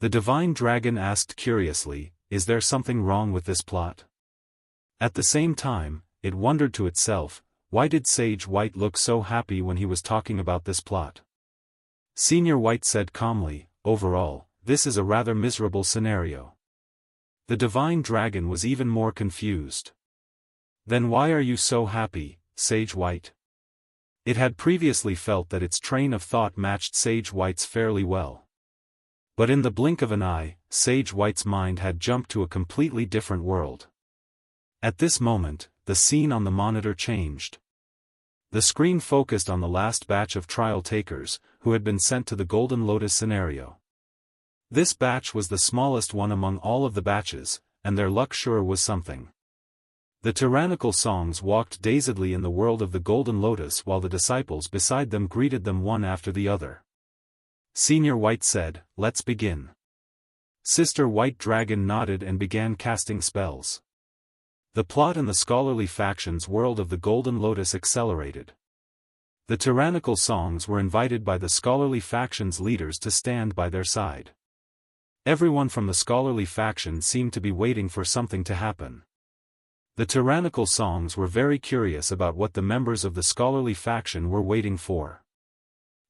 The divine dragon asked curiously, is there something wrong with this plot? At the same time, it wondered to itself, why did Sage White look so happy when he was talking about this plot? Senior White said calmly, overall, this is a rather miserable scenario. The divine dragon was even more confused. Then why are you so happy, Sage White? It had previously felt that its train of thought matched Sage White's fairly well. But in the blink of an eye, Sage White's mind had jumped to a completely different world. At this moment, the scene on the monitor changed. The screen focused on the last batch of trial takers, who had been sent to the Golden Lotus scenario. This batch was the smallest one among all of the batches, and their luck sure was something. The tyrannical songs walked dazedly in the world of the Golden Lotus while the disciples beside them greeted them one after the other. Senior White said, let's begin. Sister White Dragon nodded and began casting spells. The plot in the scholarly faction's world of the Golden Lotus accelerated. The tyrannical songs were invited by the scholarly faction's leaders to stand by their side. Everyone from the scholarly faction seemed to be waiting for something to happen. The tyrannical songs were very curious about what the members of the scholarly faction were waiting for.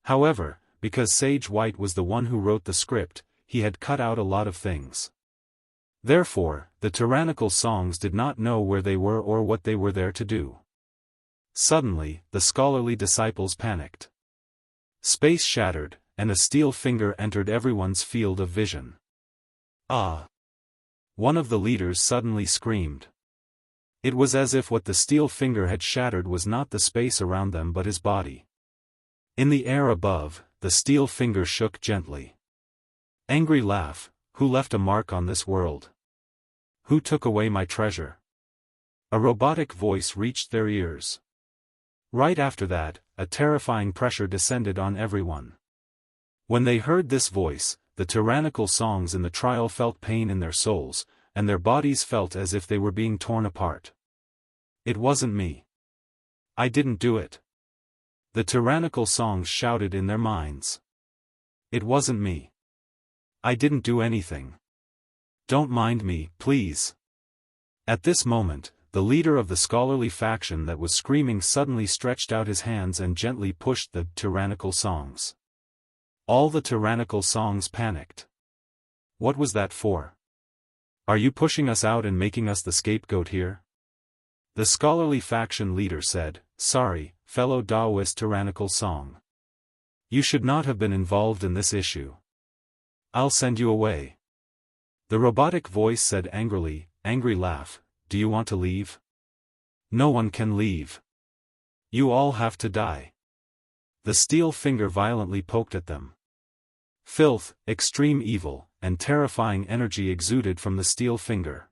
However, because Sage White was the one who wrote the script, he had cut out a lot of things. Therefore, the tyrannical songs did not know where they were or what they were there to do. Suddenly, the scholarly disciples panicked. Space shattered, and a steel finger entered everyone's field of vision. Ah! One of the leaders suddenly screamed. It was as if what the steel finger had shattered was not the space around them but his body. In the air above, the steel finger shook gently. Angry laugh, who left a mark on this world? Who took away my treasure? A robotic voice reached their ears. Right after that, a terrifying pressure descended on everyone. When they heard this voice, the tyrannical songs in the trial felt pain in their souls, and their bodies felt as if they were being torn apart. It wasn't me. I didn't do it. The tyrannical songs shouted in their minds. It wasn't me. I didn't do anything. Don't mind me, please. At this moment, the leader of the scholarly faction that was screaming suddenly stretched out his hands and gently pushed the tyrannical songs. All the tyrannical songs panicked. What was that for? Are you pushing us out and making us the scapegoat here? The scholarly faction leader said, sorry, fellow Taoist tyrannical song. You should not have been involved in this issue. I'll send you away. The robotic voice said angrily, angry laugh, do you want to leave? No one can leave. You all have to die. The steel finger violently poked at them. Filth, extreme evil, and terrifying energy exuded from the steel finger.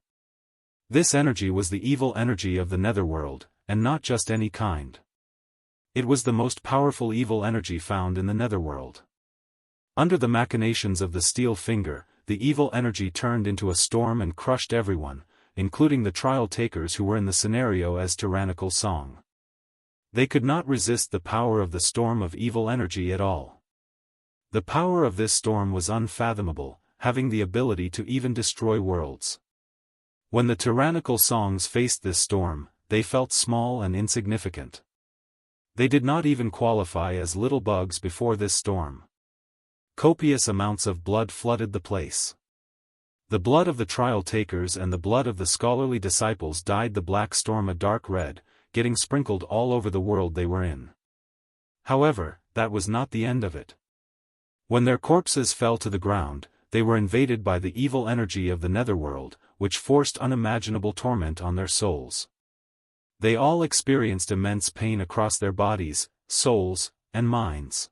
This energy was the evil energy of the netherworld, and not just any kind. It was the most powerful evil energy found in the netherworld. Under the machinations of the steel finger, the evil energy turned into a storm and crushed everyone, including the trial takers who were in the scenario as tyrannical song. They could not resist the power of the storm of evil energy at all. The power of this storm was unfathomable, having the ability to even destroy worlds. When the tyrannical songs faced this storm, they felt small and insignificant. They did not even qualify as little bugs before this storm. Copious amounts of blood flooded the place. The blood of the trial takers and the blood of the scholarly disciples dyed the black storm a dark red, getting sprinkled all over the world they were in. However, that was not the end of it. When their corpses fell to the ground, they were invaded by the evil energy of the netherworld, which forced unimaginable torment on their souls. They all experienced immense pain across their bodies, souls, and minds.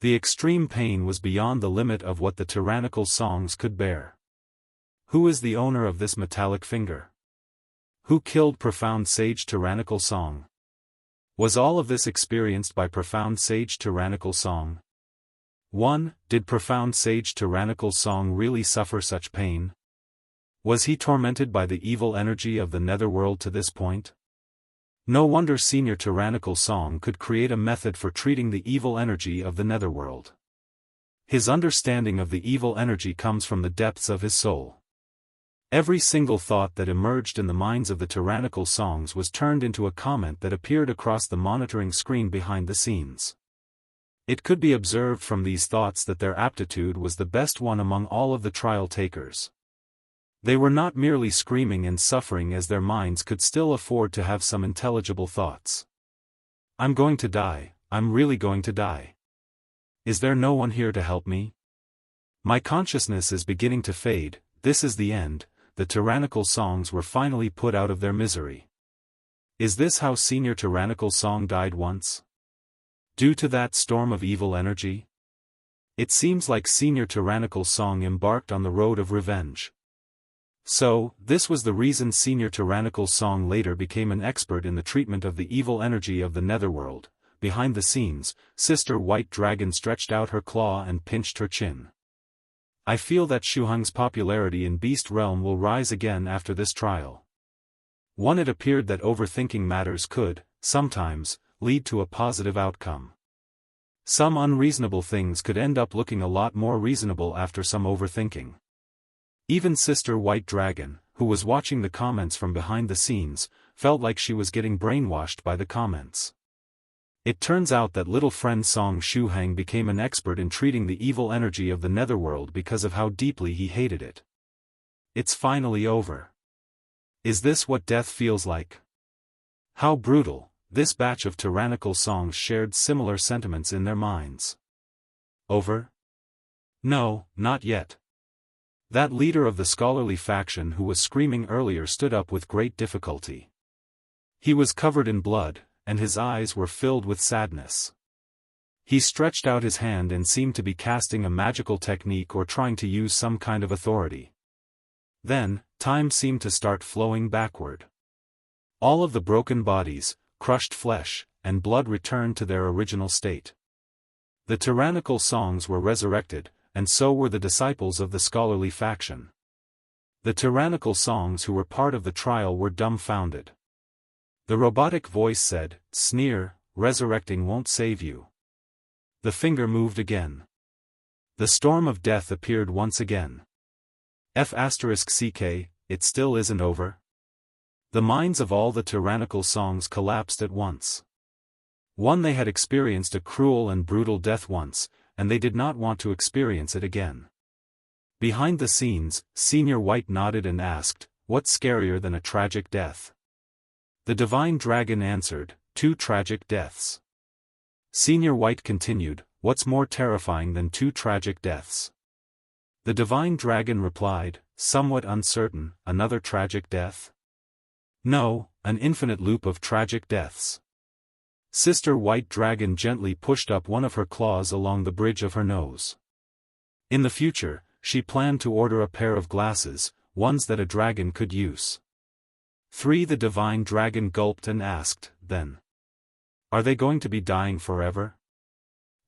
The extreme pain was beyond the limit of what the tyrannical songs could bear. Who is the owner of this metallic finger? Who killed profound sage tyrannical song? Was all of this experienced by profound sage tyrannical song? 1. Did profound sage tyrannical song really suffer such pain? Was he tormented by the evil energy of the netherworld to this point? No wonder senior tyrannical song could create a method for treating the evil energy of the netherworld. His understanding of the evil energy comes from the depths of his soul. Every single thought that emerged in the minds of the tyrannical songs was turned into a comment that appeared across the monitoring screen behind the scenes. It could be observed from these thoughts that their aptitude was the best one among all of the trial takers. They were not merely screaming and suffering, as their minds could still afford to have some intelligible thoughts. I'm going to die, I'm really going to die. Is there no one here to help me? My consciousness is beginning to fade, this is the end. The tyrannical songs were finally put out of their misery. Is this how Senior Tyrannical Song died once? Due to that storm of evil energy? It seems like Senior Tyrannical Song embarked on the road of revenge. So, this was the reason Senior Tyrannical Song later became an expert in the treatment of the evil energy of the netherworld. Behind the scenes, Sister White Dragon stretched out her claw and pinched her chin. I feel that Shuheng's popularity in Beast Realm will rise again after this trial. It appeared that overthinking matters could, sometimes, lead to a positive outcome. Some unreasonable things could end up looking a lot more reasonable after some overthinking. Even Sister White Dragon, who was watching the comments from behind the scenes, felt like she was getting brainwashed by the comments. It turns out that little friend Song Shuheng became an expert in treating the evil energy of the netherworld because of how deeply he hated it. It's finally over. Is this what death feels like? How brutal! This batch of tyrannical songs shared similar sentiments in their minds. Over? No, not yet. That leader of the scholarly faction who was screaming earlier stood up with great difficulty. He was covered in blood, and his eyes were filled with sadness. He stretched out his hand and seemed to be casting a magical technique or trying to use some kind of authority. Then, time seemed to start flowing backward. All of the broken bodies, crushed flesh, and blood returned to their original state. The tyrannical songs were resurrected, and so were the disciples of the scholarly faction. The tyrannical songs who were part of the trial were dumbfounded. The robotic voice said, "Sneer, resurrecting won't save you." The finger moved again. The storm of death appeared once again. *CK, it still isn't over? The minds of all the tyrannical songs collapsed at once. They had experienced a cruel and brutal death once, and they did not want to experience it again. Behind the scenes, Senior White nodded and asked, "What's scarier than a tragic death?" The Divine Dragon answered, "Two tragic deaths." Senior White continued, "What's more terrifying than two tragic deaths?" The Divine Dragon replied, somewhat uncertain, "Another tragic death?" "No, an infinite loop of tragic deaths." Sister White Dragon gently pushed up one of her claws along the bridge of her nose. In the future, she planned to order a pair of glasses, ones that a dragon could use. The Divine Dragon gulped and asked, "Then, are they going to be dying forever?"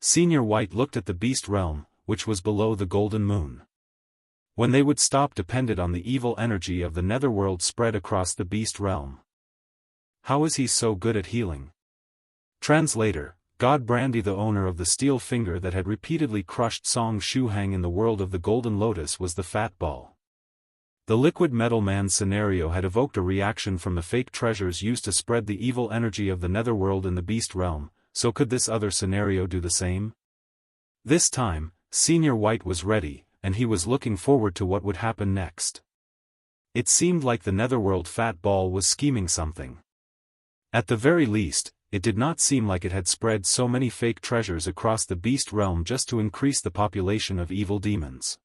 Senior White looked at the Beast Realm, which was below the Golden Moon. When they would stop depended on the evil energy of the netherworld spread across the Beast Realm. How is he so good at healing? Translator, God Brandy, the owner of the steel finger that had repeatedly crushed Song Shuheng in the world of the Golden Lotus, was the Fat Ball. The Liquid Metal Man scenario had evoked a reaction from the fake treasures used to spread the evil energy of the netherworld in the Beast Realm, so could this other scenario do the same? This time, Senior White was ready, and he was looking forward to what would happen next. It seemed like the netherworld Fat Ball was scheming something. At the very least, it did not seem like it had spread so many fake treasures across the Beast Realm just to increase the population of evil demons.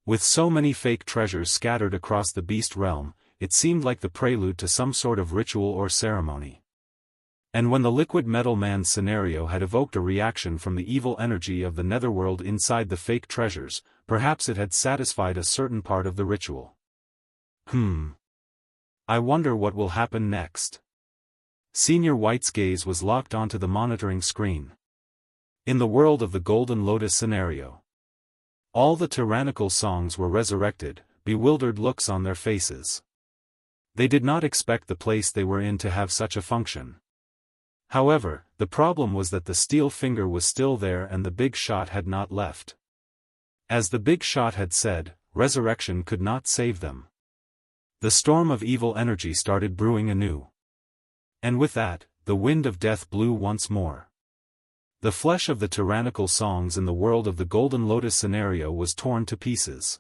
With so many fake treasures scattered across the Beast Realm, it seemed like the prelude to some sort of ritual or ceremony. And when the Liquid Metal Man scenario had evoked a reaction from the evil energy of the netherworld inside the fake treasures, perhaps it had satisfied a certain part of the ritual. I wonder what will happen next. Senior White's gaze was locked onto the monitoring screen. In the world of the Golden Lotus scenario, all the tyrannical songs were resurrected, bewildered looks on their faces. They did not expect the place they were in to have such a function. However, the problem was that the steel finger was still there and the big shot had not left. As the big shot had said, resurrection could not save them. The storm of evil energy started brewing anew. And with that, the wind of death blew once more. The flesh of the tyrannical songs in the world of the Golden Lotus scenario was torn to pieces.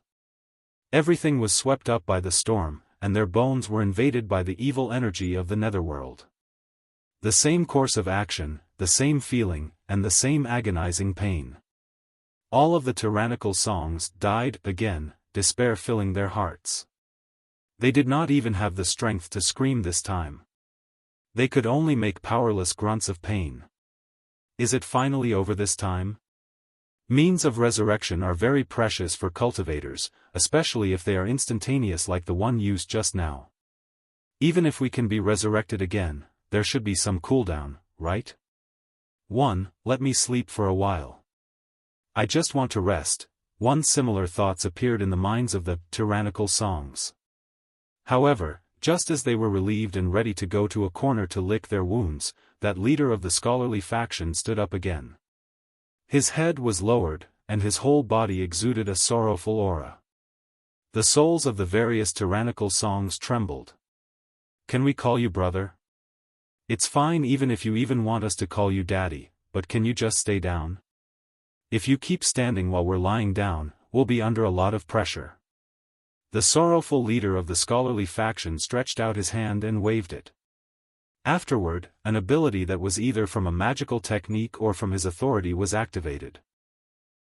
Everything was swept up by the storm, and their bones were invaded by the evil energy of the netherworld. The same course of action, the same feeling, and the same agonizing pain. All of the tyrannical songs died again, despair filling their hearts. They did not even have the strength to scream this time. They could only make powerless grunts of pain. Is it finally over this time? Means of resurrection are very precious for cultivators, especially if they are instantaneous like the one used just now. Even if we can be resurrected again, there should be some cooldown, right? 1. Let me sleep for a while. I just want to rest. One similar thoughts appeared in the minds of the tyrannical songs. However, just as they were relieved and ready to go to a corner to lick their wounds, that leader of the scholarly faction stood up again. His head was lowered, and his whole body exuded a sorrowful aura. The souls of the various tyrannical songs trembled. Can we call you brother? It's fine even if you even want us to call you daddy, but can you just stay down? If you keep standing while we're lying down, we'll be under a lot of pressure. The sorrowful leader of the scholarly faction stretched out his hand and waved it. Afterward, an ability that was either from a magical technique or from his authority was activated.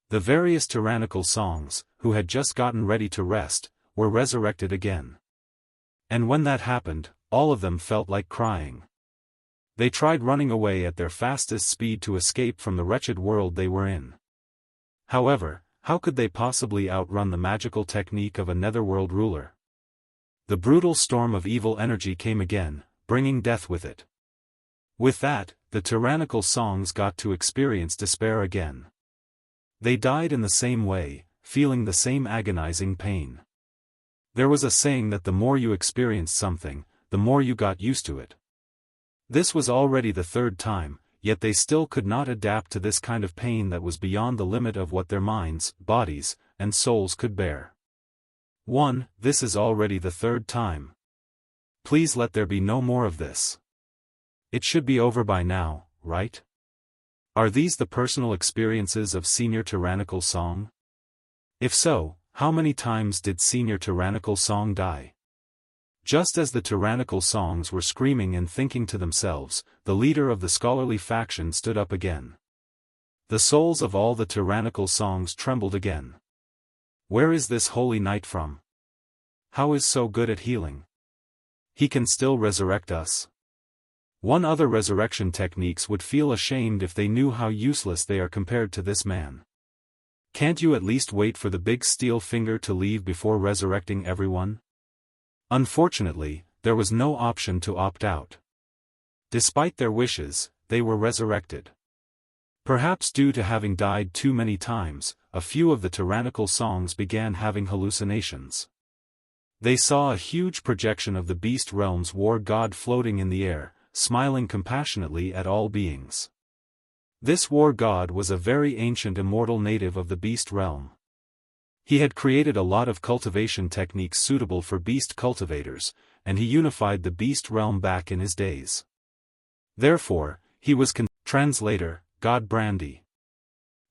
The various tyrannical songs, who had just gotten ready to rest, were resurrected again. And when that happened, all of them felt like crying. They tried running away at their fastest speed to escape from the wretched world they were in. However, how could they possibly outrun the magical technique of a netherworld ruler? The brutal storm of evil energy came again, bringing death with it. With that, the tyrannical songs got to experience despair again. They died in the same way, feeling the same agonizing pain. There was a saying that the more you experienced something, the more you got used to it. This was already the third time, yet they still could not adapt to this kind of pain that was beyond the limit of what their minds, bodies, and souls could bear. 1. This is already the third time. Please let there be no more of this. It should be over by now, right? Are these the personal experiences of Senior Tyrannical Song? If so, how many times did Senior Tyrannical Song die? Just as the tyrannical songs were screaming and thinking to themselves, the leader of the scholarly faction stood up again. The souls of all the tyrannical songs trembled again. Where is this holy knight from? How is so good at healing? He can still resurrect us. One other resurrection techniques would feel ashamed if they knew how useless they are compared to this man. Can't you at least wait for the big steel finger to leave before resurrecting everyone? Unfortunately, there was no option to opt out. Despite their wishes, they were resurrected. Perhaps due to having died too many times, a few of the tyrannical songs began having hallucinations. They saw a huge projection of the beast realm's war god floating in the air, smiling compassionately at all beings. This war god was a very ancient immortal native of the beast realm. He had created a lot of cultivation techniques suitable for beast cultivators, and he unified the beast realm back in his days. Therefore, he was Translator, God Brandy.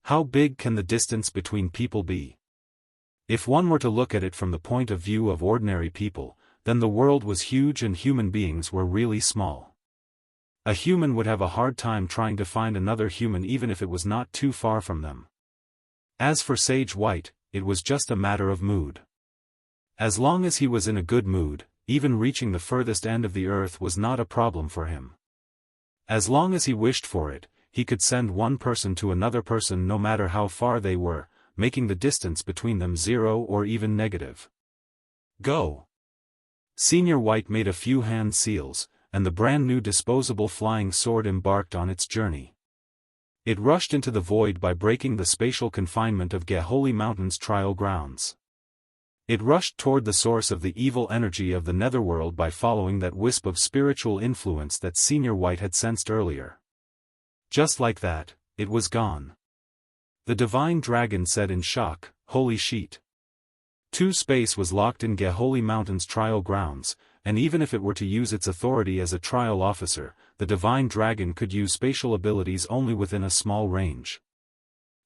How big can the distance between people be? If one were to look at it from the point of view of ordinary people, then the world was huge and human beings were really small. A human would have a hard time trying to find another human even if it was not too far from them. As for Sage White, it was just a matter of mood. As long as he was in a good mood, even reaching the furthest end of the earth was not a problem for him. As long as he wished for it, he could send one person to another person no matter how far they were, making the distance between them zero or even negative. Go! Senior White made a few hand seals, and the brand new disposable flying sword embarked on its journey. It rushed into the void by breaking the spatial confinement of Holy Mountain's trial grounds. It rushed toward the source of the evil energy of the netherworld by following that wisp of spiritual influence that Senior White had sensed earlier. Just like that, it was gone. The divine dragon said in shock, "Holy sheet. Space was locked in Holy Mountain's trial grounds, and even if it were to use its authority as a trial officer, the divine dragon could use spatial abilities only within a small range.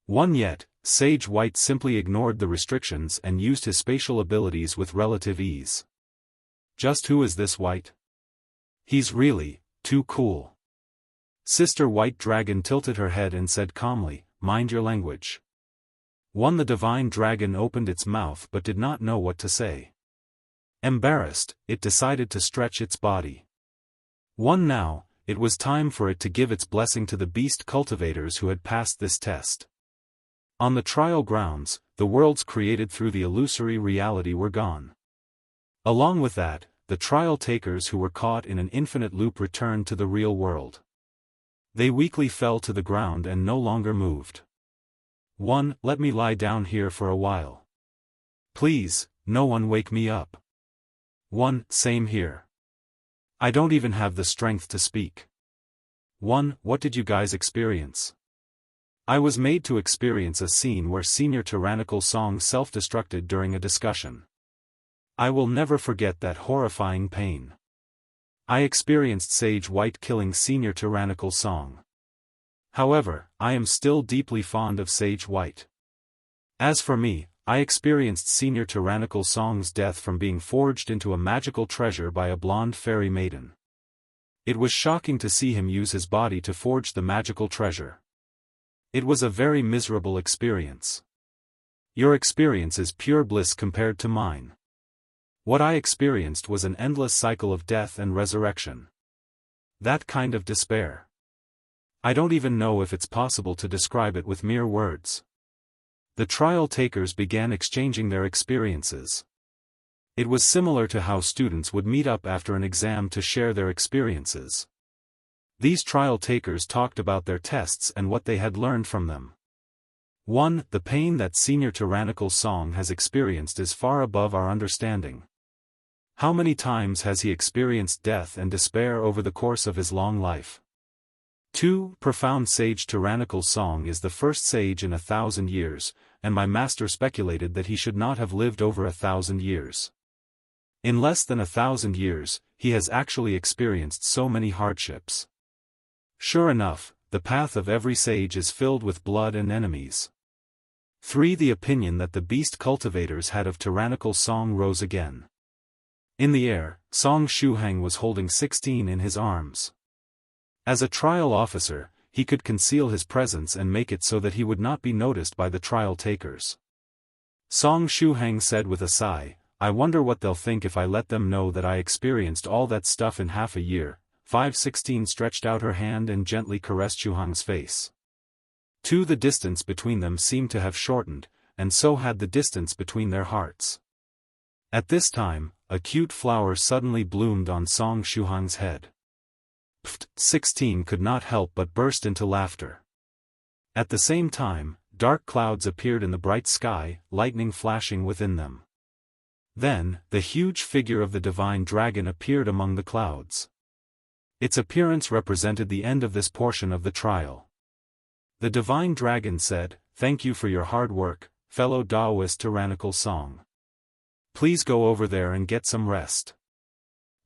Yet, Sage White simply ignored the restrictions and used his spatial abilities with relative ease. Just who is this White? He's really too cool." Sister White Dragon tilted her head and said calmly, "Mind your language." The divine dragon opened its mouth but did not know what to say. Embarrassed, it decided to stretch its body. Now, it was time for it to give its blessing to the beast cultivators who had passed this test. On the trial grounds, the worlds created through the illusory reality were gone. Along with that, the trial takers who were caught in an infinite loop returned to the real world. They weakly fell to the ground and no longer moved. "Let me lie down here for a while. Please, no one wake me up." "Same here. I don't even have the strength to speak." "What did you guys experience?" "I was made to experience a scene where Senior Tyrannical Song self-destructed during a discussion. I will never forget that horrifying pain. I experienced Sage White killing Senior Tyrannical Song. However, I am still deeply fond of Sage White. As for me, I experienced Senior Tyrannical Song's death from being forged into a magical treasure by a blonde fairy maiden. It was shocking to see him use his body to forge the magical treasure. It was a very miserable experience. Your experience is pure bliss compared to mine. What I experienced was an endless cycle of death and resurrection. That kind of despair. I don't even know if it's possible to describe it with mere words." The trial takers began exchanging their experiences. It was similar to how students would meet up after an exam to share their experiences. These trial takers talked about their tests and what they had learned from them. The pain that Senior Tyrannical Song has experienced is far above our understanding. How many times has he experienced death and despair over the course of his long life? 2. Profound Sage Tyrannical Song is the first sage in 1,000 years, and my master speculated that he should not have lived over 1,000 years. In less than 1,000 years, he has actually experienced so many hardships. Sure enough, the path of every sage is filled with blood and enemies. 3. The opinion that the beast cultivators had of Tyrannical Song rose again. In the air, Song Shuhang was holding 16 in his arms. As a trial officer, he could conceal his presence and make it so that he would not be noticed by the trial takers. Song Shuhang said with a sigh, "I wonder what they'll think if I let them know that I experienced all that stuff in half a year." 516 stretched out her hand and gently caressed Shuhang's face. The distance between them seemed to have shortened, and so had the distance between their hearts. At this time, a cute flower suddenly bloomed on Song Shuhang's head. 16 could not help but burst into laughter. At the same time, dark clouds appeared in the bright sky, lightning flashing within them. Then, the huge figure of the divine dragon appeared among the clouds. Its appearance represented the end of this portion of the trial. The divine dragon said, "Thank you for your hard work, fellow Taoist Tyrannical Song. Please go over there and get some rest."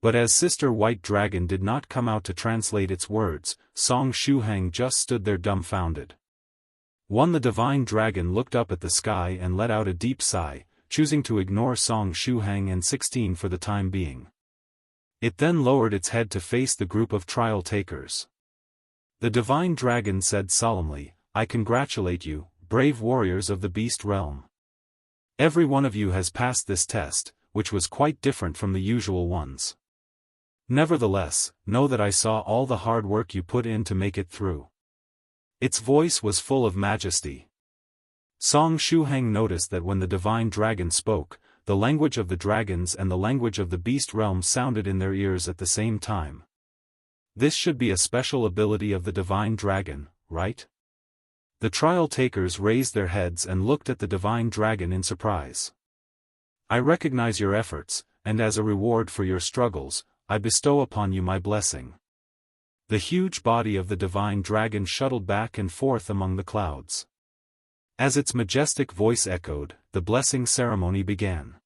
But as Sister White Dragon did not come out to translate its words, Song Shuhang just stood there dumbfounded. The divine dragon looked up at the sky and let out a deep sigh, choosing to ignore Song Shuhang and 16 for the time being. It then lowered its head to face the group of trial takers. The divine dragon said solemnly, "I congratulate you, brave warriors of the beast realm. Every one of you has passed this test, which was quite different from the usual ones. Nevertheless, know that I saw all the hard work you put in to make it through." Its voice was full of majesty. Song Shuhang noticed that when the divine dragon spoke, the language of the dragons and the language of the beast realm sounded in their ears at the same time. This should be a special ability of the divine dragon, right? The trial takers raised their heads and looked at the divine dragon in surprise. "I recognize your efforts, and as a reward for your struggles, I bestow upon you my blessing." The huge body of the divine dragon shuttled back and forth among the clouds. As its majestic voice echoed, the blessing ceremony began.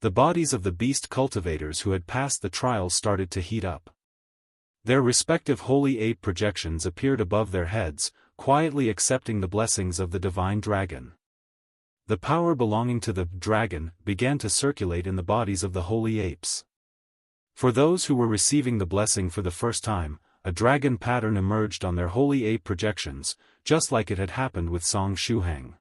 The bodies of the beast cultivators who had passed the trials started to heat up. Their respective holy ape projections appeared above their heads, quietly accepting the blessings of the divine dragon. The power belonging to the dragon began to circulate in the bodies of the holy apes. For those who were receiving the blessing for the first time, a dragon pattern emerged on their holy ape projections, just like it had happened with Song Shuhang.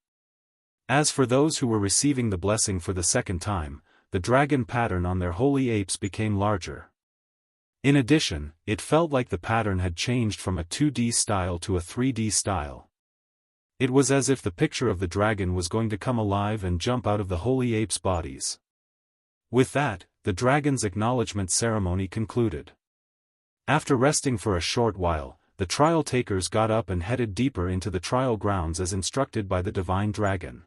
As for those who were receiving the blessing for the second time, the dragon pattern on their holy apes became larger. In addition, it felt like the pattern had changed from a 2D style to a 3D style. It was as if the picture of the dragon was going to come alive and jump out of the holy apes' bodies. With that, the dragon's acknowledgement ceremony concluded. After resting for a short while, the trial takers got up and headed deeper into the trial grounds as instructed by the divine dragon.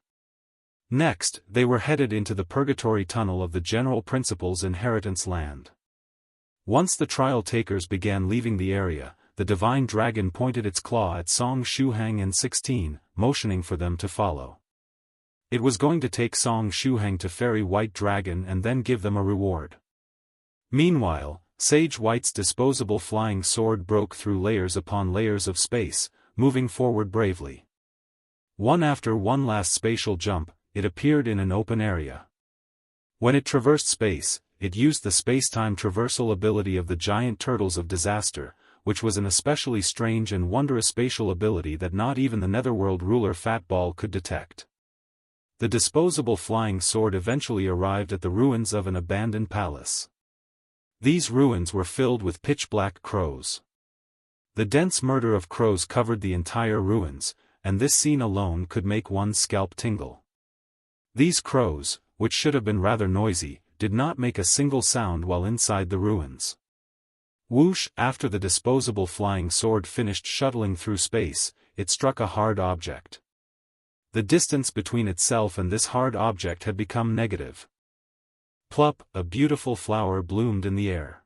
Next, they were headed into the purgatory tunnel of the General Principal's inheritance land. Once the trial takers began leaving the area, the divine dragon pointed its claw at Song Shuhang and 16, motioning for them to follow. It was going to take Song Shuhang to ferry White Dragon and then give them a reward. Meanwhile, Sage White's disposable flying sword broke through layers upon layers of space, moving forward bravely. One after one last spatial jump, it appeared in an open area. When it traversed space, it used the space-time traversal ability of the giant turtles of disaster, which was an especially strange and wondrous spatial ability that not even the Netherworld ruler Fatball could detect. The disposable flying sword eventually arrived at the ruins of an abandoned palace. These ruins were filled with pitch-black crows. The dense murder of crows covered the entire ruins, and this scene alone could make one's scalp tingle. These crows, which should have been rather noisy, did not make a single sound while inside the ruins. Whoosh! After the disposable flying sword finished shuttling through space, it struck a hard object. The distance between itself and this hard object had become negative. Plup! A beautiful flower bloomed in the air.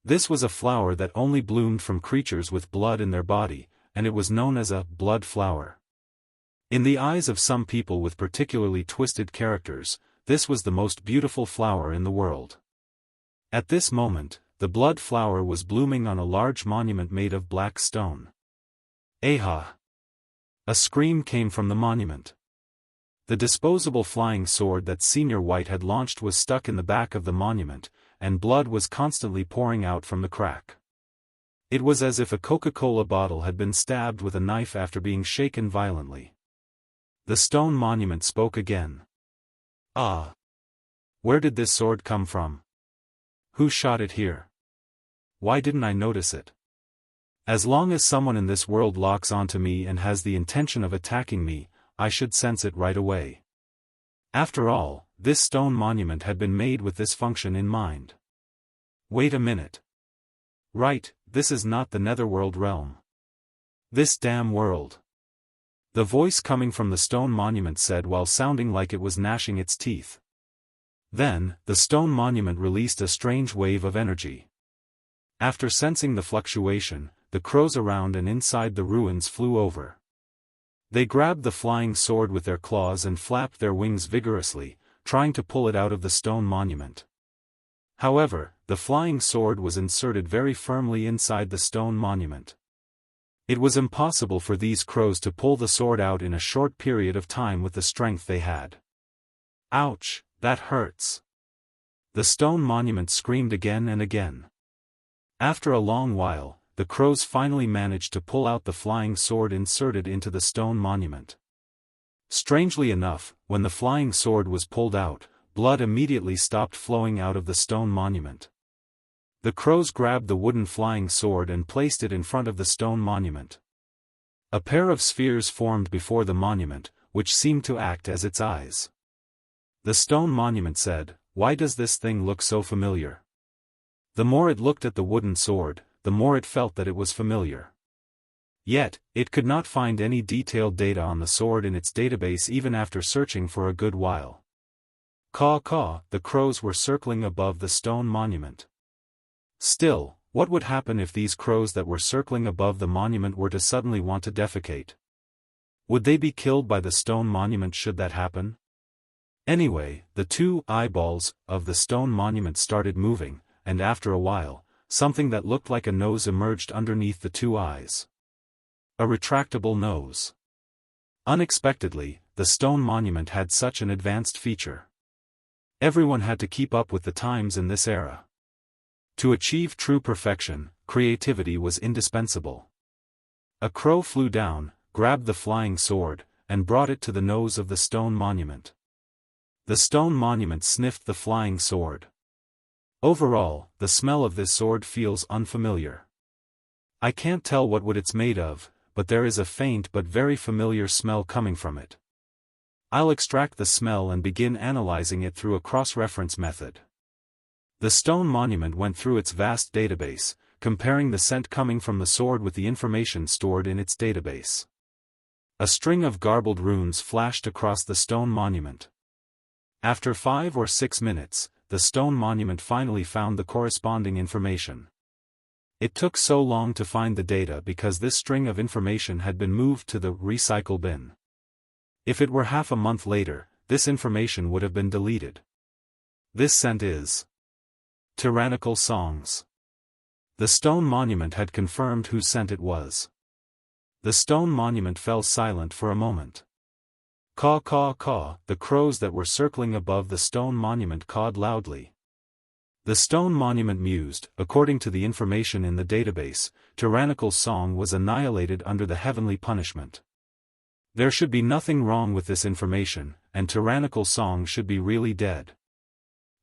This was a flower that only bloomed from creatures with blood in their body, and it was known as a blood flower. In the eyes of some people with particularly twisted characters, this was the most beautiful flower in the world. At this moment, the blood flower was blooming on a large monument made of black stone. Ahhh! A scream came from the monument. The disposable flying sword that Senior White had launched was stuck in the back of the monument, and blood was constantly pouring out from the crack. It was as if a Coca-Cola bottle had been stabbed with a knife after being shaken violently. The stone monument spoke again. Ah! Where did this sword come from? Who shot it here? Why didn't I notice it? As long as someone in this world locks onto me and has the intention of attacking me, I should sense it right away. After all, this stone monument had been made with this function in mind. Wait a minute. Right, this is not the Netherworld realm. This damn world. The voice coming from the stone monument said while sounding like it was gnashing its teeth. Then, the stone monument released a strange wave of energy. After sensing the fluctuation, the crows around and inside the ruins flew over. They grabbed the flying sword with their claws and flapped their wings vigorously, trying to pull it out of the stone monument. However, the flying sword was inserted very firmly inside the stone monument. It was impossible for these crows to pull the sword out in a short period of time with the strength they had. Ouch, that hurts! The stone monument screamed again and again. After a long while, the crows finally managed to pull out the flying sword inserted into the stone monument. Strangely enough, when the flying sword was pulled out, blood immediately stopped flowing out of the stone monument. The crows grabbed the wooden flying sword and placed it in front of the stone monument. A pair of spheres formed before the monument, which seemed to act as its eyes. The stone monument said, "Why does this thing look so familiar?" The more it looked at the wooden sword, the more it felt that it was familiar. Yet, it could not find any detailed data on the sword in its database even after searching for a good while. Caw-caw, the crows were circling above the stone monument. Still, what would happen if these crows that were circling above the monument were to suddenly want to defecate? Would they be killed by the stone monument should that happen? Anyway, the two eyeballs of the stone monument started moving, and after a while, something that looked like a nose emerged underneath the two eyes. A retractable nose. Unexpectedly, the stone monument had such an advanced feature. Everyone had to keep up with the times in this era. To achieve true perfection, creativity was indispensable. A crow flew down, grabbed the flying sword, and brought it to the nose of the stone monument. The stone monument sniffed the flying sword. Overall, the smell of this sword feels unfamiliar. I can't tell what it's made of, but there is a faint but very familiar smell coming from it. I'll extract the smell and begin analyzing it through a cross-reference method. The stone monument went through its vast database, comparing the scent coming from the sword with the information stored in its database. A string of garbled runes flashed across the stone monument. After 5 or 6 minutes, the stone monument finally found the corresponding information. It took so long to find the data because this string of information had been moved to the recycle bin. If it were half a month later, this information would have been deleted. This scent is Tyrannical songs. The stone monument had confirmed whose scent it was. The stone monument fell silent for a moment. Caw caw caw, the crows that were circling above the stone monument cawed loudly. The stone monument mused, according to the information in the database, Tyrannical song was annihilated under the heavenly punishment. There should be nothing wrong with this information, and Tyrannical song should be really dead.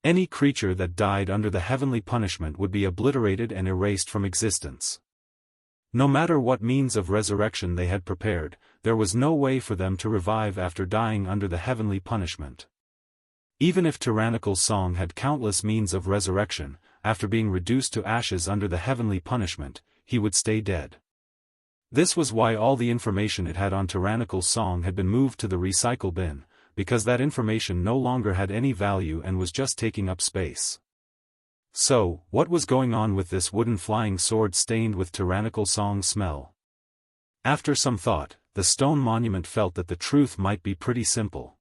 Any creature that died under the heavenly punishment would be obliterated and erased from existence. No matter what means of resurrection they had prepared, there was no way for them to revive after dying under the heavenly punishment. Even if Tyrannical song had countless means of resurrection, after being reduced to ashes under the heavenly punishment, he would stay dead. This was why all the information it had on Tyrannical song had been moved to the recycle bin, because that information no longer had any value and was just taking up space. So, what was going on with this wooden flying sword stained with Tyrannical song smell? After some thought, the stone monument felt that the truth might be pretty simple.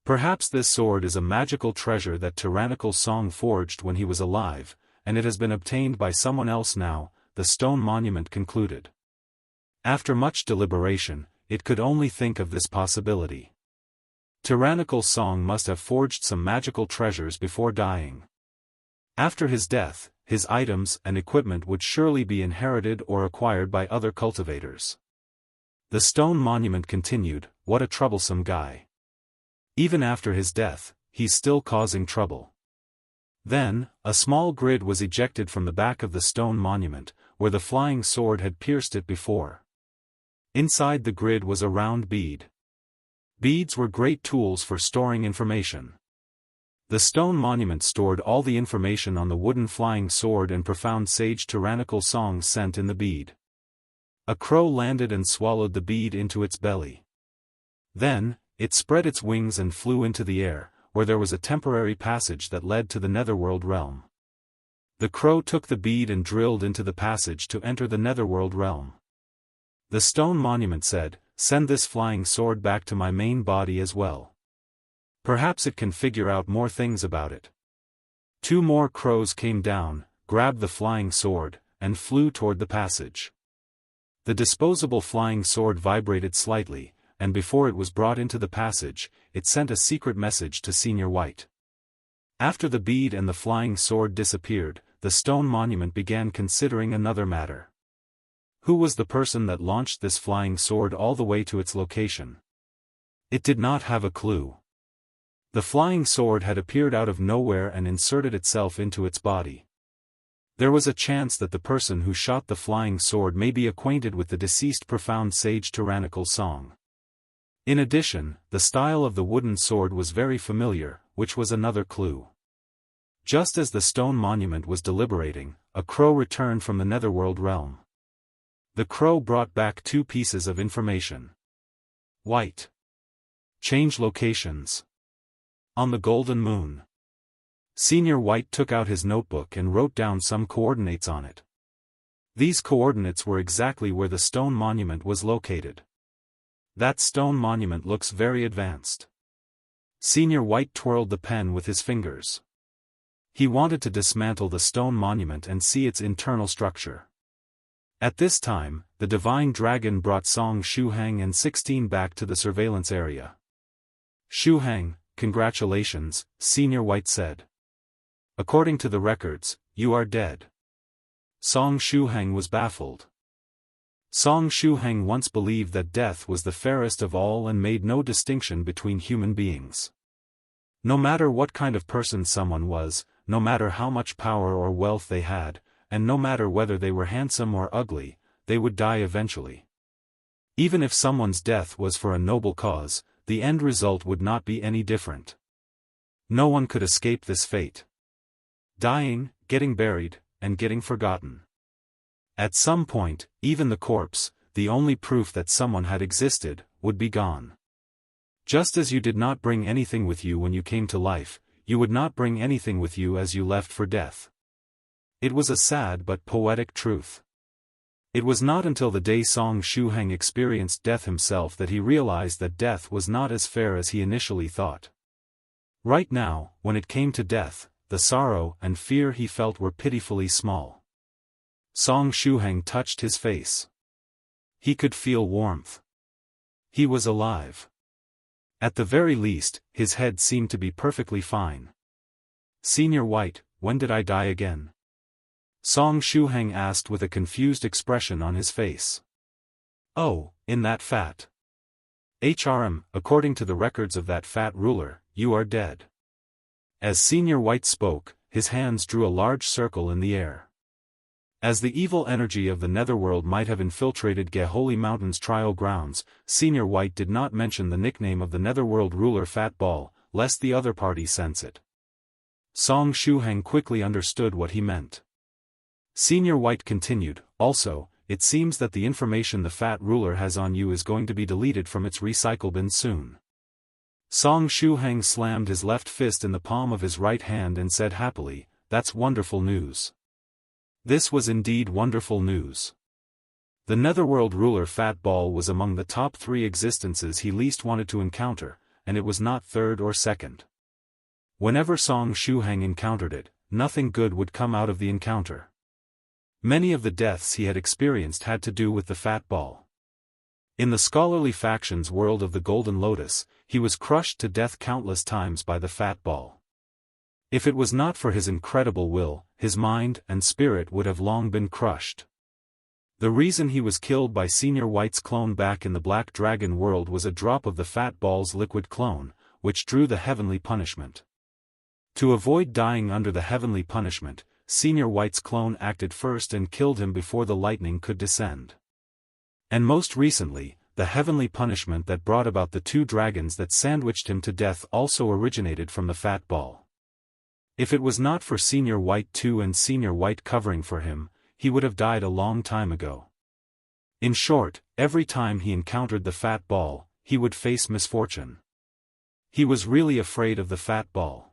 Perhaps this sword is a magical treasure that Tyrannical song forged when he was alive, and it has been obtained by someone else now, the stone monument concluded. After much deliberation, it could only think of this possibility. Tyrannical song must have forged some magical treasures before dying. After his death, his items and equipment would surely be inherited or acquired by other cultivators. The stone monument continued, what a troublesome guy. Even after his death, he's still causing trouble. Then, a small grid was ejected from the back of the stone monument, where the flying sword had pierced it before. Inside the grid was a round bead. Beads were great tools for storing information. The stone monument stored all the information on the wooden flying sword and profound sage Tyrannical song scent in the bead. A crow landed and swallowed the bead into its belly. Then, it spread its wings and flew into the air, where there was a temporary passage that led to the netherworld realm. The crow took the bead and drilled into the passage to enter the netherworld realm. The stone monument said, send this flying sword back to my main body as well. Perhaps it can figure out more things about it. 2 more crows came down, grabbed the flying sword, and flew toward the passage. The disposable flying sword vibrated slightly, and before it was brought into the passage, it sent a secret message to Senior White. After the bead and the flying sword disappeared, the stone monument began considering another matter. Who was the person that launched this flying sword all the way to its location? It did not have a clue. The flying sword had appeared out of nowhere and inserted itself into its body. There was a chance that the person who shot the flying sword may be acquainted with the deceased profound sage Tyrannical song. In addition, the style of the wooden sword was very familiar, which was another clue. Just as the stone monument was deliberating, a crow returned from the netherworld realm. The crow brought back 2 pieces of information. White. Change locations. On the golden moon. Senior White took out his notebook and wrote down some coordinates on it. These coordinates were exactly where the stone monument was located. That stone monument looks very advanced. Senior White twirled the pen with his fingers. He wanted to dismantle the stone monument and see its internal structure. At this time, the divine dragon brought Song Shuhang and 16 back to the surveillance area. Shuhang, congratulations, Senior White said. According to the records, you are dead. Song Shuhang was baffled. Song Shuhang once believed that death was the fairest of all and made no distinction between human beings. No matter what kind of person someone was, no matter how much power or wealth they had, and no matter whether they were handsome or ugly, they would die eventually. Even if someone's death was for a noble cause, the end result would not be any different. No one could escape this fate. Dying, getting buried, and getting forgotten. At some point, even the corpse, the only proof that someone had existed, would be gone. Just as you did not bring anything with you when you came to life, you would not bring anything with you as you left for death. It was a sad but poetic truth. It was not until the day Song Shuhang experienced death himself that he realized that death was not as fair as he initially thought. Right now, when it came to death, the sorrow and fear he felt were pitifully small. Song Shuhang touched his face. He could feel warmth. He was alive. At the very least, his head seemed to be perfectly fine. Senior White, when did I die again? Song Shuhang asked with a confused expression on his face. Oh, in that fat. According to the records of that fat ruler, you are dead. As Senior White spoke, his hands drew a large circle in the air. As the evil energy of the netherworld might have infiltrated Geholy Mountain's trial grounds, Senior White did not mention the nickname of the netherworld ruler Fat Ball, lest the other party sense it. Song Shuhang quickly understood what he meant. Senior White continued, also, it seems that the information the Fat Ruler has on you is going to be deleted from its recycle bin soon. Song Shuhang slammed his left fist in the palm of his right hand and said happily, that's wonderful news. This was indeed wonderful news. The netherworld ruler Fat Ball was among the top 3 existences he least wanted to encounter, and it was not third or second. Whenever Song Shuhang encountered it, nothing good would come out of the encounter. Many of the deaths he had experienced had to do with the Fat Ball. In the scholarly factions world of the Golden Lotus, he was crushed to death countless times by the Fat Ball. If it was not for his incredible will, his mind and spirit would have long been crushed. The reason he was killed by Senior White's clone back in the Black Dragon world was a drop of the Fat Ball's liquid clone, which drew the heavenly punishment. To avoid dying under the heavenly punishment, Senior White's clone acted first and killed him before the lightning could descend. And most recently, the heavenly punishment that brought about the 2 dragons that sandwiched him to death also originated from the Fat Ball. If it was not for Senior White 2 and Senior White covering for him, he would have died a long time ago. In short, every time he encountered the Fat Ball, he would face misfortune. He was really afraid of the Fat Ball.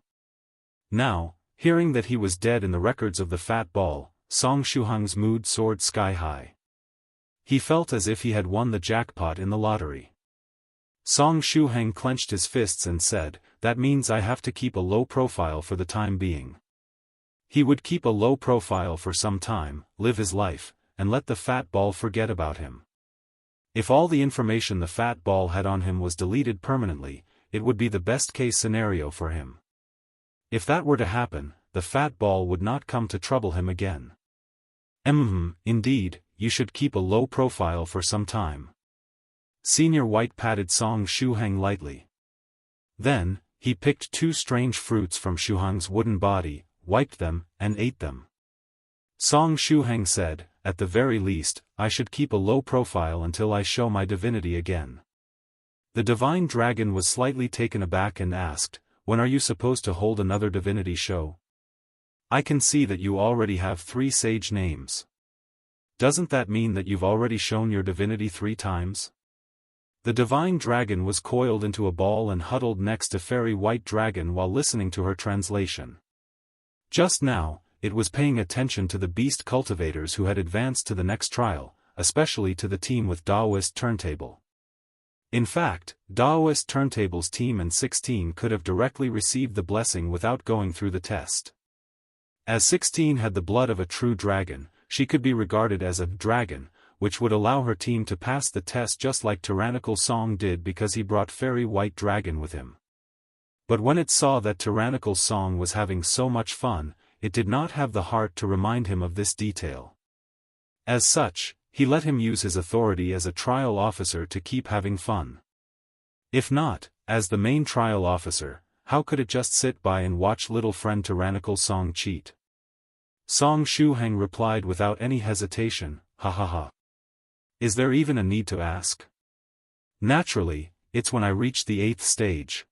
Now, hearing that he was dead in the records of the Fat Ball, Song Shuhang's mood soared sky high. He felt as if he had won the jackpot in the lottery. Song Shuhang clenched his fists and said, that means I have to keep a low profile for the time being. He would keep a low profile for some time, live his life, and let the Fat Ball forget about him. If all the information the Fat Ball had on him was deleted permanently, it would be the best-case scenario for him. If that were to happen, the Fat Ball would not come to trouble him again. Indeed, you should keep a low profile for some time. Senior White patted Song Shuhang lightly. Then, he picked 2 strange fruits from Shuhang's wooden body, wiped them, and ate them. Song Shuhang said, at the very least, I should keep a low profile until I show my divinity again. The divine dragon was slightly taken aback and asked, when are you supposed to hold another divinity show? I can see that you already have 3 sage names. Doesn't that mean that you've already shown your divinity 3 times? The divine dragon was coiled into a ball and huddled next to Fairy White Dragon while listening to her translation. Just now, it was paying attention to the beast cultivators who had advanced to the next trial, especially to the team with Daoist turntable. In fact, Daoist Turntable's team and 16 could have directly received the blessing without going through the test. As 16 had the blood of a true dragon, she could be regarded as a dragon, which would allow her team to pass the test just like Tyrannical Song did because he brought Fairy White Dragon with him. But when it saw that Tyrannical Song was having so much fun, it did not have the heart to remind him of this detail. As such, he let him use his authority as a trial officer to keep having fun. If not, as the main trial officer, how could it just sit by and watch little friend Tyrannical Song cheat? Song Shuheng replied without any hesitation, "Ha ha ha. Is there even a need to ask? Naturally, it's when I reach the 8th stage.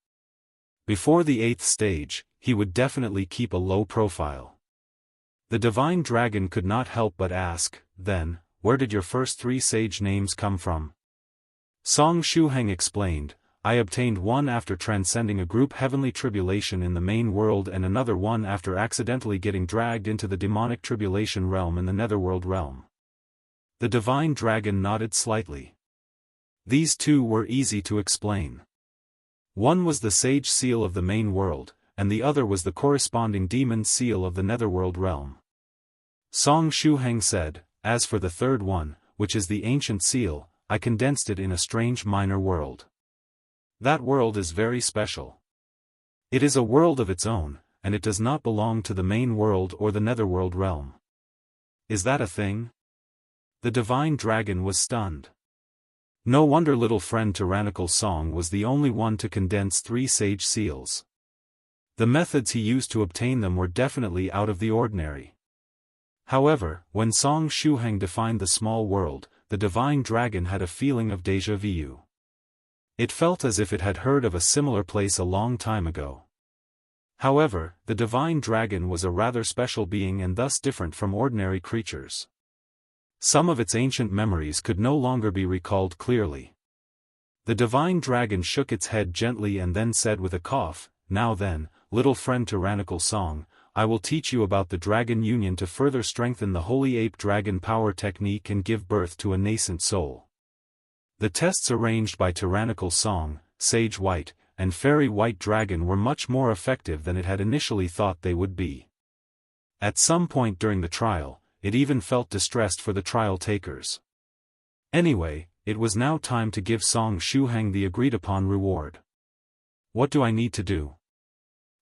Before the 8th stage, he would definitely keep a low profile." The divine dragon could not help but ask, "Then, where did your first 3 sage names come from?" Song Shuheng explained, "I obtained one after transcending a group heavenly tribulation in the main world and another one after accidentally getting dragged into the demonic tribulation realm in the netherworld realm." The divine dragon nodded slightly. These 2 were easy to explain. One was the sage seal of the main world, and the other was the corresponding demon seal of the netherworld realm. Song Shuheng said, "As for the third one, which is the ancient seal, I condensed it in a strange minor world. That world is very special. It is a world of its own, and it does not belong to the main world or the netherworld realm." "Is that a thing?" The divine dragon was stunned. No wonder little friend Tyrannical Song was the only one to condense 3 sage seals. The methods he used to obtain them were definitely out of the ordinary. However, when Song Shuheng defined the small world, the divine dragon had a feeling of déjà vu. It felt as if it had heard of a similar place a long time ago. However, the divine dragon was a rather special being and thus different from ordinary creatures. Some of its ancient memories could no longer be recalled clearly. The divine dragon shook its head gently and then said with a cough, "Now then, little friend Tyrannical Song, I will teach you about the dragon union to further strengthen the holy ape dragon power technique and give birth to a nascent soul." The tests arranged by Tyrannical Song, Sage White, and Fairy White Dragon were much more effective than it had initially thought they would be. At some point during the trial, it even felt distressed for the trial takers. Anyway, it was now time to give Song Shuheng the agreed-upon reward. "What do I need to do?"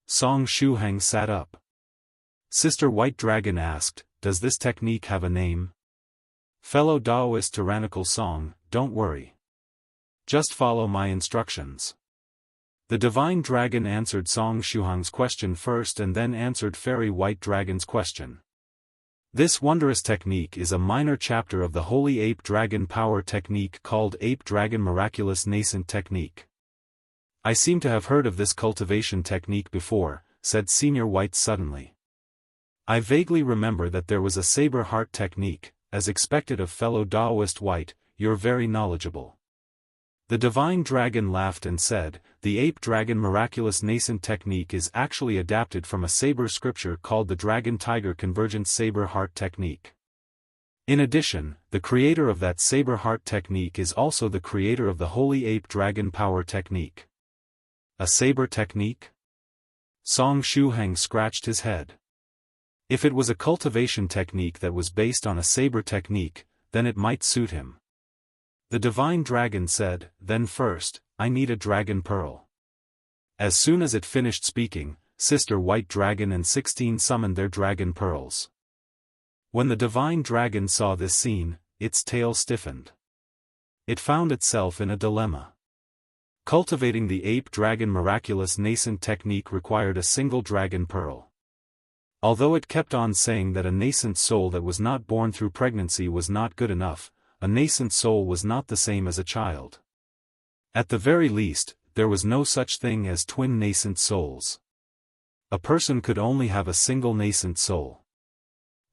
Song Shuheng sat up. Sister White Dragon asked, "Does this technique have a name?" "Fellow Daoist Tyrannical Song, don't worry. Just follow my instructions." The divine dragon answered Song Shuheng's question first and then answered Fairy White Dragon's question. This wondrous technique is a minor chapter of the Holy Ape Dragon Power Technique called Ape Dragon Miraculous Nascent Technique. "I seem to have heard of this cultivation technique before," said Senior White suddenly. "I vaguely remember that there was a saber heart technique, as expected of fellow Daoist White, you're very knowledgeable." The divine dragon laughed and said, "The Ape Dragon Miraculous Nascent Technique is actually adapted from a saber scripture called the Dragon-Tiger Convergent Saber Heart Technique. In addition, the creator of that saber heart technique is also the creator of the Holy Ape Dragon Power Technique." "A saber technique?" Song Shuheng scratched his head. If it was a cultivation technique that was based on a saber technique, then it might suit him. The divine dragon said, "Then first, I need a dragon pearl." As soon as it finished speaking, Sister White Dragon and 16 summoned their dragon pearls. When the divine dragon saw this scene, its tail stiffened. It found itself in a dilemma. Cultivating the Ape Dragon Miraculous Nascent Technique required a single dragon pearl. Although it kept on saying that a nascent soul that was not born through pregnancy was not good enough, a nascent soul was not the same as a child. At the very least, there was no such thing as twin nascent souls. A person could only have a single nascent soul.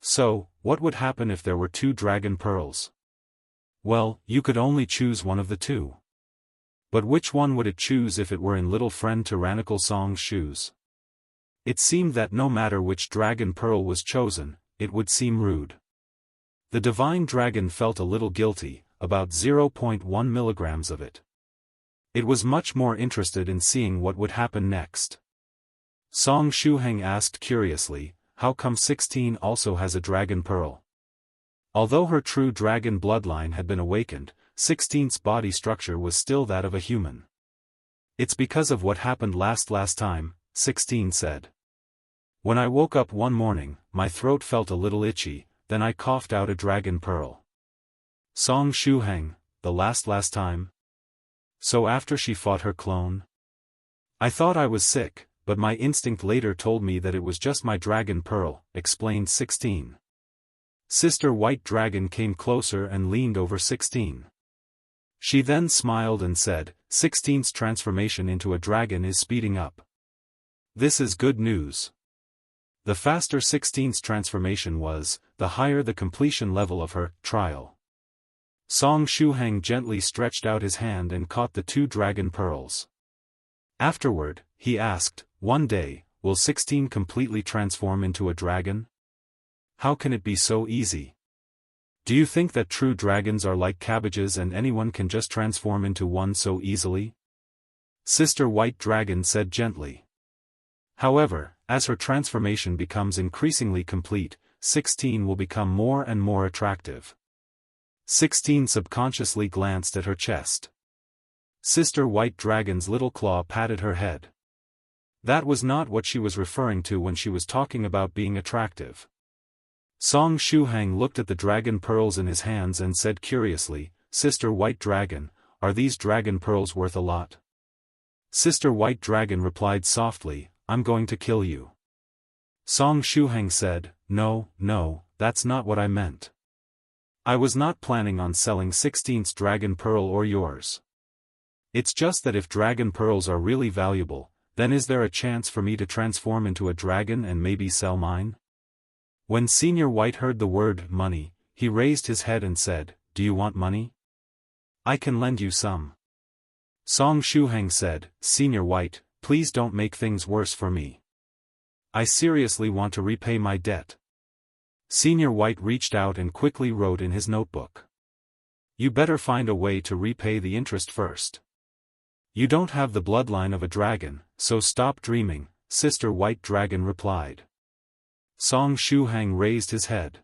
So, what would happen if there were 2 dragon pearls? Well, you could only choose one of the 2. But which one would it choose if it were in little friend Tyrannical Song's shoes? It seemed that no matter which dragon pearl was chosen, it would seem rude. The divine dragon felt a little guilty, about 0.1 milligrams of it. It was much more interested in seeing what would happen next. Song Shuheng asked curiously, how come 16 also has a dragon pearl? Although her true dragon bloodline had been awakened, 16's body structure was still that of a human. It's because of what happened last time, 16 said. When I woke up one morning, my throat felt a little itchy, then I coughed out a dragon pearl. Song Shuheng, the last time? So after she fought her clone? I thought I was sick, but my instinct later told me that it was just my dragon pearl, explained 16. Sister White Dragon came closer and leaned over 16. She then smiled and said, 16's transformation into a dragon is speeding up. This is good news. The faster 16's transformation was, the higher the completion level of her trial. Song Shuheng gently stretched out his hand and caught the 2 dragon pearls. Afterward, he asked, one day, will 16 completely transform into a dragon? How can it be so easy? Do you think that true dragons are like cabbages and anyone can just transform into one so easily? Sister White Dragon said gently. However, as her transformation becomes increasingly complete, 16 will become more and more attractive. 16 subconsciously glanced at her chest. Sister White Dragon's little claw patted her head. That was not what she was referring to when she was talking about being attractive. Song Shuheng looked at the dragon pearls in his hands and said curiously, Sister White Dragon, are these dragon pearls worth a lot? Sister White Dragon replied softly, I'm going to kill you. Song Shuheng said, No, that's not what I meant. I was not planning on selling 16's dragon pearl or yours. It's just that if dragon pearls are really valuable, then is there a chance for me to transform into a dragon and maybe sell mine? When Senior White heard the word money, he raised his head and said, Do you want money? I can lend you some. Song Shuheng said, Senior White, please don't make things worse for me. I seriously want to repay my debt. Senior White reached out and quickly wrote in his notebook. You better find a way to repay the interest first. You don't have the bloodline of a dragon, so stop dreaming, Sister White Dragon replied. Song Shuheng raised his head.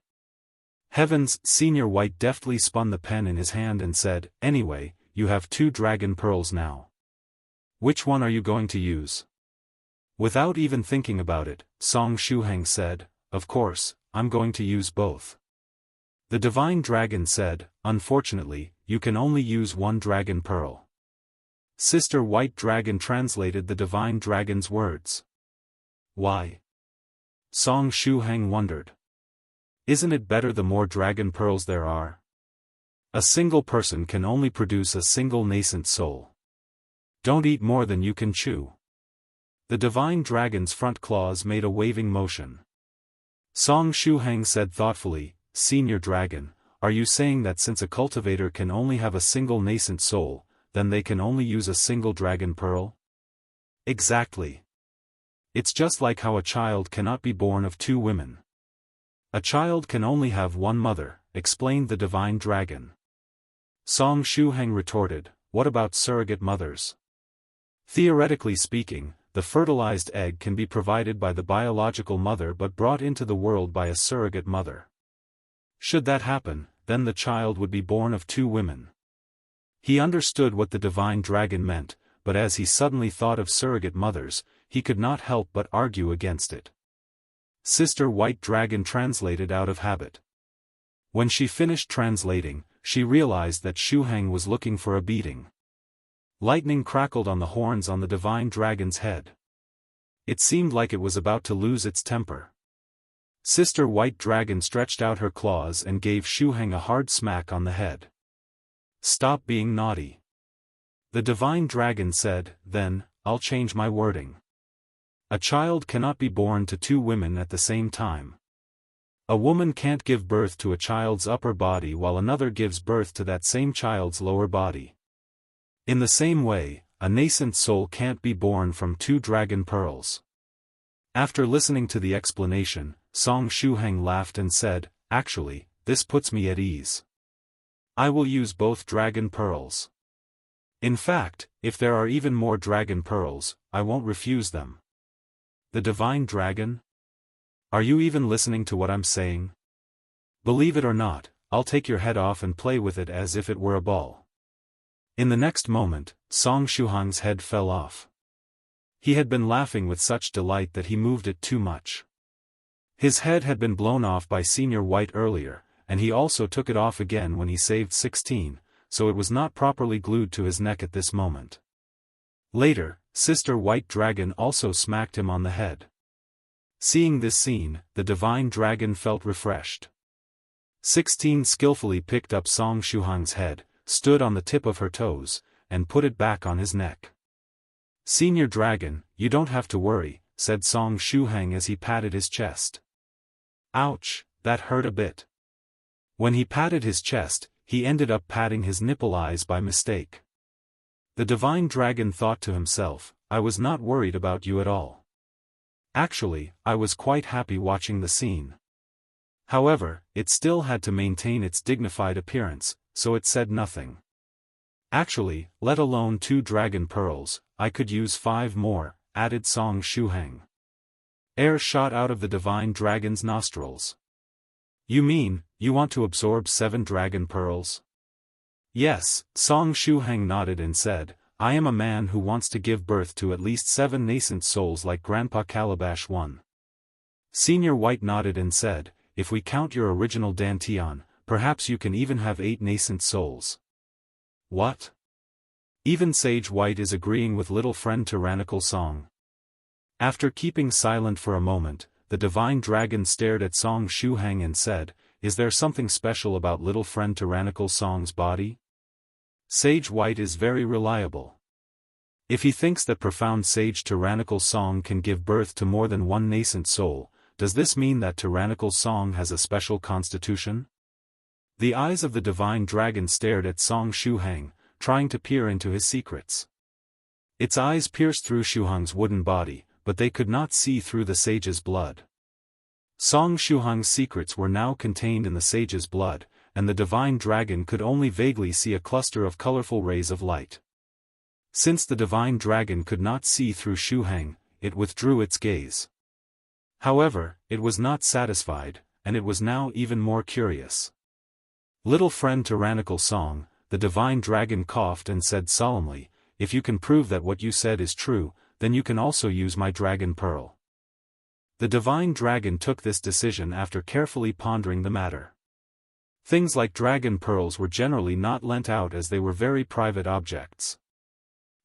Heavens, Senior White deftly spun the pen in his hand and said, Anyway, you have 2 dragon pearls now. Which one are you going to use? Without even thinking about it, Song Shuheng said, Of course, I'm going to use both. The Divine Dragon said, Unfortunately, you can only use 1 dragon pearl. Sister White Dragon translated the Divine Dragon's words. Why? Song Shuheng wondered. Isn't it better the more dragon pearls there are? A single person can only produce a single nascent soul. Don't eat more than you can chew. The Divine Dragon's front claws made a waving motion. Song Shuheng said thoughtfully, Senior Dragon, are you saying that since a cultivator can only have a single nascent soul, then they can only use a single dragon pearl? Exactly. It's just like how a child cannot be born of 2 women. A child can only have 1 mother, explained the Divine Dragon. Song Shuheng retorted, What about surrogate mothers? Theoretically speaking, the fertilized egg can be provided by the biological mother but brought into the world by a surrogate mother. Should that happen, then the child would be born of 2 women. He understood what the Divine Dragon meant, but as he suddenly thought of surrogate mothers, he could not help but argue against it. Sister White Dragon translated out of habit. When she finished translating, she realized that Shuheng was looking for a beating. Lightning crackled on the horns on the Divine Dragon's head. It seemed like it was about to lose its temper. Sister White Dragon stretched out her claws and gave Shuheng a hard smack on the head. Stop being naughty. The Divine Dragon said, Then, I'll change my wording. A child cannot be born to 2 women at the same time. A woman can't give birth to a child's upper body while another gives birth to that same child's lower body. In the same way, a nascent soul can't be born from 2 dragon pearls. After listening to the explanation, Song Shuheng laughed and said, Actually, this puts me at ease. I will use both dragon pearls. In fact, if there are even more dragon pearls, I won't refuse them. The divine dragon? Are you even listening to what I'm saying? Believe it or not, I'll take your head off and play with it as if it were a ball. In the next moment, Song Shuhang's head fell off. He had been laughing with such delight that he moved it too much. His head had been blown off by Senior White earlier, and he also took it off again when he saved 16, so it was not properly glued to his neck at this moment. Later, Sister White Dragon also smacked him on the head. Seeing this scene, the divine dragon felt refreshed. 16 skillfully picked up Song Shuhang's head, stood on the tip of her toes, and put it back on his neck. Senior Dragon, you don't have to worry, said Song Shuhang as he patted his chest. Ouch, that hurt a bit. When he patted his chest, he ended up patting his nipple eyes by mistake. The divine dragon thought to himself, I was not worried about you at all. Actually, I was quite happy watching the scene. However, it still had to maintain its dignified appearance, so it said nothing. Actually, let alone 2 dragon pearls, I could use 5 more, added Song Shuhang. Air shot out of the divine dragon's nostrils. You mean, you want to absorb 7 dragon pearls? Yes, Song Shuhang nodded and said, I am a man who wants to give birth to at least 7 nascent souls like Grandpa Calabash 1. Senior White nodded and said, if we count your original Dantian, perhaps you can even have 8 nascent souls. What? Even Sage White is agreeing with little friend Tyrannical Song. After keeping silent for a moment, the divine dragon stared at Song Shuhang and said, is there something special about little friend Tyrannical Song's body? Sage White is very reliable. If he thinks that profound Sage Tyrannical Song can give birth to more than 1 nascent soul, does this mean that Tyrannical Song has a special constitution? The eyes of the divine dragon stared at Song Shuhang, trying to peer into his secrets. Its eyes pierced through Shuhang's wooden body, but they could not see through the sage's blood. Song Shuhang's secrets were now contained in the sage's blood, and the divine dragon could only vaguely see a cluster of colorful rays of light. Since the divine dragon could not see through Shuhang, it withdrew its gaze. However, it was not satisfied, and it was now even more curious. Little friend Tyrannical Song, the divine dragon coughed and said solemnly, if you can prove that what you said is true, then you can also use my dragon pearl. The divine dragon took this decision after carefully pondering the matter. Things like dragon pearls were generally not lent out as they were very private objects.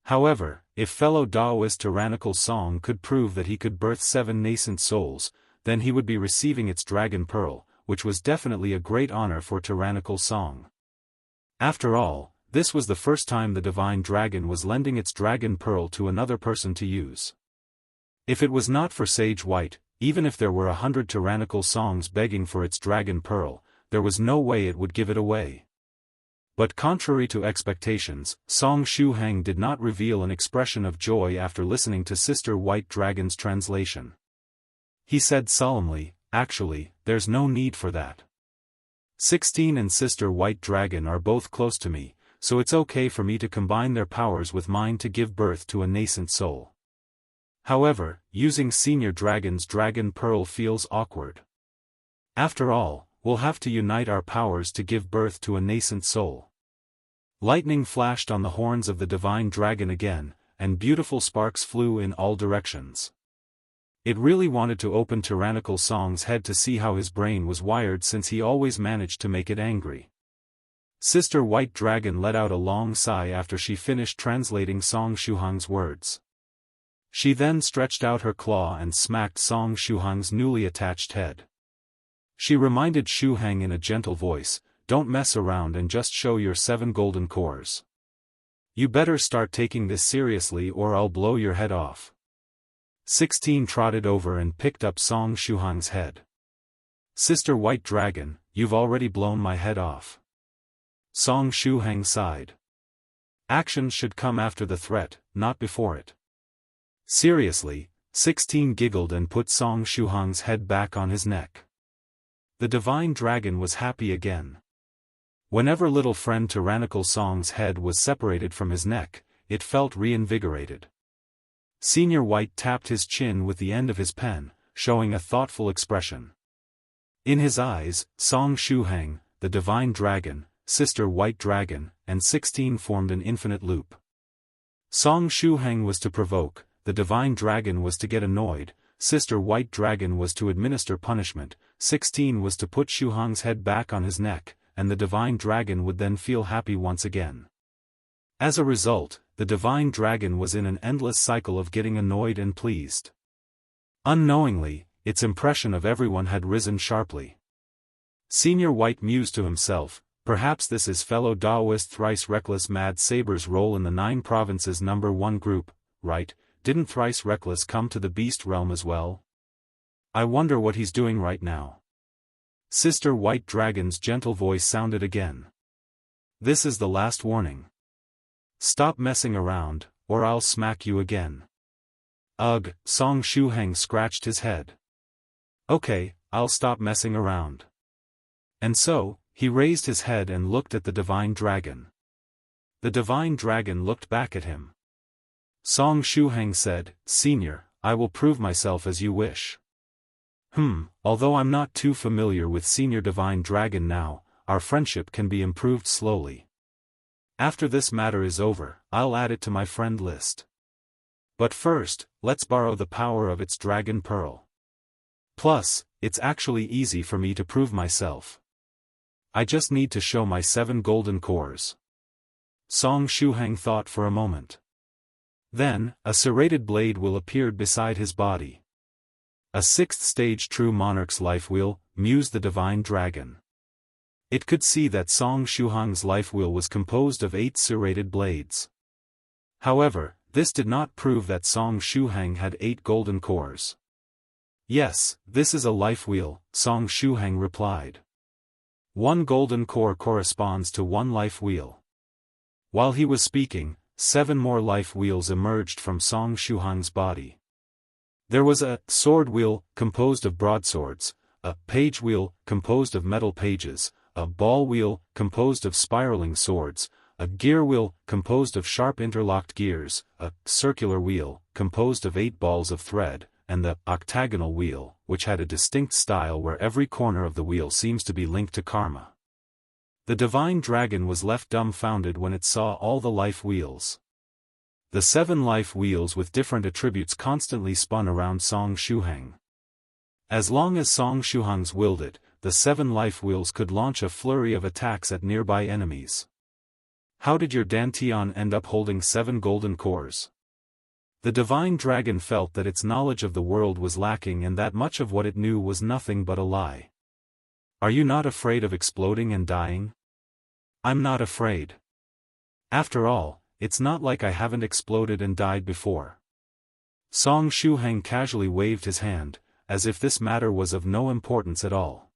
However, if fellow Taoist Tyrannical Song could prove that he could birth 7 nascent souls, then he would be receiving its dragon pearl, which was definitely a great honor for Tyrannical Song. After all, this was the first time the divine dragon was lending its dragon pearl to another person to use. If it was not for Sage White, even if there were 100 Tyrannical Songs begging for its dragon pearl, there was no way it would give it away. But contrary to expectations, Song Shuhang did not reveal an expression of joy after listening to Sister White Dragon's translation. He said solemnly, actually, there's no need for that. 16 and Sister White Dragon are both close to me, so it's okay for me to combine their powers with mine to give birth to a nascent soul. However, using Senior Dragon's dragon pearl feels awkward. After all, we'll have to unite our powers to give birth to a nascent soul. Lightning flashed on the horns of the divine dragon again, and beautiful sparks flew in all directions. It really wanted to open Tyrannical Song's head to see how his brain was wired, since he always managed to make it angry. Sister White Dragon let out a long sigh after she finished translating Song Shuhang's words. She then stretched out her claw and smacked Song Shuhang's newly attached head. She reminded Shuhang in a gentle voice, don't mess around and just show your 7 golden cores. You better start taking this seriously or I'll blow your head off. 16 trotted over and picked up Song Shuhang's head. Sister White Dragon, you've already blown my head off. Song Shuhang sighed. Action should come after the threat, not before it. Seriously, 16 giggled and put Song Shuhang's head back on his neck. The divine dragon was happy again. Whenever little friend Tyrannical Song's head was separated from his neck, it felt reinvigorated. Senior White tapped his chin with the end of his pen, showing a thoughtful expression. In his eyes, Song Shuheng, the Divine Dragon, Sister White Dragon, and 16 formed an infinite loop. Song Shuheng was to provoke, the Divine Dragon was to get annoyed, Sister White Dragon was to administer punishment, 16 was to put Shuheng's head back on his neck, and the Divine Dragon would then feel happy once again. As a result, the Divine Dragon was in an endless cycle of getting annoyed and pleased. Unknowingly, its impression of everyone had risen sharply. Senior White mused to himself, perhaps this is fellow Daoist Thrice Reckless Mad Saber's role in the 9 Provinces number 1 group, right? Didn't Thrice Reckless come to the Beast Realm as well? I wonder what he's doing right now. Sister White Dragon's gentle voice sounded again. This is the last warning. Stop messing around, or I'll smack you again. Ugh, Song Shuheng scratched his head. Okay, I'll stop messing around. And so, he raised his head and looked at the Divine Dragon. The Divine Dragon looked back at him. Song Shuheng said, Senior, I will prove myself as you wish. Although I'm not too familiar with Senior Divine Dragon now, our friendship can be improved slowly. After this matter is over, I'll add it to my friend list. But first, let's borrow the power of its Dragon Pearl. Plus, it's actually easy for me to prove myself. I just need to show my 7 golden cores. Song Shuheng thought for a moment. Then, a serrated blade wheel appeared beside his body. A 6th stage True Monarch's life wheel, mused the Divine Dragon. It could see that Song Shuheng's life wheel was composed of 8 serrated blades. However, this did not prove that Song Shuheng had 8 golden cores. Yes, this is a life wheel, Song Shuheng replied. 1 golden core corresponds to 1 life wheel. While he was speaking, 7 more life wheels emerged from Song Shuheng's body. There was a sword wheel, composed of broadswords, a page wheel, composed of metal pages, a ball wheel, composed of spiraling swords, a gear wheel, composed of sharp interlocked gears, a circular wheel, composed of 8 balls of thread, and the octagonal wheel, which had a distinct style where every corner of the wheel seems to be linked to karma. The Divine Dragon was left dumbfounded when it saw all the life wheels. The 7 life wheels with different attributes constantly spun around Song Shuheng. As long as Song Shuheng's willed it, the 7 life wheels could launch a flurry of attacks at nearby enemies. How did your Dantian end up holding 7 golden cores? The Divine Dragon felt that its knowledge of the world was lacking and that much of what it knew was nothing but a lie. Are you not afraid of exploding and dying? I'm not afraid. After all, it's not like I haven't exploded and died before. Song Shuheng casually waved his hand, as if this matter was of no importance at all.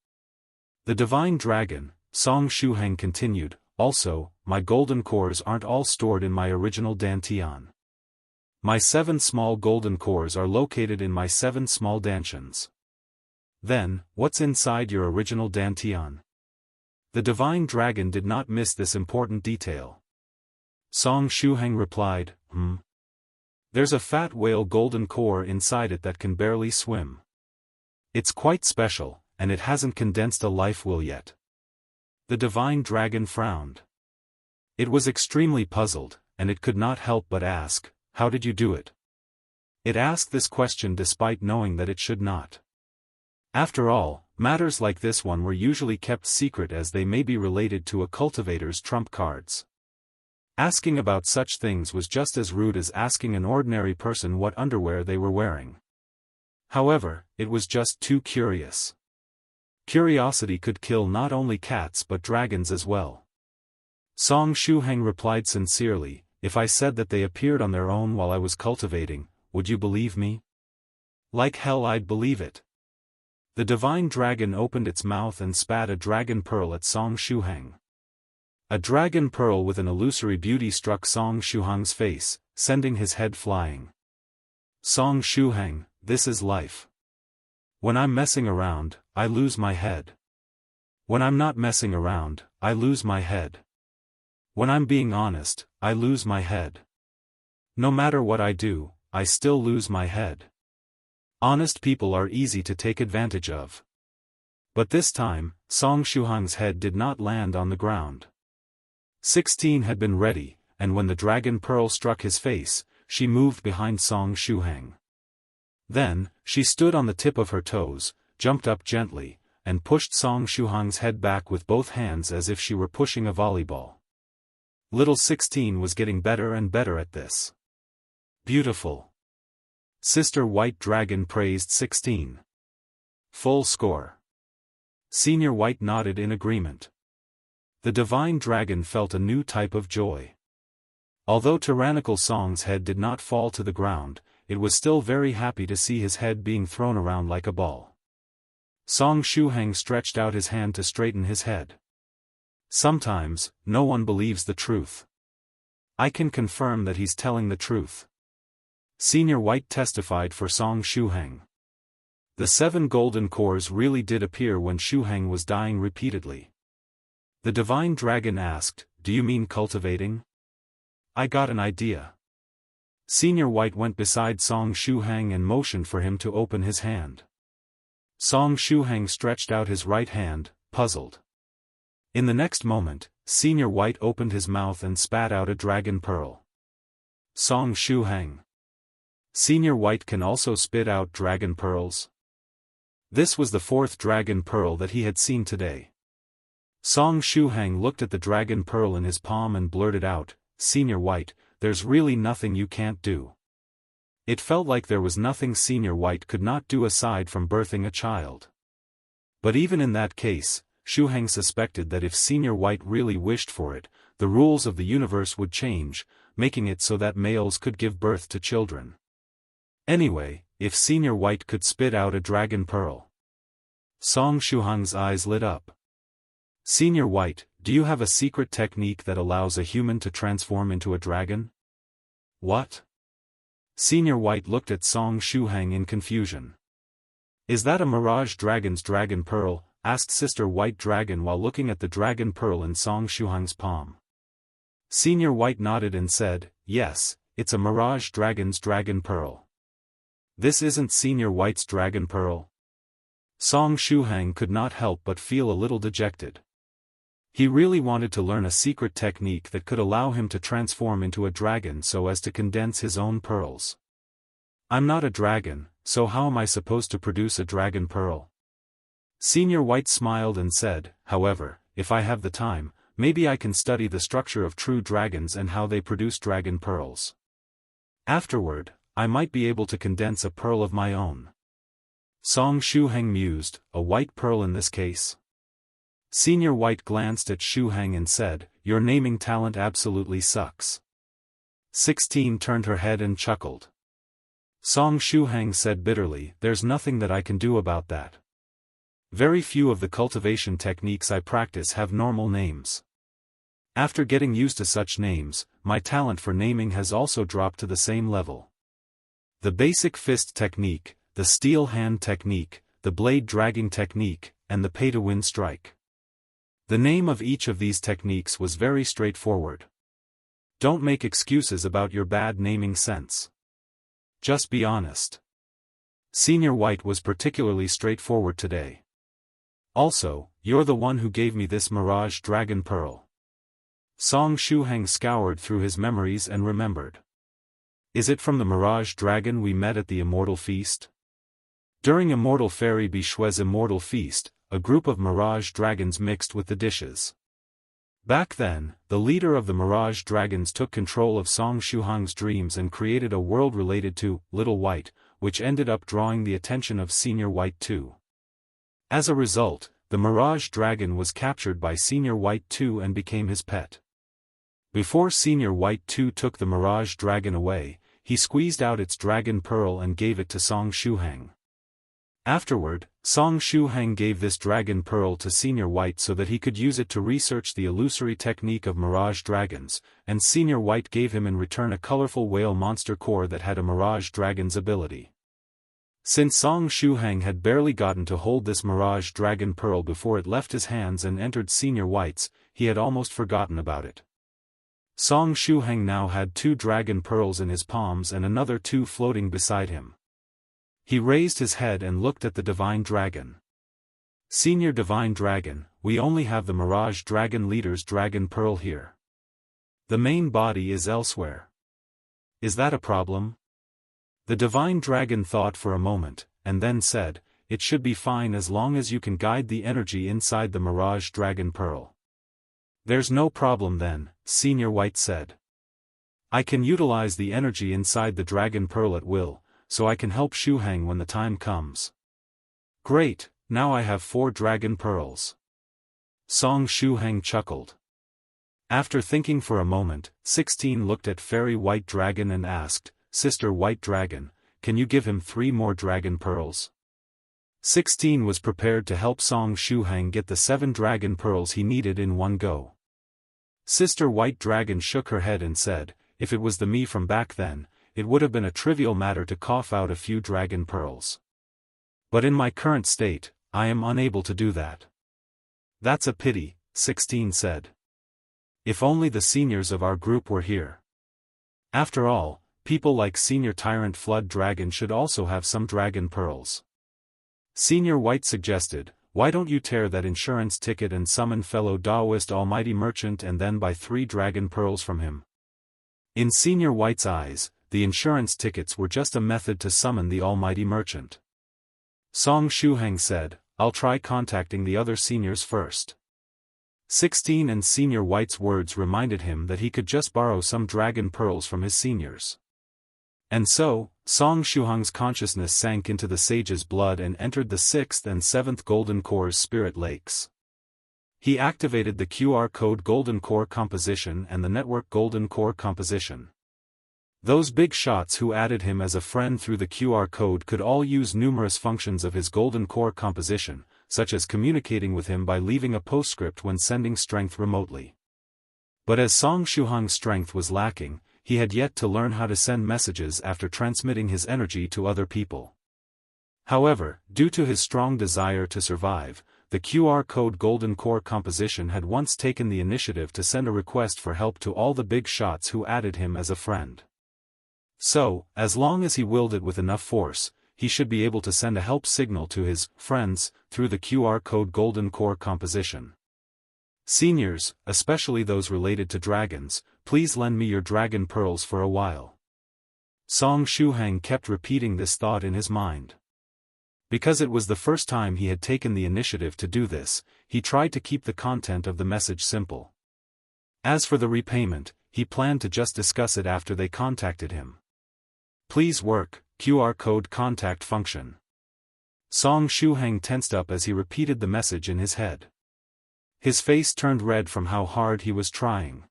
The Divine Dragon, Song Shuheng continued, also, my golden cores aren't all stored in my original Dantian. My 7 small golden cores are located in my 7 small Dantians. Then, what's inside your original Dantian? The Divine Dragon did not miss this important detail. Song Shuheng replied, There's a fat whale golden core inside it that can barely swim. It's quite special, and it hasn't condensed a life wheel yet. The Divine Dragon frowned. It was extremely puzzled, and it could not help but ask, how did you do it? It asked this question despite knowing that it should not. After all, matters like this one were usually kept secret as they may be related to a cultivator's trump cards. Asking about such things was just as rude as asking an ordinary person what underwear they were wearing. However, it was just too curious. Curiosity could kill not only cats but dragons as well. Song Shuheng replied sincerely, if I said that they appeared on their own while I was cultivating, would you believe me? Like hell I'd believe it. The Divine Dragon opened its mouth and spat a dragon pearl at Song Shuheng. A dragon pearl with an illusory beauty struck Song Shuheng's face, sending his head flying. Song Shuheng, this is life. When I'm messing around, I lose my head. When I'm not messing around, I lose my head. When I'm being honest, I lose my head. No matter what I do, I still lose my head. Honest people are easy to take advantage of. But this time, Song Shuhang's head did not land on the ground. 16 had been ready, and when the dragon pearl struck his face, she moved behind Song Shuhang. Then, she stood on the tip of her toes, jumped up gently, and pushed Song Shuhang's head back with both hands as if she were pushing a volleyball. Little 16 was getting better and better at this. Beautiful. Sister White Dragon praised 16. Full score. Senior White nodded in agreement. The divine dragon felt a new type of joy. Although Tyrannical Song's head did not fall to the ground, it was still very happy to see his head being thrown around like a ball. Song Shuhang stretched out his hand to straighten his head. Sometimes, no one believes the truth. I can confirm that he's telling the truth. Senior White testified for Song Shuhang. The 7 golden cores really did appear when Shuhang was dying repeatedly. The divine dragon asked, "Do you mean cultivating?" I got an idea. Senior White went beside Song Shuhang and motioned for him to open his hand. Song Shuhang stretched out his right hand, puzzled. In the next moment, Senior White opened his mouth and spat out a dragon pearl. Song Shuhang. Senior White can also spit out dragon pearls? This was the 4th dragon pearl that he had seen today. Song Shuhang looked at the dragon pearl in his palm and blurted out, "Senior White, there's really nothing you can't do." It felt like there was nothing Senior White could not do aside from birthing a child. But even in that case, Shuhang suspected that if Senior White really wished for it, the rules of the universe would change, making it so that males could give birth to children. Anyway, if Senior White could spit out a dragon pearl. Song Shuhang's eyes lit up. Senior White, do you have a secret technique that allows a human to transform into a dragon? What? Senior White looked at Song Shuhang in confusion. Is that a Mirage Dragon's dragon pearl? Asked Sister White Dragon while looking at the dragon pearl in Song Shuhang's palm. Senior White nodded and said, "Yes, it's a Mirage Dragon's dragon pearl." This isn't Senior White's dragon pearl? Song Shuhang could not help but feel a little dejected. He really wanted to learn a secret technique that could allow him to transform into a dragon so as to condense his own pearls. I'm not a dragon, so how am I supposed to produce a dragon pearl? Senior White smiled and said, "However, if I have the time, maybe I can study the structure of true dragons and how they produce dragon pearls. Afterward, I might be able to condense a pearl of my own." Song Shuhang mused, "A white pearl in this case?" Senior White glanced at Shuhang and said, "Your naming talent absolutely sucks." 16 turned her head and chuckled. Song Shuhang said bitterly, "There's nothing that I can do about that. Very few of the cultivation techniques I practice have normal names. After getting used to such names, my talent for naming has also dropped to the same level. The basic fist technique, the steel hand technique, the blade dragging technique, and the pay-to-win strike. The name of each of these techniques was very straightforward. Don't make excuses about your bad naming sense. Just be honest." Senior White was particularly straightforward today. "Also, you're the one who gave me this Mirage Dragon Pearl." Song Shuhang scoured through his memories and remembered. "Is it from the Mirage Dragon we met at the Immortal Feast?" During Immortal Fairy Bishue's Immortal Feast, a group of Mirage Dragons mixed with the dishes. Back then, the leader of the Mirage Dragons took control of Song Shuhang's dreams and created a world related to Little White, which ended up drawing the attention of Senior White too. As a result, the Mirage Dragon was captured by Senior White too and became his pet. Before Senior White too took the Mirage Dragon away, he squeezed out its dragon pearl and gave it to Song Shuhang. Afterward, Song Shuhang gave this dragon pearl to Senior White so that he could use it to research the illusory technique of Mirage Dragons, and Senior White gave him in return a colorful whale monster core that had a Mirage Dragon's ability. Since Song Shuhang had barely gotten to hold this Mirage Dragon Pearl before it left his hands and entered Senior White's, he had almost forgotten about it. Song Shuhang now had 2 dragon pearls in his palms and another 2 floating beside him. He raised his head and looked at the Divine Dragon. Senior Divine Dragon, we only have the Mirage Dragon Leader's Dragon Pearl here. The main body is elsewhere. Is that a problem? The Divine Dragon thought for a moment, and then said, it should be fine as long as you can guide the energy inside the Mirage Dragon Pearl. There's no problem then, Senior White said. I can utilize the energy inside the Dragon Pearl at will, so I can help Shuhang when the time comes. Great, now I have 4 Dragon Pearls. Song Shuhang chuckled. After thinking for a moment, 16 looked at Fairy White Dragon and asked, Sister White Dragon, can you give him 3 more Dragon Pearls? 16 was prepared to help Song Shuhang get the 7 Dragon Pearls he needed in one go. Sister White Dragon shook her head and said, if it was the me from back then, it would have been a trivial matter to cough out a few Dragon Pearls. But in my current state, I am unable to do that. That's a pity, 16 said. If only the seniors of our group were here. After all, people like Senior Tyrant Flood Dragon should also have some Dragon Pearls. Senior White suggested, why don't you tear that insurance ticket and summon fellow Daoist Almighty Merchant and then buy 3 Dragon Pearls from him? In Senior White's eyes, the insurance tickets were just a method to summon the Almighty Merchant. Song Shuhang said, I'll try contacting the other seniors first. 16 and Senior White's words reminded him that he could just borrow some Dragon Pearls from his seniors. And so, Song Shuhang's consciousness sank into the sage's blood and entered the 6th and 7th Golden Core's spirit lakes. He activated the QR code Golden Core composition and the network Golden Core composition. Those big shots who added him as a friend through the QR code could all use numerous functions of his Golden Core composition, such as communicating with him by leaving a postscript when sending strength remotely. But as Song Shuhang's strength was lacking, he had yet to learn how to send messages after transmitting his energy to other people. However, due to his strong desire to survive, the QR code Golden Core composition had once taken the initiative to send a request for help to all the big shots who added him as a friend. So, as long as he willed it with enough force, he should be able to send a help signal to his friends through the QR code Golden Core composition. Seniors, especially those related to dragons, please lend me your Dragon Pearls for a while. Song Shuhang kept repeating this thought in his mind. Because it was the first time he had taken the initiative to do this, he tried to keep the content of the message simple. As for the repayment, he planned to just discuss it after they contacted him. Please work, QR code contact function. Song Shuhang tensed up as he repeated the message in his head. His face turned red from how hard he was trying.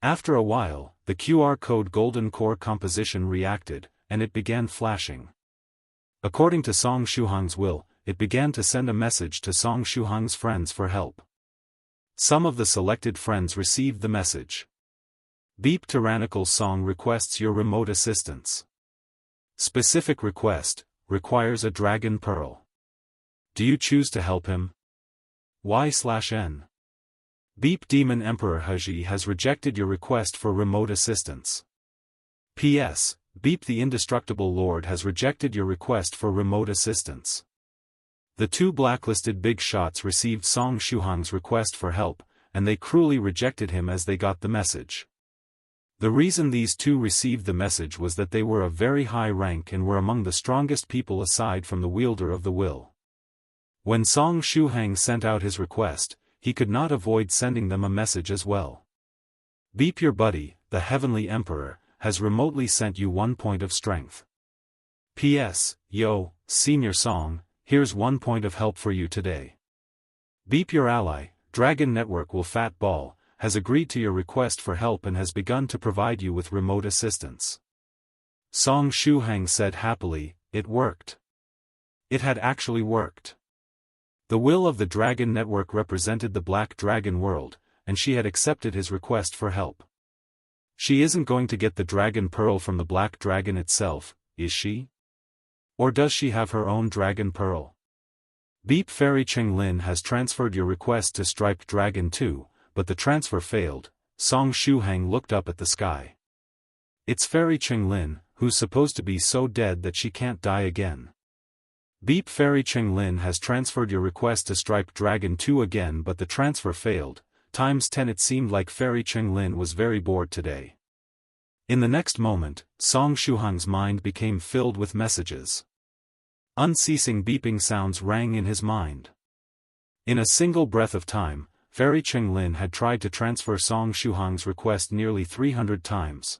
After a while, the QR code Golden Core composition reacted, and it began flashing. According to Song Shuhang's will, it began to send a message to Song Shuhang's friends for help. Some of the selected friends received the message. Beep Tyrannical Song requests your remote assistance. Specific request, requires a Dragon Pearl. Do you choose to help him? Y/N. Beep Demon Emperor Haji has rejected your request for remote assistance. P.S. Beep the Indestructible Lord has rejected your request for remote assistance. The 2 blacklisted big shots received Song Shuhang's request for help, and they cruelly rejected him as they got the message. The reason these 2 received the message was that they were of very high rank and were among the strongest people aside from the wielder of the will. When Song Shuhang sent out his request, he could not avoid sending them a message as well. Beep your buddy, the Heavenly Emperor, has remotely sent you 1 point of strength. P.S. Yo, Senior Song, here's 1 point of help for you today. Beep your ally, Dragon Network will Fat Ball, has agreed to your request for help and has begun to provide you with remote assistance. Song Shuhang said happily, it worked. It had actually worked. The will of the Dragon Network represented the Black Dragon world, and she had accepted his request for help. She isn't going to get the Dragon Pearl from the Black Dragon itself, is she? Or does she have her own dragon pearl? Beep Fairy Chenglin has transferred your request to Striped Dragon 2, but the transfer failed. Song Shuhang looked up at the sky. It's Fairy Chenglin, who's supposed to be so dead that she can't die again. Beep Fairy Chenglin has transferred your request to Striped Dragon 2 again, but the transfer failed. Times 10. It seemed like Fairy Chenglin was very bored today. In the next moment, Song Shuhang's mind became filled with messages. Unceasing beeping sounds rang in his mind. In a single breath of time, Fairy Chenglin had tried to transfer Song Shuhang's request nearly 300 times.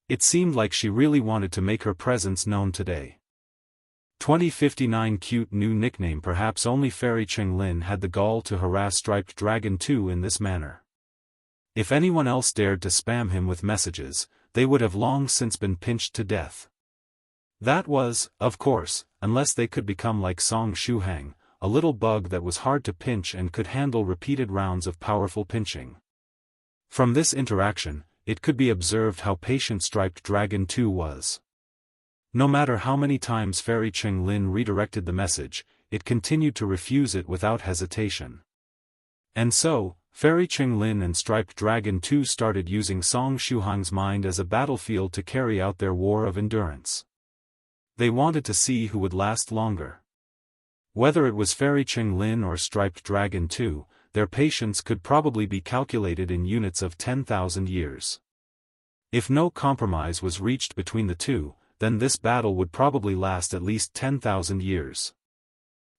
It seemed like she really wanted to make her presence known today. 2059 Cute new nickname. Perhaps only Fairy Chenglin had the gall to harass Striped Dragon 2 in this manner. If anyone else dared to spam him with messages, they would have long since been pinched to death. That was, of course, unless they could become like Song Shuhang, a little bug that was hard to pinch and could handle repeated rounds of powerful pinching. From this interaction, it could be observed how patient Striped Dragon 2 was. No matter how many times Fairy Chenglin redirected the message, it continued to refuse it without hesitation. And so, Fairy Chenglin and Striped Dragon 2 started using Song Shuhang's mind as a battlefield to carry out their war of endurance. They wanted to see who would last longer. Whether it was Fairy Chenglin or Striped Dragon 2, their patience could probably be calculated in units of 10,000 years. If no compromise was reached between the two, then this battle would probably last at least 10,000 years.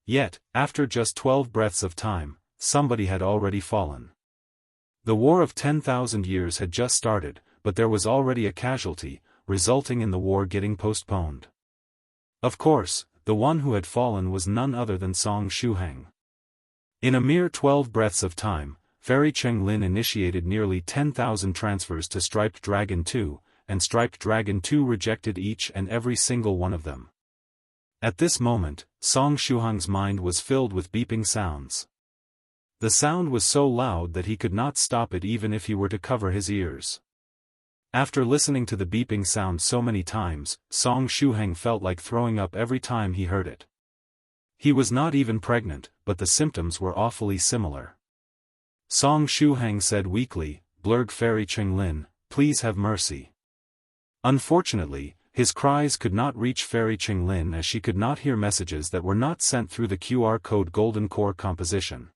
Yet, after just 12 breaths of time, somebody had already fallen. The war of 10,000 years had just started, but there was already a casualty, resulting in the war getting postponed. Of course, the one who had fallen was none other than Song Shuhang. In a mere 12 breaths of time, Fairy Chenglin initiated nearly 10,000 transfers to Striped Dragon 2, and Striped Dragon 2 rejected each and every single one of them. At this moment, Song Shuhang's mind was filled with beeping sounds. The sound was so loud that he could not stop it even if he were to cover his ears. After listening to the beeping sound so many times, Song Shuhang felt like throwing up every time he heard it. He was not even pregnant, but the symptoms were awfully similar. Song Shuhang said weakly, "Blurg Fairy Chenglin, please have mercy." Unfortunately, his cries could not reach Fairy Chenglin as she could not hear messages that were not sent through the QR code Golden Core composition.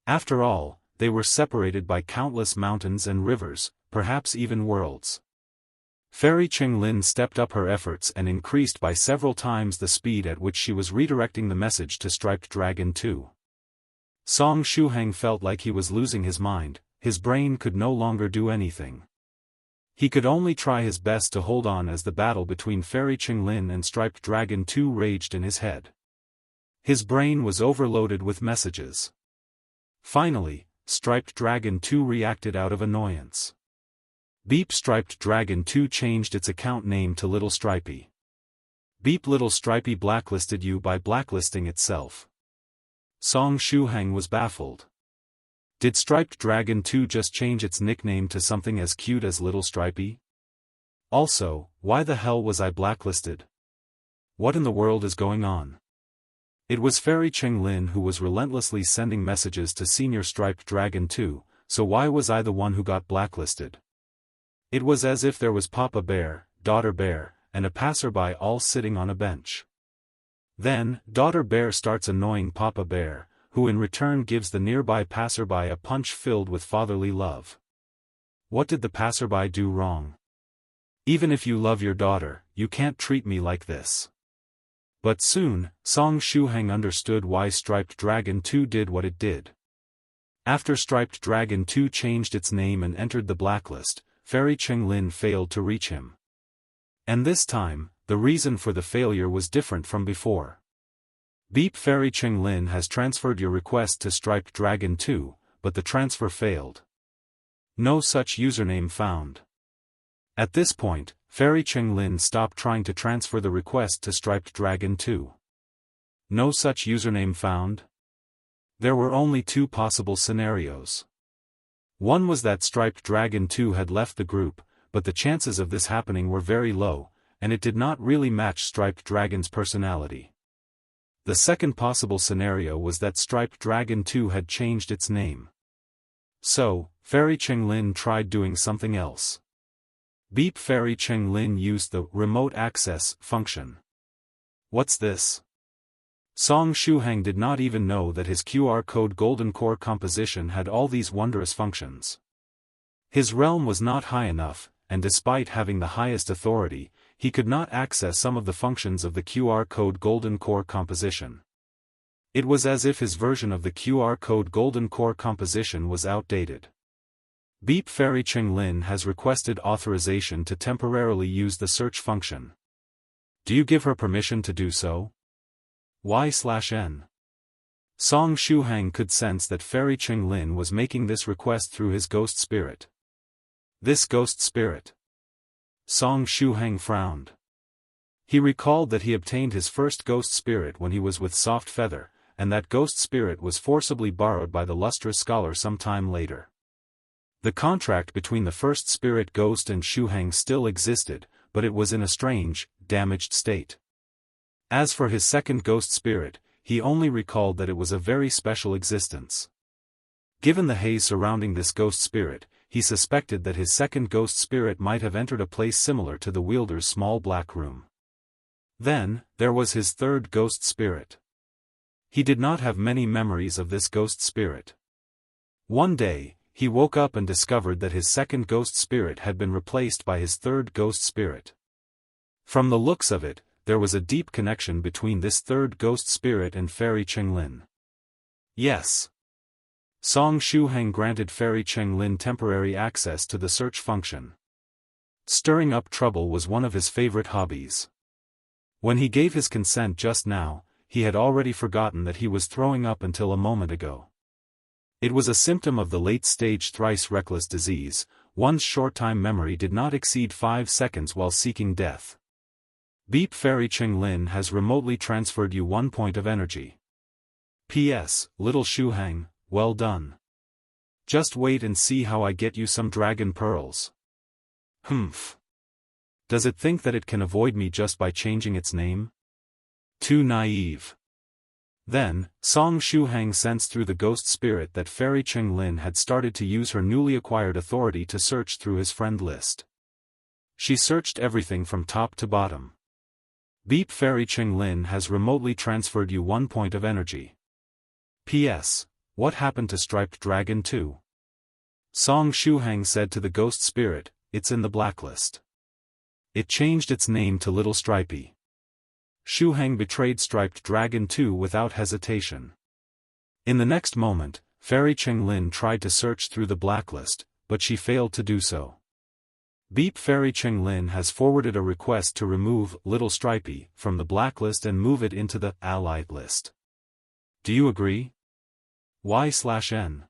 After all, they were separated by countless mountains and rivers, perhaps even worlds. Fairy Chenglin stepped up her efforts and increased by several times the speed at which she was redirecting the message to Striped Dragon 2. Song Shuhang felt like he was losing his mind, his brain could no longer do anything. He could only try his best to hold on as the battle between Fairy Chenglin and Striped Dragon 2 raged in his head. His brain was overloaded with messages. Finally, Striped Dragon 2 reacted out of annoyance. Beep Striped Dragon 2 changed its account name to Little Stripey. Beep Little Stripey blacklisted you by blacklisting itself. Song Shuhang was baffled. Did Striped Dragon 2 just change its nickname to something as cute as Little Stripey? Also, why the hell was I blacklisted? What in the world is going on? It was Fairy Chenglin who was relentlessly sending messages to Senior Striped Dragon 2, so why was I the one who got blacklisted? It was as if there was Papa Bear, Daughter Bear, and a passerby all sitting on a bench. Then, Daughter Bear starts annoying Papa Bear, who in return gives the nearby passerby a punch filled with fatherly love. What did the passerby do wrong? Even if you love your daughter, you can't treat me like this. But soon, Song Shuhang understood why Striped Dragon 2 did what it did. After Striped Dragon 2 changed its name and entered the blacklist, Fairy Chenglin failed to reach him. And this time, the reason for the failure was different from before. Beep Fairy Chenglin has transferred your request to Striped Dragon 2, but the transfer failed. No such username found. At this point, Fairy Chenglin stopped trying to transfer the request to Striped Dragon 2. No such username found? There were only two possible scenarios. One was that Striped Dragon 2 had left the group, but the chances of this happening were very low, and it did not really match Striped Dragon's personality. The second possible scenario was that Striped Dragon 2 had changed its name. So, Fairy Chenglin tried doing something else. Beep. Fairy Chenglin used the remote access function. What's this? Song Shuhang did not even know that his QR code golden core composition had all these wondrous functions. His realm was not high enough, and despite having the highest authority, he could not access some of the functions of the QR code golden core composition. It was as if his version of the QR code golden core composition was outdated. Beep. Fairy Chenglin has requested authorization to temporarily use the search function. Do you give her permission to do so? Y/N. Song Shuhang could sense that Fairy Chenglin was making this request through his ghost spirit. This ghost spirit. Song Shuhang frowned. He recalled that he obtained his first ghost spirit when he was with Soft Feather, and that ghost spirit was forcibly borrowed by the lustrous scholar some time later. The contract between the first spirit ghost and Shuhang still existed, but it was in a strange, damaged state. As for his second ghost spirit, he only recalled that it was a very special existence. Given the haze surrounding this ghost spirit, he suspected that his second ghost spirit might have entered a place similar to the wielder's small black room. Then, there was his third ghost spirit. He did not have many memories of this ghost spirit. One day, he woke up and discovered that his second ghost spirit had been replaced by his third ghost spirit. From the looks of it, there was a deep connection between this third ghost spirit and Fairy Chenglin. Yes. Song Shuhang granted Fairy Chenglin temporary access to the search function. Stirring up trouble was one of his favorite hobbies. When he gave his consent just now, he had already forgotten that he was throwing up until a moment ago. It was a symptom of the late-stage thrice reckless disease. One's short-time memory did not exceed 5 seconds while seeking death. Beep. Fairy Chenglin has remotely transferred you 1 point of energy. P.S. Little Shuhang, well done. Just wait and see how I get you some dragon pearls. Humph. Does it think that it can avoid me just by changing its name? Too naive. Then, Song Shuhang sensed through the ghost spirit that Fairy Chenglin had started to use her newly acquired authority to search through his friend list. She searched everything from top to bottom. Beep. Fairy Chenglin has remotely transferred you 1 point of energy. P.S. What happened to Striped Dragon 2? Song Shuhang said to the ghost spirit, it's in the blacklist. It changed its name to Little Stripey. Shuhang betrayed Striped Dragon 2 without hesitation. In the next moment, Fairy Chenglin tried to search through the blacklist, but she failed to do so. Beep. Fairy Chenglin has forwarded a request to remove Little Stripey from the blacklist and move it into the allied list. Do you agree? Y/N.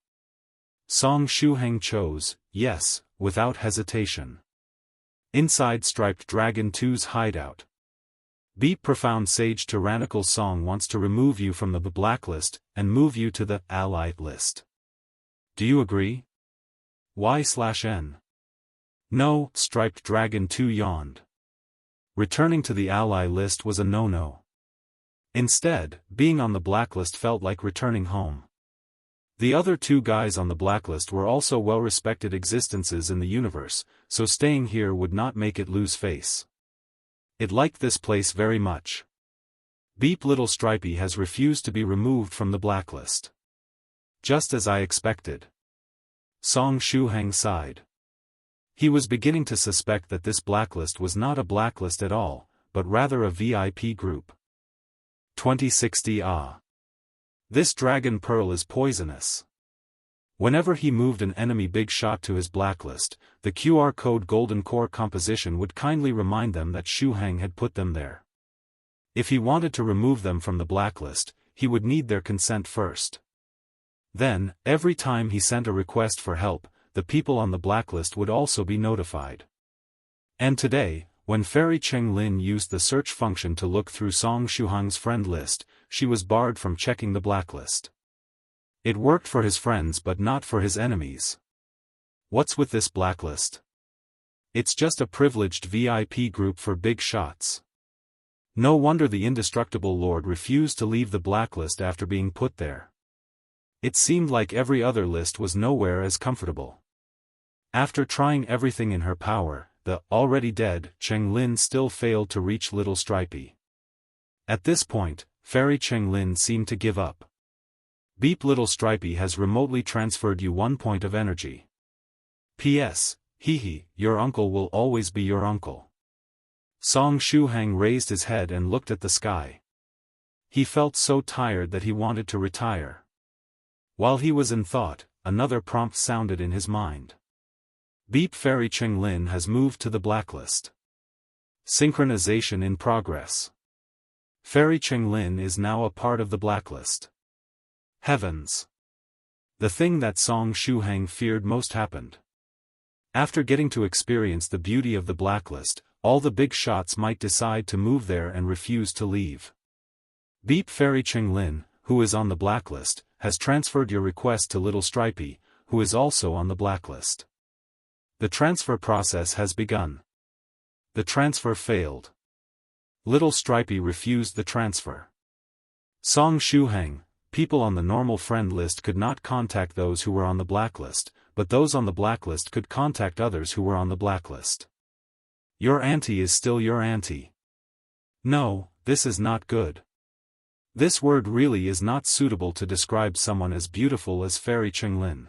Song Shuhang chose, yes, without hesitation. Inside Striped Dragon 2's hideout. Beep. Profound Sage Tyrannical Song wants to remove you from the blacklist and move you to the allied list. Do you agree? Y/N. No, Striped Dragon 2 yawned. Returning to the ally list was a no-no. Instead, being on the blacklist felt like returning home. The other 2 guys on the blacklist were also well-respected existences in the universe, so staying here would not make it lose face. It liked this place very much. Beep. Little Stripey has refused to be removed from the blacklist. Just as I expected. Song Shuhang sighed. He was beginning to suspect that this blacklist was not a blacklist at all, but rather a VIP group. 2060 Ahhh. This dragon pearl is poisonous. Whenever he moved an enemy big shot to his blacklist, the QR code golden core composition would kindly remind them that Shuhang had put them there. If he wanted to remove them from the blacklist, he would need their consent first. Then, every time he sent a request for help, the people on the blacklist would also be notified. And today, when Fairy Chenglin used the search function to look through Song Shuhang's friend list, she was barred from checking the blacklist. It worked for his friends but not for his enemies. What's with this blacklist? It's just a privileged VIP group for big shots. No wonder the indestructible Lord refused to leave the blacklist after being put there. It seemed like every other list was nowhere as comfortable. After trying everything in her power, the already dead Cheng Lin still failed to reach Little Stripey. At this point, Fairy Cheng Lin seemed to give up. Beep, Little Stripey has remotely transferred you 1 point of energy. P.S. Hee, your uncle will always be your uncle. Song Shuhang raised his head and looked at the sky. He felt so tired that he wanted to retire. While he was in thought, another prompt sounded in his mind. Beep, Fairy Cheng Lin has moved to the blacklist. Synchronization in progress. Fairy Cheng Lin is now a part of the blacklist. Heavens! The thing that Song Shuhang feared most happened. After getting to experience the beauty of the blacklist, all the big shots might decide to move there and refuse to leave. Beep, Fairy Cheng Lin, who is on the blacklist, has transferred your request to Little Stripey, who is also on the blacklist. The transfer process has begun. The transfer failed. Little Stripey refused the transfer. Song Shuhang, people on the normal friend list could not contact those who were on the blacklist, but those on the blacklist could contact others who were on the blacklist. Your auntie is still your auntie. No, this is not good. This word really is not suitable to describe someone as beautiful as Fairy Cheng Lin.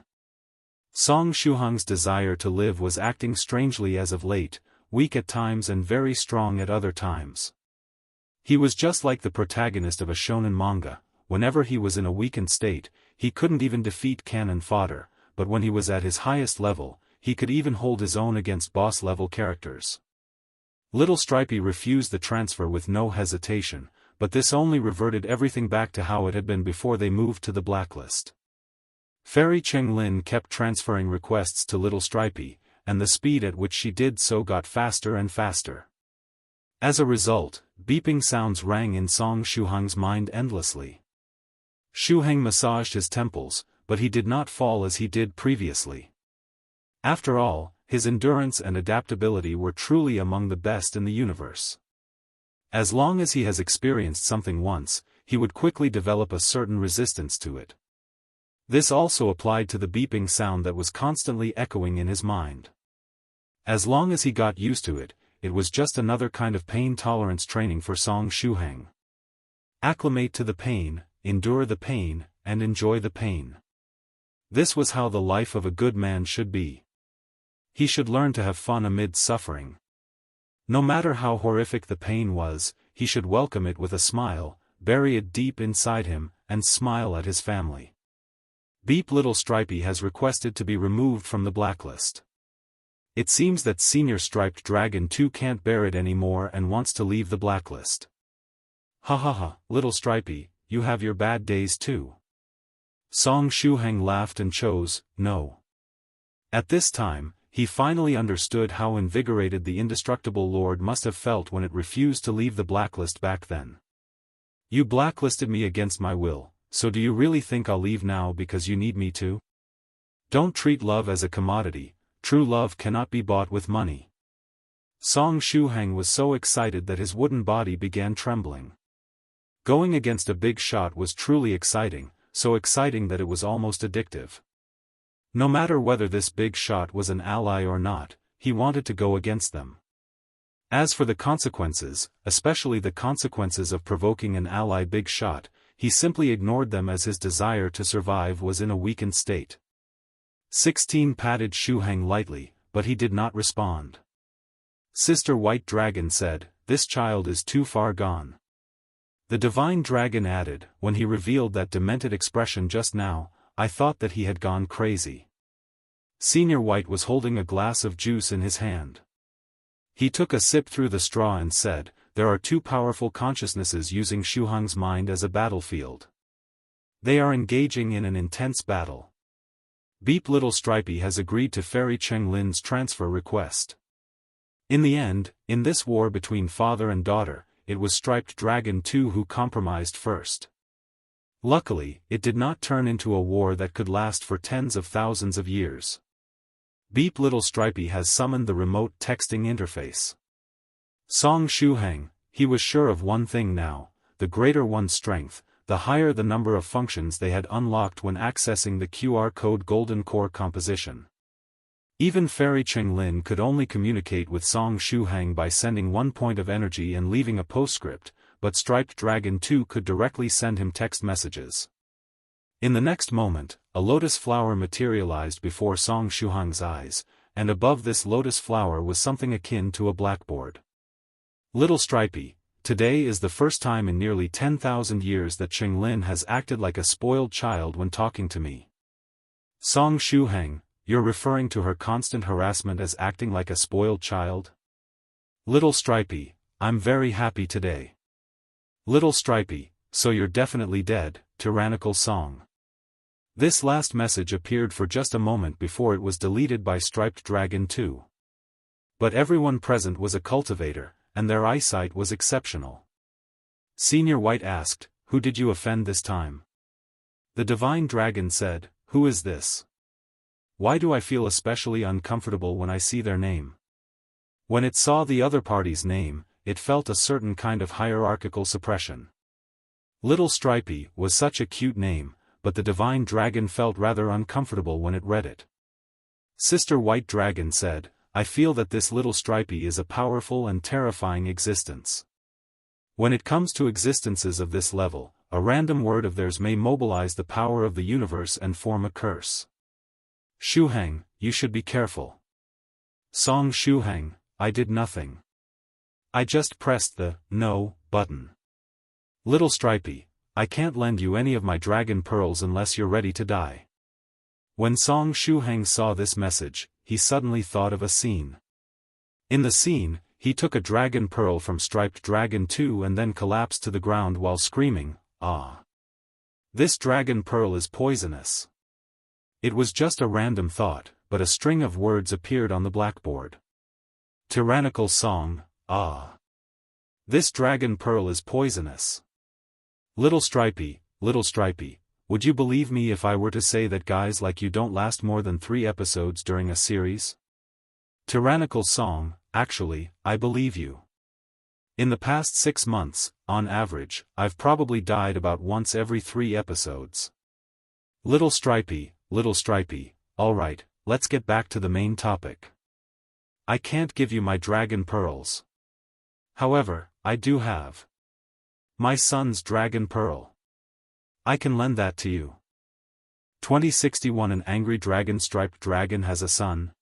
Song Shuhang's desire to live was acting strangely as of late, weak at times and very strong at other times. He was just like the protagonist of a shonen manga. Whenever he was in a weakened state, he couldn't even defeat cannon fodder, but when he was at his highest level, he could even hold his own against boss-level characters. Little Stripey refused the transfer with no hesitation, but this only reverted everything back to how it had been before they moved to the blacklist. Fairy Cheng Lin kept transferring requests to Little Stripey, and the speed at which she did so got faster and faster. As a result, beeping sounds rang in Song Shuhang's mind endlessly. Shuhang massaged his temples, but he did not fall as he did previously. After all, his endurance and adaptability were truly among the best in the universe. As long as he has experienced something once, he would quickly develop a certain resistance to it. This also applied to the beeping sound that was constantly echoing in his mind. As long as he got used to it, it was just another kind of pain tolerance training for Song Shuhang. Acclimate to the pain, endure the pain, and enjoy the pain. This was how the life of a good man should be. He should learn to have fun amid suffering. No matter how horrific the pain was, he should welcome it with a smile, bury it deep inside him, and smile at his family. Beep, Little Stripey has requested to be removed from the blacklist. It seems that Senior Striped Dragon 2 can't bear it anymore and wants to leave the blacklist. Ha ha ha, Little Stripey, you have your bad days too. Song Shuhang laughed and chose, no. At this time, he finally understood how invigorated the indestructible Lord must have felt when it refused to leave the blacklist back then. You blacklisted me against my will, so do you really think I'll leave now because you need me to? Don't treat love as a commodity, true love cannot be bought with money. Song Shuhang was so excited that his wooden body began trembling. Going against a big shot was truly exciting, so exciting that it was almost addictive. No matter whether this big shot was an ally or not, he wanted to go against them. As for the consequences, especially the consequences of provoking an ally big shot, he simply ignored them as his desire to survive was in a weakened state. 16 patted Shuhang lightly, but he did not respond. Sister White Dragon said, "This child is too far gone." The Divine Dragon added, when he revealed that demented expression just now, "I thought that he had gone crazy." Senior White was holding a glass of juice in his hand. He took a sip through the straw and said, "There are two powerful consciousnesses using Shuhang's mind as a battlefield. They are engaging in an intense battle. Beep, Little Stripey has agreed to Fairy Cheng Lin's transfer request." In the end, in this war between father and daughter, it was Striped Dragon 2 who compromised first. Luckily, it did not turn into a war that could last for tens of thousands of years. Beep, little Stripey has summoned the remote texting interface. Song Shuheng, he was sure of one thing now: the greater one's strength, the higher the number of functions they had unlocked when accessing the QR code golden core composition. Even Fairy Chenglin could only communicate with Song Shuheng by sending 1 point of energy and leaving a postscript, but Striped Dragon 2 could directly send him text messages. In the next moment, a lotus flower materialized before Song Shuheng's eyes, and above this lotus flower was something akin to a blackboard. Little Stripey, today is the first time in nearly 10,000 years that Chenglin has acted like a spoiled child when talking to me. Song Shuheng, you're referring to her constant harassment as acting like a spoiled child? Little Stripey, I'm very happy today. Little Stripey, so you're definitely dead, Tyrannical Song. This last message appeared for just a moment before it was deleted by Striped Dragon 2. But everyone present was a cultivator, and their eyesight was exceptional. Senior White asked, "Who did you offend this time?" The Divine Dragon said, "Who is this? Why do I feel especially uncomfortable when I see their name?" When it saw the other party's name, it felt a certain kind of hierarchical suppression. Little Stripey was such a cute name, but the Divine Dragon felt rather uncomfortable when it read it. Sister White Dragon said, "I feel that this Little Stripey is a powerful and terrifying existence. When it comes to existences of this level, a random word of theirs may mobilize the power of the universe and form a curse. Shuheng, you should be careful." Song Shuheng, I did nothing. I just pressed the no button. Little Stripey, I can't lend you any of my dragon pearls unless you're ready to die. When Song Shuheng saw this message, he suddenly thought of a scene. In the scene, he took a dragon pearl from Striped Dragon 2 and then collapsed to the ground while screaming, "Ah! This dragon pearl is poisonous." It was just a random thought, but a string of words appeared on the blackboard. Tyrannical Song, "Ah! This dragon pearl is poisonous." Little Stripey, would you believe me if I were to say that guys like you don't last more than 3 episodes during a series? Tyrannical Song, actually, I believe you. In the past 6 months, on average, I've probably died about once every 3 episodes. Little Stripey, alright, let's get back to the main topic. I can't give you my dragon pearls. However, I do have my son's dragon pearl. I can lend that to you. 2061 An angry dragon. Striped Dragon has a son.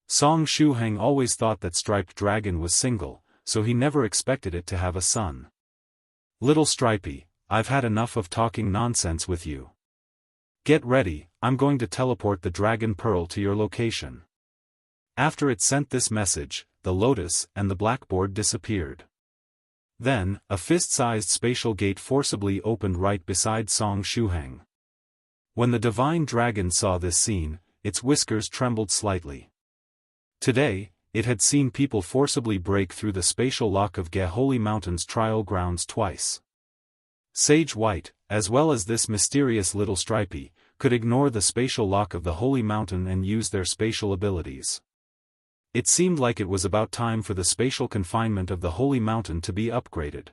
Song Shuheng always thought that Striped Dragon was single, so he never expected it to have a son. Little Stripey, I've had enough of talking nonsense with you. Get ready, I'm going to teleport the dragon pearl to your location. After it sent this message, the lotus and the blackboard disappeared. Then, a fist-sized spatial gate forcibly opened right beside Song Shuheng. When the Divine Dragon saw this scene, its whiskers trembled slightly. Today, it had seen people forcibly break through the spatial lock of Holy Mountain's trial grounds twice. Sage White, as well as this mysterious Little Stripey, could ignore the spatial lock of the Holy Mountain and use their spatial abilities. It seemed like it was about time for the spatial confinement of the Holy Mountain to be upgraded.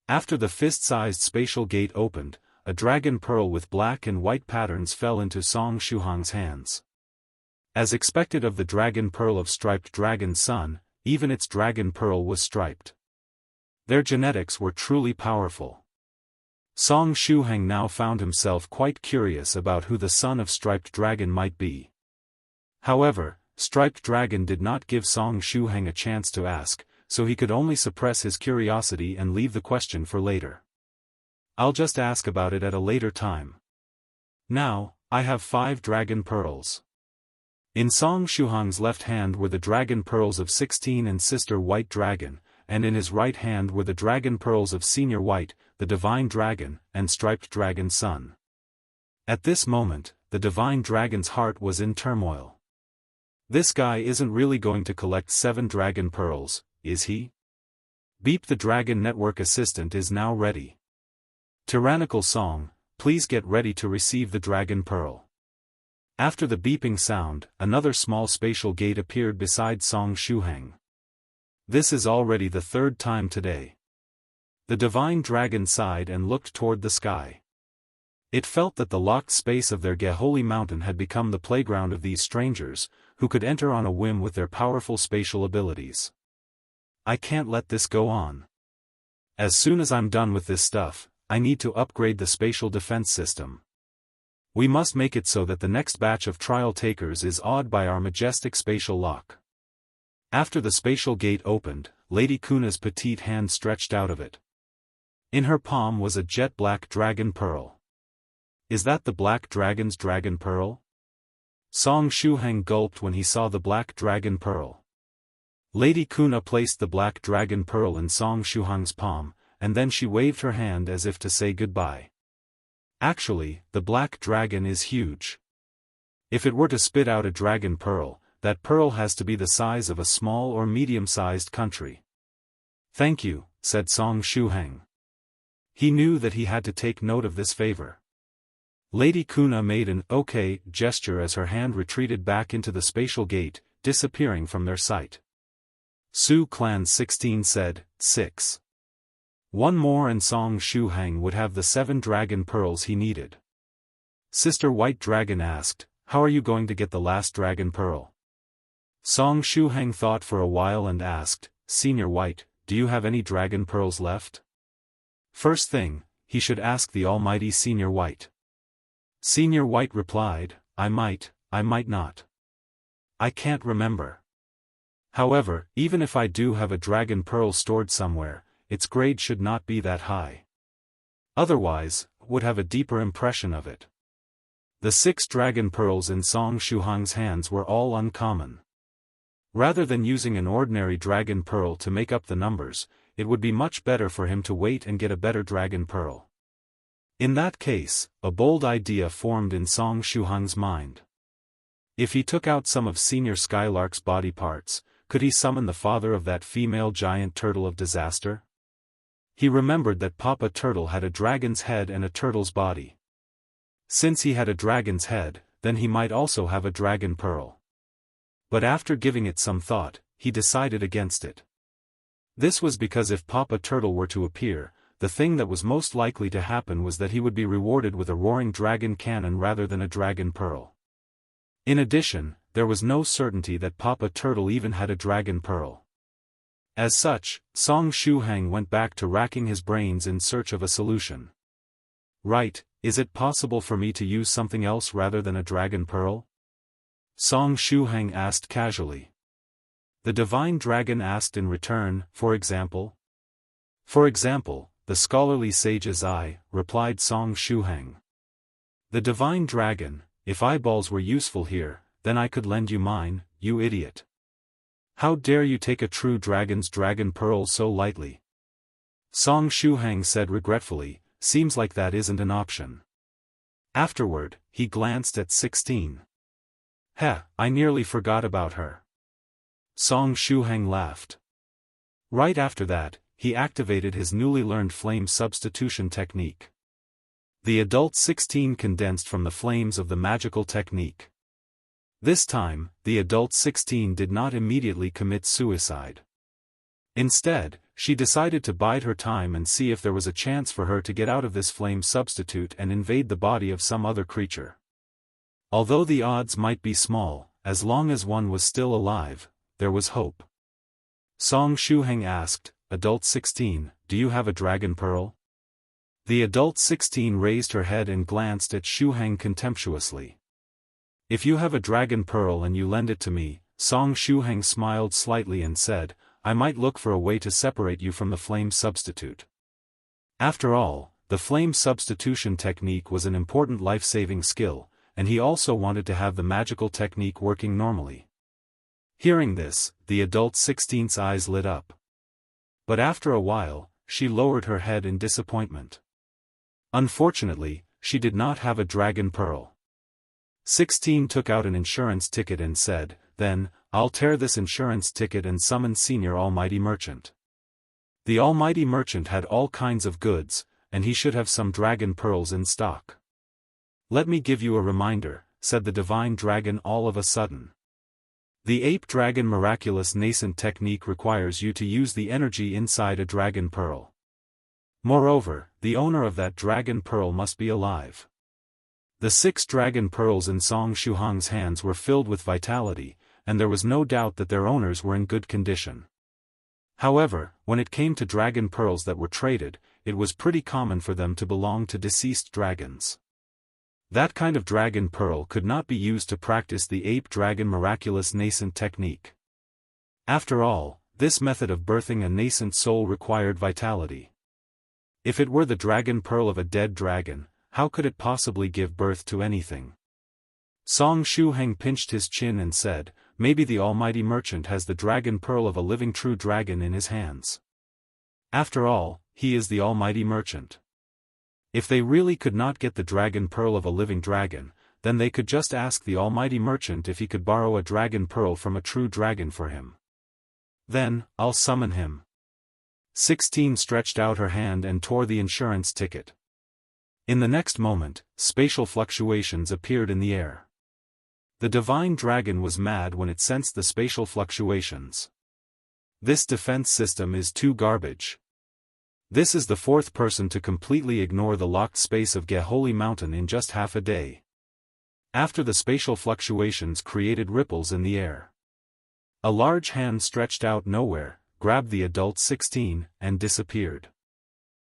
After the fist-sized spatial gate opened, a dragon pearl with black and white patterns fell into Song Shuheng's hands. As expected of the dragon pearl of Striped Dragon's son, even its dragon pearl was striped. Their genetics were truly powerful. Song Shuheng now found himself quite curious about who the son of Striped Dragon might be. However, Striped Dragon did not give Song Shuheng a chance to ask, so he could only suppress his curiosity and leave the question for later. I'll just ask about it at a later time. Now, I have 5 dragon pearls. In Song Shuheng's left hand were the dragon pearls of 16 and Sister White Dragon, and in his right hand were the dragon pearls of Senior White, the Divine Dragon, and Striped Dragon's son. At this moment, the Divine Dragon's heart was in turmoil. This guy isn't really going to collect 7 dragon pearls, is he? Beep, the Dragon Network assistant is now ready. Tyrannical Song, please get ready to receive the dragon pearl. After the beeping sound, another small spatial gate appeared beside Song Shuheng. This is already the third time today. The divine dragon sighed and looked toward the sky. It felt that the locked space of their Geholy mountain had become the playground of these strangers, who could enter on a whim with their powerful spatial abilities. I can't let this go on. As soon as I'm done with this stuff, I need to upgrade the spatial defense system. We must make it so that the next batch of trial takers is awed by our majestic spatial lock. After the spatial gate opened, Lady Kuna's petite hand stretched out of it. In her palm was a jet-black dragon pearl. Is that the black dragon's dragon pearl? Song Shuheng gulped when he saw the black dragon pearl. Lady Kuna placed the black dragon pearl in Song Shuheng's palm, and then she waved her hand as if to say goodbye. Actually, the black dragon is huge. If it were to spit out a dragon pearl, that pearl has to be the size of a small or medium-sized country. Thank you, said Song Shuheng. He knew that he had to take note of this favor. Lady Kuna made an okay gesture as her hand retreated back into the spatial gate, disappearing from their sight. Su Clan 16 said, 6. One more and Song Shuheng would have the 7 dragon pearls he needed. Sister White Dragon asked, how are you going to get the last dragon pearl? Song Shuheng thought for a while and asked, Senior White, do you have any dragon pearls left? First thing, he should ask the almighty Senior White. Senior White replied, I might not. I can't remember. However, even if I do have a dragon pearl stored somewhere, its grade should not be that high. Otherwise, would have a deeper impression of it. The 6 dragon pearls in Song Shuheng's hands were all uncommon. Rather than using an ordinary dragon pearl to make up the numbers, it would be much better for him to wait and get a better dragon pearl. In that case, a bold idea formed in Song Shuheng's mind. If he took out some of Senior Skylark's body parts, could he summon the father of that female giant turtle of disaster? He remembered that Papa Turtle had a dragon's head and a turtle's body. Since he had a dragon's head, then he might also have a dragon pearl. But after giving it some thought, he decided against it. This was because if Papa Turtle were to appear, the thing that was most likely to happen was that he would be rewarded with a roaring dragon cannon rather than a dragon pearl. In addition, there was no certainty that Papa Turtle even had a dragon pearl. As such, Song Shuheng went back to racking his brains in search of a solution. Right, is it possible for me to use something else rather than a dragon pearl? Song Shuheng asked casually. The divine dragon asked in return, for example? For example, the scholarly sage's eye, replied Song Shuheng. The divine dragon, if eyeballs were useful here, then I could lend you mine, you idiot. How dare you take a true dragon's dragon pearl so lightly? Song Shuheng said regretfully, seems like that isn't an option. Afterward, he glanced at 16. Heh, I nearly forgot about her. Song Shuheng laughed. Right after that, he activated his newly learned flame substitution technique. The adult 16 condensed from the flames of the magical technique. This time, the adult 16 did not immediately commit suicide. Instead, she decided to bide her time and see if there was a chance for her to get out of this flame substitute and invade the body of some other creature. Although the odds might be small, as long as one was still alive, there was hope. Song Shuheng asked, Adult 16, do you have a dragon pearl? The adult 16 raised her head and glanced at Shuheng contemptuously. If you have a dragon pearl and you lend it to me, Song Shuheng smiled slightly and said, I might look for a way to separate you from the flame substitute. After all, the flame substitution technique was an important life-saving skill, and he also wanted to have the magical technique working normally. Hearing this, the adult 16's eyes lit up. But after a while, she lowered her head in disappointment. Unfortunately, she did not have a dragon pearl. 16 took out an insurance ticket and said, then, I'll tear this insurance ticket and summon Senior Almighty Merchant. The Almighty Merchant had all kinds of goods, and he should have some dragon pearls in stock. Let me give you a reminder, said the divine dragon all of a sudden. The ape dragon Miraculous Nascent technique requires you to use the energy inside a dragon pearl. Moreover, the owner of that dragon pearl must be alive. The 6 dragon pearls in Song Shuhang's hands were filled with vitality, and there was no doubt that their owners were in good condition. However, when it came to dragon pearls that were traded, it was pretty common for them to belong to deceased dragons. That kind of dragon pearl could not be used to practice the ape dragon Miraculous Nascent technique. After all, this method of birthing a nascent soul required vitality. If it were the dragon pearl of a dead dragon, how could it possibly give birth to anything? Song Shuheng pinched his chin and said, "Maybe the almighty merchant has the dragon pearl of a living true dragon in his hands. After all, he is the almighty merchant. If they really could not get the dragon pearl of a living dragon, then they could just ask the almighty merchant if he could borrow a dragon pearl from a true dragon for him. Then, I'll summon him." 16 stretched out her hand and tore the insurance ticket. In the next moment, spatial fluctuations appeared in the air. The divine dragon was mad when it sensed the spatial fluctuations. This defense system is too garbage. This is the 4th person to completely ignore the locked space of Geholy Mountain in just half a day. After the spatial fluctuations created ripples in the air. A large hand stretched out nowhere, grabbed the adult 16, and disappeared.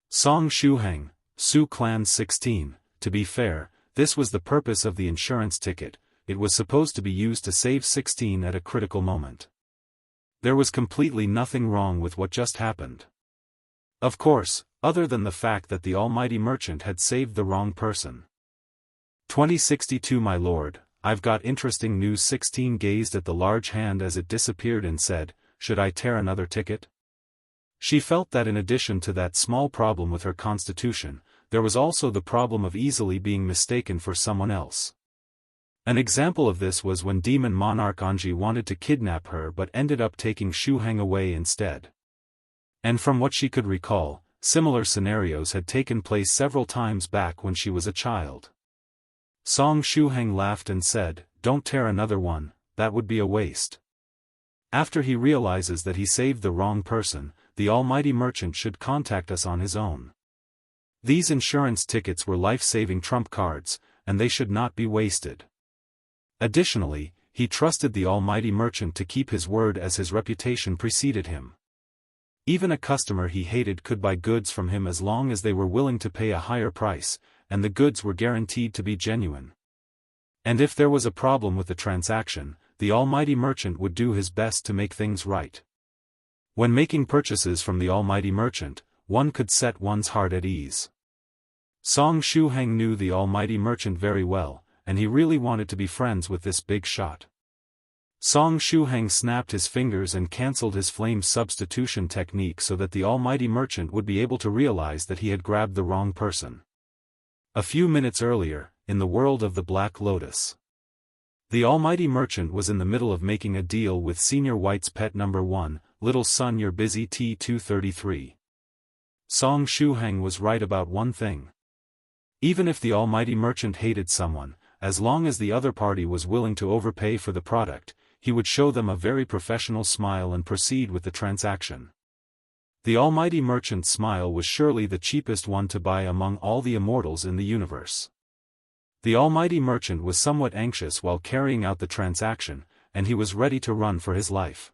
Song Shuheng, Su Clan 16, to be fair, this was the purpose of the insurance ticket, it was supposed to be used to save 16 at a critical moment. There was completely nothing wrong with what just happened. Of course, other than the fact that the almighty merchant had saved the wrong person. 2062 My lord, I've got interesting news. 16 gazed at the large hand as it disappeared and said, "Should I tear another ticket?" She felt that in addition to that small problem with her constitution, there was also the problem of easily being mistaken for someone else. An example of this was when demon monarch Anji wanted to kidnap her but ended up taking Shuheng away instead. And from what she could recall, similar scenarios had taken place several times back when she was a child. Song Shuheng laughed and said, "Don't tear another one, that would be a waste." After he realizes that he saved the wrong person, the almighty merchant should contact us on his own. These insurance tickets were life-saving trump cards, and they should not be wasted. Additionally, he trusted the almighty merchant to keep his word as his reputation preceded him. Even a customer he hated could buy goods from him as long as they were willing to pay a higher price, and the goods were guaranteed to be genuine. And if there was a problem with the transaction, the almighty merchant would do his best to make things right. When making purchases from the almighty merchant, one could set one's heart at ease. Song Shuheng knew the almighty merchant very well, and he really wanted to be friends with this big shot. Song Shuheng snapped his fingers and cancelled his flame substitution technique so that the almighty merchant would be able to realize that he had grabbed the wrong person. A few minutes earlier, in the world of the Black Lotus, the almighty merchant was in the middle of making a deal with Senior White's pet number 1, "Little son, you're busy." T233. Song Shuheng was right about one thing. Even if the almighty merchant hated someone, as long as the other party was willing to overpay for the product, he would show them a very professional smile and proceed with the transaction. The almighty merchant's smile was surely the cheapest one to buy among all the immortals in the universe. The almighty merchant was somewhat anxious while carrying out the transaction, and he was ready to run for his life.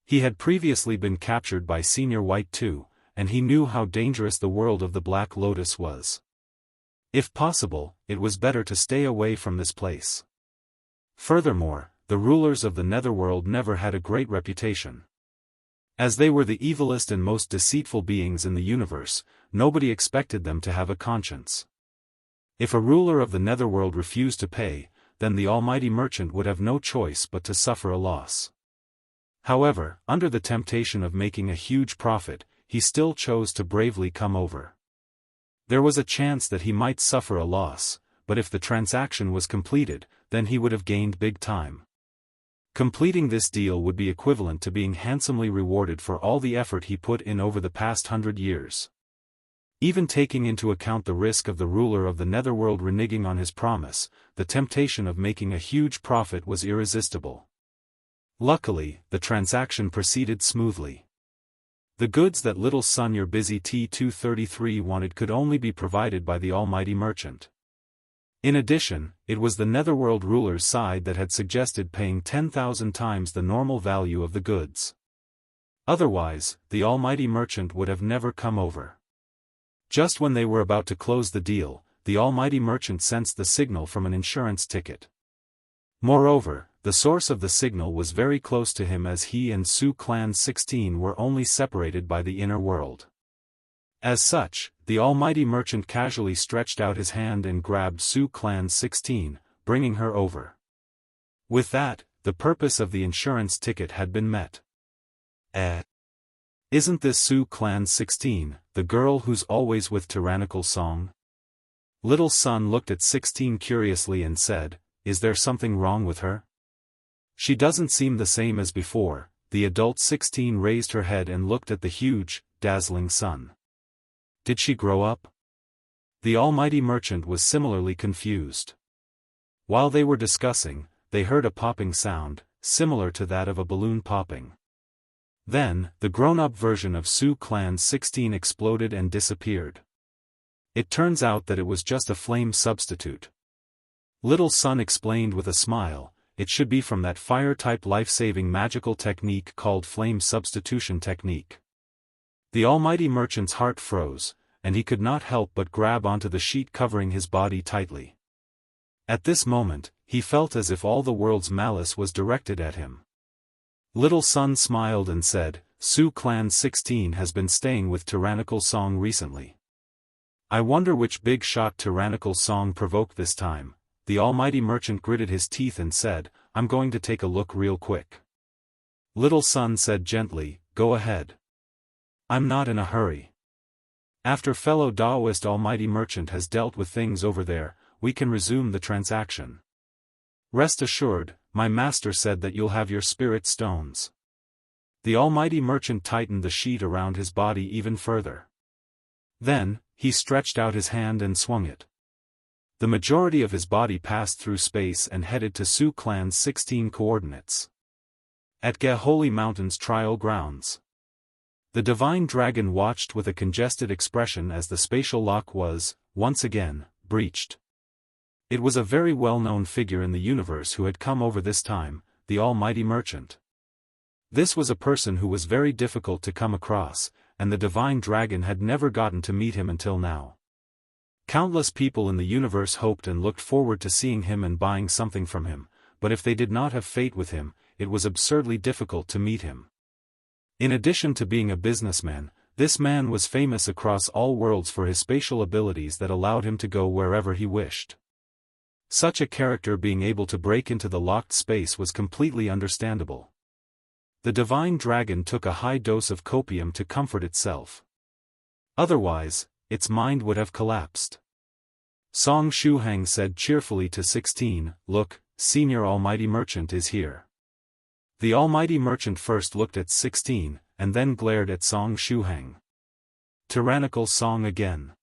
He had previously been captured by Senior White too, and he knew how dangerous the world of the Black Lotus was. If possible, it was better to stay away from this place. Furthermore, the rulers of the netherworld never had a great reputation. As they were the evilest and most deceitful beings in the universe, nobody expected them to have a conscience. If a ruler of the netherworld refused to pay, then the almighty merchant would have no choice but to suffer a loss. However, under the temptation of making a huge profit, he still chose to bravely come over. There was a chance that he might suffer a loss, but if the transaction was completed, then he would have gained big time. Completing this deal would be equivalent to being handsomely rewarded for all the effort he put in over the past 100 years. Even taking into account the risk of the ruler of the netherworld reneging on his promise, the temptation of making a huge profit was irresistible. Luckily, the transaction proceeded smoothly. The goods that little son your busy T233 wanted could only be provided by the almighty merchant. In addition, it was the netherworld ruler's side that had suggested paying 10,000 times the normal value of the goods. Otherwise, the almighty merchant would have never come over. Just when they were about to close the deal, the almighty merchant sensed the signal from an insurance ticket. Moreover, the source of the signal was very close to him as he and Su Clan 16 were only separated by the inner world. As such, the almighty merchant casually stretched out his hand and grabbed Su Clan 16, bringing her over. With that, the purpose of the insurance ticket had been met. Isn't this Su Clan 16, the girl who's always with Tyrannical song? Little son looked at 16 curiously and said, "Is there something wrong with her? She doesn't seem the same as before." The adult 16 raised her head and looked at the huge, dazzling sun. Did she grow up? The almighty merchant was similarly confused. While they were discussing, they heard a popping sound, similar to that of a balloon popping. Then, the grown-up version of Su Clan 16 exploded and disappeared. It turns out that it was just a flame substitute. Little son explained with a smile, it should be from that fire-type life-saving magical technique called flame substitution technique. The almighty merchant's heart froze, and he could not help but grab onto the sheet covering his body tightly. At this moment, he felt as if all the world's malice was directed at him. Little son smiled and said, "Su Clan 16 has been staying with Tyrannical song recently. I wonder which big shot Tyrannical song provoked this time." The almighty merchant gritted his teeth and said, "I'm going to take a look real quick." Little son said gently, "Go ahead. I'm not in a hurry. After fellow Taoist almighty merchant has dealt with things over there, we can resume the transaction. Rest assured, my master said that you'll have your spirit stones." The almighty merchant tightened the sheet around his body even further. Then, he stretched out his hand and swung it. The majority of his body passed through space and headed to Su Clan 16 coordinates. At Holy Mountain's trial grounds. The divine dragon watched with a congested expression as the spatial lock was, once again, breached. It was a very well-known figure in the universe who had come over this time, the almighty merchant. This was a person who was very difficult to come across, and the divine dragon had never gotten to meet him until now. Countless people in the universe hoped and looked forward to seeing him and buying something from him, but if they did not have fate with him, it was absurdly difficult to meet him. In addition to being a businessman, this man was famous across all worlds for his spatial abilities that allowed him to go wherever he wished. Such a character being able to break into the locked space was completely understandable. The divine dragon took a high dose of copium to comfort itself. Otherwise, its mind would have collapsed. Song Shuhang said cheerfully to 16, "Look, Senior Almighty Merchant is here." The Almighty Merchant first looked at 16, and then glared at Song Shuhang. Tyrannical song again.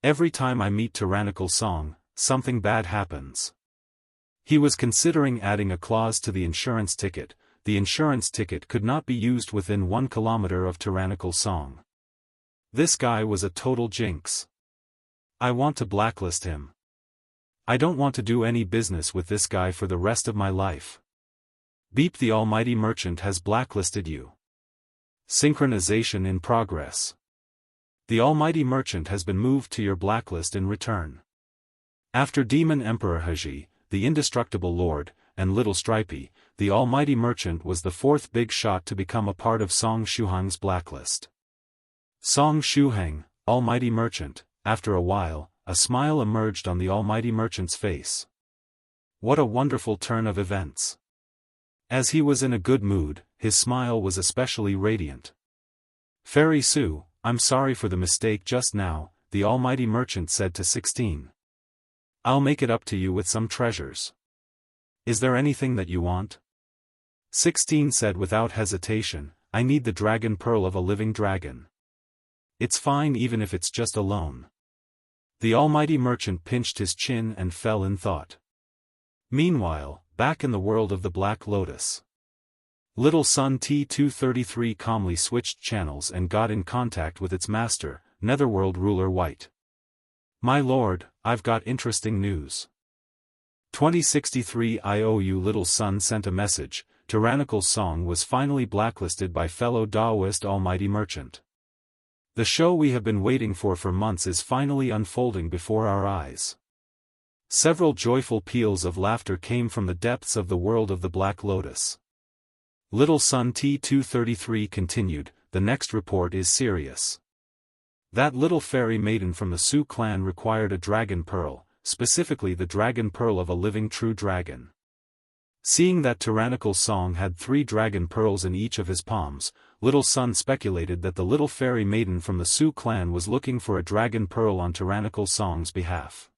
Every time I meet Tyrannical song, something bad happens. He was considering adding a clause to the insurance ticket. The insurance ticket could not be used within 1 kilometer of Tyrannical song. This guy was a total jinx. I want to blacklist him. I don't want to do any business with this guy for the rest of my life. Beep, the almighty merchant has blacklisted you. Synchronization in progress. The almighty merchant has been moved to your blacklist in return. After Demon Emperor Haji, the indestructible lord, and Little Stripey, the almighty merchant was the fourth big shot to become a part of Song Shuhang's blacklist. Song Shuhang, almighty merchant. After a while, a smile emerged on the almighty merchant's face. What a wonderful turn of events. As he was in a good mood, his smile was especially radiant. "Fairy Su, I'm sorry for the mistake just now," the almighty merchant said to 16. "I'll make it up to you with some treasures. Is there anything that you want?" 16 said without hesitation, "I need the dragon pearl of a living dragon." It's fine even if it's just a loan. The almighty merchant pinched his chin and fell in thought. Meanwhile, back in the world of the Black Lotus, little son T233 calmly switched channels and got in contact with its master, Netherworld ruler White. My lord, I've got interesting news. 2063 IOU little son sent a message. Tyrannical song was finally blacklisted by fellow Daoist almighty merchant. The show we have been waiting for months is finally unfolding before our eyes. Several joyful peals of laughter came from the depths of the world of the Black Lotus. Little son T233 continued, the next report is serious. That little fairy maiden from the Sioux clan required a dragon pearl, specifically the dragon pearl of a living true dragon. Seeing that Tyrannical song had 3 dragon pearls in each of his palms, little son speculated that the little fairy maiden from the Sioux clan was looking for a dragon pearl on Tyrannical song's behalf.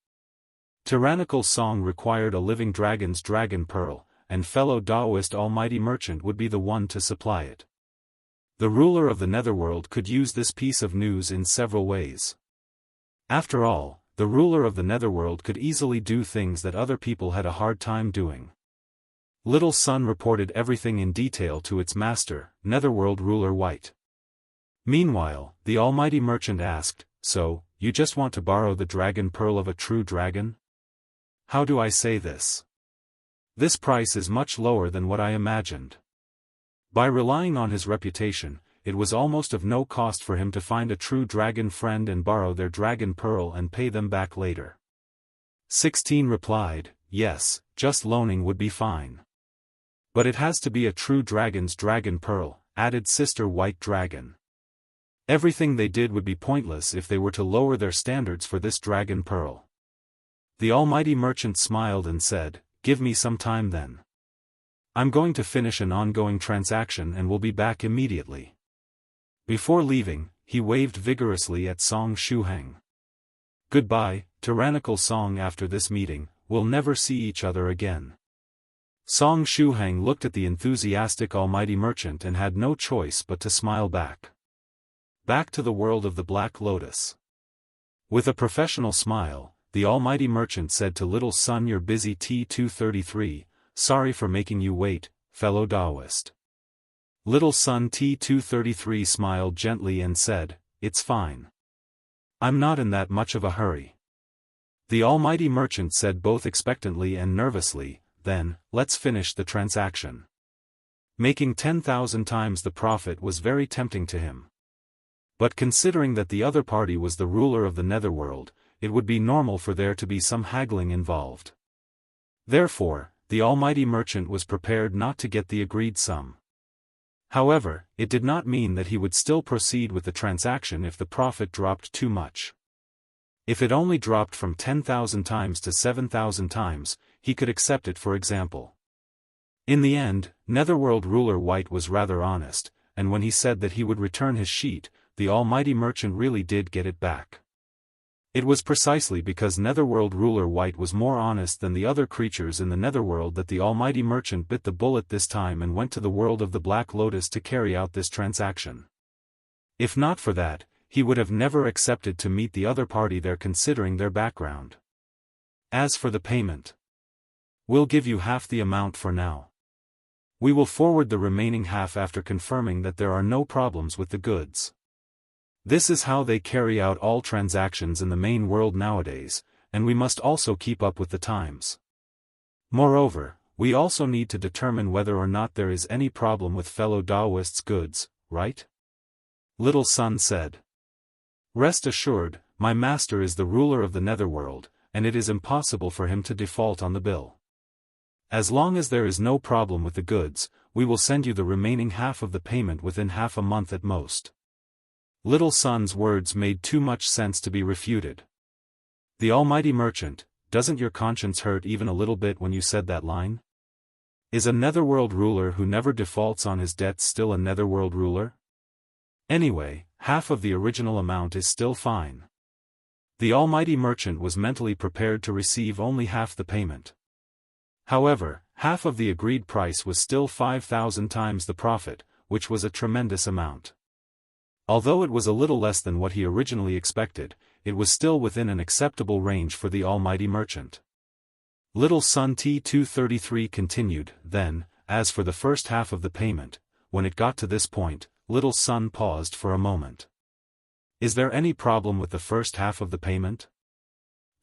Tyrannical song required a living dragon's dragon pearl, and fellow Daoist almighty merchant would be the one to supply it. The ruler of the Netherworld could use this piece of news in several ways. After all, the ruler of the Netherworld could easily do things that other people had a hard time doing. Little son reported everything in detail to its master, Netherworld ruler White. Meanwhile, the almighty merchant asked, so, you just want to borrow the dragon pearl of a true dragon? How do I say this? This price is much lower than what I imagined. By relying on his reputation, it was almost of no cost for him to find a true dragon friend and borrow their dragon pearl and pay them back later. 16 replied, yes, just loaning would be fine. But it has to be a true dragon's dragon pearl, added Sister White Dragon. Everything they did would be pointless if they were to lower their standards for this dragon pearl. The almighty merchant smiled and said, give me some time then. I'm going to finish an ongoing transaction and will be back immediately. Before leaving, he waved vigorously at Song Shuheng. Goodbye, Tyrannical song. After this meeting, we'll never see each other again. Song Shuheng looked at the enthusiastic almighty merchant and had no choice but to smile back. Back to the world of the Black Lotus. With a professional smile, the almighty merchant said to little son, you're busy T233, sorry for making you wait, fellow Daoist. Little son T233 smiled gently and said, it's fine. I'm not in that much of a hurry. The almighty merchant said both expectantly and nervously, then, let's finish the transaction. Making 10,000 times the profit was very tempting to him. But considering that the other party was the ruler of the Netherworld, it would be normal for there to be some haggling involved. Therefore, the almighty merchant was prepared not to get the agreed sum. However, it did not mean that he would still proceed with the transaction if the profit dropped too much. If it only dropped from 10,000 times to 7,000 times, he could accept it, for example. In the end, Netherworld ruler White was rather honest, and when he said that he would return his sheet, the almighty merchant really did get it back. It was precisely because Netherworld ruler White was more honest than the other creatures in the Netherworld that the almighty merchant bit the bullet this time and went to the world of the Black Lotus to carry out this transaction. If not for that, he would have never accepted to meet the other party there, considering their background. As for the payment, we'll give you half the amount for now. We will forward the remaining half after confirming that there are no problems with the goods. This is how they carry out all transactions in the main world nowadays, and we must also keep up with the times. Moreover, we also need to determine whether or not there is any problem with fellow Daoists' goods, right? Little son said. Rest assured, my master is the ruler of the Netherworld, and it is impossible for him to default on the bill. As long as there is no problem with the goods, we will send you the remaining half of the payment within half a month at most. Little son's words made too much sense to be refuted. The almighty merchant, doesn't your conscience hurt even a little bit when you said that line? Is a Netherworld ruler who never defaults on his debts still a Netherworld ruler? Anyway, half of the original amount is still fine. The almighty merchant was mentally prepared to receive only half the payment. However, half of the agreed price was still 5,000 times the profit, which was a tremendous amount. Although it was a little less than what he originally expected, it was still within an acceptable range for the almighty merchant. Little Son T233 continued, then, as for the first half of the payment, when it got to this point, Little Son paused for a moment. Is there any problem with the first half of the payment?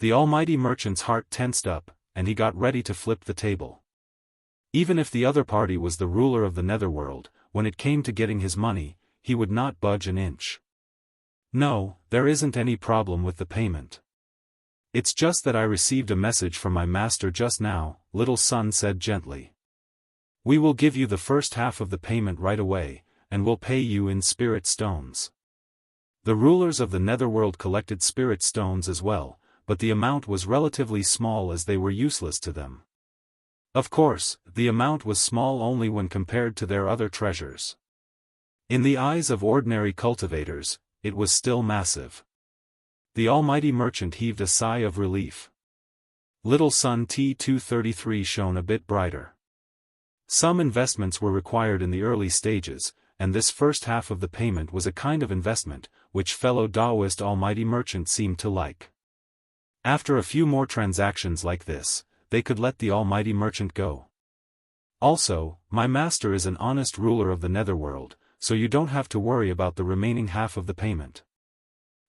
The almighty merchant's heart tensed up, and he got ready to flip the table. Even if the other party was the ruler of the netherworld, when it came to getting his money, he would not budge an inch. No, there isn't any problem with the payment. It's just that I received a message from my master just now, Little Son said gently. We will give you the first half of the payment right away, and we'll pay you in spirit stones. The rulers of the netherworld collected spirit stones as well, but the amount was relatively small as they were useless to them. Of course, the amount was small only when compared to their other treasures. In the eyes of ordinary cultivators, it was still massive. The almighty merchant heaved a sigh of relief. Little Son T233 shone a bit brighter. Some investments were required in the early stages, and this first half of the payment was a kind of investment, which fellow Taoist almighty merchant seemed to like. After a few more transactions like this, they could let the almighty merchant go. Also, my master is an honest ruler of the netherworld, so you don't have to worry about the remaining half of the payment.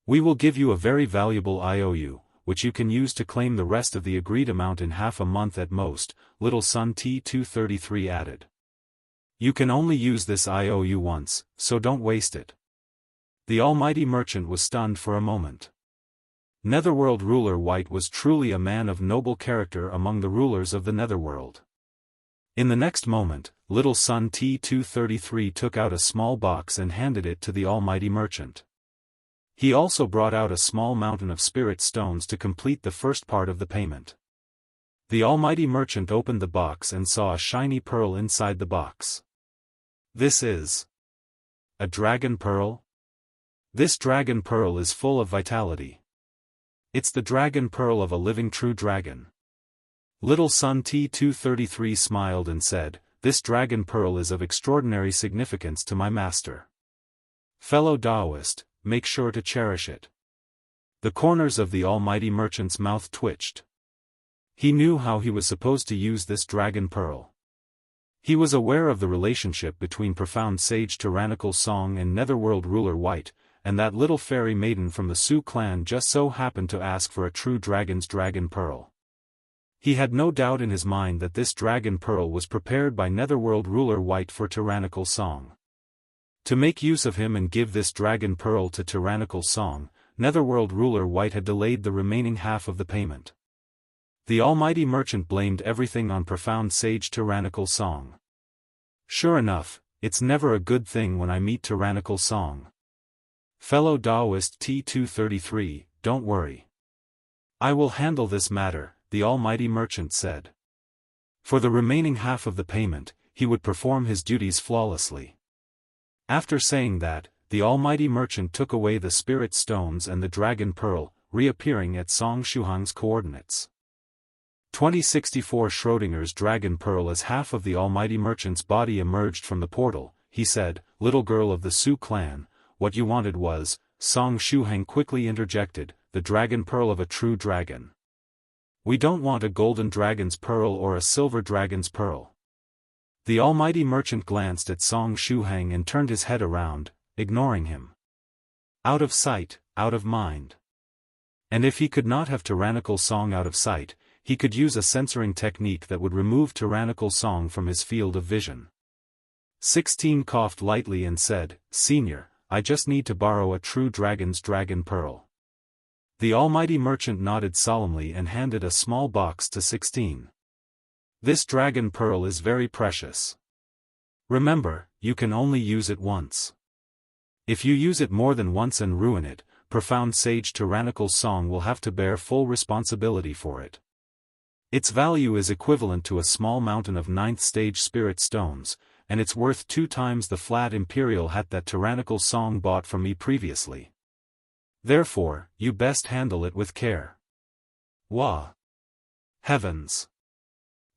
We will give you a very valuable IOU, which you can use to claim the rest of the agreed amount in half a month at most, Little Son T233 added. You can only use this IOU once, so don't waste it. The almighty merchant was stunned for a moment. Netherworld ruler White was truly a man of noble character among the rulers of the netherworld. In the next moment, Little Son T233 took out a small box and handed it to the almighty merchant. He also brought out a small mountain of spirit stones to complete the first part of the payment. The almighty merchant opened the box and saw a shiny pearl inside the box. This is a dragon pearl? This dragon pearl is full of vitality. It's the dragon pearl of a living true dragon. Little Son T233 smiled and said, This dragon pearl is of extraordinary significance to my master. Fellow Taoist, make sure to cherish it. The corners of the almighty merchant's mouth twitched. He knew how he was supposed to use this dragon pearl. He was aware of the relationship between profound sage Tyrannical Song and netherworld ruler White, and that little fairy maiden from the Sioux clan just so happened to ask for a true dragon's dragon pearl. He had no doubt in his mind that this dragon pearl was prepared by netherworld ruler White for Tyrannical Song. To make use of him and give this dragon pearl to Tyrannical Song, netherworld ruler White had delayed the remaining half of the payment. The almighty merchant blamed everything on profound sage Tyrannical Song. Sure enough, it's never a good thing when I meet Tyrannical Song. Fellow Taoist T233, don't worry. I will handle this matter, the almighty merchant said. For the remaining half of the payment, he would perform his duties flawlessly. After saying that, the almighty merchant took away the spirit stones and the dragon pearl, reappearing at Song Shuhang's coordinates. 2064 Schrödinger's dragon pearl as half of the almighty merchant's body emerged from the portal. He said, Little girl of the Sioux clan, what you wanted was, Song Shuhang quickly interjected, the dragon pearl of a true dragon. We don't want a golden dragon's pearl or a silver dragon's pearl. The almighty merchant glanced at Song Shuhang and turned his head around, ignoring him. Out of sight, out of mind. And if he could not have Tyrannical Song out of sight, he could use a censoring technique that would remove Tyrannical Song from his field of vision. 16 coughed lightly and said, Senior, I just need to borrow a true dragon's dragon pearl. The almighty merchant nodded solemnly and handed a small box to 16. This dragon pearl is very precious. Remember, you can only use it once. If you use it more than once and ruin it, profound sage Tyrannical Song will have to bear full responsibility for it. Its value is equivalent to a small mountain of 9th stage spirit stones, and it's worth 2 times the flat imperial hat that Tyrannical Song bought from me previously. Therefore, you best handle it with care. Wah! Heavens!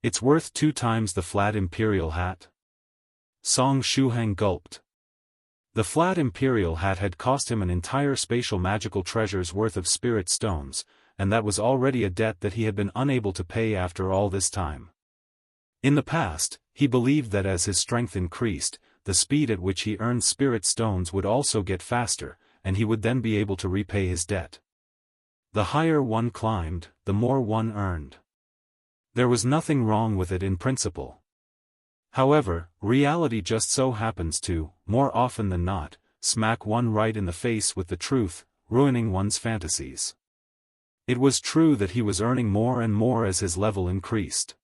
It's worth 2 times the flat imperial hat? Song Shuhang gulped. The flat imperial hat had cost him an entire spatial magical treasure's worth of spirit stones, and that was already a debt that he had been unable to pay after all this time. In the past, he believed that as his strength increased, the speed at which he earned spirit stones would also get faster, and he would then be able to repay his debt. The higher one climbed, the more one earned. There was nothing wrong with it in principle. However, reality just so happens to, more often than not, smack one right in the face with the truth, ruining one's fantasies. It was true that he was earning more and more as his level increased.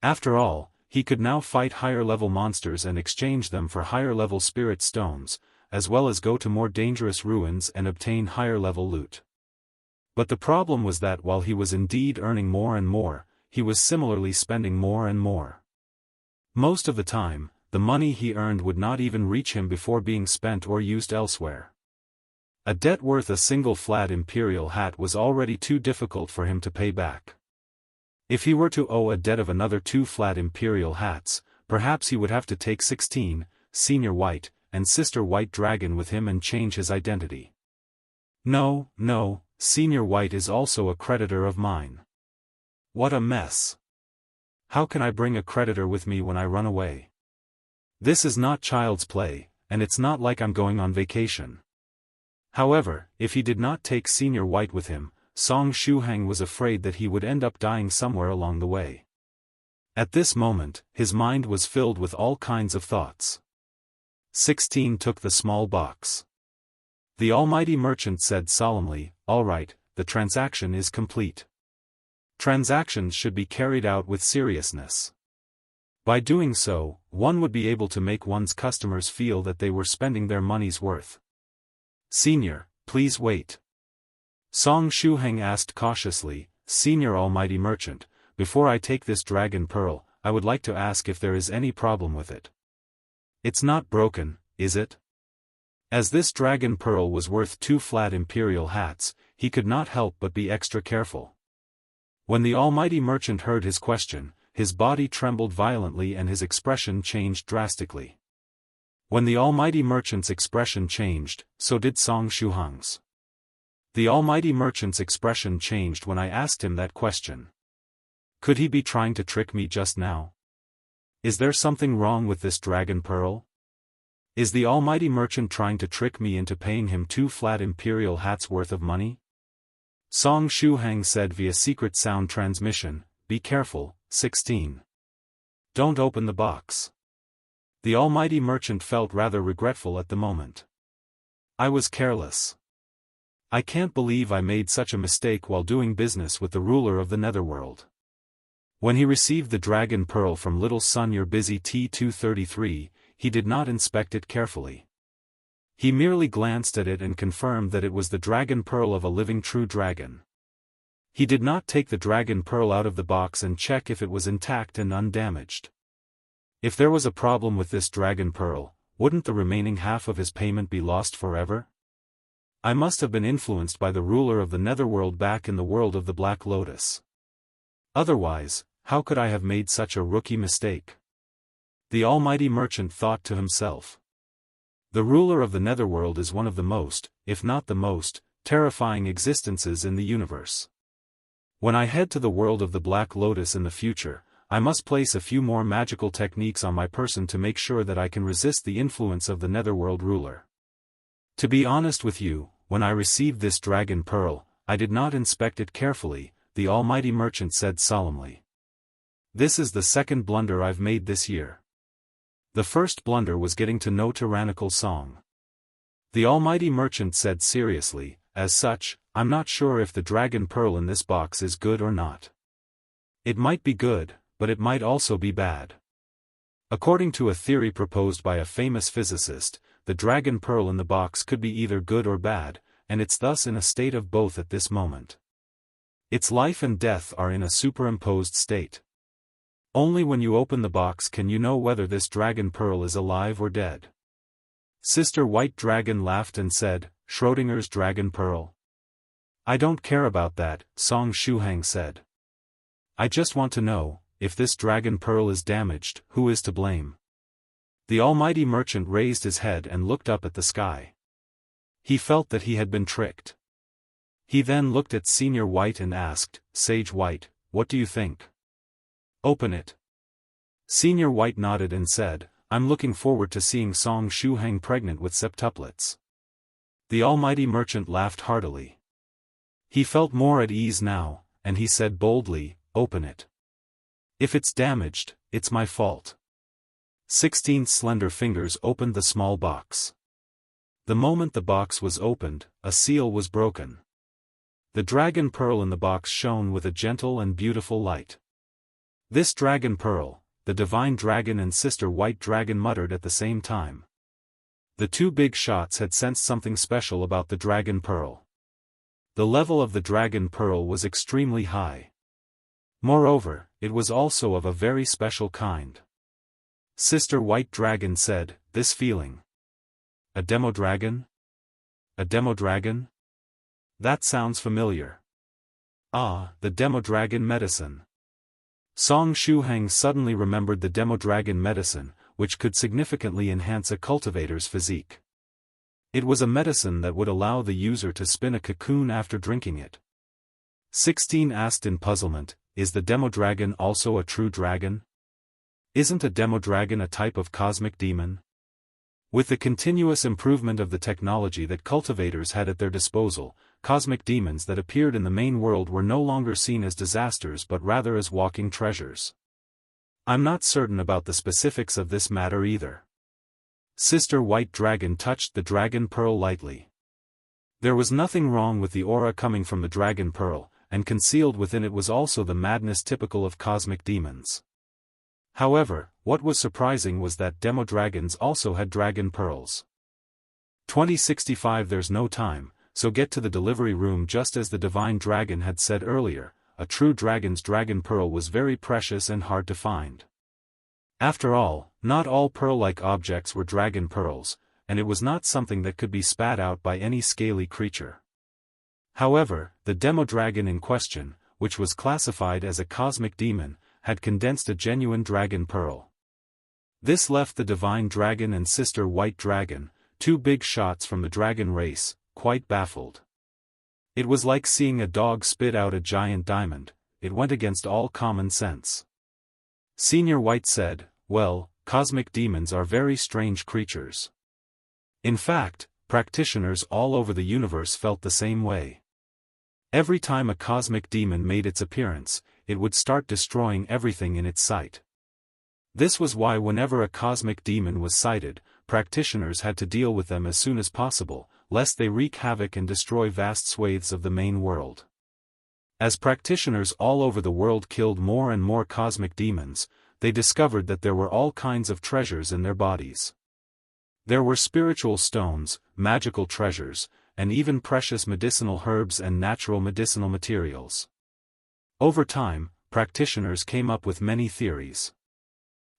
After all, he could now fight higher-level monsters and exchange them for higher-level spirit stones, as well as go to more dangerous ruins and obtain higher-level loot. But the problem was that while he was indeed earning more and more, he was similarly spending more and more. Most of the time, the money he earned would not even reach him before being spent or used elsewhere. A debt worth a single flat imperial hat was already too difficult for him to pay back. If he were to owe a debt of another 2 flat imperial hats, perhaps he would have to take 16, Senior White, and Sister White Dragon with him and change his identity. No, Senior White is also a creditor of mine. What a mess. How can I bring a creditor with me when I run away? This is not child's play, and it's not like I'm going on vacation. However, if he did not take Senior White with him, Song Shuhang was afraid that he would end up dying somewhere along the way. At this moment, his mind was filled with all kinds of thoughts. 16 took the small box. The almighty merchant said solemnly, "All right, the transaction is complete." Transactions should be carried out with seriousness. By doing so, one would be able to make one's customers feel that they were spending their money's worth. "Senior, please wait." Song Shuheng asked cautiously, "Senior almighty merchant, before I take this dragon pearl, I would like to ask if there is any problem with it. It's not broken, is it?" As this dragon pearl was worth 2 flat imperial hats, he could not help but be extra careful. When the almighty merchant heard his question, his body trembled violently and his expression changed drastically. When the almighty merchant's expression changed, so did Song Shuheng's. The almighty merchant's expression changed when I asked him that question. Could he be trying to trick me just now? Is there something wrong with this dragon pearl? Is the almighty merchant trying to trick me into paying him 2 flat imperial hats worth of money? Song Shuheng said via secret sound transmission, "Be careful, 16. Don't open the box." The almighty merchant felt rather regretful at the moment. "I was careless. I can't believe I made such a mistake while doing business with the ruler of the netherworld." When he received the dragon pearl from little son Your Busy T233, he did not inspect it carefully. He merely glanced at it and confirmed that it was the dragon pearl of a living true dragon. He did not take the dragon pearl out of the box and check if it was intact and undamaged. If there was a problem with this dragon pearl, wouldn't the remaining half of his payment be lost forever? I must have been influenced by the ruler of the netherworld back in the world of the Black Lotus. Otherwise, how could I have made such a rookie mistake? The almighty merchant thought to himself. The ruler of the netherworld is one of the most, if not the most, terrifying existences in the universe. When I head to the world of the Black Lotus in the future, I must place a few more magical techniques on my person to make sure that I can resist the influence of the netherworld ruler. To be honest with you, when I received this dragon pearl, I did not inspect it carefully, the almighty merchant said solemnly. This is the second blunder I've made this year. The first blunder was getting to know Tyrannical song. The almighty merchant said seriously, as such, I'm not sure if the dragon pearl in this box is good or not. It might be good, but it might also be bad. According to a theory proposed by a famous physicist, the dragon pearl in the box could be either good or bad, and it's thus in a state of both at this moment. Its life and death are in a superimposed state. Only when you open the box can you know whether this dragon pearl is alive or dead. Sister White Dragon laughed and said, Schrödinger's dragon pearl? I don't care about that, Song Shuheng said. I just want to know, if this dragon pearl is damaged, who is to blame? The almighty merchant raised his head and looked up at the sky. He felt that he had been tricked. He then looked at Senior White and asked, "Sage White, what do you think? Open it." Senior White nodded and said, "I'm looking forward to seeing Song Shuheng pregnant with septuplets." The almighty merchant laughed heartily. He felt more at ease now, and he said boldly, "Open it. If it's damaged, it's my fault." 16 slender fingers opened the small box. The moment the box was opened, a seal was broken. The dragon pearl in the box shone with a gentle and beautiful light. This dragon pearl, the divine dragon and sister white dragon muttered at the same time. The two big shots had sensed something special about the dragon pearl. The level of the dragon pearl was extremely high. Moreover, it was also of a very special kind. Sister White Dragon said, "This feeling. A demo dragon? A demo dragon? That sounds familiar. Ah, the demo dragon medicine." Song Shuheng suddenly remembered the demo dragon medicine, which could significantly enhance a cultivator's physique. It was a medicine that would allow the user to spin a cocoon after drinking it. 16 asked in puzzlement, "Is the demo dragon also a true dragon? Isn't a demo dragon a type of cosmic demon?" With the continuous improvement of the technology that cultivators had at their disposal, cosmic demons that appeared in the main world were no longer seen as disasters but rather as walking treasures. "I'm not certain about the specifics of this matter either." Sister White Dragon touched the dragon pearl lightly. There was nothing wrong with the aura coming from the dragon pearl, and concealed within it was also the madness typical of cosmic demons. However, what was surprising was that demo dragons also had dragon pearls. 2065 There's no time, so get to the delivery room. Just as the divine dragon had said earlier, a true dragon's dragon pearl was very precious and hard to find. After all, not all pearl-like objects were dragon pearls, and it was not something that could be spat out by any scaly creature. However, the demo dragon in question, which was classified as a cosmic demon, had condensed a genuine dragon pearl. This left the divine dragon and sister white dragon, two big shots from the dragon race, quite baffled. It was like seeing a dog spit out a giant diamond. It went against all common sense. Senior White said, "Well, cosmic demons are very strange creatures." In fact, practitioners all over the universe felt the same way. Every time a cosmic demon made its appearance, it would start destroying everything in its sight. This was why whenever a cosmic demon was sighted, practitioners had to deal with them as soon as possible, lest they wreak havoc and destroy vast swathes of the main world. As practitioners all over the world killed more and more cosmic demons, they discovered that there were all kinds of treasures in their bodies. There were spiritual stones, magical treasures, and even precious medicinal herbs and natural medicinal materials. Over time, practitioners came up with many theories.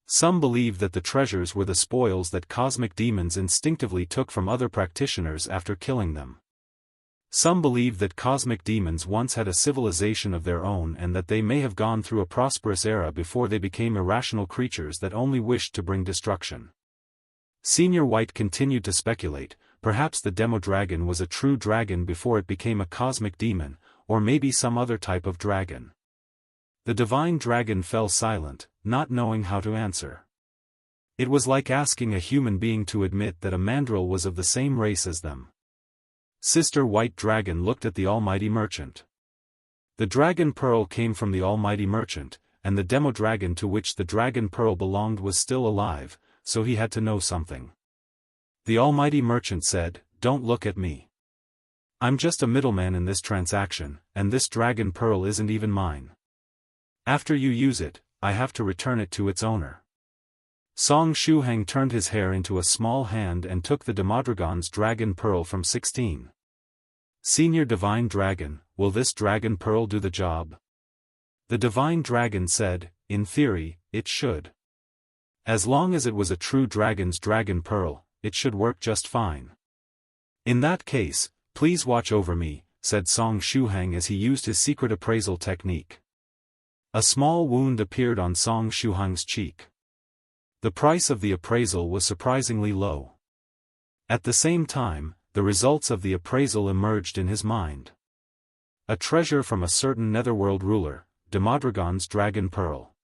Some believed that the treasures were the spoils that cosmic demons instinctively took from other practitioners after killing them. Some believed that cosmic demons once had a civilization of their own and that they may have gone through a prosperous era before they became irrational creatures that only wished to bring destruction. Senior White continued to speculate, perhaps the demo dragon was a true dragon before it became a cosmic demon, or maybe some other type of dragon. The divine dragon fell silent, not knowing how to answer. It was like asking a human being to admit that a mandrill was of the same race as them. Sister White Dragon looked at the almighty merchant. The dragon pearl came from the almighty merchant, and the demo dragon to which the dragon pearl belonged was still alive, so he had to know something. The almighty merchant said, "Don't look at me. I'm just a middleman in this transaction, and this dragon pearl isn't even mine. After you use it, I have to return it to its owner." Song Shuheng turned his hair into a small hand and took the Demodragon's dragon pearl from 16. "Senior Divine Dragon, will this dragon pearl do the job?" The Divine Dragon said, "In theory, it should. As long as it was a true dragon's dragon pearl, it should work just fine." "In that case, please watch over me," said Song Shuheng as he used his secret appraisal technique. A small wound appeared on Song Shuheng's cheek. The price of the appraisal was surprisingly low. At the same time, the results of the appraisal emerged in his mind. A treasure from a certain netherworld ruler, Demodragon's dragon pearl.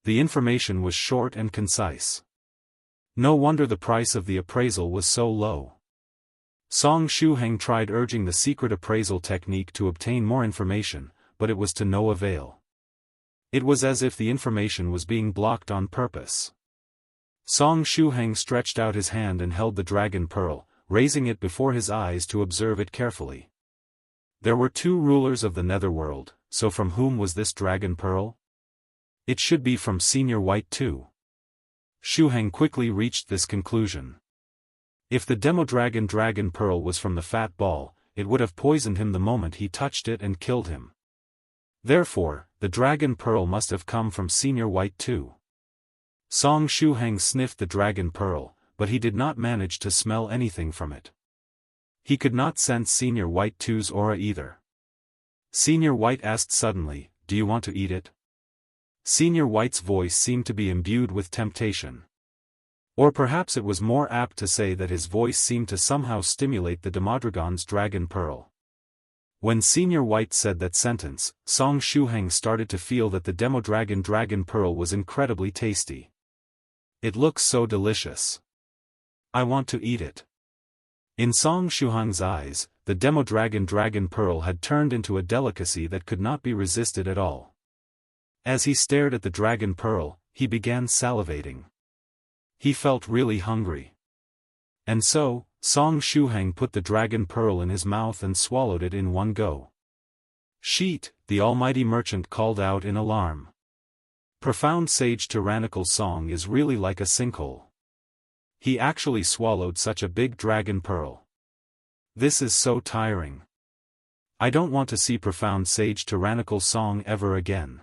The information was short and concise. No wonder the price of the appraisal was so low. Song Shuheng tried urging the secret appraisal technique to obtain more information, but it was to no avail. It was as if the information was being blocked on purpose. Song Shuheng stretched out his hand and held the dragon pearl, raising it before his eyes to observe it carefully. There were 2 rulers of the netherworld, so from whom was this dragon pearl? It should be from Senior White too. Shuheng quickly reached this conclusion. If the Demodragon dragon pearl was from the fat ball, it would have poisoned him the moment he touched it and killed him. Therefore, the dragon pearl must have come from Senior White too. Song Shuheng sniffed the dragon pearl, but he did not manage to smell anything from it. He could not sense Senior White too's aura either. Senior White asked suddenly, "Do you want to eat it?" Senior White's voice seemed to be imbued with temptation. Or perhaps it was more apt to say that his voice seemed to somehow stimulate the Demodragon's dragon pearl. When Senior White said that sentence, Song Shuheng started to feel that the Demodragon dragon pearl was incredibly tasty. It looks so delicious. I want to eat it. In Song Shuheng's eyes, the Demodragon dragon pearl had turned into a delicacy that could not be resisted at all. As he stared at the dragon pearl, he began salivating. He felt really hungry. And so, Song Shuheng put the dragon pearl in his mouth and swallowed it in one go. "Sheet," the almighty merchant called out in alarm. Profound sage Tyrannical's song is really like a sinkhole. He actually swallowed such a big dragon pearl. This is so tiring. I don't want to see profound sage Tyrannical's song ever again.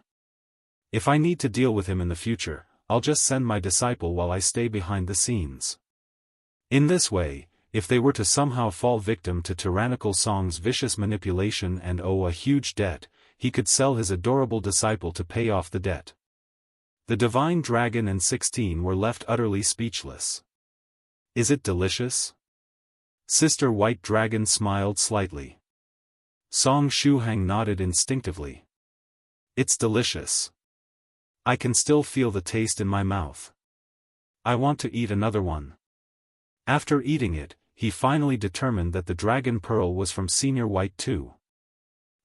If I need to deal with him in the future, I'll just send my disciple while I stay behind the scenes. In this way, if they were to somehow fall victim to Tyrannical Song's vicious manipulation and owe a huge debt, he could sell his adorable disciple to pay off the debt. The Divine Dragon and 16 were left utterly speechless. Is it delicious? Sister White Dragon smiled slightly. Song Shuheng nodded instinctively. It's delicious. I can still feel the taste in my mouth. I want to eat another one. After eating it, he finally determined that the dragon pearl was from Senior White too.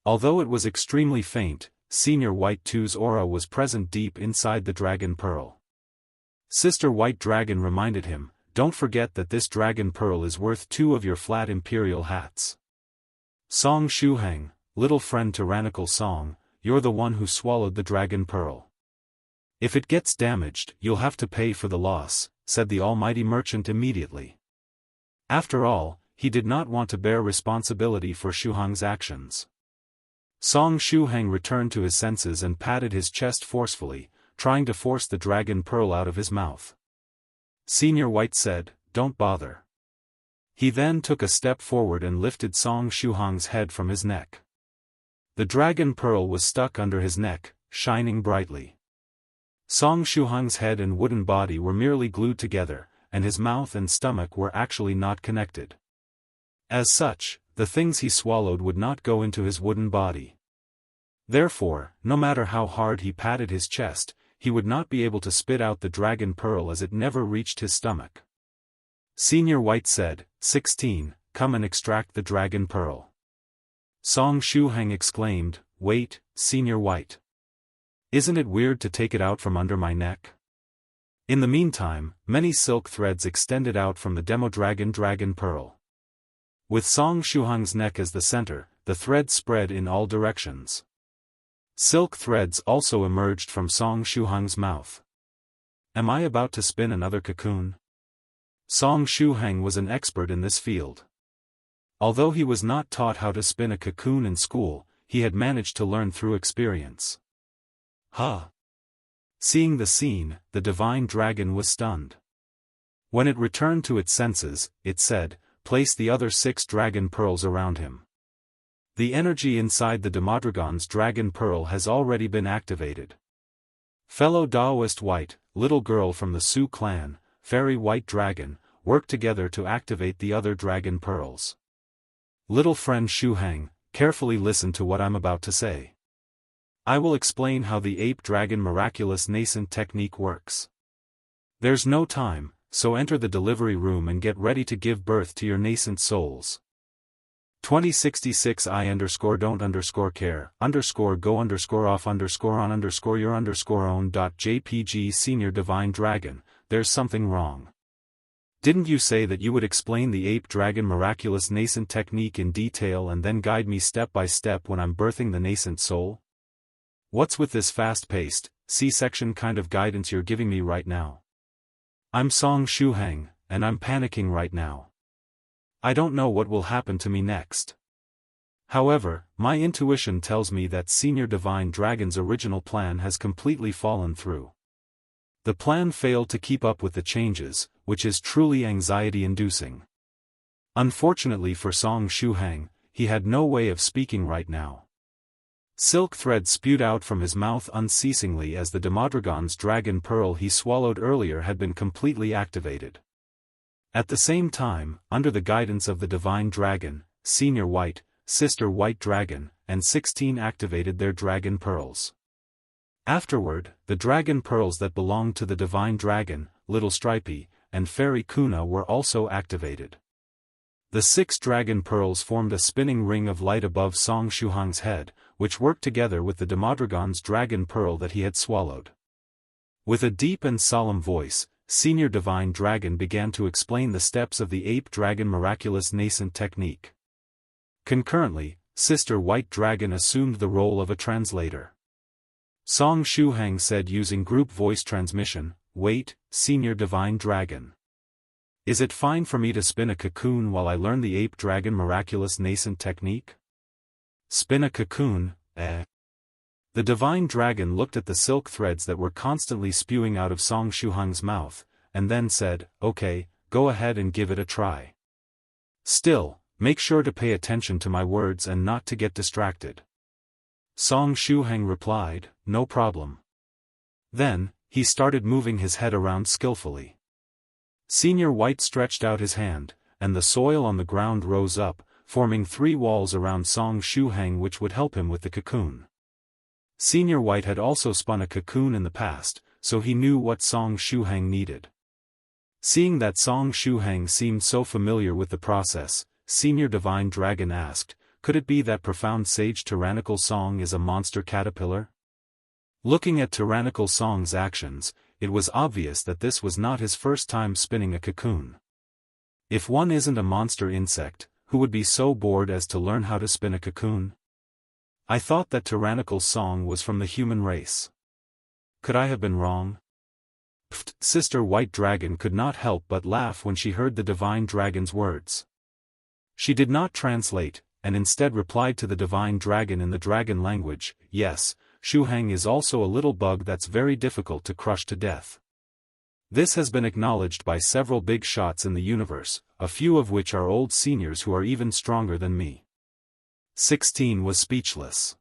Although it was extremely faint, Senior White too's aura was present deep inside the dragon pearl. Sister White Dragon reminded him, "Don't forget that this dragon pearl is worth 2 of your flat imperial hats." Song Shuheng, little friend Tyrannical Song, you're the one who swallowed the dragon pearl. If it gets damaged, you'll have to pay for the loss, said the almighty merchant immediately. After all, he did not want to bear responsibility for Shuheng's actions. Song Shuheng returned to his senses and patted his chest forcefully, trying to force the dragon pearl out of his mouth. Senior White said, "Don't bother." He then took a step forward and lifted Song Shuheng's head from his neck. The dragon pearl was stuck under his neck, shining brightly. Song Shuheng's head and wooden body were merely glued together, and his mouth and stomach were actually not connected. As such, the things he swallowed would not go into his wooden body. Therefore, no matter how hard he patted his chest, he would not be able to spit out the dragon pearl as it never reached his stomach. Senior White said, 16, come and extract the dragon pearl. Song Shuheng exclaimed, "Wait, Senior White. Isn't it weird to take it out from under my neck?" In the meantime, many silk threads extended out from the Demodragon dragon pearl. With Song Shuheng's neck as the center, the threads spread in all directions. Silk threads also emerged from Song Shuheng's mouth. Am I about to spin another cocoon? Song Shuheng was an expert in this field. Although he was not taught how to spin a cocoon in school, he had managed to learn through experience. Huh! Seeing the scene, the divine dragon was stunned. When it returned to its senses, it said, "Place the other 6 dragon pearls around him." The energy inside the Demodragon's dragon pearl has already been activated. Fellow Daoist White, little girl from the Sioux clan, fairy white dragon, work together to activate the other dragon pearls. Little friend Shu Hang, carefully listen to what I'm about to say. I will explain how the ape dragon miraculous nascent technique works. There's no time, so enter the delivery room and get ready to give birth to your nascent souls. 2066 I_don't_care_go_off_on_your_own.jpg Senior Divine Dragon, there's something wrong. Didn't you say that you would explain the ape dragon miraculous nascent technique in detail and then guide me step by step when I'm birthing the nascent soul? What's with this fast-paced, C-section kind of guidance you're giving me right now? I'm Song Shu Hang, and I'm panicking right now. I don't know what will happen to me next. However, my intuition tells me that Senior Divine Dragon's original plan has completely fallen through. The plan failed to keep up with the changes, which is truly anxiety-inducing. Unfortunately for Song Shu Hang, he had no way of speaking right now. Silk thread spewed out from his mouth unceasingly as the Demodragon's dragon pearl he swallowed earlier had been completely activated. At the same time, under the guidance of the Divine Dragon, Senior White, Sister White Dragon, and 16 activated their dragon pearls. Afterward, the dragon pearls that belonged to the Divine Dragon, Little Stripey, and Fairy Kuna were also activated. The 6 dragon pearls formed a spinning ring of light above Song Shu Hang's head, which worked together with the Demodragon's dragon pearl that he had swallowed. With a deep and solemn voice, Senior Divine Dragon began to explain the steps of the ape dragon miraculous nascent technique. Concurrently, Sister White Dragon assumed the role of a translator. Song Shu Hang said using group voice transmission, "Wait, Senior Divine Dragon. Is it fine for me to spin a cocoon while I learn the ape dragon miraculous nascent technique?" Spin a cocoon, eh? The Divine Dragon looked at the silk threads that were constantly spewing out of Song Shu Hang's mouth, and then said, "Okay, go ahead and give it a try. Still, make sure to pay attention to my words and not to get distracted." Song Shu Hang replied, "No problem." Then, he started moving his head around skillfully. Senior White stretched out his hand, and the soil on the ground rose up, forming 3 walls around Song Shu Hang which would help him with the cocoon. Senior White had also spun a cocoon in the past, so he knew what Song Shu Hang needed. Seeing that Song Shu Hang seemed so familiar with the process, Senior Divine Dragon asked, "Could it be that profound sage Tyrannical Song is a monster caterpillar?" Looking at Tyrannical Song's actions, it was obvious that this was not his first time spinning a cocoon. If one isn't a monster insect, who would be so bored as to learn how to spin a cocoon? I thought that Tyrannical Song was from the human race. Could I have been wrong? Pfft, Sister White Dragon could not help but laugh when she heard the Divine Dragon's words. She did not translate, and instead replied to the Divine Dragon in the dragon language, "Yes, Shu Hang is also a little bug that's very difficult to crush to death. This has been acknowledged by several big shots in the universe, a few of which are old seniors who are even stronger than me." 16 was speechless.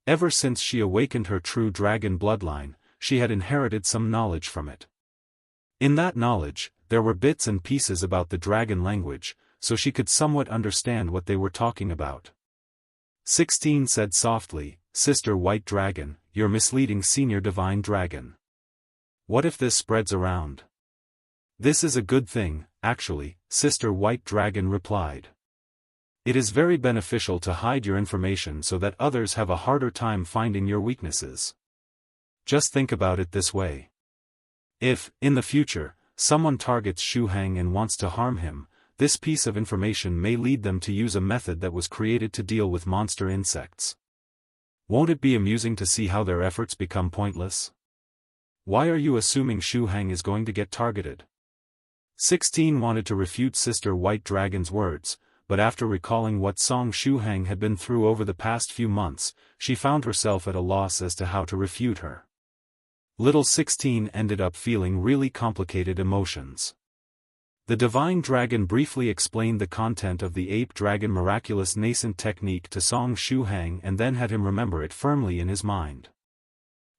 Ever since she awakened her true dragon bloodline, she had inherited some knowledge from it. In that knowledge, there were bits and pieces about the dragon language, so she could somewhat understand what they were talking about. 16 said softly, "Sister White Dragon, you're misleading Senior Divine Dragon. What if this spreads around?" "This is a good thing, actually," Sister White Dragon replied. "It is very beneficial to hide your information so that others have a harder time finding your weaknesses. Just think about it this way. If, in the future, someone targets Shu Hang and wants to harm him, this piece of information may lead them to use a method that was created to deal with monster insects. Won't it be amusing to see how their efforts become pointless? Why are you assuming Shu Hang is going to get targeted?" 16 wanted to refute Sister White Dragon's words, but after recalling what Song Shu Hang had been through over the past few months, she found herself at a loss as to how to refute her. Little 16 ended up feeling really complicated emotions. The Divine Dragon briefly explained the content of the ape dragon miraculous nascent technique to Song Shu Hang and then had him remember it firmly in his mind.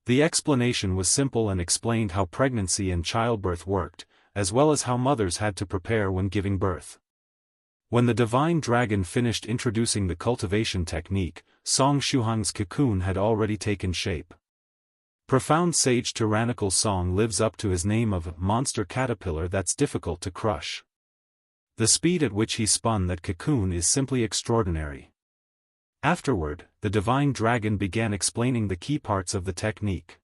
The explanation was simple and explained how pregnancy and childbirth worked, as well as how mothers had to prepare when giving birth. When the divine dragon finished introducing the cultivation technique, Song Shuhang's cocoon had already taken shape. Profound sage Tyrannical Song lives up to his name of monster caterpillar that's difficult to crush. The speed at which he spun that cocoon is simply extraordinary. Afterward, the divine dragon began explaining the key parts of the technique.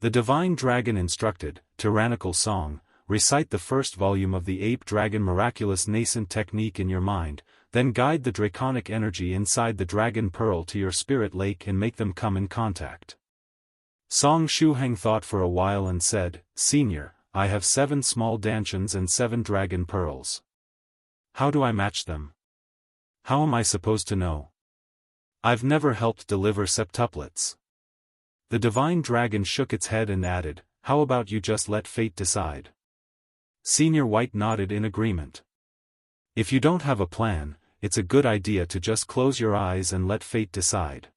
The divine dragon instructed, Tyrannical Song, recite the first volume of the ape dragon Miraculous Nascent technique in your mind, then guide the draconic energy inside the dragon pearl to your spirit lake and make them come in contact. Song Shuhang thought for a while and said, Senior, I have 7 small dantians and 7 dragon pearls. How do I match them? How am I supposed to know? I've never helped deliver septuplets. The divine dragon shook its head and added, how about you just let fate decide? Senior White nodded in agreement. If you don't have a plan, it's a good idea to just close your eyes and let fate decide.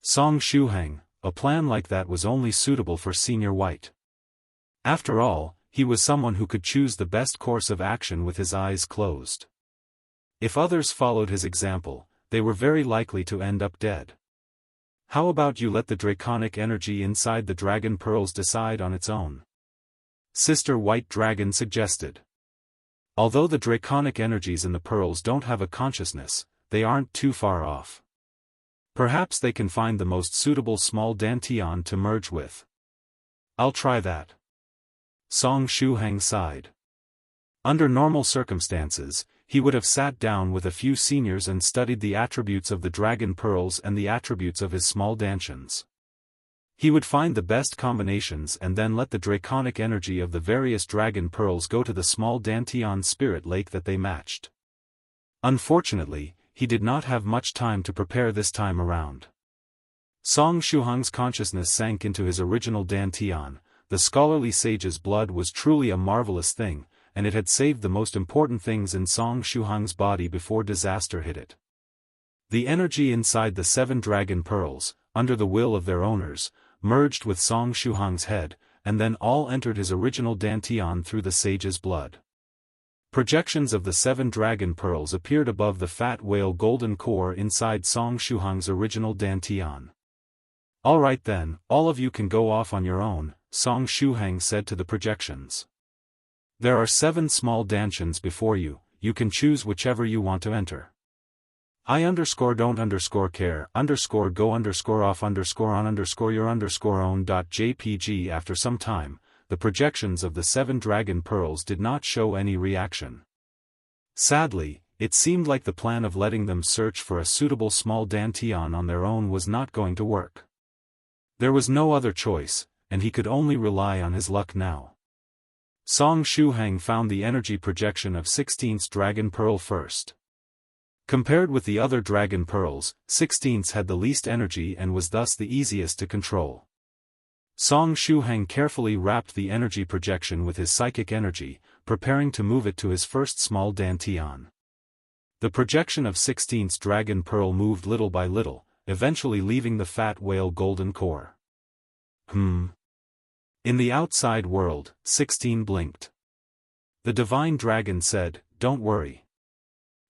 Song Shuhang, a plan like that was only suitable for Senior White. After all, he was someone who could choose the best course of action with his eyes closed. If others followed his example, they were very likely to end up dead. How about you let the draconic energy inside the dragon pearls decide on its own? Sister White Dragon suggested. Although the draconic energies in the pearls don't have a consciousness, they aren't too far off. Perhaps they can find the most suitable small dantian to merge with. I'll try that. Song Shuhang sighed. Under normal circumstances, he would have sat down with a few seniors and studied the attributes of the dragon pearls and the attributes of his small dantians. He would find the best combinations and then let the draconic energy of the various dragon pearls go to the small dantian spirit lake that they matched. Unfortunately, he did not have much time to prepare this time around. Song Shuhang's consciousness sank into his original dantian. The scholarly sage's blood was truly a marvelous thing, and it had saved the most important things in Song Shuhang's body before disaster hit it. The energy inside the 7 dragon pearls, under the will of their owners, merged with Song Shuhang's head, and then all entered his original dantian through the sage's blood. Projections of the 7 dragon pearls appeared above the fat whale golden core inside Song Shuhang's original dantian. Alright then, all of you can go off on your own, Song Shuhang said to the projections. There are 7 small dantians before you, you can choose whichever you want to enter. I_don't_care_go_off_on_your own.jpg. After some time, the projections of the 7 dragon pearls did not show any reaction. Sadly, it seemed like the plan of letting them search for a suitable small dantian on their own was not going to work. There was no other choice, and he could only rely on his luck now. Song Shuhang found the energy projection of 16th dragon pearl first. Compared with the other dragon pearls, 16th had the least energy and was thus the easiest to control. Song Shuhang carefully wrapped the energy projection with his psychic energy, preparing to move it to his first small dantian. The projection of 16th dragon pearl moved little by little, eventually leaving the fat whale golden core. In the outside world, 16 blinked. The divine dragon said, don't worry.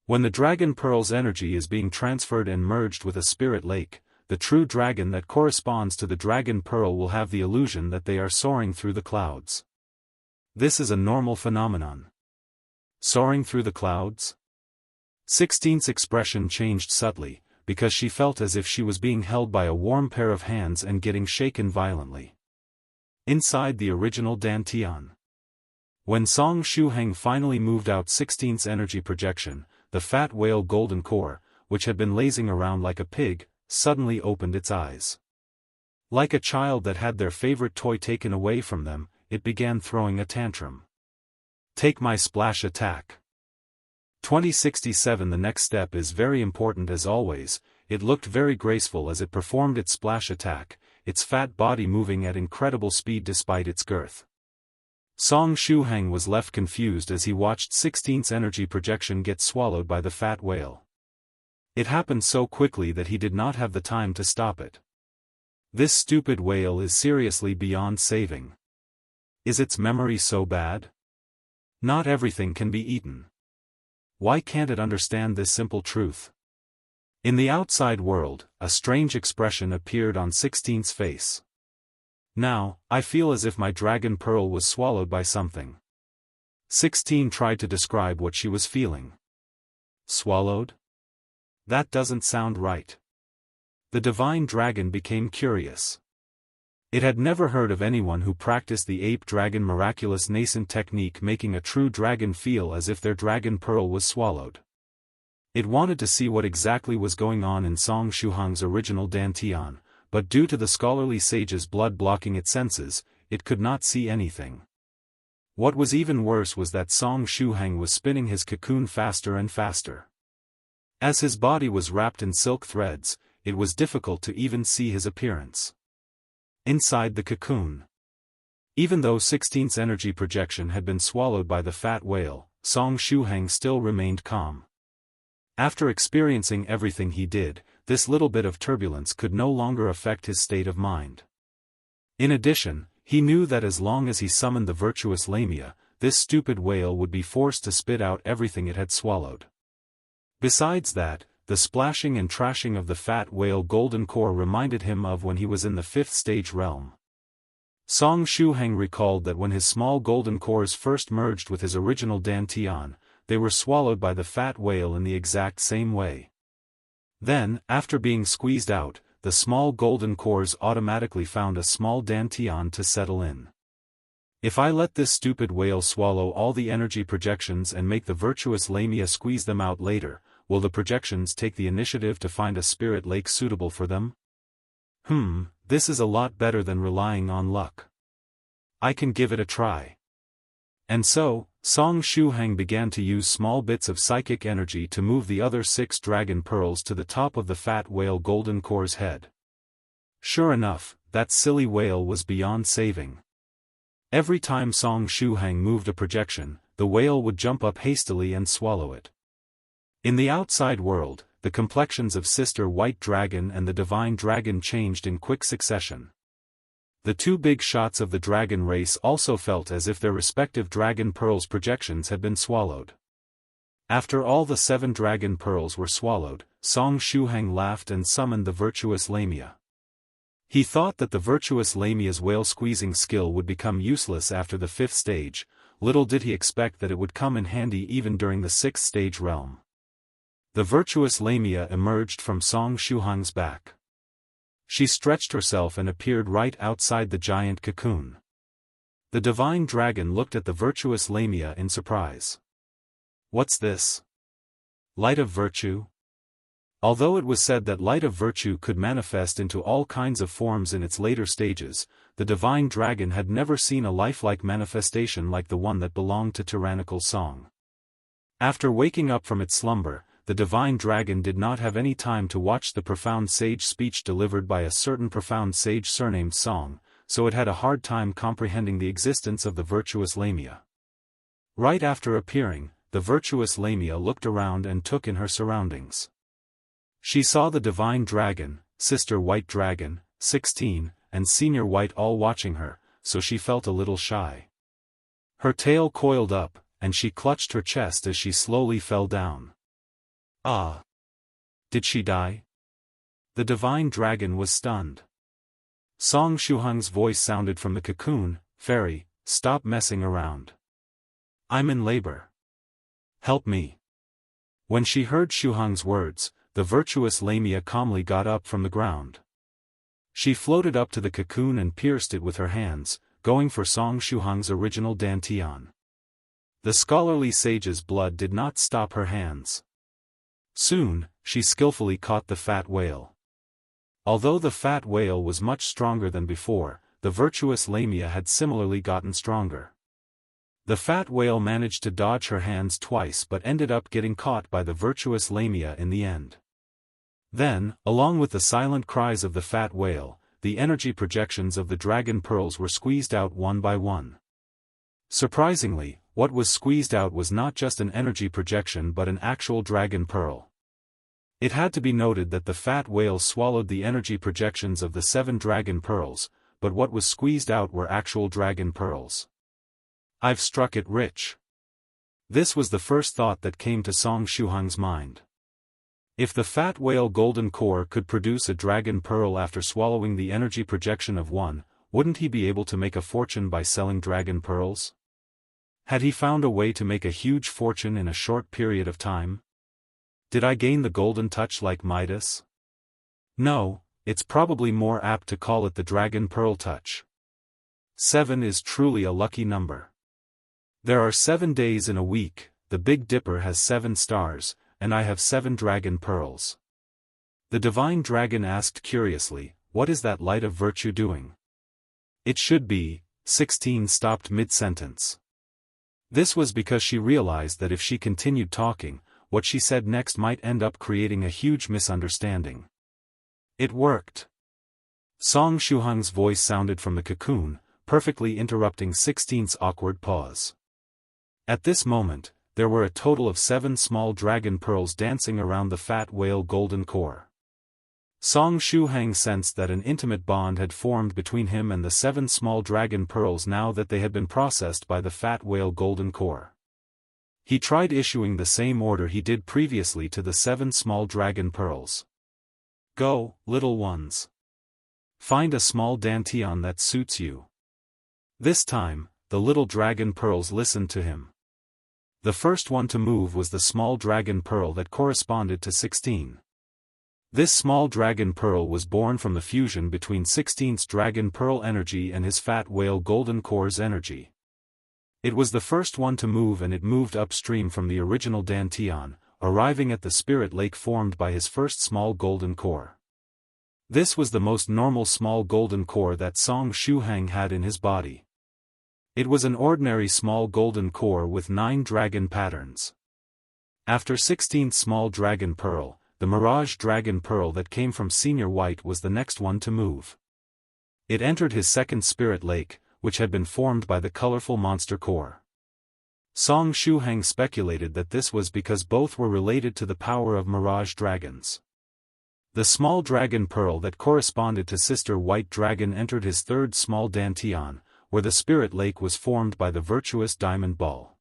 When the dragon pearl's energy is being transferred and merged with a spirit lake, the true dragon that corresponds to the dragon pearl will have the illusion that they are soaring through the clouds. This is a normal phenomenon. Soaring through the clouds? 16's expression changed subtly, because she felt as if she was being held by a warm pair of hands and getting shaken violently. Inside the original dantian. When Song Shuhang finally moved out 16's energy projection, the fat whale golden core, which had been lazing around like a pig, suddenly opened its eyes. Like a child that had their favorite toy taken away from them, it began throwing a tantrum. Take my splash attack. 2067. The next step is very important as always. It looked very graceful as it performed its splash attack, its fat body moving at incredible speed despite its girth. Song Shuhang was left confused as he watched 16's energy projection get swallowed by the fat whale. It happened so quickly that he did not have the time to stop it. This stupid whale is seriously beyond saving. Is its memory so bad? Not everything can be eaten. Why can't it understand this simple truth? In the outside world, a strange expression appeared on 16's face. Now, I feel as if my dragon pearl was swallowed by something. 16 tried to describe what she was feeling. Swallowed? That doesn't sound right. The divine dragon became curious. It had never heard of anyone who practiced the ape dragon miraculous nascent technique, making a true dragon feel as if their dragon pearl was swallowed. It wanted to see what exactly was going on in Song Shuhang's original dantian, but due to the scholarly sage's blood blocking its senses, it could not see anything. What was even worse was that Song Shuhang was spinning his cocoon faster and faster. As his body was wrapped in silk threads, it was difficult to even see his appearance inside the cocoon. Even though 16's energy projection had been swallowed by the fat whale, Song Shuhang still remained calm. After experiencing everything he did, this little bit of turbulence could no longer affect his state of mind. In addition, he knew that as long as he summoned the virtuous lamia, this stupid whale would be forced to spit out everything it had swallowed. Besides that, the splashing and trashing of the fat whale golden core reminded him of when he was in the 5th stage realm. Song Shuhang recalled that when his small golden cores first merged with his original dantian, they were swallowed by the fat whale in the exact same way. Then, after being squeezed out, the small golden cores automatically found a small dantian to settle in. If I let this stupid whale swallow all the energy projections and make the virtuous lamia squeeze them out later, will the projections take the initiative to find a spirit lake suitable for them? This is a lot better than relying on luck. I can give it a try. And so, Song Shuhang began to use small bits of psychic energy to move the other 6 dragon pearls to the top of the fat whale golden core's head. Sure enough, that silly whale was beyond saving. Every time Song Shuhang moved a projection, the whale would jump up hastily and swallow it. In the outside world, the complexions of Sister White Dragon and the Divine Dragon changed in quick succession. The 2 big shots of the dragon race also felt as if their respective dragon pearls projections had been swallowed. After all the 7 dragon pearls were swallowed, Song Shuhang laughed and summoned the virtuous lamia. He thought that the virtuous lamia's whale-squeezing skill would become useless after the 5th stage, little did he expect that it would come in handy even during the 6th stage realm. The virtuous lamia emerged from Song Shuhang's back. She stretched herself and appeared right outside the giant cocoon. The divine dragon looked at the virtuous lamia in surprise. What's this? Light of virtue? Although it was said that light of virtue could manifest into all kinds of forms in its later stages, the divine dragon had never seen a lifelike manifestation like the one that belonged to Tyrannical Song. After waking up from its slumber, the divine dragon did not have any time to watch the profound sage speech delivered by a certain profound sage surnamed Song, so it had a hard time comprehending the existence of the virtuous lamia. Right after appearing, the virtuous lamia looked around and took in her surroundings. She saw the divine dragon, Sister White Dragon, 16, and Senior White all watching her, so she felt a little shy. Her tail coiled up, and she clutched her chest as she slowly fell down. Ah! Did she die? The divine dragon was stunned. Song Shuhang's voice sounded from the cocoon, "Fairy, stop messing around. I'm in labor. Help me." When she heard Shuhang's words, the virtuous lamia calmly got up from the ground. She floated up to the cocoon and pierced it with her hands, going for Song Shuhang's original dantian. The scholarly sage's blood did not stop her hands. Soon, she skillfully caught the fat whale. Although the fat whale was much stronger than before, the virtuous lamia had similarly gotten stronger. The fat whale managed to dodge her hands twice but ended up getting caught by the virtuous lamia in the end. Then, along with the silent cries of the fat whale, the energy projections of the dragon pearls were squeezed out one by one. Surprisingly, what was squeezed out was not just an energy projection but an actual dragon pearl. It had to be noted that the fat whale swallowed the energy projections of the 7 dragon pearls, but what was squeezed out were actual dragon pearls. I've struck it rich. This was the first thought that came to Song Shuhang's mind. If the fat whale golden core could produce a dragon pearl after swallowing the energy projection of one, wouldn't he be able to make a fortune by selling dragon pearls? Had he found a way to make a huge fortune in a short period of time? Did I gain the golden touch like Midas? No, it's probably more apt to call it the dragon pearl touch. 7 is truly a lucky number. There are 7 days in a week, the Big Dipper has 7 stars, and I have 7 dragon pearls. The divine dragon asked curiously, what is that light of virtue doing? It should be. 16 stopped mid-sentence. This was because she realized that if she continued talking, what she said next might end up creating a huge misunderstanding. It worked. Song Shuhang's voice sounded from the cocoon, perfectly interrupting 16's awkward pause. At this moment, there were a total of 7 small dragon pearls dancing around the fat whale golden core. Song Shuhang sensed that an intimate bond had formed between him and the 7 small dragon pearls now that they had been processed by the fat whale golden core. He tried issuing the same order he did previously to the 7 small dragon pearls. Go, little ones. Find a small dantian that suits you. This time, the little dragon pearls listened to him. The first one to move was the small dragon pearl that corresponded to 16. This small dragon pearl was born from the fusion between 16's dragon pearl energy and his fat whale golden core's energy. It was the first one to move, and it moved upstream from the original dantian, arriving at the spirit lake formed by his first small golden core. This was the most normal small golden core that Song Shuhang had in his body. It was an ordinary small golden core with 9 dragon patterns. After 16th small dragon pearl, the Mirage dragon pearl that came from Senior White was the next one to move. It entered his second spirit lake, which had been formed by the colorful monster core. Song Shuhang speculated that this was because both were related to the power of Mirage dragons. The small dragon pearl that corresponded to Sister White dragon entered his third small dantian, where the spirit lake was formed by the virtuous diamond ball.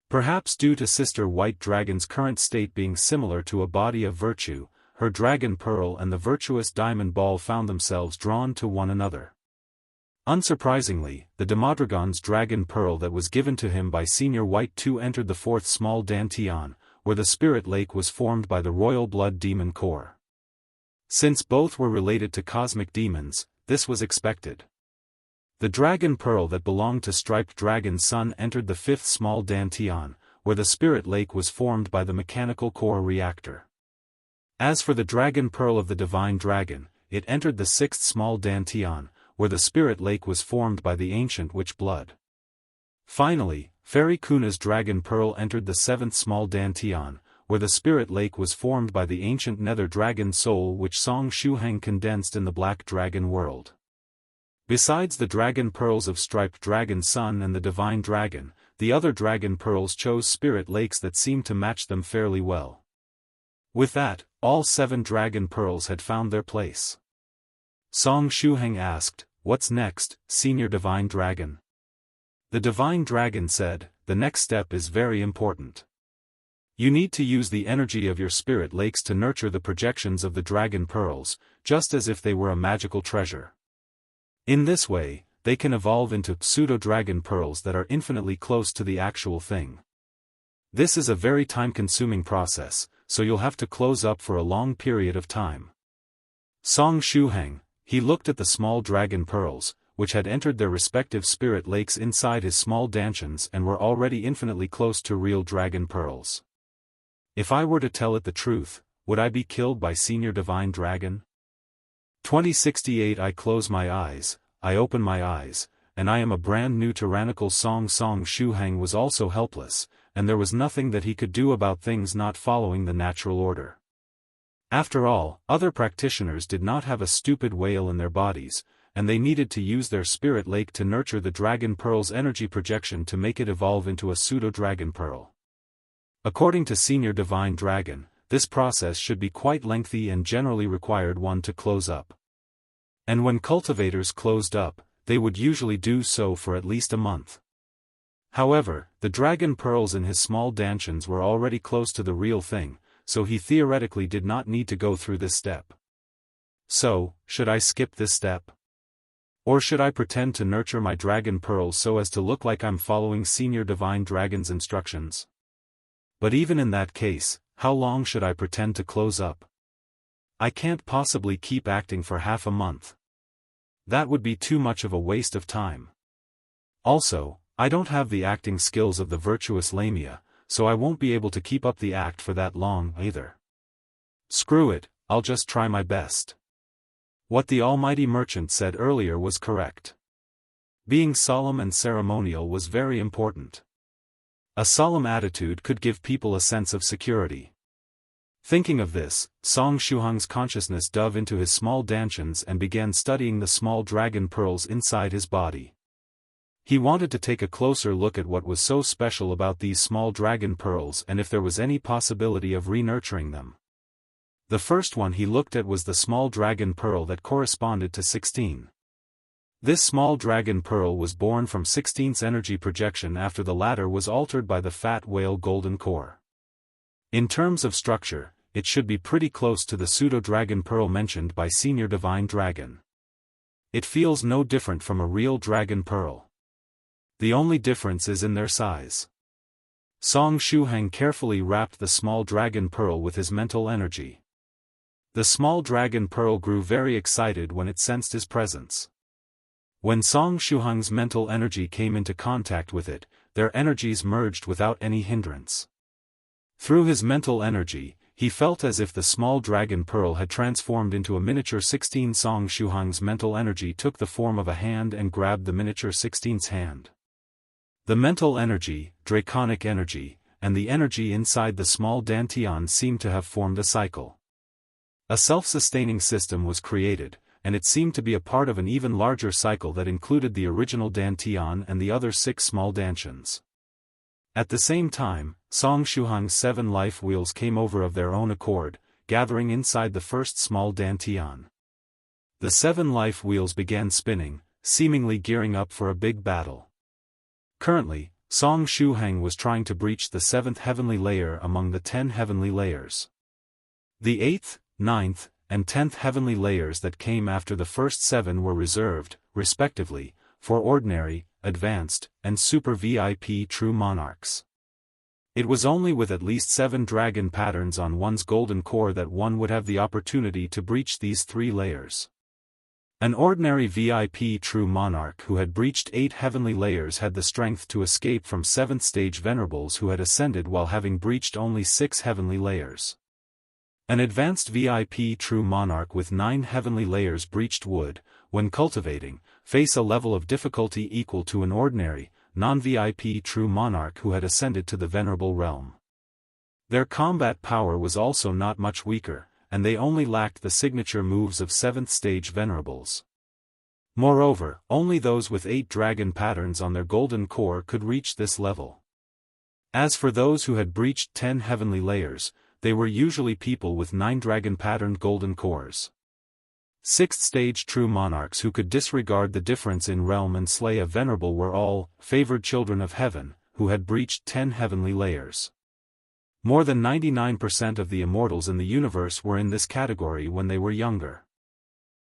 Perhaps due to Sister White dragon's current state being similar to a body of virtue, her dragon pearl and the virtuous diamond ball found themselves drawn to one another. Unsurprisingly, the Demodragon's dragon pearl that was given to him by Senior White too entered the fourth small dantian, where the spirit lake was formed by the royal blood demon core. Since both were related to cosmic demons, this was expected. The dragon pearl that belonged to striped dragon sun entered the fifth small dantian, where the spirit lake was formed by the mechanical core reactor. As for the dragon pearl of the divine dragon, it entered the sixth small dantian, where the spirit lake was formed by the ancient witch blood. Finally, Fairy Kuna's dragon pearl entered the seventh small dantian, where the spirit lake was formed by the ancient nether dragon soul which Song Shuhang condensed in the black dragon world. Besides the dragon pearls of striped dragon sun and the divine dragon, the other dragon pearls chose spirit lakes that seemed to match them fairly well. With that, all 7 dragon pearls had found their place. Song Shuhang asked, "What's next, Senior Divine Dragon?" The divine dragon said, "The next step is very important. You need to use the energy of your spirit lakes to nurture the projections of the dragon pearls, just as if they were a magical treasure. In this way, they can evolve into pseudo-dragon pearls that are infinitely close to the actual thing. This is a very time-consuming process, so you'll have to close up for a long period of time." Song Shuhang, he looked at the small dragon pearls, which had entered their respective spirit lakes inside his small dantians and were already infinitely close to real dragon pearls. If I were to tell it the truth, would I be killed by Senior Divine Dragon? 2068 I close my eyes, I open my eyes, and I am a brand new tyrannical Song Shuhang was also helpless, and there was nothing that he could do about things not following the natural order. After all, other practitioners did not have a stupid whale in their bodies, and they needed to use their spirit lake to nurture the dragon pearl's energy projection to make it evolve into a pseudo-dragon pearl. According to Senior Divine Dragon, this process should be quite lengthy and generally required one to close up. And when cultivators closed up, they would usually do so for at least a month. However, the dragon pearls in his small dantians were already close to the real thing, so he theoretically did not need to go through this step. So, should I skip this step? Or should I pretend to nurture my dragon pearls so as to look like I'm following Senior Divine Dragon's instructions? But even in that case, how long should I pretend to close up? I can't possibly keep acting for half a month. That would be too much of a waste of time. Also, I don't have the acting skills of the virtuous Lamia, so I won't be able to keep up the act for that long either. Screw it, I'll just try my best. What the almighty merchant said earlier was correct. Being solemn and ceremonial was very important. A solemn attitude could give people a sense of security. Thinking of this, Song Shuheng's consciousness dove into his small dantians and began studying the small dragon pearls inside his body. He wanted to take a closer look at what was so special about these small dragon pearls and if there was any possibility of re-nurturing them. The first one he looked at was the small dragon pearl that corresponded to 16. This small dragon pearl was born from 16's energy projection after the latter was altered by the fat whale golden core. In terms of structure, it should be pretty close to the pseudo-dragon pearl mentioned by Senior Divine Dragon. It feels no different from a real dragon pearl. The only difference is in their size. Song Shuheng carefully wrapped the small dragon pearl with his mental energy. The small dragon pearl grew very excited when it sensed his presence. When Song Shuheng's mental energy came into contact with it, their energies merged without any hindrance. Through his mental energy, he felt as if the small dragon pearl had transformed into a miniature 16. Song Shuheng's mental energy took the form of a hand and grabbed the miniature 16's hand. The mental energy, draconic energy, and the energy inside the small dantian seemed to have formed a cycle. A self-sustaining system was created, and it seemed to be a part of an even larger cycle that included the original dantian and the other 6 small dantians. At the same time, Song Shuheng's 7 life wheels came over of their own accord, gathering inside the first small dantian. The 7 life wheels began spinning, seemingly gearing up for a big battle. Currently, Song Shuheng was trying to breach the 7th heavenly layer among the 10 heavenly layers. The 8th, 9th, and 10th heavenly layers that came after the first 7 were reserved, respectively, for ordinary, advanced, and super VIP true monarchs. It was only with at least 7 dragon patterns on one's golden core that one would have the opportunity to breach these 3 layers. An ordinary VIP true monarch who had breached 8 heavenly layers had the strength to escape from 7th stage venerables who had ascended while having breached only 6 heavenly layers. An advanced VIP true monarch with 9 heavenly layers breached would, when cultivating, face a level of difficulty equal to an ordinary, non-VIP true monarch who had ascended to the venerable realm. Their combat power was also not much weaker, and they only lacked the signature moves of 7th stage venerables. Moreover, only those with 8 dragon patterns on their golden core could reach this level. As for those who had breached 10 heavenly layers, they were usually people with 9 dragon-patterned golden cores. 6th stage true monarchs who could disregard the difference in realm and slay a venerable were all favored children of heaven, who had breached 10 heavenly layers. More than 99% of the immortals in the universe were in this category when they were younger.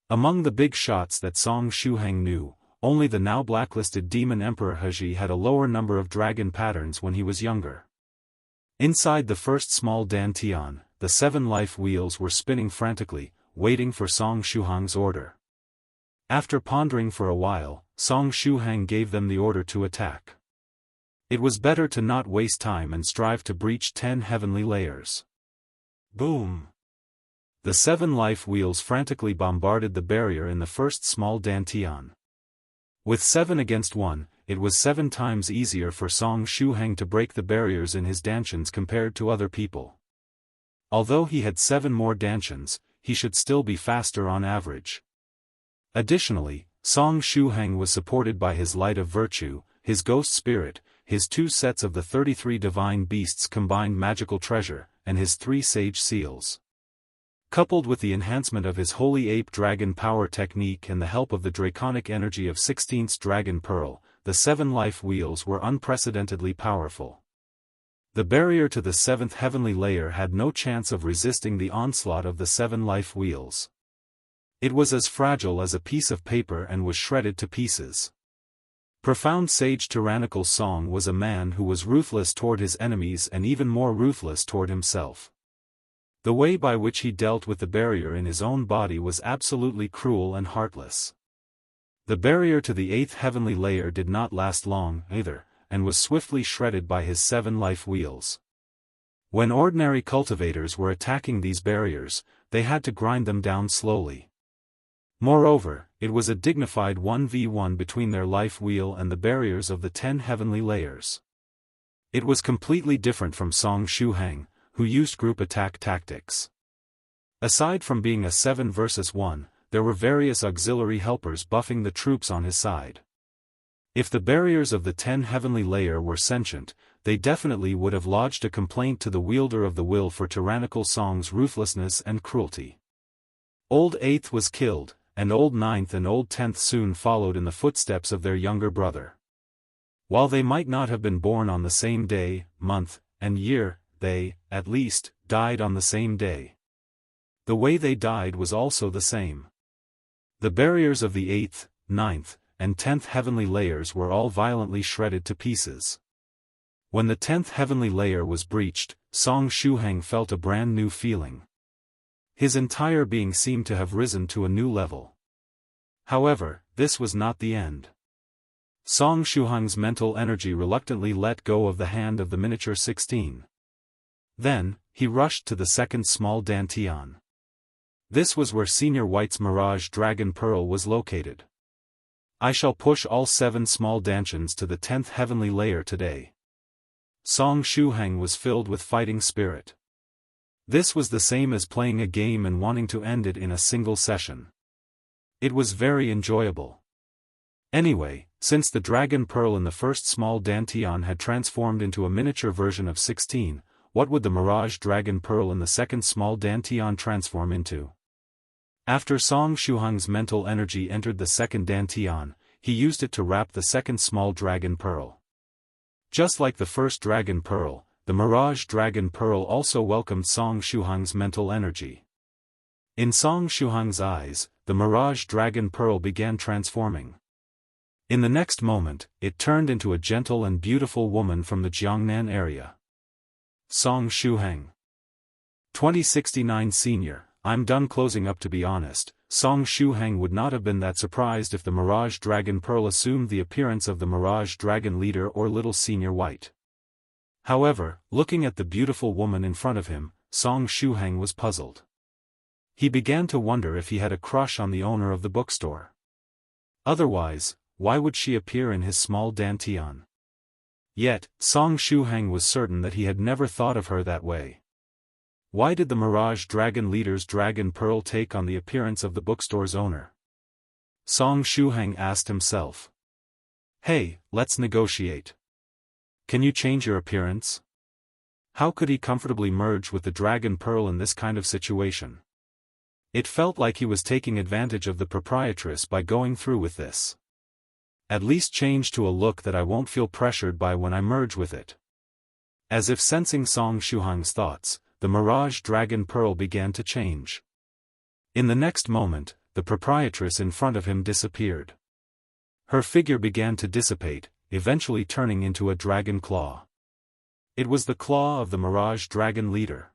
Among the big shots that Song Shuheng knew, only the now blacklisted Demon Emperor Ahhh had a lower number of dragon patterns when he was younger. Inside the first small dantian, the 7 life wheels were spinning frantically, waiting for Song Shuheng's order. After pondering for a while, Song Shuheng gave them the order to attack. It was better to not waste time and strive to breach 10 heavenly layers. Boom! The 7 life wheels frantically bombarded the barrier in the first small dantian. With 7 against 1, it was 7 times easier for Song Shuheng to break the barriers in his dantians compared to other people. Although he had 7 more dantians, he should still be faster on average. Additionally, Song Shuheng was supported by his light of virtue, his ghost spirit, his 2 sets of the 33 divine beasts combined magical treasure, and his 3 sage seals. Coupled with the enhancement of his Holy Ape Dragon Power technique and the help of the draconic energy of 16th Dragon Pearl, the 7 life wheels were unprecedentedly powerful. The barrier to the 7th heavenly layer had no chance of resisting the onslaught of the 7 life wheels. It was as fragile as a piece of paper and was shredded to pieces. Profound Sage Tyrannical's song was a man who was ruthless toward his enemies and even more ruthless toward himself. The way by which he dealt with the barrier in his own body was absolutely cruel and heartless. The barrier to the 8th heavenly layer did not last long, either, and was swiftly shredded by his 7 life wheels. When ordinary cultivators were attacking these barriers, they had to grind them down slowly. Moreover, it was a dignified 1v1 between their life wheel and the barriers of the 10 heavenly layers. It was completely different from Song Shuhang, who used group attack tactics. Aside from being a 7 versus 1, there were various auxiliary helpers buffing the troops on his side. If the barriers of the 10 heavenly layer were sentient, they definitely would have lodged a complaint to the wielder of the will for Tyrannical Song's ruthlessness and cruelty. Old 8th was killed, and Old 9th and Old 10th soon followed in the footsteps of their younger brother. While they might not have been born on the same day, month, and year, they, at least, died on the same day. The way they died was also the same. The barriers of the 8th, 9th, and 10th heavenly layers were all violently shredded to pieces. When the 10th heavenly layer was breached, Song Shuhang felt a brand new feeling. His entire being seemed to have risen to a new level. However, this was not the end. Song Shuhang's mental energy reluctantly let go of the hand of the miniature 16. Then, he rushed to the second small dantian. This was where Senior White's Mirage Dragon Pearl was located. I shall push all 7 small dantians to the 10th heavenly layer today. Song Shuhang was filled with fighting spirit. This was the same as playing a game and wanting to end it in a single session. It was very enjoyable. Anyway, since the Dragon Pearl in the first small dantian had transformed into a miniature version of 16, what would the Mirage Dragon Pearl in the second small dantian transform into? After Song Shuhang's mental energy entered the second dantian, he used it to wrap the second small Dragon Pearl. Just like the first Dragon Pearl, the Mirage Dragon Pearl also welcomed Song Shuhang's mental energy. In Song Shuhang's eyes, the Mirage Dragon Pearl began transforming. In the next moment, it turned into a gentle and beautiful woman from the Jiangnan area. Song Shuhang. 2069 Senior, I'm done closing up. To be honest, Song Shuhang would not have been that surprised if the Mirage Dragon Pearl assumed the appearance of the Mirage Dragon Leader or Little Senior White. However, looking at the beautiful woman in front of him, Song Shuhang was puzzled. He began to wonder if he had a crush on the owner of the bookstore. Otherwise, why would she appear in his small dantian? Yet, Song Shuhang was certain that he had never thought of her that way. Why did the Mirage Dragon Leader's Dragon Pearl take on the appearance of the bookstore's owner? Song Shuhang asked himself. Hey, let's negotiate. Can you change your appearance? How could he comfortably merge with the Dragon Pearl in this kind of situation? It felt like he was taking advantage of the proprietress by going through with this. At least change to a look that I won't feel pressured by when I merge with it. As if sensing Song Shuhang's thoughts, the Mirage Dragon Pearl began to change. In the next moment, the proprietress in front of him disappeared. Her figure began to dissipate, eventually turning into a dragon claw. It was the claw of the Mirage Dragon Leader.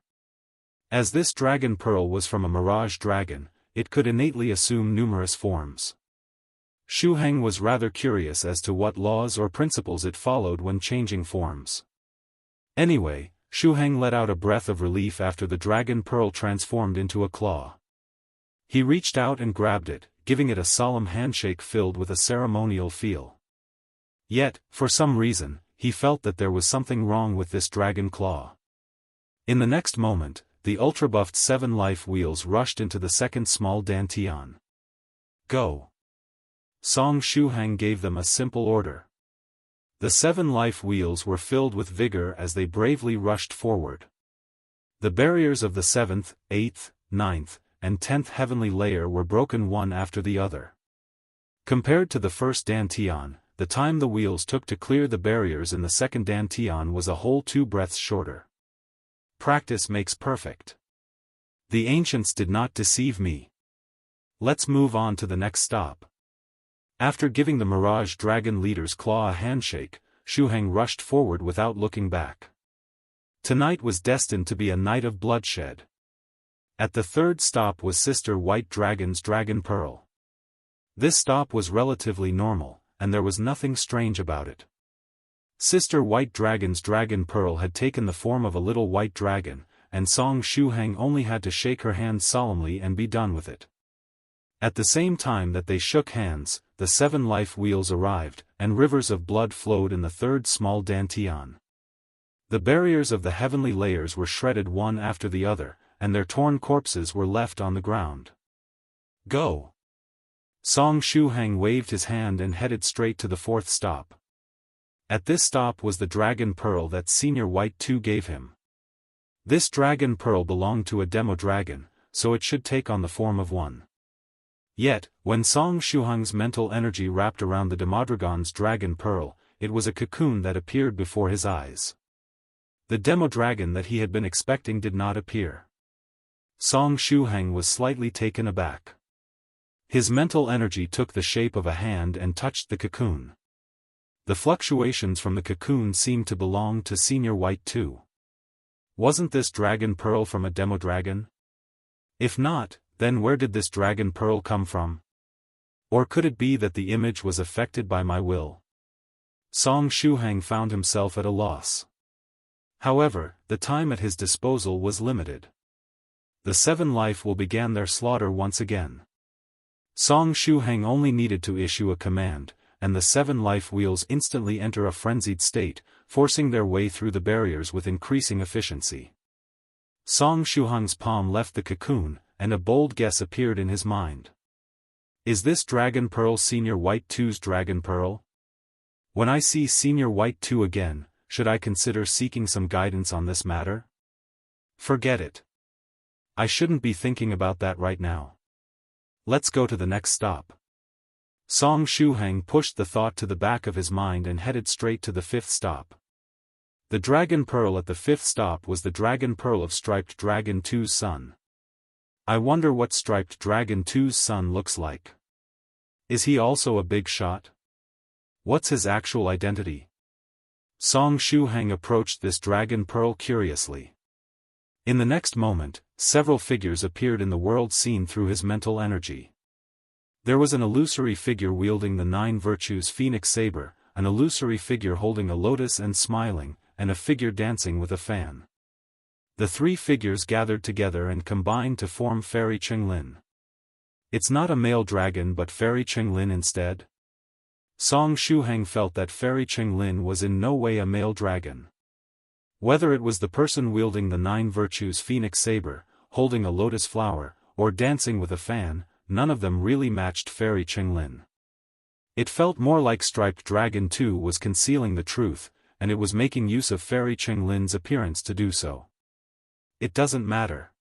As this Dragon Pearl was from a Mirage Dragon, it could innately assume numerous forms. Shuhang was rather curious as to what laws or principles it followed when changing forms. Anyway, Shuhang let out a breath of relief after the Dragon Pearl transformed into a claw. He reached out and grabbed it, giving it a solemn handshake filled with a ceremonial feel. Yet, for some reason, he felt that there was something wrong with this dragon claw. In the next moment, the ultra-buffed 7 life wheels rushed into the second small dantian. Go! Song Shuhang gave them a simple order. The 7 life wheels were filled with vigor as they bravely rushed forward. The barriers of the 7th, 8th, 9th, and 10th heavenly layer were broken one after the other. Compared to the first Dantian, the time the wheels took to clear the barriers in the second Dantian was a whole 2 breaths shorter. Practice makes perfect. The ancients did not deceive me. Let's move on to the next stop. After giving the Mirage Dragon leader's claw a handshake, Xu Heng rushed forward without looking back. Tonight was destined to be a night of bloodshed. At the third stop was Sister White Dragon's Dragon Pearl. This stop was relatively normal, and there was nothing strange about it. Sister White Dragon's Dragon Pearl had taken the form of a little white dragon, and Song Xu Heng only had to shake her hand solemnly and be done with it. At the same time that they shook hands, the 7 life wheels arrived, and rivers of blood flowed in the third small Dantian. The barriers of the heavenly layers were shredded one after the other, and their torn corpses were left on the ground. Go! Song Xu Heng waved his hand and headed straight to the 4th stop. At this stop was the Dragon Pearl that Senior White 2 gave him. This Dragon Pearl belonged to a demo dragon, so it should take on the form of one. Yet, when Song Xu Heng's mental energy wrapped around the Demodragon's Dragon Pearl, it was a cocoon that appeared before his eyes. The demo dragon that he had been expecting did not appear. Song Xu Heng was slightly taken aback. His mental energy took the shape of a hand and touched the cocoon. The fluctuations from the cocoon seemed to belong to Senior White 2. Wasn't this Dragon Pearl from a demo dragon? If not, then where did this Dragon Pearl come from? Or could it be that the image was affected by my will? Song Xu Heng found himself at a loss. However, the time at his disposal was limited. The 7 life will began their slaughter once again. Song Xu Heng only needed to issue a command, and the 7 life wheels instantly enter a frenzied state, forcing their way through the barriers with increasing efficiency. Song Xu Heng's palm left the cocoon, and a bold guess appeared in his mind. Is this Dragon Pearl Senior White 2's Dragon Pearl? When I see Senior White 2 again, should I consider seeking some guidance on this matter? Forget it. I shouldn't be thinking about that right now. Let's go to the next stop. Song Xu Heng pushed the thought to the back of his mind and headed straight to the 5th stop. The Dragon Pearl at the 5th stop was the Dragon Pearl of Striped Dragon 2's son. I wonder what Striped Dragon 2's son looks like. Is he also a big shot? What's his actual identity? Song Xu Heng approached this Dragon Pearl curiously. In the next moment, several figures appeared in the world seen through his mental energy. There was an illusory figure wielding the 9 virtues Phoenix Saber, an illusory figure holding a lotus and smiling, and a figure dancing with a fan. The 3 figures gathered together and combined to form Fairy Qinglin. It's not a male dragon but Fairy Qinglin instead? Song Xu Heng felt that Fairy Qinglin was in no way a male dragon. Whether it was the person wielding the 9 virtues Phoenix Saber, holding a lotus flower, or dancing with a fan, none of them really matched Fairy Qinglin. It felt more like Striped Dragon 2 was concealing the truth, and it was making use of Fairy Qinglin's appearance to do so. It doesn't matter.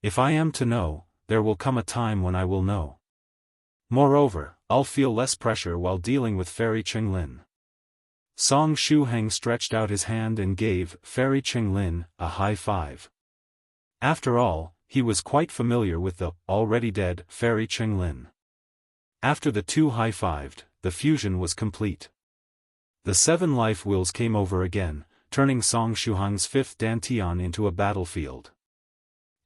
If I am to know, there will come a time when I will know. Moreover, I'll feel less pressure while dealing with Fairy Qinglin. Song Xu Heng stretched out his hand and gave Fairy Qinglin a high five. After all, he was quite familiar with the already dead Fairy Qinglin. After the 2 high-fived, the fusion was complete. The 7 life wheels came over again, turning Song Xu Heng's 5th Dantian into a battlefield.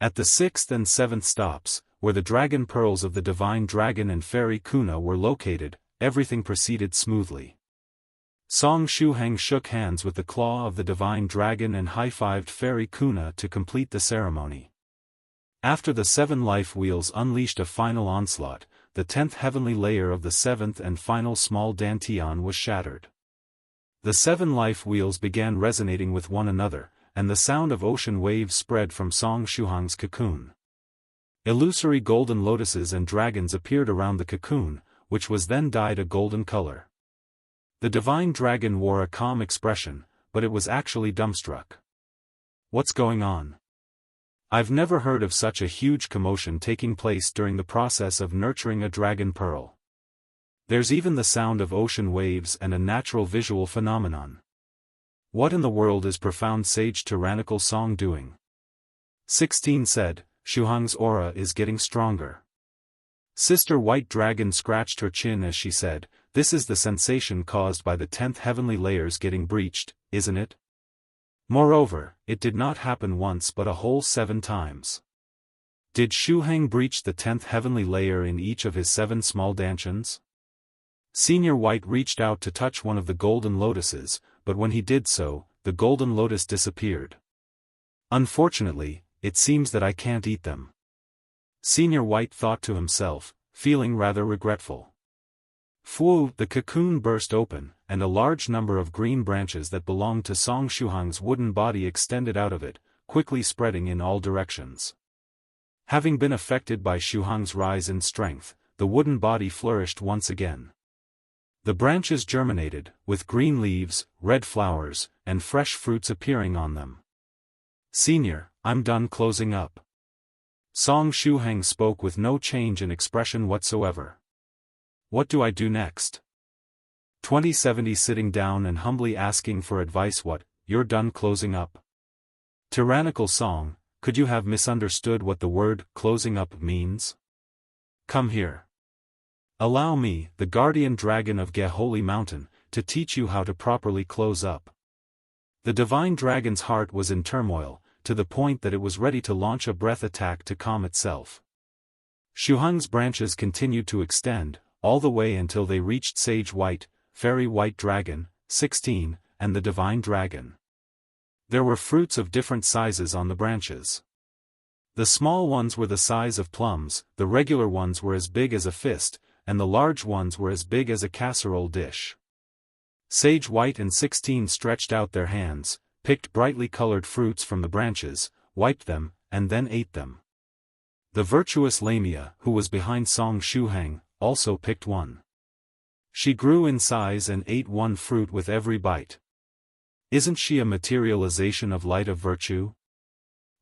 At the 6th and 7th stops, where the Dragon Pearls of the Divine Dragon and Fairy Kuna were located, everything proceeded smoothly. Song Xu Heng shook hands with the claw of the Divine Dragon and high-fived Fairy Kuna to complete the ceremony. After the 7 life wheels unleashed a final onslaught, the 10th heavenly layer of the 7th and final small Dantian was shattered. The 7 life wheels began resonating with one another, and the sound of ocean waves spread from Song Xu Heng's cocoon. Illusory golden lotuses and dragons appeared around the cocoon, which was then dyed a golden color. The divine dragon wore a calm expression, but it was actually dumbstruck. What's going on? I've never heard of such a huge commotion taking place during the process of nurturing a dragon pearl. There's even the sound of ocean waves and a natural visual phenomenon. What in the world is profound sage Tyrannical song doing? 16 said, Shuhang's aura is getting stronger. Sister White Dragon scratched her chin as she said, this is the sensation caused by the 10th heavenly layers getting breached, isn't it? Moreover, it did not happen once but a whole 7 times. Did Shuhang breach the 10th heavenly layer in each of his 7 small dantians? Senior White reached out to touch one of the golden lotuses, but when he did so, the golden lotus disappeared. Unfortunately, it seems that I can't eat them. Senior White thought to himself, feeling rather regretful. Phew! The cocoon burst open, and a large number of green branches that belonged to Song Shuhang's wooden body extended out of it, quickly spreading in all directions. Having been affected by Shuhang's rise in strength, the wooden body flourished once again. The branches germinated, with green leaves, red flowers, and fresh fruits appearing on them. Senior, I'm done closing up. Song Shuhang spoke with no change in expression whatsoever. What do I do next? 2070 sitting down and humbly asking for advice. What, you're done closing up? Tyrannical song, could you have misunderstood what the word closing up means? Come here. Allow me, the guardian dragon of Ge Holy Mountain, to teach you how to properly close up. The divine dragon's heart was in turmoil, to the point that it was ready to launch a breath attack to calm itself. Shuhang's branches continued to extend, all the way until they reached Sage White, Fairy White Dragon, 16, and the Divine Dragon. There were fruits of different sizes on the branches. The small ones were the size of plums, the regular ones were as big as a fist, and the large ones were as big as a casserole dish. Sage White and 16 stretched out their hands, picked brightly colored fruits from the branches, wiped them, and then ate them. The virtuous Lamia, who was behind Song Shuhang, also picked one. She grew in size and ate one fruit with every bite. Isn't she a materialization of light of virtue?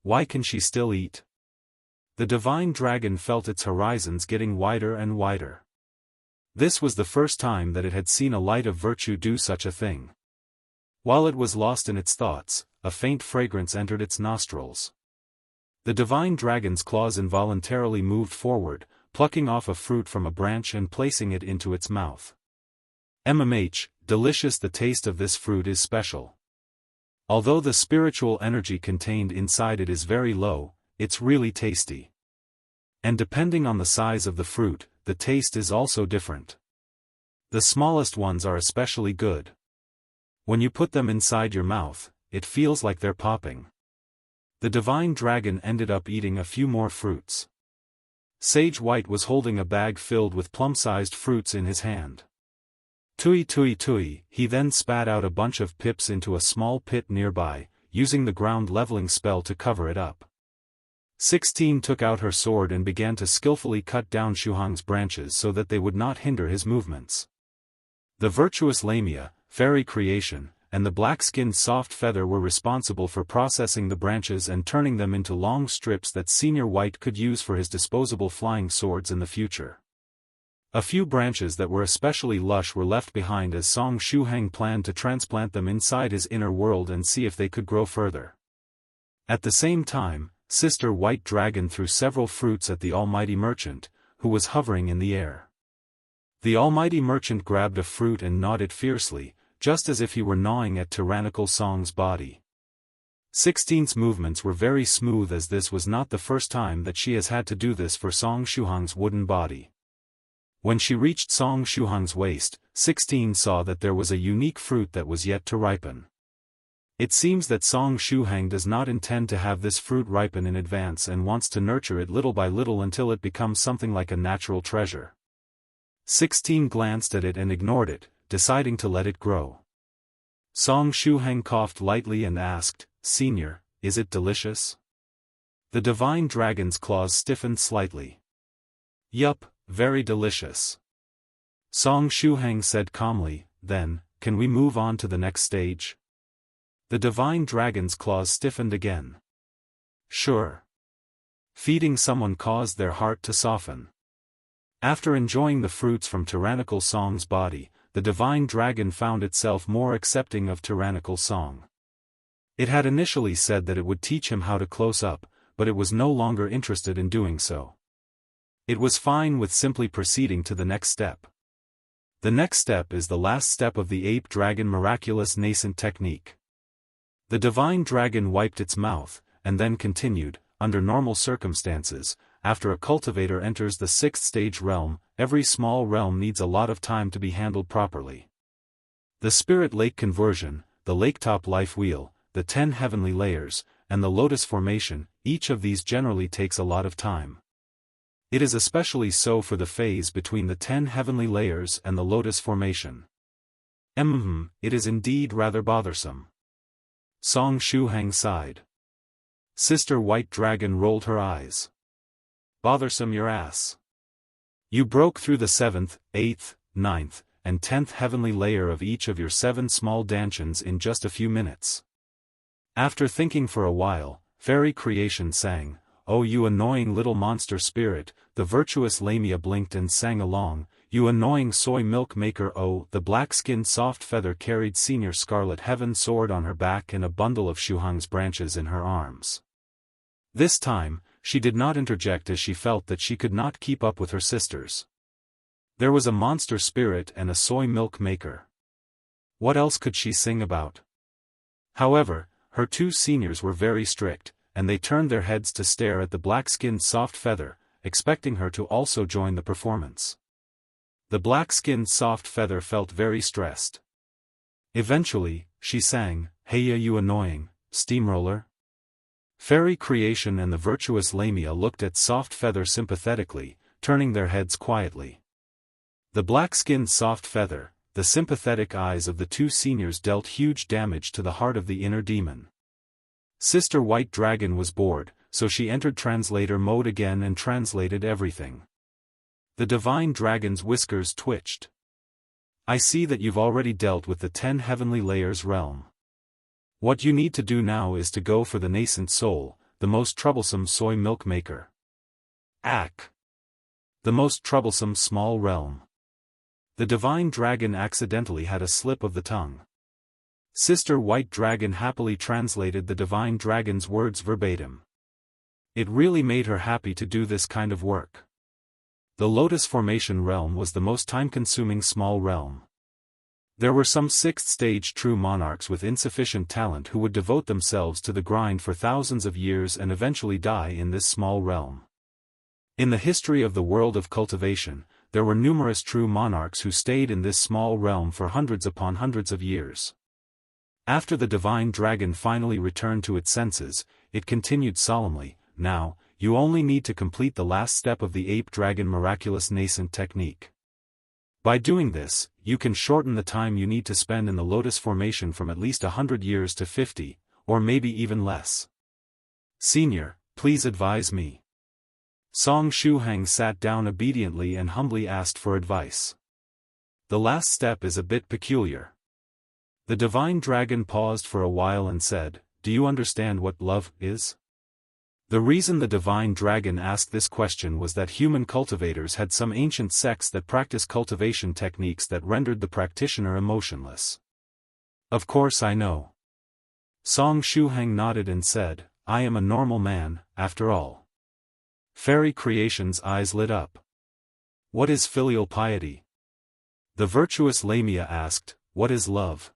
Why can she still eat? The divine dragon felt its horizons getting wider and wider. This was the first time that it had seen a light of virtue do such a thing. While it was lost in its thoughts, a faint fragrance entered its nostrils. The divine dragon's claws involuntarily moved forward, plucking off a fruit from a branch and placing it into its mouth. Delicious. The taste of this fruit is special. Although the spiritual energy contained inside it is very low, it's really tasty. And depending on the size of the fruit, the taste is also different. The smallest ones are especially good. When you put them inside your mouth, it feels like they're popping. The divine dragon ended up eating a few more fruits. Sage White was holding a bag filled with plum-sized fruits in his hand. Tui, he then spat out a bunch of pips into a small pit nearby, using the ground leveling spell to cover it up. 16 took out her sword and began to skillfully cut down Shuhang's branches so that they would not hinder his movements. The virtuous Lamia, fairy creation, and the black-skinned soft feather were responsible for processing the branches and turning them into long strips that Senior White could use for his disposable flying swords in the future. A few branches that were especially lush were left behind as Song Shuhang planned to transplant them inside his inner world and see if they could grow further. At the same time, Sister White Dragon threw several fruits at the almighty merchant, who was hovering in the air. The almighty merchant grabbed a fruit and gnawed it fiercely, just as if he were gnawing at Tyrannical Song's body. 16's movements were very smooth, as this was not the first time that she has had to do this for Song Shuhang's wooden body. When she reached Song Shuhang's waist, 16 saw that there was a unique fruit that was yet to ripen. It seems that Song Shuhang does not intend to have this fruit ripen in advance and wants to nurture it little by little until it becomes something like a natural treasure. 16 glanced at it and ignored it, deciding to let it grow. Song Shuhang coughed lightly and asked, "Senior, is it delicious?" The divine dragon's claws stiffened slightly. "Yup, very delicious." Song Shuhang said calmly, "Then, can we move on to the next stage?" The divine dragon's claws stiffened again. "Sure. Feeding someone caused their heart to soften. After enjoying the fruits from Tyrannical Song's body, the divine dragon found itself more accepting of Tyrannical Song. It had initially said that it would teach him how to close up, but it was no longer interested in doing so. It was fine with simply proceeding to the next step. The next step is the last step of the ape dragon Miraculous Nascent technique. The divine dragon wiped its mouth, and then continued, under normal circumstances, after a cultivator enters the 6th stage realm, every small realm needs a lot of time to be handled properly. The spirit lake conversion, the laketop life wheel, the 10 heavenly layers, and the lotus formation, each of these generally takes a lot of time. It is especially so for the phase between the 10 heavenly layers and the lotus formation. It is indeed rather bothersome. Song Shuhang sighed. Sister White Dragon rolled her eyes. Bothersome your ass. You broke through the 7th, 8th, 9th, and 10th heavenly layer of each of your 7 small dantions in just a few minutes. After thinking for a while, Fairy Creation sang, "Oh you annoying little monster spirit," the virtuous Lamia blinked and sang along, "You annoying soy milk maker." Oh, the black-skinned soft feather carried Senior Scarlet Heaven sword on her back and a bundle of Shuhang's branches in her arms. This time, she did not interject as she felt that she could not keep up with her sisters. There was a monster spirit and a soy milk maker. What else could she sing about? However, her 2 seniors were very strict, and they turned their heads to stare at the black-skinned soft feather, expecting her to also join the performance. The black-skinned soft feather felt very stressed. Eventually, she sang, "Heya you annoying steamroller." Fairy Creation and the virtuous Lamia looked at soft feather sympathetically, turning their heads quietly. The black-skinned soft feather, the sympathetic eyes of the 2 seniors dealt huge damage to the heart of the inner demon. Sister White Dragon was bored, so she entered translator mode again and translated everything. The divine dragon's whiskers twitched. "I see that you've already dealt with the 10 heavenly layers realm. What you need to do now is to go for the nascent soul, the most troublesome soy milk maker. Ahhh. The most troublesome small realm." The divine dragon accidentally had a slip of the tongue. Sister White Dragon happily translated the divine dragon's words verbatim. It really made her happy to do this kind of work. The Lotus Formation realm was the most time-consuming small realm. There were some 6th stage true monarchs with insufficient talent who would devote themselves to the grind for thousands of years and eventually die in this small realm. In the history of the world of cultivation, there were numerous true monarchs who stayed in this small realm for hundreds upon hundreds of years. After the divine dragon finally returned to its senses, it continued solemnly, "Now, you only need to complete the last step of the ape dragon Miraculous Nascent technique. By doing this, you can shorten the time you need to spend in the lotus formation from at least 100 years to 50, or maybe even less. Senior, please advise me." Song Shuhang sat down obediently and humbly asked for advice. "The last step is a bit peculiar." The divine dragon paused for a while and said, "Do you understand what love is?" The reason the divine dragon asked this question was that human cultivators had some ancient sects that practiced cultivation techniques that rendered the practitioner emotionless. "Of course I know." Song Shuhang nodded and said, "I am a normal man, after all." Fairy Creation's eyes lit up. "What is filial piety?" The virtuous Lamia asked, "What is love?"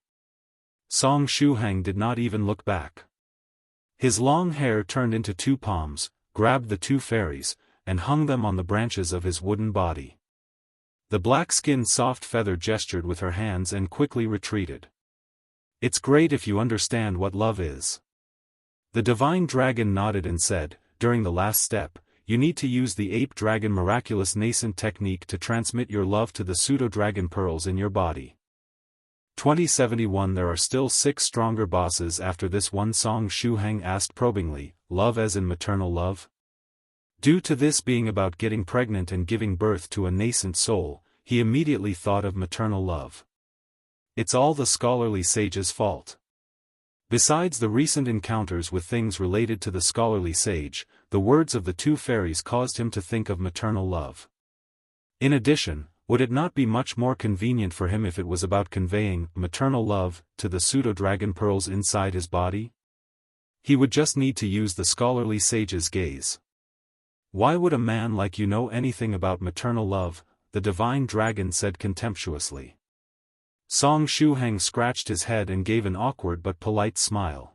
Song Shuhang did not even look back. His long hair turned into 2 palms, grabbed the 2 fairies, and hung them on the branches of his wooden body. The black-skinned soft feather gestured with her hands and quickly retreated. "It's great if you understand what love is." The divine dragon nodded and said, "During the last step, you need to use the ape dragon Miraculous Nascent technique to transmit your love to the pseudo-dragon pearls in your body. 2071 There are still 6 stronger bosses after this one." Song Shuhang asked probingly, "Love as in maternal love?" Due to this being about getting pregnant and giving birth to a nascent soul, he immediately thought of maternal love. It's all the scholarly sage's fault. Besides the recent encounters with things related to the scholarly sage, the words of the two fairies caused him to think of maternal love. In addition, would it not be much more convenient for him if it was about conveying maternal love to the pseudo-dragon pearls inside his body? He would just need to use the scholarly sage's gaze. Why would a man like you know anything about maternal love? The divine dragon said contemptuously. Song Shuheng scratched his head and gave an awkward but polite smile.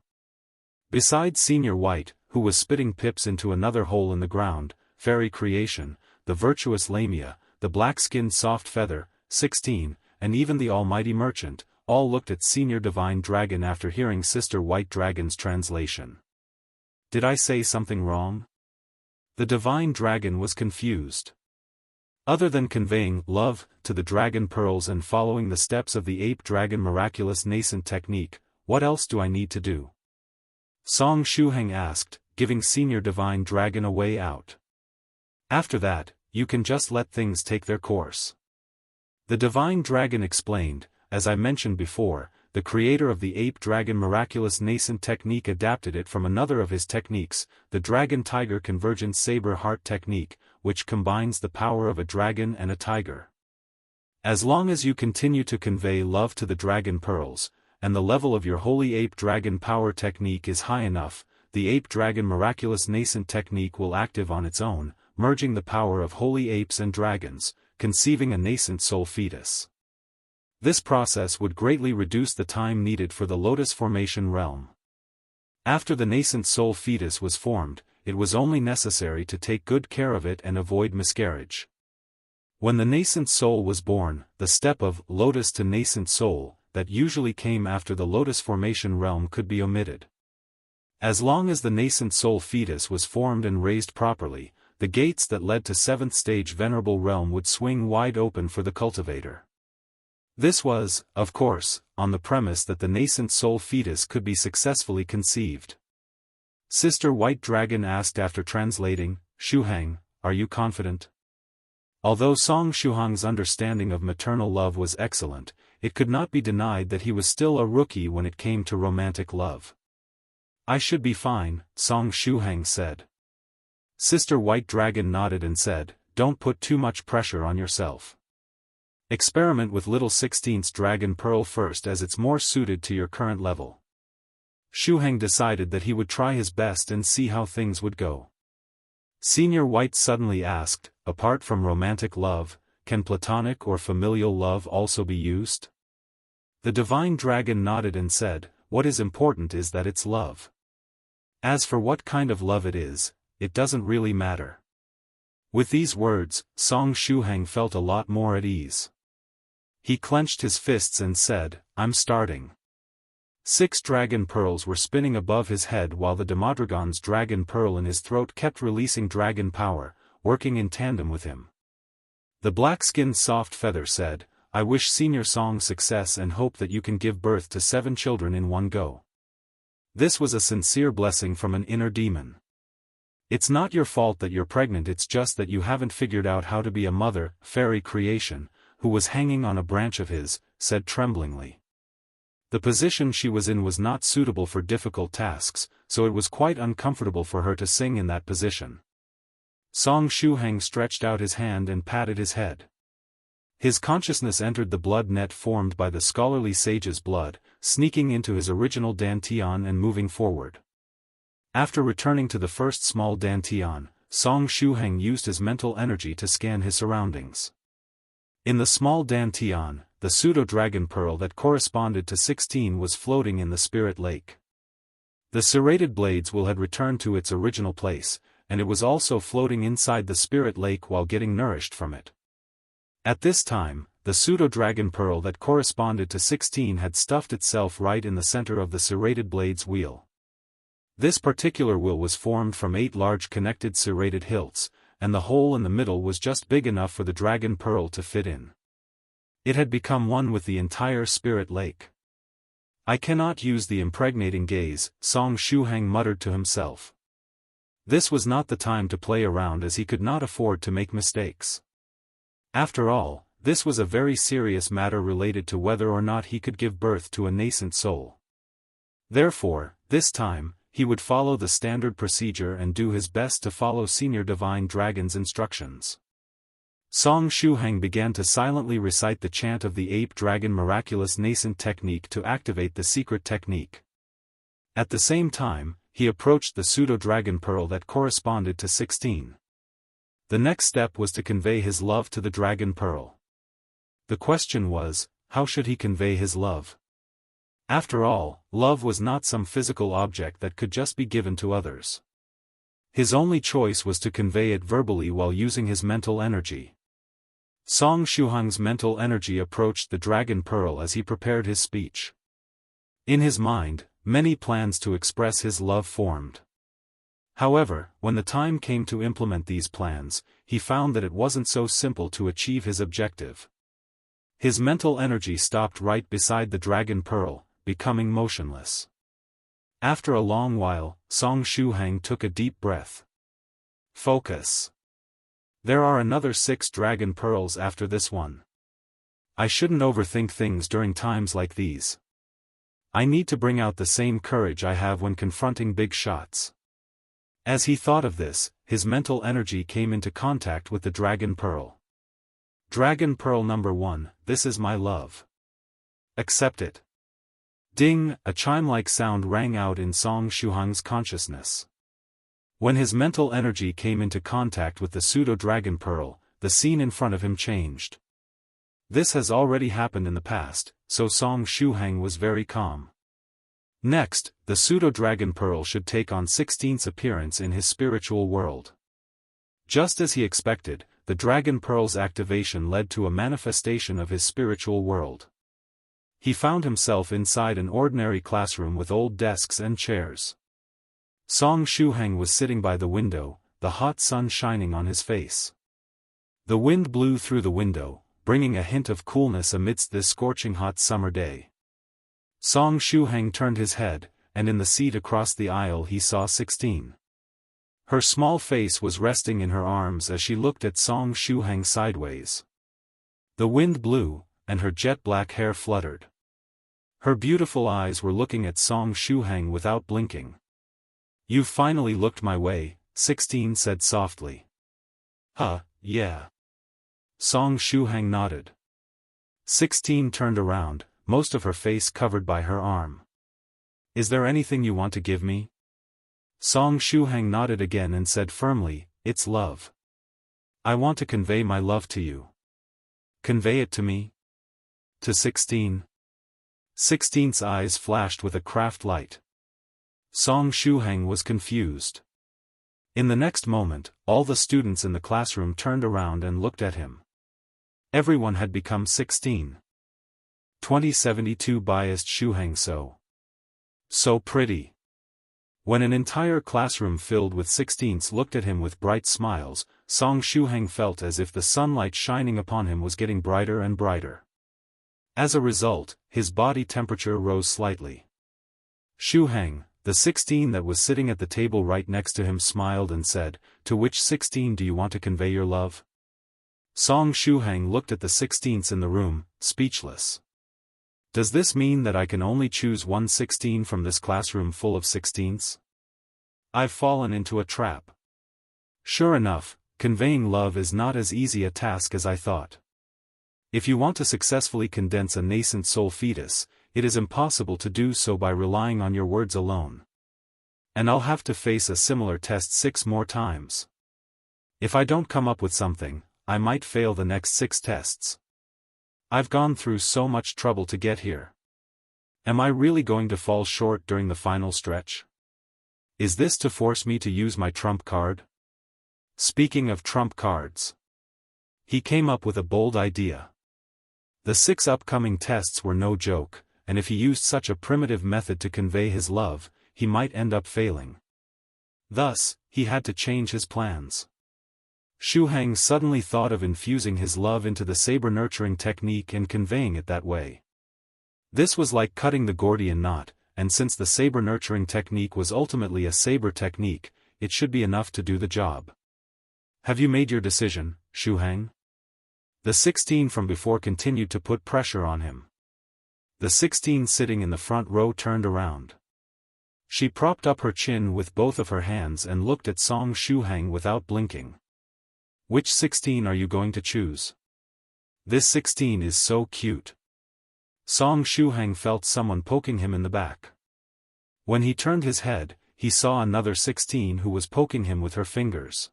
Besides Senior White, who was spitting pips into another hole in the ground, Fairy Creation, the virtuous Lamia, the black-skinned Soft Feather, 16, and even the almighty Merchant, all looked at Senior Divine Dragon after hearing Sister White Dragon's translation. Did I say something wrong? The Divine Dragon was confused. Other than conveying love to the dragon pearls and following the steps of the ape dragon Miraculous Nascent technique, what else do I need to do? Song Shuheng asked, giving Senior Divine Dragon a way out. After that, you can just let things take their course. The Divine Dragon explained, as I mentioned before, the creator of the ape dragon Miraculous Nascent technique adapted it from another of his techniques, the Dragon Tiger Convergent Saber Heart technique, which combines the power of a dragon and a tiger. As long as you continue to convey love to the dragon pearls, and the level of your holy ape dragon power technique is high enough, the ape dragon Miraculous Nascent technique will active on its own, merging the power of holy apes and dragons, conceiving a nascent soul fetus. This process would greatly reduce the time needed for the lotus formation realm. After the nascent soul fetus was formed, it was only necessary to take good care of it and avoid miscarriage. When the nascent soul was born, the step of lotus to nascent soul, that usually came after the lotus formation realm, could be omitted. As long as the nascent soul fetus was formed and raised properly, the gates that led to 7th stage venerable realm would swing wide open for the cultivator. This was, of course, on the premise that the nascent soul fetus could be successfully conceived. Sister White Dragon asked after translating, Shuheng, are you confident? Although Song Shuheng's understanding of maternal love was excellent, it could not be denied that he was still a rookie when it came to romantic love. I should be fine, Song Shuheng said. Sister White Dragon nodded and said, don't put too much pressure on yourself. Experiment with little 16th dragon pearl first, as it's more suited to your current level. Shuheng decided that he would try his best and see how things would go. Senior White suddenly asked, apart from romantic love, can platonic or familial love also be used? The Divine Dragon nodded and said, what is important is that it's love. As for what kind of love it is, it doesn't really matter. With these words, Song Shuheng felt a lot more at ease. He clenched his fists and said, I'm starting. 6 dragon pearls were spinning above his head while the Demodragon's dragon pearl in his throat kept releasing dragon power, working in tandem with him. The black-skinned Soft Feather said, I wish Senior Song success and hope that you can give birth to 7 children in one go. This was a sincere blessing from an inner demon. It's not your fault that you're pregnant, it's just that you haven't figured out how to be a mother. Fairy Creation, who was hanging on a branch of his, said tremblingly. The position she was in was not suitable for difficult tasks, so it was quite uncomfortable for her to sing in that position. Song Shuheng stretched out his hand and patted his head. His consciousness entered the blood net formed by the scholarly sage's blood, sneaking into his original dantian and moving forward. After returning to the first small dantian, Song Shuheng used his mental energy to scan his surroundings. In the small dantian, the pseudo-dragon pearl that corresponded to 16 was floating in the spirit lake. The serrated blades will had returned to its original place, and it was also floating inside the spirit lake while getting nourished from it. At this time, the pseudo-dragon pearl that corresponded to 16 had stuffed itself right in the center of the serrated blades wheel. This particular wheel was formed from 8 large connected serrated hilts, and the hole in the middle was just big enough for the dragon pearl to fit in. It had become one with the entire spirit lake. I cannot use the impregnating gaze, Song Shuheng muttered to himself. This was not the time to play around, as he could not afford to make mistakes. After all, this was a very serious matter related to whether or not he could give birth to a nascent soul. Therefore, this time, he would follow the standard procedure and do his best to follow Senior Divine Dragon's instructions. Song Shuheng began to silently recite the chant of the Ape Dragon Miraculous Nascent technique to activate the secret technique. At the same time, he approached the pseudo-dragon pearl that corresponded to 16. The next step was to convey his love to the dragon pearl. The question was, how should he convey his love? After all, love was not some physical object that could just be given to others. His only choice was to convey it verbally while using his mental energy. Song Shuheng's mental energy approached the dragon pearl as he prepared his speech. In his mind, many plans to express his love formed. However, when the time came to implement these plans, he found that it wasn't so simple to achieve his objective. His mental energy stopped right beside the dragon pearl, becoming motionless. After a long while, Song Shuheng took a deep breath. Focus. There are another 6 dragon pearls after this one. I shouldn't overthink things during times like these. I need to bring out the same courage I have when confronting big shots. As he thought of this, his mental energy came into contact with the dragon pearl. Dragon pearl number 1, this is my love. Accept it. Ding, a chime-like sound rang out in Song Shuheng's consciousness. When his mental energy came into contact with the pseudo-dragon pearl, the scene in front of him changed. This has already happened in the past, so Song Shuheng was very calm. Next, the pseudo-dragon pearl should take on 16's appearance in his spiritual world. Just as he expected, the dragon pearl's activation led to a manifestation of his spiritual world. He found himself inside an ordinary classroom with old desks and chairs. Song Shuheng was sitting by the window, the hot sun shining on his face. The wind blew through the window, bringing a hint of coolness amidst this scorching hot summer day. Song Shuheng turned his head, and in the seat across the aisle he saw 16. Her small face was resting in her arms as she looked at Song Shuheng sideways. The wind blew, and her jet-black hair fluttered. Her beautiful eyes were looking at Song Shuheng without blinking. "You've finally looked my way," 16 said softly. Yeah." Song Shuheng nodded. 16 turned around, most of her face covered by her arm. "Is there anything you want to give me?" Song Shuheng nodded again and said firmly, "It's love. I want to convey my love to you." "Convey it to me?" "To 16. 16's eyes flashed with a craft light. Song Shuheng was confused. In the next moment, all the students in the classroom turned around and looked at him. Everyone had become 16. 2072 biased Shuheng so pretty. When an entire classroom filled with 16s looked at him with bright smiles, Song Shuheng felt as if the sunlight shining upon him was getting brighter and brighter. As a result, his body temperature rose slightly. Shuheng, the 16 that was sitting at the table right next to him, smiled and said, "To which 16 do you want to convey your love?" Song Shuheng looked at the 16ths in the room, speechless. Does this mean that I can only choose one 16 from this classroom full of 16ths? I've fallen into a trap. Sure enough, conveying love is not as easy a task as I thought. If you want to successfully condense a nascent soul fetus, it is impossible to do so by relying on your words alone. And I'll have to face a similar test 6 more times. If I don't come up with something, I might fail the next 6 tests. I've gone through so much trouble to get here. Am I really going to fall short during the final stretch? Is this to force me to use my trump card? Speaking of trump cards, he came up with a bold idea. The 6 upcoming tests were no joke, and if he used such a primitive method to convey his love, he might end up failing. Thus, he had to change his plans. Shuheng suddenly thought of infusing his love into the saber-nurturing technique and conveying it that way. This was like cutting the Gordian knot, and since the saber-nurturing technique was ultimately a saber technique, it should be enough to do the job. "Have you made your decision, Shuheng?" The 16 from before continued to put pressure on him. The 16 sitting in the front row turned around. She propped up her chin with both of her hands and looked at Song Shuhang without blinking. Which 16 are you going to choose? This 16 is so cute. Song Shuhang felt someone poking him in the back. When he turned his head, he saw another 16 who was poking him with her fingers.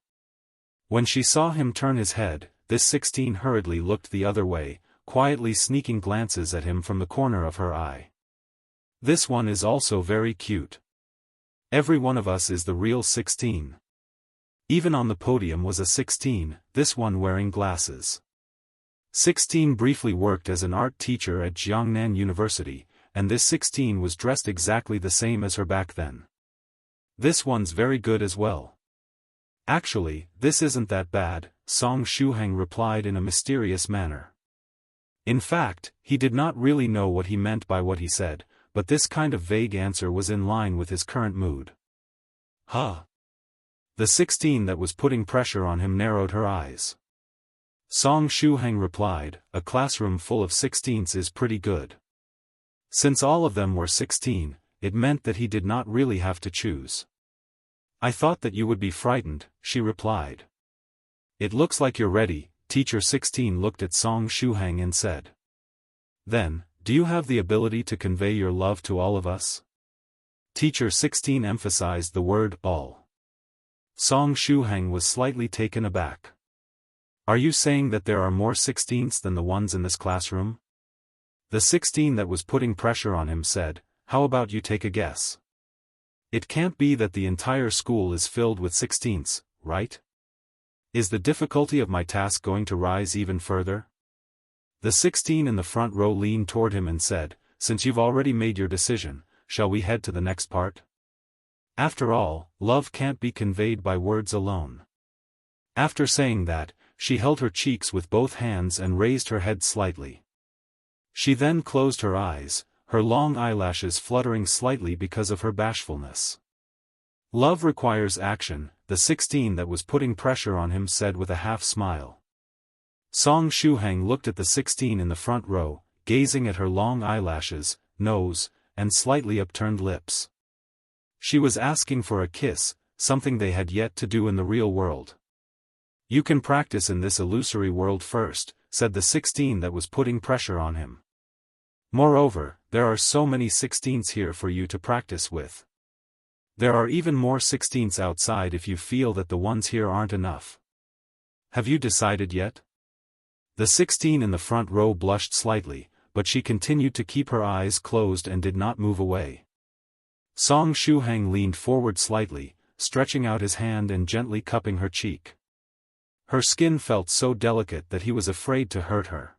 When she saw him turn his head, this 16 hurriedly looked the other way, quietly sneaking glances at him from the corner of her eye. This one is also very cute. Every one of us is the real 16. Even on the podium was a 16, this one wearing glasses. 16 briefly worked as an art teacher at Jiangnan University, and this 16 was dressed exactly the same as her back then. This one's very good as well. Actually, this isn't that bad, Song Shuhang replied in a mysterious manner. In fact, he did not really know what he meant by what he said, but this kind of vague answer was in line with his current mood. Huh? The 16 that was putting pressure on him narrowed her eyes. Song Shuhang replied, a classroom full of 16s is pretty good. Since all of them were 16, it meant that he did not really have to choose. I thought that you would be frightened, she replied. It looks like you're ready, Teacher 16 looked at Song Shuhang and said. Then, do you have the ability to convey your love to all of us? Teacher 16 emphasized the word all. Song Shuhang was slightly taken aback. Are you saying that there are more 16ths than the ones in this classroom? The 16 that was putting pressure on him said, how about you take a guess? It can't be that the entire school is filled with 16ths, right? Is the difficulty of my task going to rise even further? The 16 in the front row leaned toward him and said, since you've already made your decision, shall we head to the next part? After all, love can't be conveyed by words alone. After saying that, she held her cheeks with both hands and raised her head slightly. She then closed her eyes, her long eyelashes fluttering slightly because of her bashfulness. Love requires action, the 16 that was putting pressure on him said with a half-smile. Song Shuhang looked at the 16 in the front row, gazing at her long eyelashes, nose, and slightly upturned lips. She was asking for a kiss, something they had yet to do in the real world. You can practice in this illusory world first, said the 16 that was putting pressure on him. Moreover, there are so many 16s here for you to practice with. There are even more 16s outside if you feel that the ones here aren't enough. Have you decided yet? The 16 in the front row blushed slightly, but she continued to keep her eyes closed and did not move away. Song Shuhang leaned forward slightly, stretching out his hand and gently cupping her cheek. Her skin felt so delicate that he was afraid to hurt her.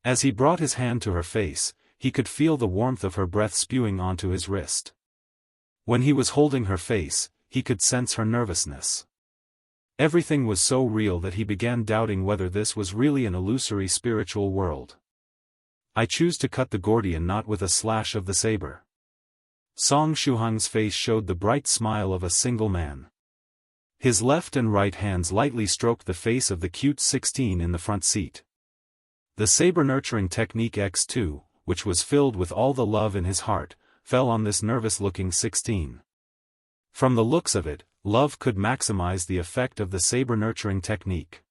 As he brought his hand to her face, he could feel the warmth of her breath spewing onto his wrist. When he was holding her face, he could sense her nervousness. Everything was so real that he began doubting whether this was really an illusory spiritual world. I choose to cut the Gordian knot with a slash of the saber. Song Shuhang's face showed the bright smile of a single man. His left and right hands lightly stroked the face of the cute 16 in the front seat. The saber-nurturing technique X2, which was filled with all the love in his heart, fell on this nervous-looking 16. From the looks of it, love could maximize the effect of the saber-nurturing technique.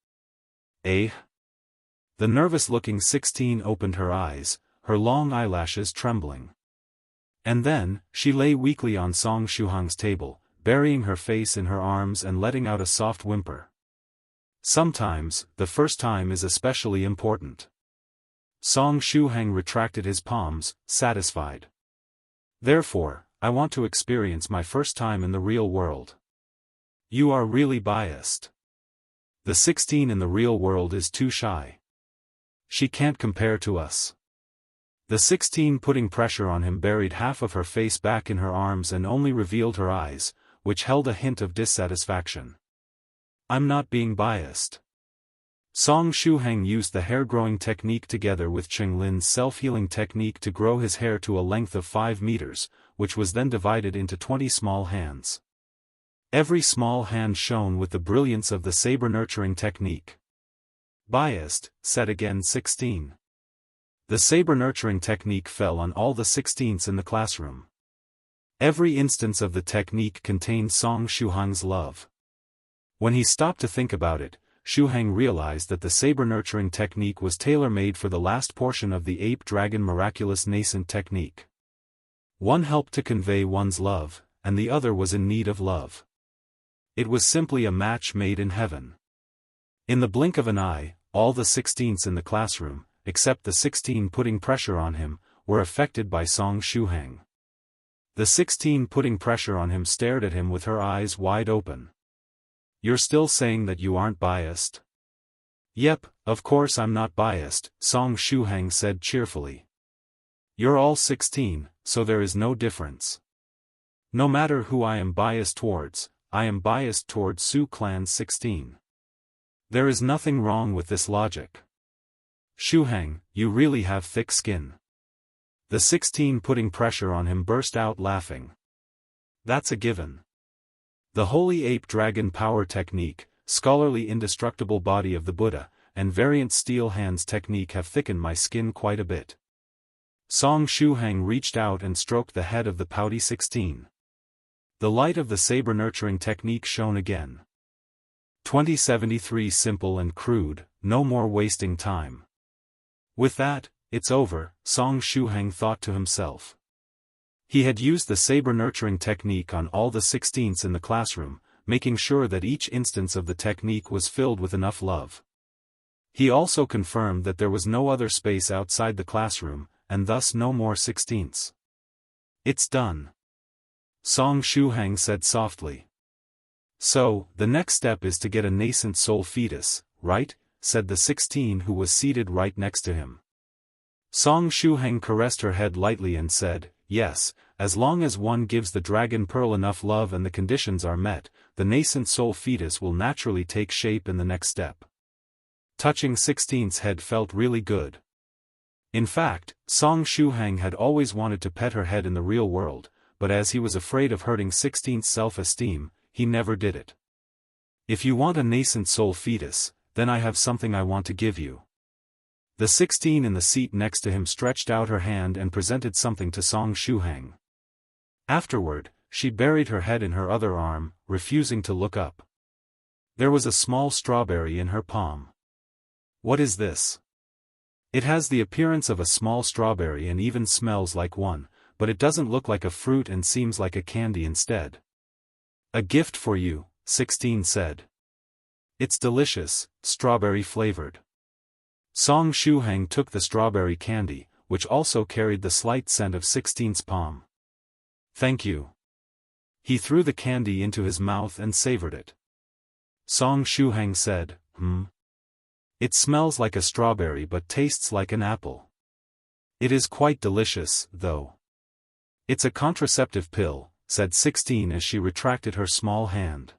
Ahhh? The nervous-looking 16 opened her eyes, her long eyelashes trembling. And then, she lay weakly on Song Shuhang's table, burying her face in her arms and letting out a soft whimper. Sometimes, the first time is especially important. Song Shuhang retracted his palms, satisfied. Therefore, I want to experience my first time in the real world. You are really biased. The 16 in the real world is too shy. She can't compare to us. The 16 putting pressure on him buried half of her face back in her arms and only revealed her eyes, which held a hint of dissatisfaction. I'm not being biased. Song Shuhang used the hair-growing technique together with Cheng Lin's self-healing technique to grow his hair to a length of 5 meters, which was then divided into 20 small hands. Every small hand shone with the brilliance of the saber-nurturing technique. Biased, said again 16. The saber-nurturing technique fell on all the 16ths in the classroom. Every instance of the technique contained Song Shuhang's love. When he stopped to think about it, Shuhang realized that the saber-nurturing technique was tailor-made for the last portion of the ape-dragon Miraculous Nascent technique. One helped to convey one's love, and the other was in need of love. It was simply a match made in heaven. In the blink of an eye, all the 16ths in the classroom, except the 16 putting pressure on him, were affected by Song Shuhang. The 16 putting pressure on him stared at him with her eyes wide open. "You're still saying that you aren't biased?" "Yep, of course I'm not biased," Song Shuhang said cheerfully. "You're all 16, so there is no difference. No matter who I am biased towards, I am biased towards Su Clan's 16. There is nothing wrong with this logic. Shuhang, you really have thick skin." The 16 putting pressure on him burst out laughing. "That's a given. The Holy Ape Dragon Power Technique, scholarly indestructible body of the Buddha, and variant steel hands technique have thickened my skin quite a bit." Song Shuhang reached out and stroked the head of the pouty 16. The light of the saber-nurturing technique shone again. 2073 simple and crude, no more wasting time. With that, it's over, Song Shuhang thought to himself. He had used the saber-nurturing technique on all the 16ths in the classroom, making sure that each instance of the technique was filled with enough love. He also confirmed that there was no other space outside the classroom, and thus no more 16ths. "It's done," Song Shuhang said softly. "So, the next step is to get a nascent soul fetus, right?" said the 16 who was seated right next to him. Song Shuhang caressed her head lightly and said, "Yes, as long as one gives the dragon pearl enough love and the conditions are met, the nascent soul fetus will naturally take shape in the next step." Touching 16's head felt really good. In fact, Song Shuhang had always wanted to pet her head in the real world, but as he was afraid of hurting 16's self-esteem, he never did it. "If you want a nascent soul fetus, then I have something I want to give you." The 16 in the seat next to him stretched out her hand and presented something to Song Shuhang. Afterward, she buried her head in her other arm, refusing to look up. There was a small strawberry in her palm. "What is this?" "It has the appearance of a small strawberry and even smells like one, but it doesn't look like a fruit and seems like a candy instead." "A gift for you," 16 said. "It's delicious, strawberry flavored." Song Shuhang took the strawberry candy, which also carried the slight scent of 16's palm. "Thank you." He threw the candy into his mouth and savored it. Song Shuhang said, "It smells like a strawberry but tastes like an apple. It is quite delicious, though." "It's a contraceptive pill," said 16 as she retracted her small hand.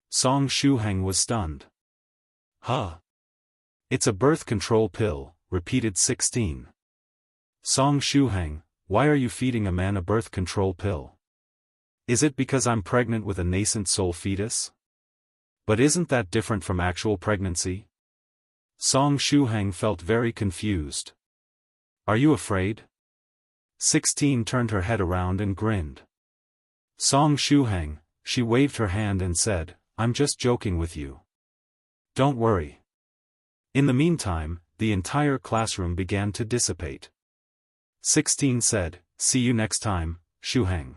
Song Shuhang was stunned. "Huh? It's a birth control pill," repeated 16. "Song Shuhang, why are you feeding a man a birth control pill? Is it because I'm pregnant with a nascent soul fetus? But isn't that different from actual pregnancy?" Song Shuhang felt very confused. "Are you afraid?" 16 turned her head around and grinned. "Song Shuhang," she waved her hand and said, "I'm just joking with you. Don't worry." In the meantime, the entire classroom began to dissipate. 16 said, "See you next time, Shuhang."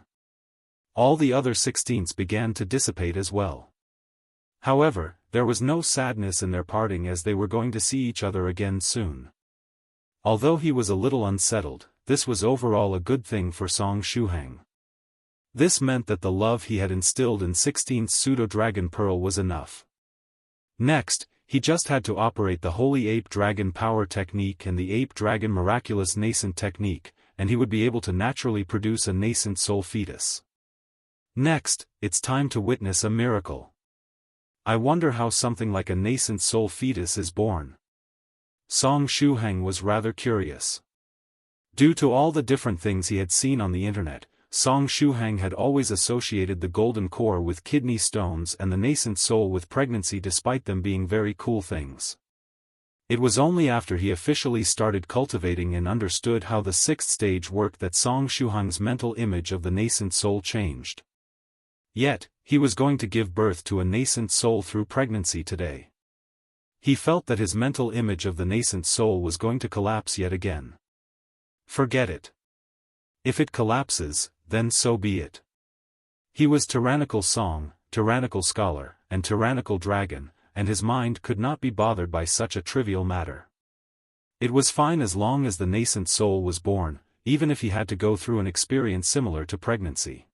All the other 16ths began to dissipate as well. However, there was no sadness in their parting as they were going to see each other again soon. Although he was a little unsettled, this was overall a good thing for Song Shuhang. This meant that the love he had instilled in 16's pseudo-dragon pearl was enough. Next, he just had to operate the Holy Ape Dragon Power Technique and the Ape Dragon Miraculous Nascent Technique, and he would be able to naturally produce a nascent soul fetus. Next, it's time to witness a miracle. I wonder how something like a nascent soul fetus is born. Song Shuhang was rather curious. Due to all the different things he had seen on the internet, Song Shuhang had always associated the golden core with kidney stones and the nascent soul with pregnancy despite them being very cool things. It was only after he officially started cultivating and understood how the sixth stage worked that Song Shuhang's mental image of the nascent soul changed. Yet, he was going to give birth to a nascent soul through pregnancy today. He felt that his mental image of the nascent soul was going to collapse yet again. Forget it. If it collapses, then so be it. He was Tyrannical Song, Tyrannical Scholar, and Tyrannical Dragon, and his mind could not be bothered by such a trivial matter. It was fine as long as the nascent soul was born, even if he had to go through an experience similar to pregnancy.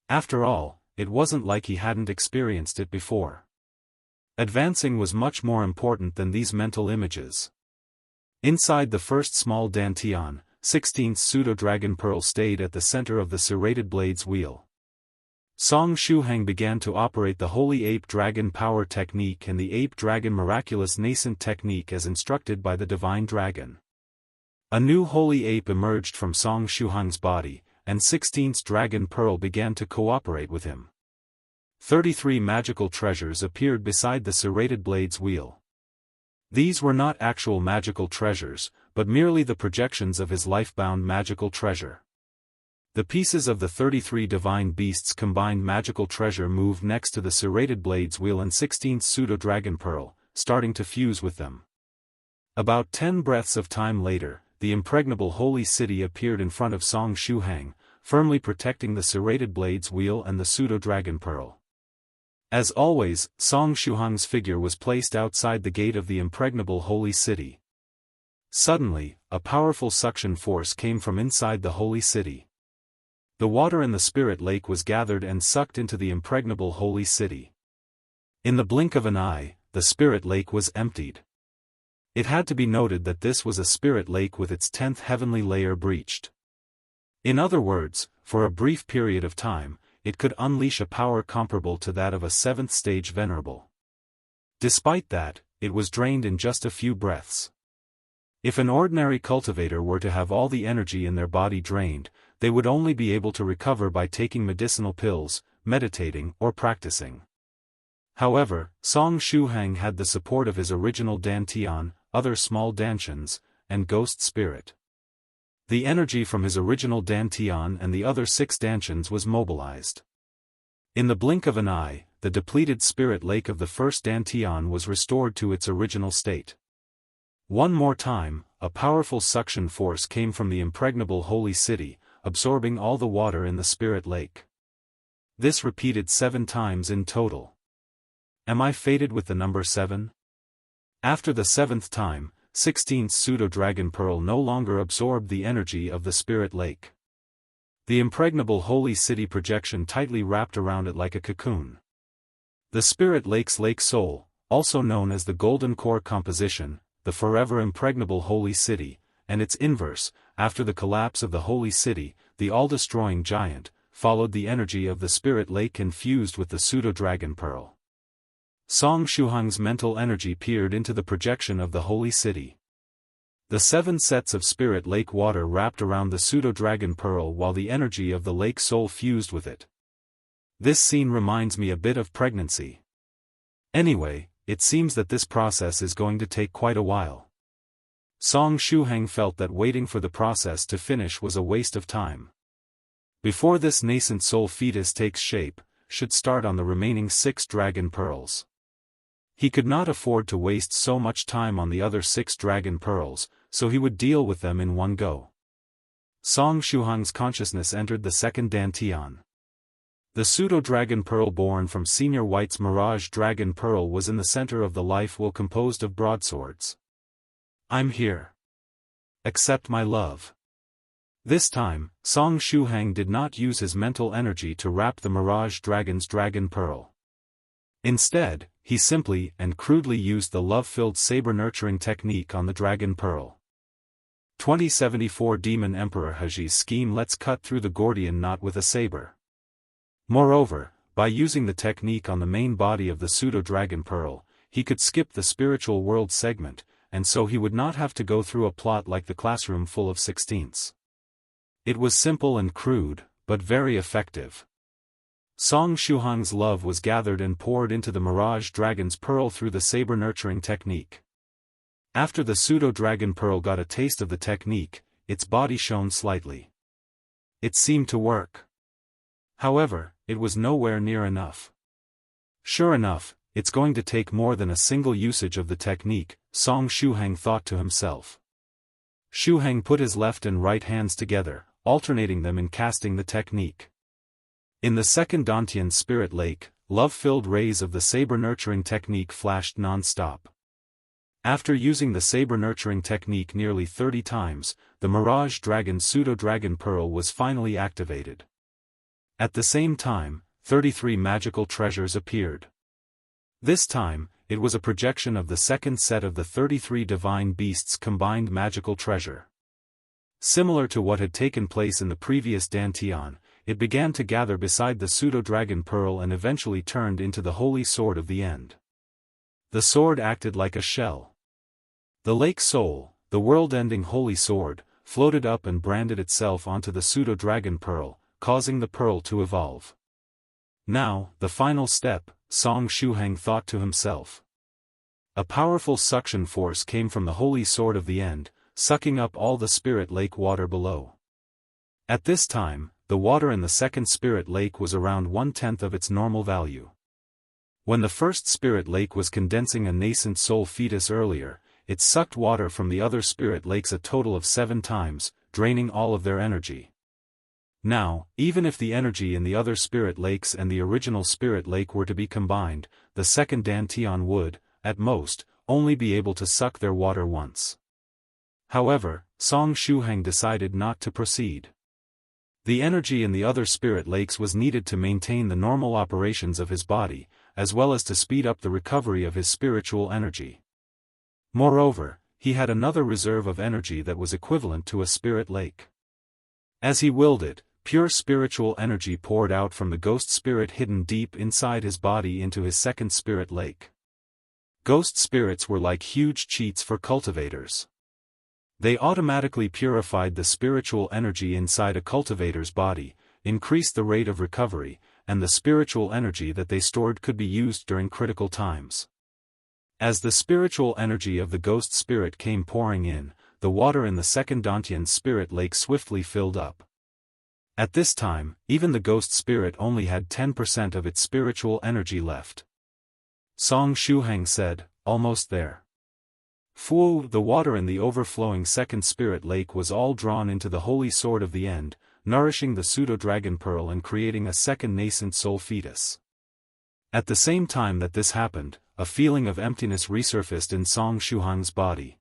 After all, it wasn't like he hadn't experienced it before. Advancing was much more important than these mental images. Inside the first small dantian, 16th pseudo-dragon pearl stayed at the center of the serrated blade's wheel. Song Shuhang began to operate the Holy Ape Dragon Power Technique and the Ape Dragon Miraculous Nascent Technique as instructed by the Divine Dragon. A new Holy Ape emerged from Song Shuhang's body, and 16th Dragon Pearl began to cooperate with him. 33 magical treasures appeared beside the serrated blade's wheel. These were not actual magical treasures, but merely the projections of his life-bound magical treasure. The pieces of the 33 divine beasts' combined magical treasure moved next to the serrated blade's wheel and 16th pseudo-dragon pearl, starting to fuse with them. About 10 breaths of time later, the impregnable holy city appeared in front of Song Shuhang, firmly protecting the serrated blade's wheel and the pseudo-dragon pearl. As always, Song Shuhang's figure was placed outside the gate of the impregnable holy city. Suddenly, a powerful suction force came from inside the holy city. The water in the spirit lake was gathered and sucked into the impregnable holy city. In the blink of an eye, the spirit lake was emptied. It had to be noted that this was a spirit lake with its 10th heavenly layer breached. In other words, for a brief period of time, it could unleash a power comparable to that of a 7th stage venerable. Despite that, it was drained in just a few breaths. If an ordinary cultivator were to have all the energy in their body drained, they would only be able to recover by taking medicinal pills, meditating, or practicing. However, Song Shuhang had the support of his original dantian, other small dantians, and ghost spirit. The energy from his original dantian and the other 6 dantians was mobilized. In the blink of an eye, the depleted spirit lake of the first dantian was restored to its original state. One more time, a powerful suction force came from the impregnable holy city, absorbing all the water in the spirit lake. This repeated 7 times in total. Am I fated with the number 7? After the 7th time, 16th pseudo-dragon pearl no longer absorbed the energy of the spirit lake. The impregnable holy city projection tightly wrapped around it like a cocoon. The spirit lake's lake soul, also known as the golden core composition, the forever impregnable holy city, and its inverse, after the collapse of the holy city, the all-destroying giant, followed the energy of the spirit lake and fused with the pseudo-dragon pearl. Song Shuhang's mental energy peered into the projection of the holy city. The 7 sets of spirit lake water wrapped around the pseudo-dragon pearl while the energy of the lake soul fused with it. This scene reminds me a bit of pregnancy. Anyway, it seems that this process is going to take quite a while. Song Shuhang felt that waiting for the process to finish was a waste of time. Before this nascent soul fetus takes shape, should start on the remaining 6 dragon pearls. He could not afford to waste so much time on the other 6 dragon pearls, so he would deal with them in one go. Song Shuhang's consciousness entered the second dantian. The pseudo-dragon pearl born from Senior White's Mirage Dragon Pearl was in the center of the life wheel composed of broadswords. I'm here. Accept my love. This time, Song Shuhang did not use his mental energy to wrap the Mirage Dragon's Dragon Pearl. Instead, he simply and crudely used the love-filled saber-nurturing technique on the Dragon Pearl. 2074 Demon Emperor Haji's scheme lets cut through the Gordian knot with a saber. Moreover, by using the technique on the main body of the pseudo-dragon pearl, he could skip the spiritual world segment, and so he would not have to go through a plot like the classroom full of 16ths. It was simple and crude, but very effective. Song Shuhang's love was gathered and poured into the Mirage Dragon's pearl through the saber-nurturing technique. After the pseudo-dragon pearl got a taste of the technique, its body shone slightly. It seemed to work. However, it was nowhere near enough. Sure enough, it's going to take more than a single usage of the technique, Song Shuheng thought to himself. Shuheng put his left and right hands together, alternating them in casting the technique. In the second Dantian spirit lake, love-filled rays of the saber-nurturing technique flashed non-stop. After using the saber-nurturing technique nearly 30 times, the Mirage Dragon Pseudo-Dragon Pearl was finally activated. At the same time, 33 magical treasures appeared. This time, it was a projection of the second set of the 33 divine beasts' combined magical treasure. Similar to what had taken place in the previous Dantian, it began to gather beside the Pseudo-Dragon Pearl and eventually turned into the Holy Sword of the End. The sword acted like a shell. The Lake Soul, the world-ending Holy Sword, floated up and branded itself onto the Pseudo-Dragon Pearl, causing the pearl to evolve. Now, the final step, Song Shuheng thought to himself. A powerful suction force came from the Holy Sword of the End, sucking up all the Spirit Lake water below. At this time, the water in the second Spirit Lake was around 1/10 of its normal value. When the first Spirit Lake was condensing a nascent soul fetus earlier, it sucked water from the other Spirit Lakes a total of 7 times, draining all of their energy. Now, even if the energy in the other Spirit Lakes and the original Spirit Lake were to be combined, the second Dantian would, at most, only be able to suck their water once. However, Song Shuheng decided not to proceed. The energy in the other Spirit Lakes was needed to maintain the normal operations of his body, as well as to speed up the recovery of his spiritual energy. Moreover, he had another reserve of energy that was equivalent to a Spirit Lake. As he willed it, pure spiritual energy poured out from the ghost spirit hidden deep inside his body into his second Spirit Lake. Ghost spirits were like huge cheats for cultivators. They automatically purified the spiritual energy inside a cultivator's body, increased the rate of recovery, and the spiritual energy that they stored could be used during critical times. As the spiritual energy of the ghost spirit came pouring in, the water in the second Dantian Spirit Lake swiftly filled up. At this time, even the ghost spirit only had 10% of its spiritual energy left. Song Shuheng said, "Almost there." Fu, the water in the overflowing second Spirit Lake was all drawn into the Holy Sword of the End, nourishing the Pseudo-Dragon Pearl and creating a second nascent soul fetus. At the same time that this happened, a feeling of emptiness resurfaced in Song Shuheng's body.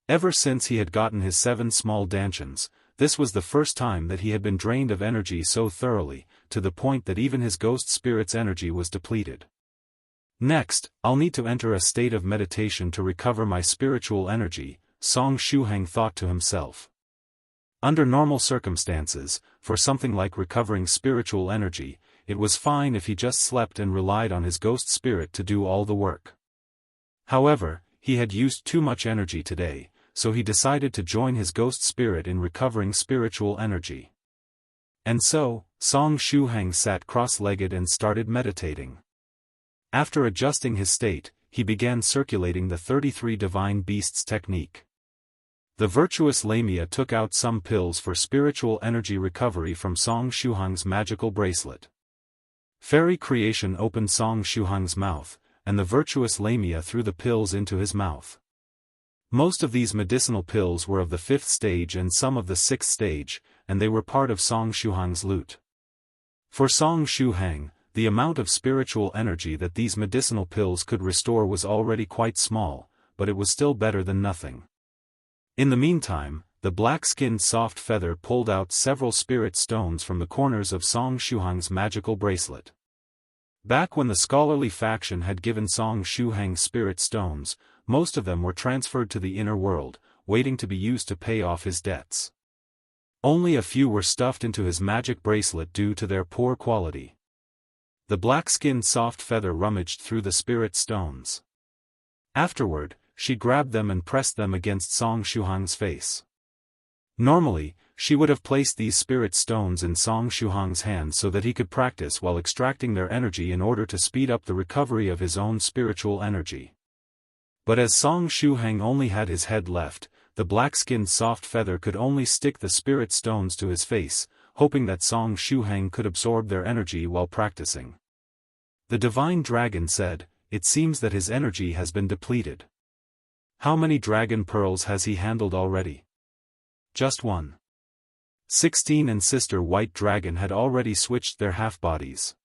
Ever since he had gotten his 7 small Dantians, this was the first time that he had been drained of energy so thoroughly, to the point that even his ghost spirit's energy was depleted. Next, I'll need to enter a state of meditation to recover my spiritual energy, Song Shuheng thought to himself. Under normal circumstances, for something like recovering spiritual energy, it was fine if he just slept and relied on his ghost spirit to do all the work. However, he had used too much energy today, so he decided to join his ghost spirit in recovering spiritual energy. And so, Song Shuheng sat cross-legged and started meditating. After adjusting his state, he began circulating the 33 divine beasts technique. The virtuous Lamia took out some pills for spiritual energy recovery from Song Shuheng's magical bracelet. Fairy creation opened Song Shuheng's mouth, and the virtuous Lamia threw the pills into his mouth. Most of these medicinal pills were of the 5th stage and some of the 6th stage, and they were part of Song Shuheng's loot. For Song Shuheng, the amount of spiritual energy that these medicinal pills could restore was already quite small, but it was still better than nothing. In the meantime, the black-skinned soft feather pulled out several spirit stones from the corners of Song Shuheng's magical bracelet. Back when the scholarly faction had given Song Shuheng spirit stones, most of them were transferred to the inner world, waiting to be used to pay off his debts. Only a few were stuffed into his magic bracelet due to their poor quality. The black-skinned soft feather rummaged through the spirit stones. Afterward, she grabbed them and pressed them against Song Shuheng's face. Normally, she would have placed these spirit stones in Song Shuheng's hands so that he could practice while extracting their energy in order to speed up the recovery of his own spiritual energy. But as Song Shuheng only had his head left, the black-skinned soft feather could only stick the spirit stones to his face, hoping that Song Shuheng could absorb their energy while practicing. The divine dragon said, "It seems that his energy has been depleted. How many dragon pearls has he handled already?" "Just one." 16 and Sister White Dragon had already switched their half-bodies.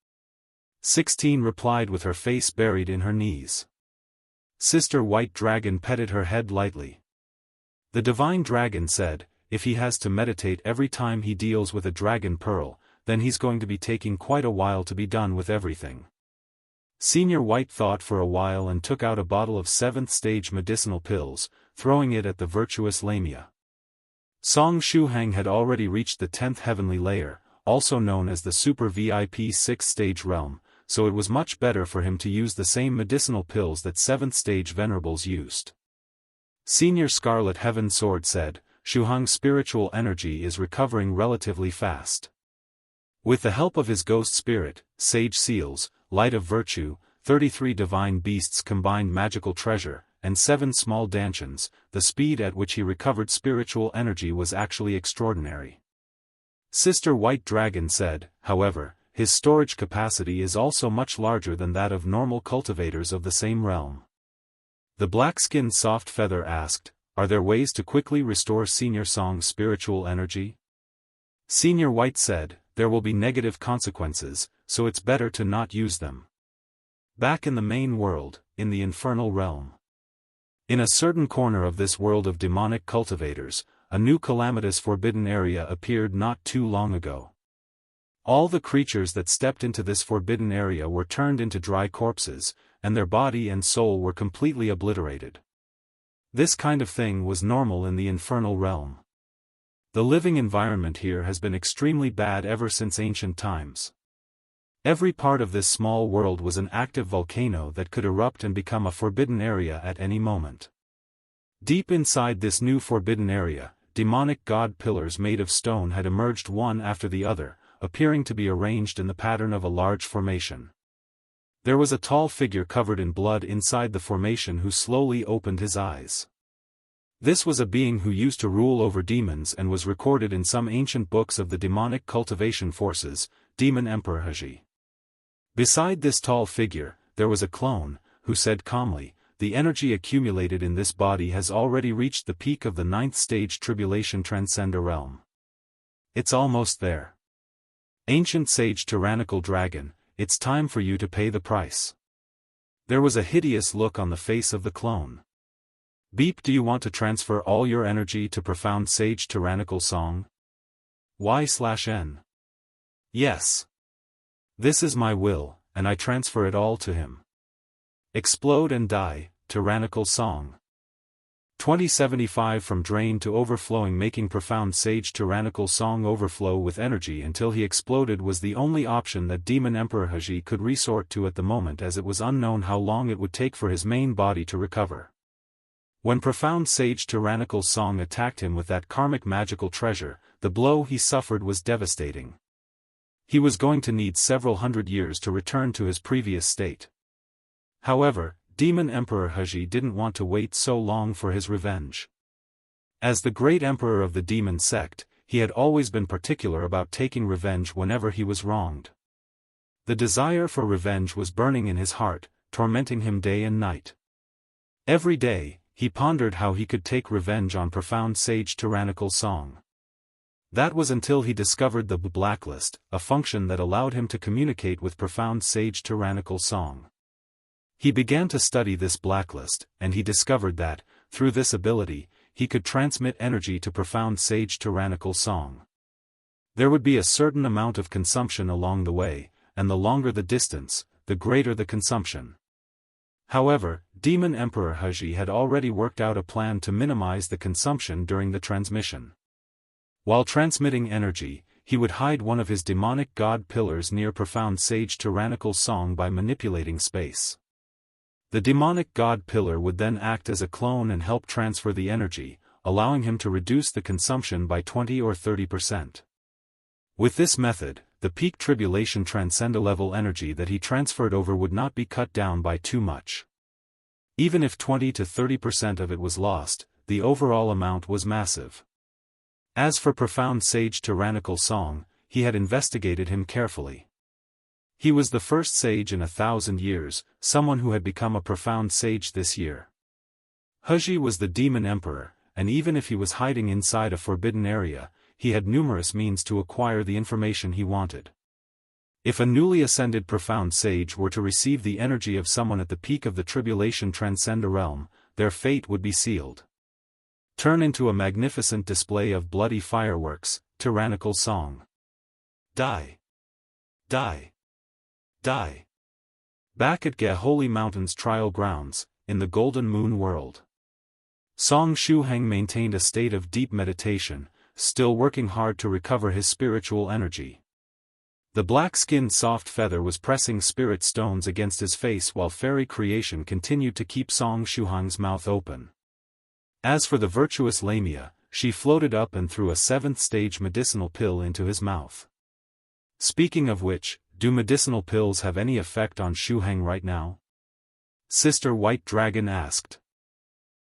16 replied with her face buried in her knees. Sister White Dragon petted her head lightly. The divine dragon said, "If he has to meditate every time he deals with a dragon pearl, then he's going to be taking quite a while to be done with everything." Senior White thought for a while and took out a bottle of 7th-stage medicinal pills, throwing it at the virtuous Lamia. Song Shuheng had already reached the 10th heavenly layer, also known as the Super VIP 6th-stage realm, so it was much better for him to use the same medicinal pills that 7th-stage venerables used. Senior Scarlet Heaven Sword said, "Shuheng's spiritual energy is recovering relatively fast. With the help of his ghost spirit, sage seals, light of virtue, 33 divine beasts combined magical treasure, and 7 small danchans, the speed at which he recovered spiritual energy was actually extraordinary." Sister White Dragon said, however, "His storage capacity is also much larger than that of normal cultivators of the same realm." The black-skinned soft feather asked, "Are there ways to quickly restore Senior Song's spiritual energy?" Senior White said, "There will be negative consequences, so it's better to not use them." Back in the main world, in the infernal realm. In a certain corner of this world of demonic cultivators, a new calamitous forbidden area appeared not too long ago. All the creatures that stepped into this forbidden area were turned into dry corpses, and their body and soul were completely obliterated. This kind of thing was normal in the infernal realm. The living environment here has been extremely bad ever since ancient times. Every part of this small world was an active volcano that could erupt and become a forbidden area at any moment. Deep inside this new forbidden area, demonic god pillars made of stone had emerged one after the other, appearing to be arranged in the pattern of a large formation. There was a tall figure covered in blood inside the formation who slowly opened his eyes. This was a being who used to rule over demons and was recorded in some ancient books of the demonic cultivation forces, Demon Emperor Ahhh. Beside this tall figure, there was a clone, who said calmly, "The energy accumulated in this body has already reached the peak of the 9th stage tribulation transcender realm. It's almost there. Ancient sage Tyrannical dragon, it's time for you to pay the price." There was a hideous look on the face of the clone. "Beep, do you want to transfer all your energy to profound sage Tyrannical song? Y/N. Yes. This is my will, and I transfer it all to him. Explode and die, Tyrannical song." 2075 from drain to overflowing, making profound sage Tyrannical song overflow with energy until he exploded was the only option that Demon Emperor Ahhh could resort to at the moment, as it was unknown how long it would take for his main body to recover. When profound sage Tyrannical song attacked him with that karmic magical treasure, the blow he suffered was devastating. He was going to need several hundred years to return to his previous state. However, Demon Emperor Ahhh didn't want to wait so long for his revenge. As the great emperor of the demon sect, he had always been particular about taking revenge whenever he was wronged. The desire for revenge was burning in his heart, tormenting him day and night. Every day, he pondered how he could take revenge on profound sage Tyrannical song. That was until he discovered the blacklist, a function that allowed him to communicate with profound sage Tyrannical song. He began to study this blacklist, and he discovered that, through this ability, he could transmit energy to profound sage Tyrannical song. There would be a certain amount of consumption along the way, and the longer the distance, the greater the consumption. However, Demon Emperor Ahhh had already worked out a plan to minimize the consumption during the transmission. While transmitting energy, he would hide one of his demonic god pillars near profound sage Tyrannical song by manipulating space. The demonic god pillar would then act as a clone and help transfer the energy, allowing him to reduce the consumption by 20 or 30%. With this method, the peak tribulation transcender level energy that he transferred over would not be cut down by too much. Even if 20 to 30% of it was lost, the overall amount was massive. As for profound sage Tyrannical Song, he had investigated him carefully. He was the first sage in 1,000 years, someone who had become a profound sage this year. Ahhh was the demon emperor, and even if he was hiding inside a forbidden area, he had numerous means to acquire the information he wanted. If a newly ascended profound sage were to receive the energy of someone at the peak of the tribulation transcend a realm, their fate would be sealed. Turn into a magnificent display of bloody fireworks, Tyrannical Song. Die. Die. Die. Back at Holy Mountain's trial grounds, in the Golden Moon world. Song Shuheng maintained a state of deep meditation, still working hard to recover his spiritual energy. The black-skinned soft feather was pressing spirit stones against his face while fairy creation continued to keep Song Shuheng's mouth open. As for the virtuous Lamia, she floated up and threw a 7th-stage medicinal pill into his mouth. Speaking of which, do medicinal pills have any effect on Shuheng right now? Sister White Dragon asked.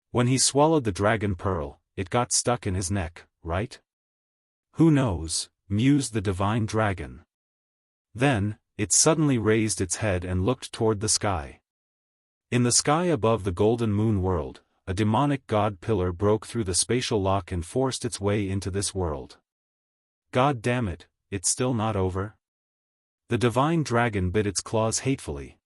When he swallowed the dragon pearl, it got stuck in his neck, right? Who knows, mused the divine dragon. Then, it suddenly raised its head and looked toward the sky. In the sky above the Golden Moon world, a demonic god pillar broke through the spatial lock and forced its way into this world. God damn it, it's still not over? The divine dragon bit its claws hatefully.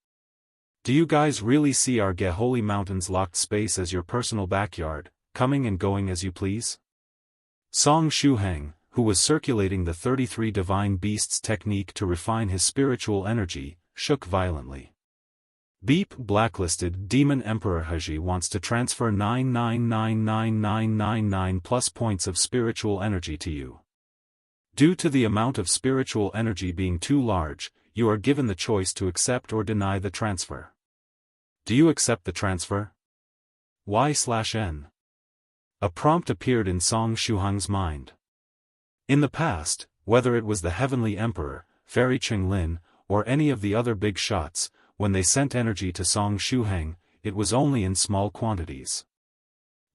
Do you guys really see our Holy Mountain's locked space as your personal backyard, coming and going as you please? Song Shuheng, who was circulating the 33 divine beasts technique to refine his spiritual energy, shook violently. Beep blacklisted Demon Emperor Ahhh wants to transfer 9999999 plus points of spiritual energy to you. Due to the amount of spiritual energy being too large, you are given the choice to accept or deny the transfer. Do you accept the transfer? Y/N. A prompt appeared in Song Shuheng's mind. In the past, whether it was the Heavenly Emperor, Fairy Qinglin, or any of the other big shots, when they sent energy to Song Shuheng, it was only in small quantities.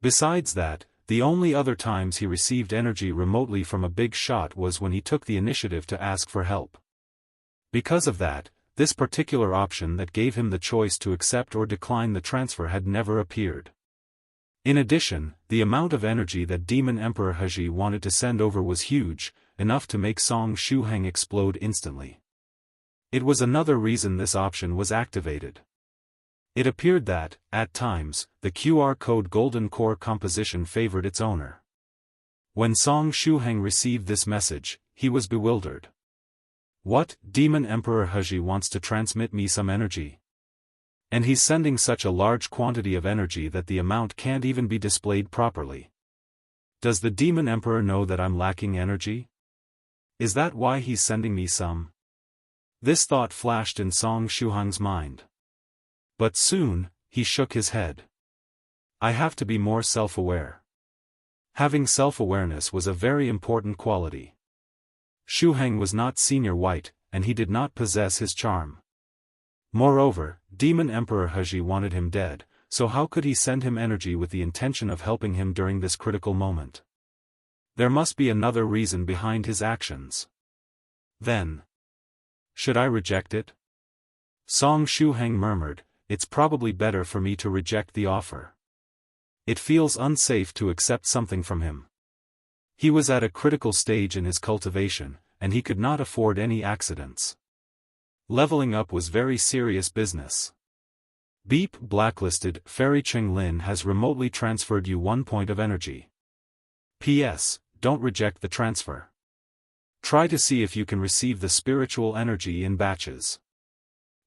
Besides that, the only other times he received energy remotely from a big shot was when he took the initiative to ask for help. Because of that, this particular option that gave him the choice to accept or decline the transfer had never appeared. In addition, the amount of energy that Demon Emperor Ahhh wanted to send over was huge, enough to make Song Shuheng explode instantly. It was another reason this option was activated. It appeared that, at times, the QR code golden core composition favored its owner. When Song Shuheng received this message, he was bewildered. What, Demon Emperor Ahhh wants to transmit me some energy? And he's sending such a large quantity of energy that the amount can't even be displayed properly. Does the Demon Emperor know that I'm lacking energy? Is that why he's sending me some? This thought flashed in Song Shuheng's mind. But soon, he shook his head. I have to be more self-aware. Having self-awareness was a very important quality. Shuheng was not senior white, and he did not possess his charm. Moreover, Demon Emperor Ahhh wanted him dead, so how could he send him energy with the intention of helping him during this critical moment? There must be another reason behind his actions. Then, should I reject it? Song Shuheng murmured, it's probably better for me to reject the offer. It feels unsafe to accept something from him. He was at a critical stage in his cultivation, and he could not afford any accidents. Leveling up was very serious business. Beep blacklisted Fairy Qinglin has remotely transferred you 1 point of energy. P.S. Don't reject the transfer. Try to see if you can receive the spiritual energy in batches.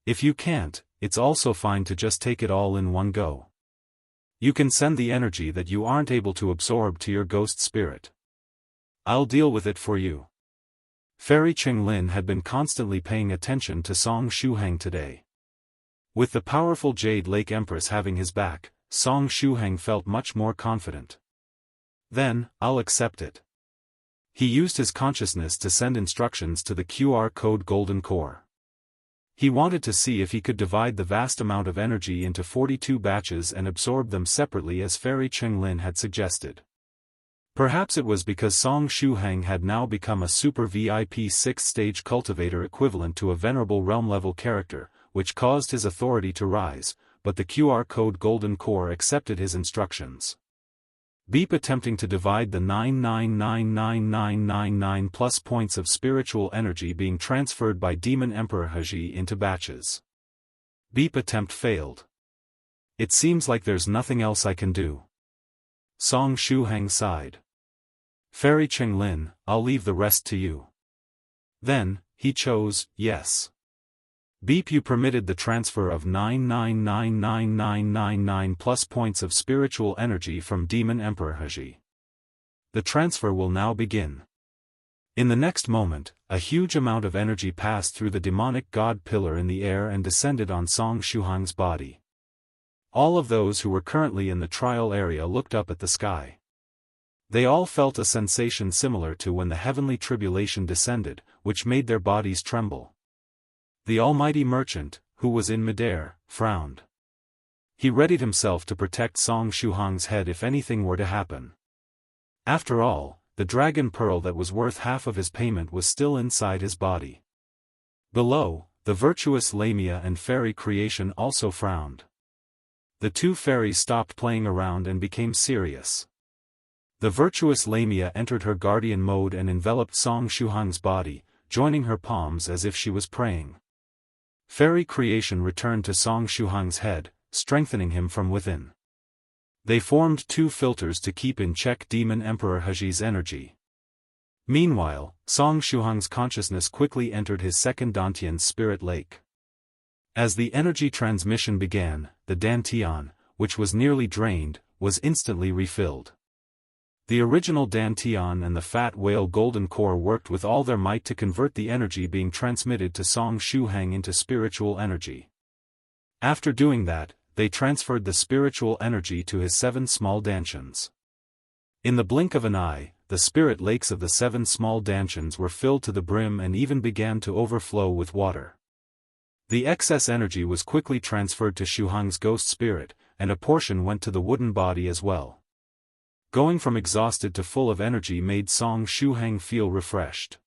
If you can't, it's also fine to just take it all in one go. You can send the energy that you aren't able to absorb to your ghost spirit. I'll deal with it for you. Fairy Qinglin had been constantly paying attention to Song Shuheng today. With the powerful Jade Lake Empress having his back, Song Shuheng felt much more confident. Then, I'll accept it. He used his consciousness to send instructions to the QR code Golden Core. He wanted to see if he could divide the vast amount of energy into 42 batches and absorb them separately as Fairy Chenglin had suggested. Perhaps it was because Song Shuheng had now become a super VIP 6th-stage cultivator equivalent to a venerable realm-level character, which caused his authority to rise, but the QR code Golden Core accepted his instructions. Beep attempting to divide the 9999999 plus points of spiritual energy being transferred by Demon Emperor Ahhh into batches. Beep attempt failed. It seems like there's nothing else I can do. Song Shuheng sighed. Fairy Chenglin, I'll leave the rest to you. Then, he chose, yes. Beep you permitted the transfer of 9999999 plus points of spiritual energy from Demon Emperor Ahhh. The transfer will now begin. In the next moment, a huge amount of energy passed through the demonic god pillar in the air and descended on Song Shuheng's body. All of those who were currently in the trial area looked up at the sky. They all felt a sensation similar to when the heavenly tribulation descended, which made their bodies tremble. The almighty merchant, who was in midair, frowned. He readied himself to protect Song Shuheng's head if anything were to happen. After all, the dragon pearl that was worth half of his payment was still inside his body. Below, the virtuous Lamia and fairy creation also frowned. The two fairies stopped playing around and became serious. The virtuous Lamia entered her guardian mode and enveloped Song Shuheng's body, joining her palms as if she was praying. Fairy creation returned to Song Shuheng's head, strengthening him from within. They formed two filters to keep in check Demon Emperor Ahhh's energy. Meanwhile, Song Shuheng's consciousness quickly entered his second Dantian spirit lake. As the energy transmission began, the Dantian, which was nearly drained, was instantly refilled. The original Dantian and the Fat Whale Golden Core worked with all their might to convert the energy being transmitted to Song Shuheng into spiritual energy. After doing that, they transferred the spiritual energy to his 7 small Dantians. In the blink of an eye, the spirit lakes of the 7 small Dantians were filled to the brim and even began to overflow with water. The excess energy was quickly transferred to Shuheng's ghost spirit, and a portion went to the wooden body as well. Going from exhausted to full of energy made Song Shuheng feel refreshed.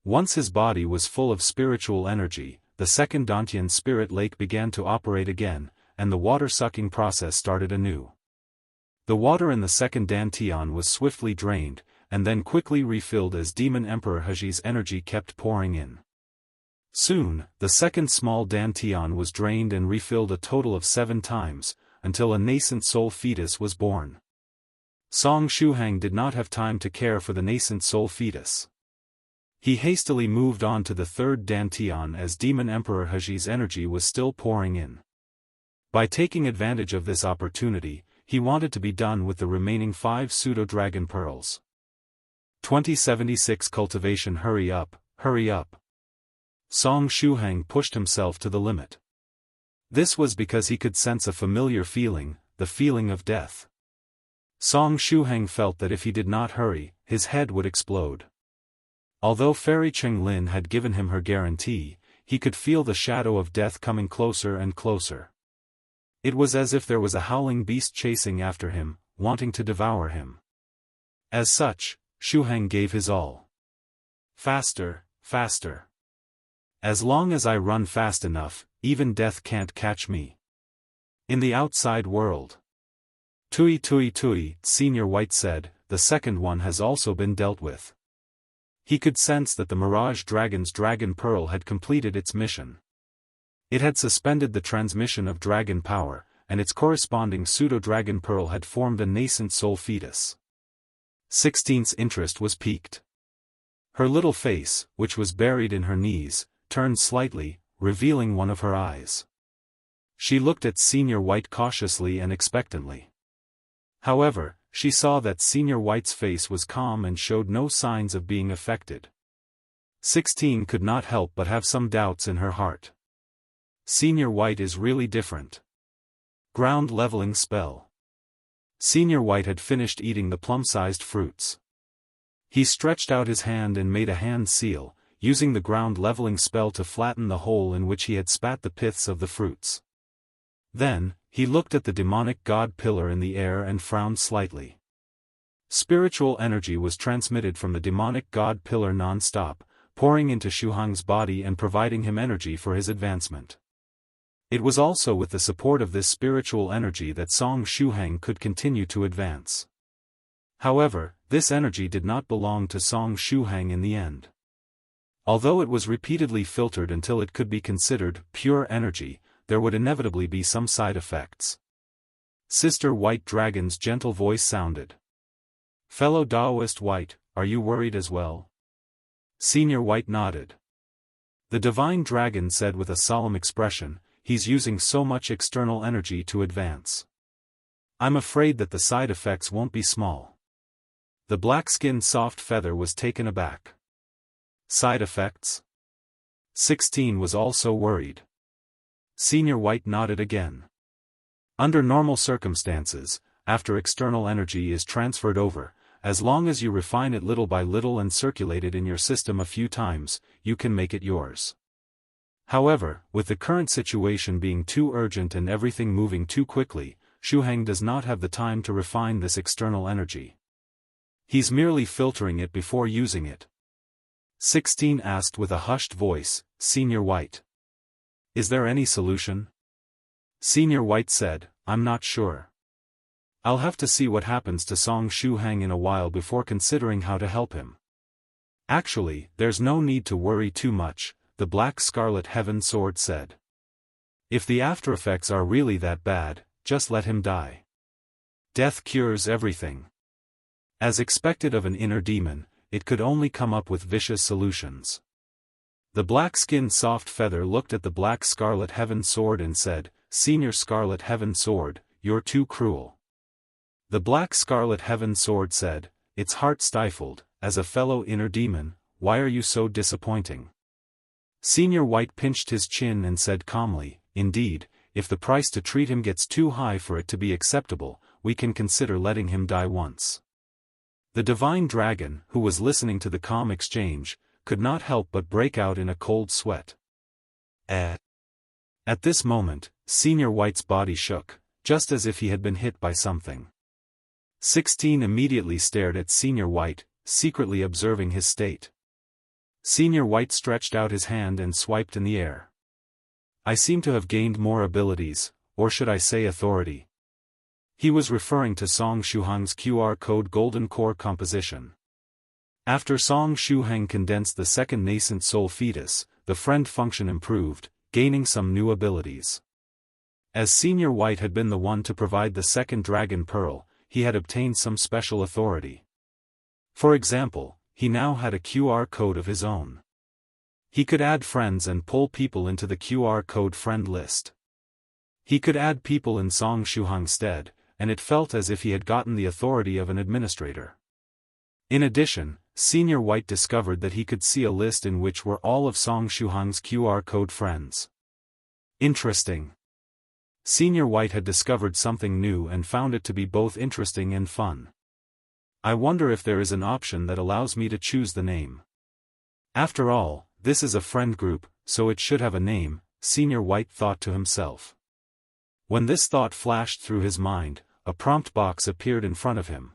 Once his body was full of spiritual energy, the second Dantian spirit lake began to operate again, and the water-sucking process started anew. The water in the second Dantian was swiftly drained, and then quickly refilled as Demon Emperor Ahhh's energy kept pouring in. Soon, the second small Dantian was drained and refilled a total of 7 times, until a nascent soul fetus was born. Song Shuheng did not have time to care for the nascent soul fetus. He hastily moved on to the third Dantian as Demon Emperor Ahhh's energy was still pouring in. By taking advantage of this opportunity, he wanted to be done with the remaining 5 pseudo-dragon pearls. 2076 Cultivation. Hurry up, hurry up. Song Shuheng pushed himself to the limit. This was because he could sense a familiar feeling, the feeling of death. Song Shuheng felt that if he did not hurry, his head would explode. Although Fairy Chenglin had given him her guarantee, he could feel the shadow of death coming closer and closer. It was as if there was a howling beast chasing after him, wanting to devour him. As such, Shuheng gave his all. Faster, faster. As long as I run fast enough, even death can't catch me. In the outside world. Tui Tui Tui, Senior White said, the second one has also been dealt with. He could sense that the Mirage Dragon's Dragon Pearl had completed its mission. It had suspended the transmission of dragon power, and its corresponding pseudo-dragon pearl had formed a nascent soul fetus. 16's interest was piqued. Her little face, which was buried in her knees, turned slightly, revealing one of her eyes. She looked at Senior White cautiously and expectantly. However, she saw that Senior White's face was calm and showed no signs of being affected. 16 could not help but have some doubts in her heart. Senior White is really different. Ground leveling spell. Senior White had finished eating the plum-sized fruits. He stretched out his hand and made a hand seal, using the ground leveling spell to flatten the hole in which he had spat the piths of the fruits. Then, he looked at the demonic god pillar in the air and frowned slightly. Spiritual energy was transmitted from the demonic god pillar non-stop, pouring into Xu Hang's body and providing him energy for his advancement. It was also with the support of this spiritual energy that Song Shuhang could continue to advance. However, this energy did not belong to Song Shuhang in the end. Although it was repeatedly filtered until it could be considered pure energy, there would inevitably be some side effects. Sister White Dragon's gentle voice sounded. "Fellow Taoist White, are you worried as well?" Senior White nodded. The Divine Dragon said with a solemn expression, "He's using so much external energy to advance. I'm afraid that the side effects won't be small." The black-skinned soft feather was taken aback. Side effects? 16 was also worried. Senior White nodded again. Under normal circumstances, after external energy is transferred over, as long as you refine it little by little and circulate it in your system a few times, you can make it yours. However, with the current situation being too urgent and everything moving too quickly, Shuhang does not have the time to refine this external energy. He's merely filtering it before using it. 16 asked with a hushed voice, "Senior White, is there any solution?" Senior White said, "I'm not sure. I'll have to see what happens to Song Shuhang in a while before considering how to help him." "Actually, there's no need to worry too much," the Black Scarlet Heaven Sword said. "If the aftereffects are really that bad, just let him die. Death cures everything." As expected of an inner demon, it could only come up with vicious solutions. The black-skinned soft feather looked at the Black Scarlet Heaven Sword and said, "Senior Scarlet Heaven Sword, you're too cruel." The Black Scarlet Heaven Sword said, its heart stifled, "As a fellow inner demon, why are you so disappointing?" Senior White pinched his chin and said calmly, "Indeed, if the price to treat him gets too high for it to be acceptable, we can consider letting him die once." The Divine Dragon, who was listening to the calm exchange, could not help but break out in a cold sweat. At this moment, Senior White's body shook, just as if he had been hit by something. 16 immediately stared at Senior White, secretly observing his state. Senior White stretched out his hand and swiped in the air. "I seem to have gained more abilities, or should I say authority." He was referring to Song Shuhang's QR code golden core composition. After Song Shuhang condensed the second nascent soul fetus, the friend function improved, gaining some new abilities. As Senior White had been the one to provide the second dragon pearl, he had obtained some special authority. For example, he now had a QR code of his own. He could add friends and pull people into the QR code friend list. He could add people in Song Shuhang's stead, and it felt as if he had gotten the authority of an administrator. In addition, Senior White discovered that he could see a list in which were all of Song Shuhang's QR code friends. Interesting. Senior White had discovered something new and found it to be both interesting and fun. "I wonder if there is an option that allows me to choose the name. After all, this is a friend group, so it should have a name," Senior White thought to himself. When this thought flashed through his mind, a prompt box appeared in front of him.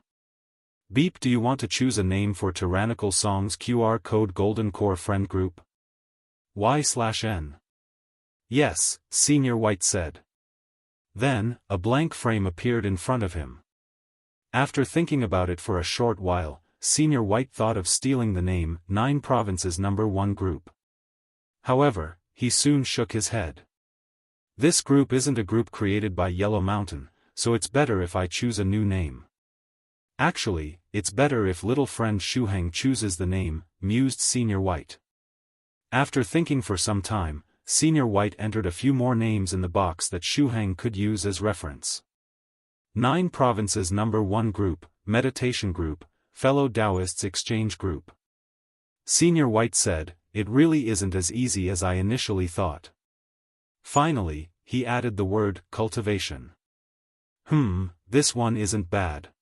"Beep, do you want to choose a name for Tyrannical Song's QR code golden core friend group? Y/N. "Yes," Senior White said. Then, a blank frame appeared in front of him. After thinking about it for a short while, Senior White thought of stealing the name 9 Provinces No. 1 group. However, he soon shook his head. "This group isn't a group created by Yellow Mountain, so it's better if I choose a new name. Actually, it's better if little friend Shuhang chooses the name," mused Senior White. After thinking for some time, Senior White entered a few more names in the box that Shuhang could use as reference. 9 Provinces No. 1 Group, Meditation Group, Fellow Taoists Exchange Group. Senior White said, "It really isn't as easy as I initially thought." Finally, he added the word cultivation. This one isn't bad.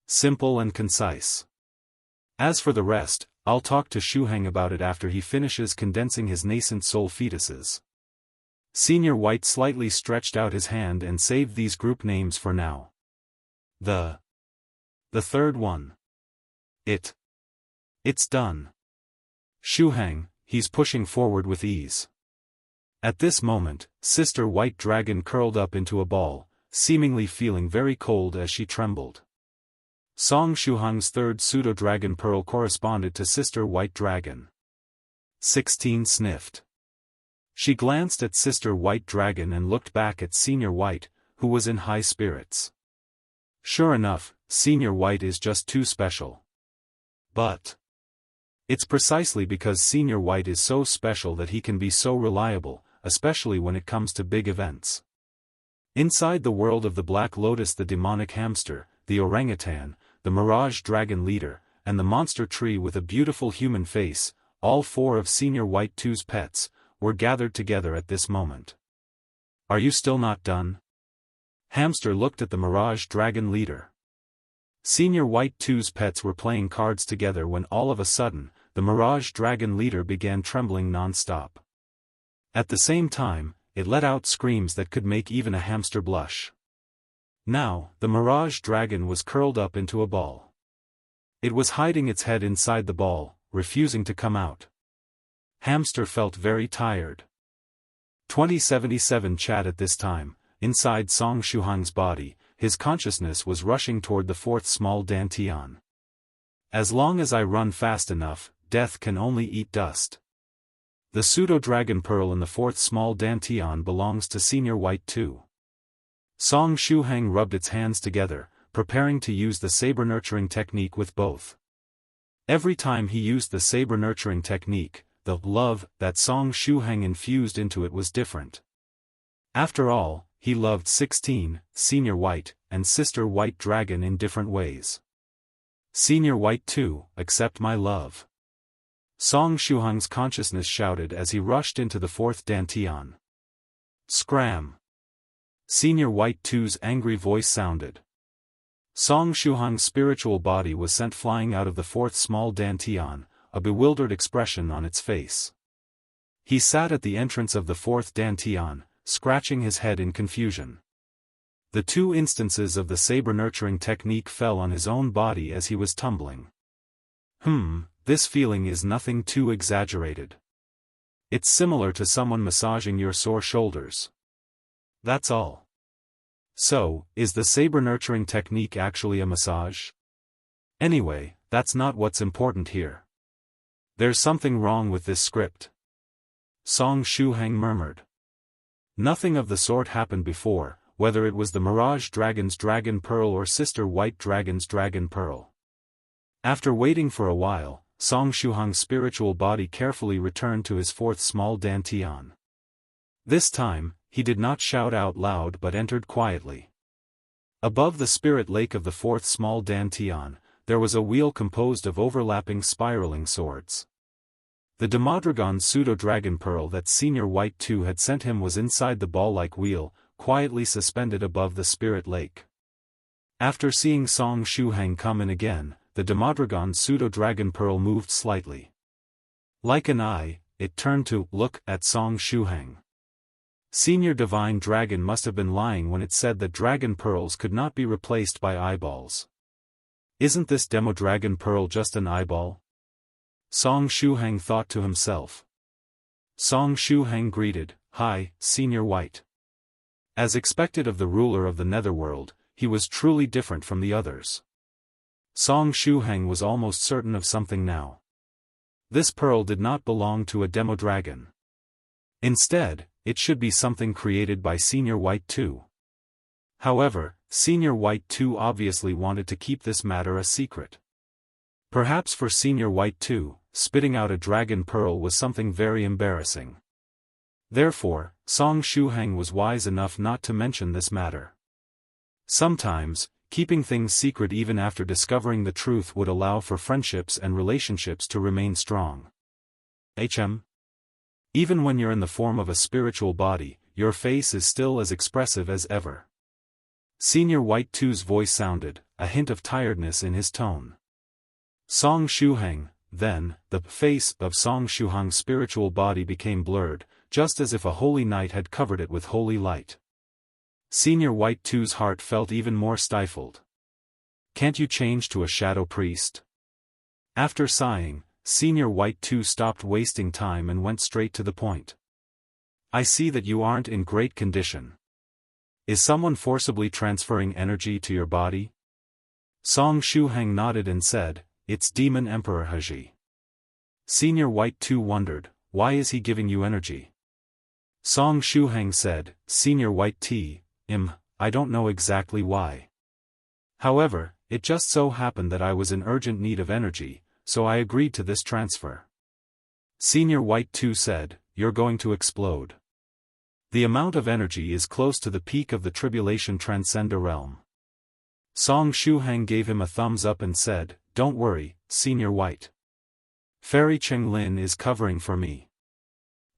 Simple and concise. As for the rest, I'll talk to Shuheng about it after he finishes condensing his nascent soul fetuses. Senior White slightly stretched out his hand and saved these group names for now. The third one. It's done. Shuheng, he's pushing forward with ease. At this moment, Sister White Dragon curled up into a ball, seemingly feeling very cold as she trembled. Song Shuheng's third pseudo-dragon pearl corresponded to Sister White Dragon. 16 sniffed. She glanced at Sister White Dragon and looked back at Senior White, who was in high spirits. Sure enough, Senior White is just too special. But it's precisely because Senior White is so special that he can be so reliable, especially when it comes to big events. Inside the world of the Black Lotus, the demonic hamster, the orangutan, the Mirage Dragon leader, and the monster tree with a beautiful human face, all four of Senior White 2's pets, were gathered together at this moment. Are you still not done? Hamster looked at the Mirage Dragon leader. Senior White 2's pets were playing cards together when all of a sudden, the Mirage Dragon leader began trembling non-stop. At the same time, it let out screams that could make even a hamster blush. Now, the Mirage Dragon was curled up into a ball. It was hiding its head inside the ball, refusing to come out. Hamster felt very tired. 2077 chat at this time, inside Song Shuheng's body, his consciousness was rushing toward the fourth small dantian. As long as I run fast enough, death can only eat dust. The pseudo-dragon pearl in the fourth small dantian belongs to Senior White 2. Song Shuheng rubbed its hands together, preparing to use the saber-nurturing technique with both. Every time he used the saber-nurturing technique, the love that Song Shuheng infused into it was different. After all, he loved 16, Senior White, and Sister White Dragon in different ways. Senior White 2, accept my love. Song Shuheng's consciousness shouted as he rushed into the fourth dantian. Scram! Senior White 2's angry voice sounded. Song Shuheng's spiritual body was sent flying out of the fourth small dantian, a bewildered expression on its face. He sat at the entrance of the fourth dantian, scratching his head in confusion. The two instances of the saber-nurturing technique fell on his own body as he was tumbling. This feeling is nothing too exaggerated. It's similar to someone massaging your sore shoulders. That's all. So, is the saber-nurturing technique actually a massage? Anyway, that's not what's important here. There's something wrong with this script. Song Shuheng murmured. Nothing of the sort happened before, whether it was the Mirage Dragon's Dragon Pearl or Sister White Dragon's Dragon Pearl. After waiting for a while, Song Shuheng's spiritual body carefully returned to his fourth small dantian. This time, he did not shout out loud but entered quietly. Above the spirit lake of the fourth small dantian, there was a wheel composed of overlapping spiraling swords. The Demodragon pseudo-dragon pearl that Senior White 2 had sent him was inside the ball-like wheel, quietly suspended above the spirit lake. After seeing Song Shuheng come in again, the Demodragon pseudo-dragon pearl moved slightly. Like an eye, it turned to look at Song Shuheng. Senior Divine Dragon must have been lying when it said that dragon pearls could not be replaced by eyeballs. Isn't this Demodragon pearl just an eyeball? Song Shuheng thought to himself. Song Shuheng greeted, "Hi, Senior White." As expected of the ruler of the Netherworld, he was truly different from the others. Song Shuheng was almost certain of something now. This pearl did not belong to a Demodragon. Instead, it should be something created by Senior White 2. However, Senior White 2 obviously wanted to keep this matter a secret. Perhaps for Senior White 2, spitting out a dragon pearl was something very embarrassing. Therefore, Song Shuheng was wise enough not to mention this matter. Sometimes, keeping things secret even after discovering the truth would allow for friendships and relationships to remain strong. Even when you're in the form of a spiritual body, your face is still as expressive as ever. Senior White 2's voice sounded, a hint of tiredness in his tone. Song Shuheng, then, the face of Song Shuhang's spiritual body became blurred, just as if a holy night had covered it with holy light. Senior White 2's heart felt even more stifled. Can't you change to a shadow priest? After sighing, Senior White 2 stopped wasting time and went straight to the point. I see that you aren't in great condition. Is someone forcibly transferring energy to your body? Song Shuhang nodded and said, it's Demon Emperor Ahhh. Senior White 2 wondered, why is he giving you energy? Song Shuhang said, Senior White T, I don't know exactly why. However, it just so happened that I was in urgent need of energy, so I agreed to this transfer. Senior White 2 said, you're going to explode. The amount of energy is close to the peak of the Tribulation Transcender realm. Song Shuhang gave him a thumbs up and said, don't worry, Senior White. Fairy Cheng Lin is covering for me.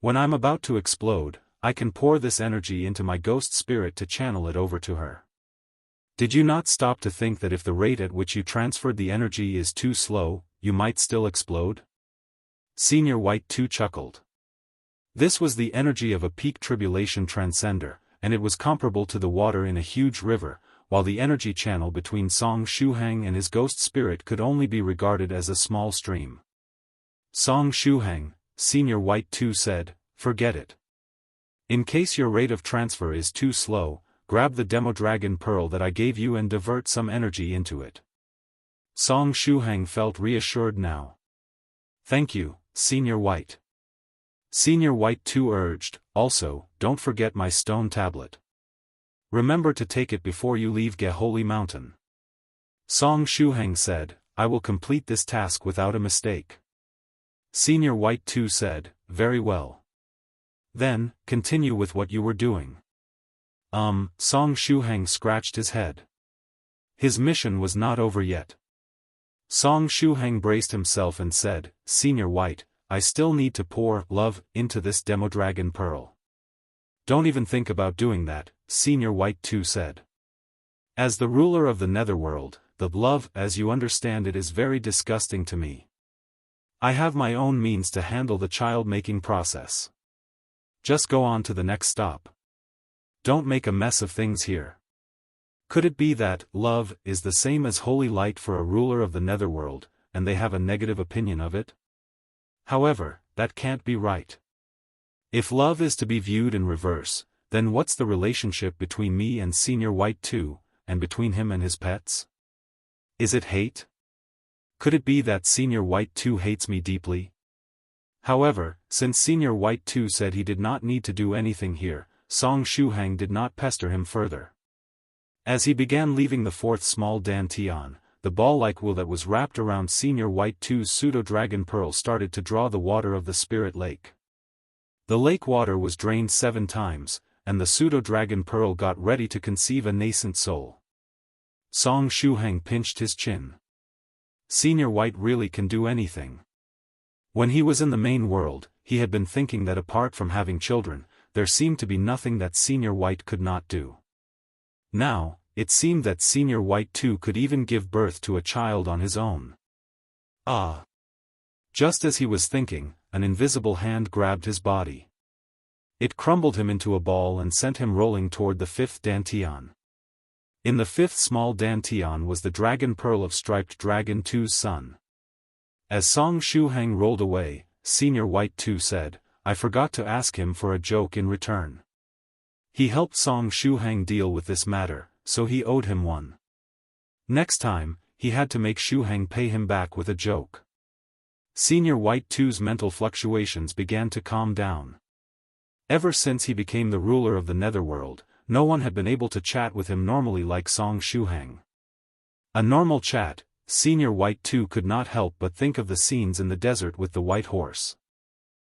When I'm about to explode, I can pour this energy into my ghost spirit to channel it over to her. Did you not stop to think that if the rate at which you transferred the energy is too slow, you might still explode? Senior White 2 chuckled. This was the energy of a peak tribulation transcender, and it was comparable to the water in a huge river, while the energy channel between Song Shuhang and his ghost spirit could only be regarded as a small stream. Song Shuhang, Senior White 2 said, forget it. In case your rate of transfer is too slow, grab the Demo Dragon Pearl that I gave you and divert some energy into it. Song Shuhang felt reassured now. Thank you, Senior White. Senior White 2 urged, also, don't forget my stone tablet. Remember to take it before you leave Geholy Mountain. Song Shuhang said, I will complete this task without a mistake. Senior White 2 said, very well. Then, continue with what you were doing. Song Shuhang scratched his head. His mission was not over yet. Song Shuhang braced himself and said, Senior White, I still need to pour love into this Demo Dragon Pearl. Don't even think about doing that, Senior White 2 said. As the ruler of the Netherworld, the love as you understand it is very disgusting to me. I have my own means to handle the child-making process. Just go on to the next stop. Don't make a mess of things here. Could it be that love is the same as holy light for a ruler of the Netherworld, and they have a negative opinion of it? However, that can't be right. If love is to be viewed in reverse, then what's the relationship between me and Senior White 2, and between him and his pets? Is it hate? Could it be that Senior White 2 hates me deeply? However, since Senior White 2 said he did not need to do anything here, Song Shuhang did not pester him further. As he began leaving the fourth small dantian, the ball-like wool that was wrapped around Senior White 2's pseudo-dragon pearl started to draw the water of the spirit lake. The lake water was drained 7 times, and the pseudo-dragon pearl got ready to conceive a nascent soul. Song Shuhang pinched his chin. Senior White really can do anything. When he was in the main world, he had been thinking that apart from having children, there seemed to be nothing that Senior White could not do. Now, it seemed that Senior White 2 could even give birth to a child on his own. Ah! Just as he was thinking, an invisible hand grabbed his body. It crumbled him into a ball and sent him rolling toward the 5th dantian. In the 5th small dantian was the dragon pearl of Striped Dragon 2's son. As Song Shuhang rolled away, Senior White 2 said, I forgot to ask him for a joke in return. He helped Song Shuhang deal with this matter, so he owed him one. Next time, he had to make Shuhang pay him back with a joke. Senior White 2's mental fluctuations began to calm down. Ever since he became the ruler of the Netherworld, no one had been able to chat with him normally like Song Shuhang. A normal chat, Senior White 2 could not help but think of the scenes in the desert with the white horse.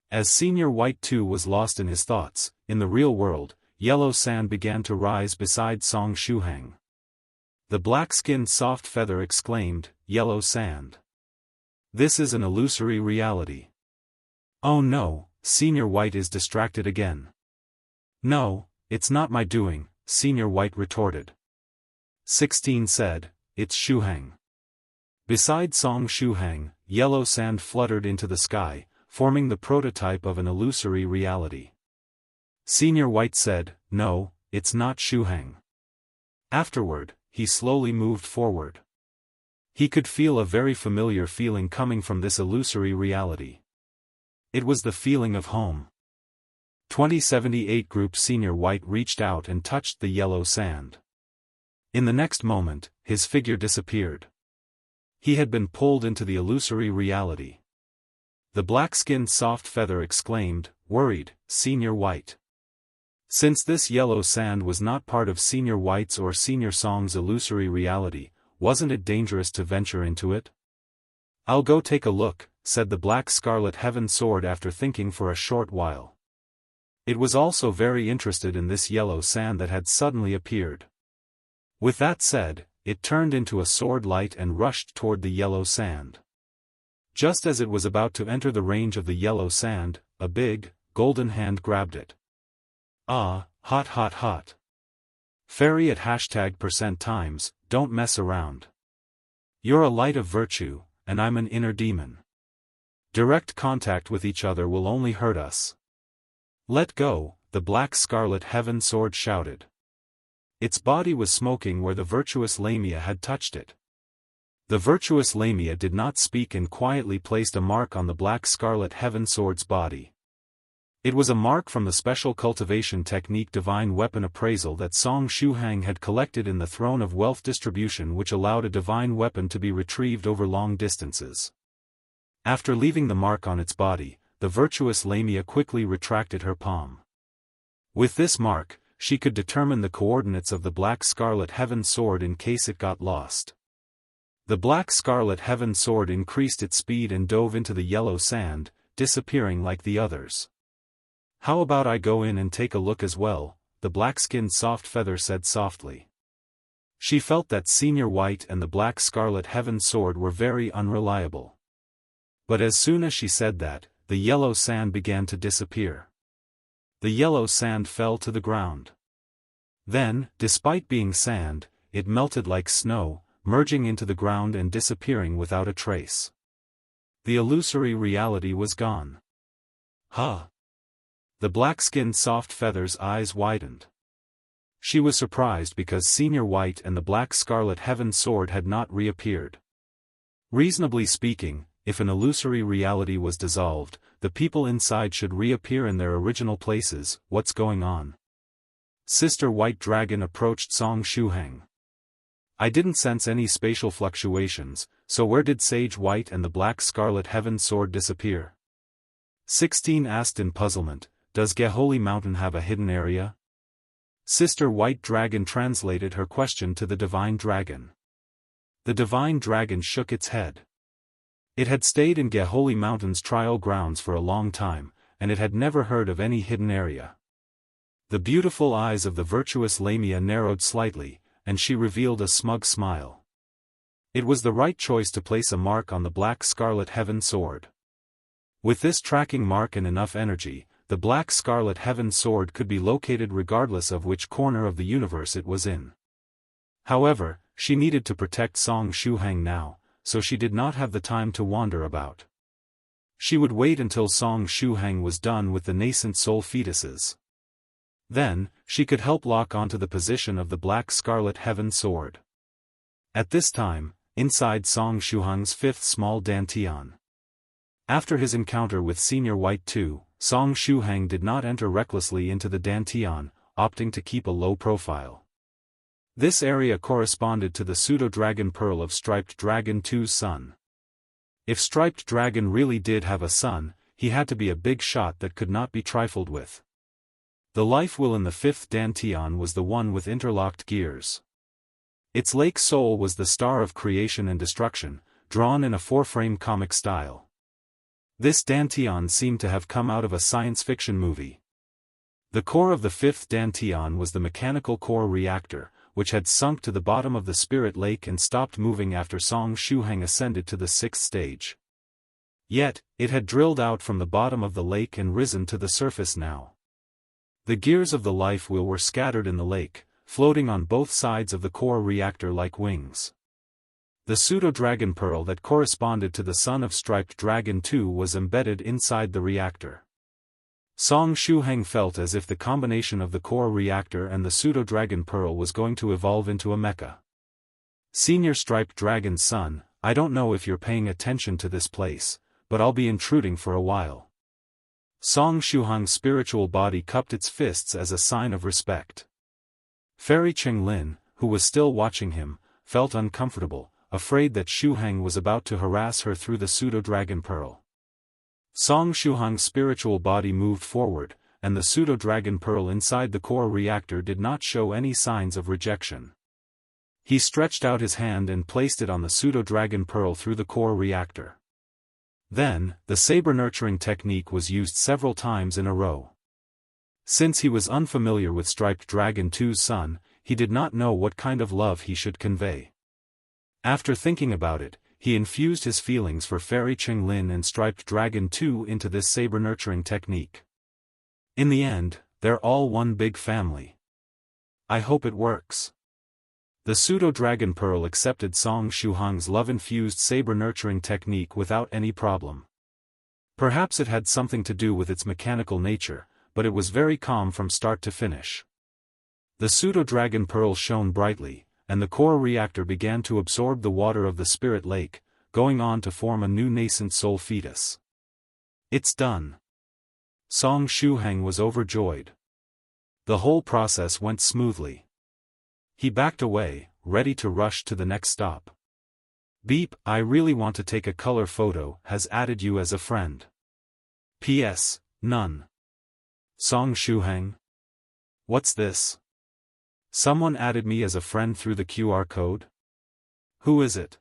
As Senior White 2 was lost in his thoughts, in the real world, yellow sand began to rise beside Song Shuhang. The black-skinned soft feather exclaimed, Yellow sand. This is an illusory reality. Oh no, Senior White is distracted again. No, it's not my doing, Senior White retorted. 16 said, it's Shuhang. Beside Song Shuhang, yellow sand fluttered into the sky, forming the prototype of an illusory reality. Senior White said, "No, it's not Shuheng." Afterward, he slowly moved forward. He could feel a very familiar feeling coming from this illusory reality. It was the feeling of home. 2078 Group Senior White reached out and touched the yellow sand. In the next moment, his figure disappeared. He had been pulled into the illusory reality. The black-skinned soft feather exclaimed, worried, "Senior White." Since this yellow sand was not part of Senior White's or Senior Song's illusory reality, wasn't it dangerous to venture into it? "I'll go take a look," said the Black Scarlet Heaven Sword after thinking for a short while. It was also very interested in this yellow sand that had suddenly appeared. With that said, it turned into a sword light and rushed toward the yellow sand. Just as it was about to enter the range of the yellow sand, a big, golden hand grabbed it. "Ah, hot hot hot. Fairy at #%times, don't mess around. You're a light of virtue, and I'm an inner demon. Direct contact with each other will only hurt us. Let go," the Black Scarlet Heaven Sword shouted. Its body was smoking where the virtuous Lamia had touched it. The virtuous Lamia did not speak and quietly placed a mark on the Black Scarlet Heaven Sword's body. It was a mark from the special cultivation technique Divine Weapon Appraisal that Song Shuhang had collected in the Throne of Wealth Distribution, which allowed a divine weapon to be retrieved over long distances. After leaving the mark on its body, the virtuous Lamia quickly retracted her palm. With this mark, she could determine the coordinates of the Black Scarlet Heaven Sword in case it got lost. The Black Scarlet Heaven Sword increased its speed and dove into the yellow sand, disappearing like the others. "How about I go in and take a look as well?" the black-skinned soft feather said softly. She felt that Senior White and the Black Scarlet Heaven Sword were very unreliable. But as soon as she said that, the yellow sand began to disappear. The yellow sand fell to the ground. Then, despite being sand, it melted like snow, merging into the ground and disappearing without a trace. The illusory reality was gone. "Huh!" The black-skinned soft feather's eyes widened. She was surprised because Senior White and the Black Scarlet Heaven Sword had not reappeared. Reasonably speaking, if an illusory reality was dissolved, the people inside should reappear in their original places. "What's going on?" Sister White Dragon approached Song Shuheng. "I didn't sense any spatial fluctuations, so where did Sage White and the Black Scarlet Heaven Sword disappear?" 16 asked in puzzlement, "Does Geholy Mountain have a hidden area?" Sister White Dragon translated her question to the Divine Dragon. The Divine Dragon shook its head. It had stayed in Geholy Mountain's trial grounds for a long time, and it had never heard of any hidden area. The beautiful eyes of the virtuous Lamia narrowed slightly, and she revealed a smug smile. It was the right choice to place a mark on the Black Scarlet Heaven Sword. With this tracking mark and enough energy, the Black Scarlet Heaven Sword could be located regardless of which corner of the universe it was in. However, she needed to protect Song Shuheng now, so she did not have the time to wander about. She would wait until Song Shuheng was done with the nascent soul fetuses. Then, she could help lock onto the position of the Black Scarlet Heaven Sword. At this time, inside Song Shuheng's fifth small dantian. After his encounter with Senior White 2, Song Shuheng did not enter recklessly into the dantian, opting to keep a low profile. This area corresponded to the pseudo-dragon pearl of Striped Dragon 2's son. If Striped Dragon really did have a son, he had to be a big shot that could not be trifled with. The life will in the fifth dantian was the one with interlocked gears. Its lake soul was the star of creation and destruction, drawn in a four-frame comic style. This dantian seemed to have come out of a science fiction movie. The core of the fifth dantian was the mechanical core reactor, which had sunk to the bottom of the spirit lake and stopped moving after Song Shuheng ascended to the sixth stage. Yet, it had drilled out from the bottom of the lake and risen to the surface now. The gears of the life wheel were scattered in the lake, floating on both sides of the core reactor like wings. The pseudo-dragon pearl that corresponded to the son of Striped Dragon 2 was embedded inside the reactor. Song Shuheng felt as if the combination of the core reactor and the pseudo-dragon pearl was going to evolve into a mecha. Senior Striped Dragon's son, I don't know if you're paying attention to this place, but I'll be intruding for a while. Song Shuheng's spiritual body cupped its fists as a sign of respect. Fairy Qinglin, who was still watching him, felt uncomfortable, afraid that Shuheng was about to harass her through the pseudo-dragon pearl. Song Shuheng's spiritual body moved forward, and the pseudo-dragon pearl inside the core reactor did not show any signs of rejection. He stretched out his hand and placed it on the pseudo-dragon pearl through the core reactor. Then, the saber-nurturing technique was used several times in a row. Since he was unfamiliar with Striped Dragon 2's son, he did not know what kind of love he should convey. After thinking about it, he infused his feelings for Fairy Qinglin and Striped Dragon 2 into this saber-nurturing technique. In the end, they're all one big family. I hope it works. The pseudo-dragon pearl accepted Song Shuheng's love-infused saber-nurturing technique without any problem. Perhaps it had something to do with its mechanical nature, but it was very calm from start to finish. The pseudo-dragon pearl shone brightly, and the core reactor began to absorb the water of the spirit lake, going on to form a new nascent soul fetus. It's done. Song Shuheng was overjoyed. The whole process went smoothly. He backed away, ready to rush to the next stop. Beep, I really want to take a color photo, has added you as a friend. P.S. None. Song Shuheng? What's this? Someone added me as a friend through the QR code? Who is it?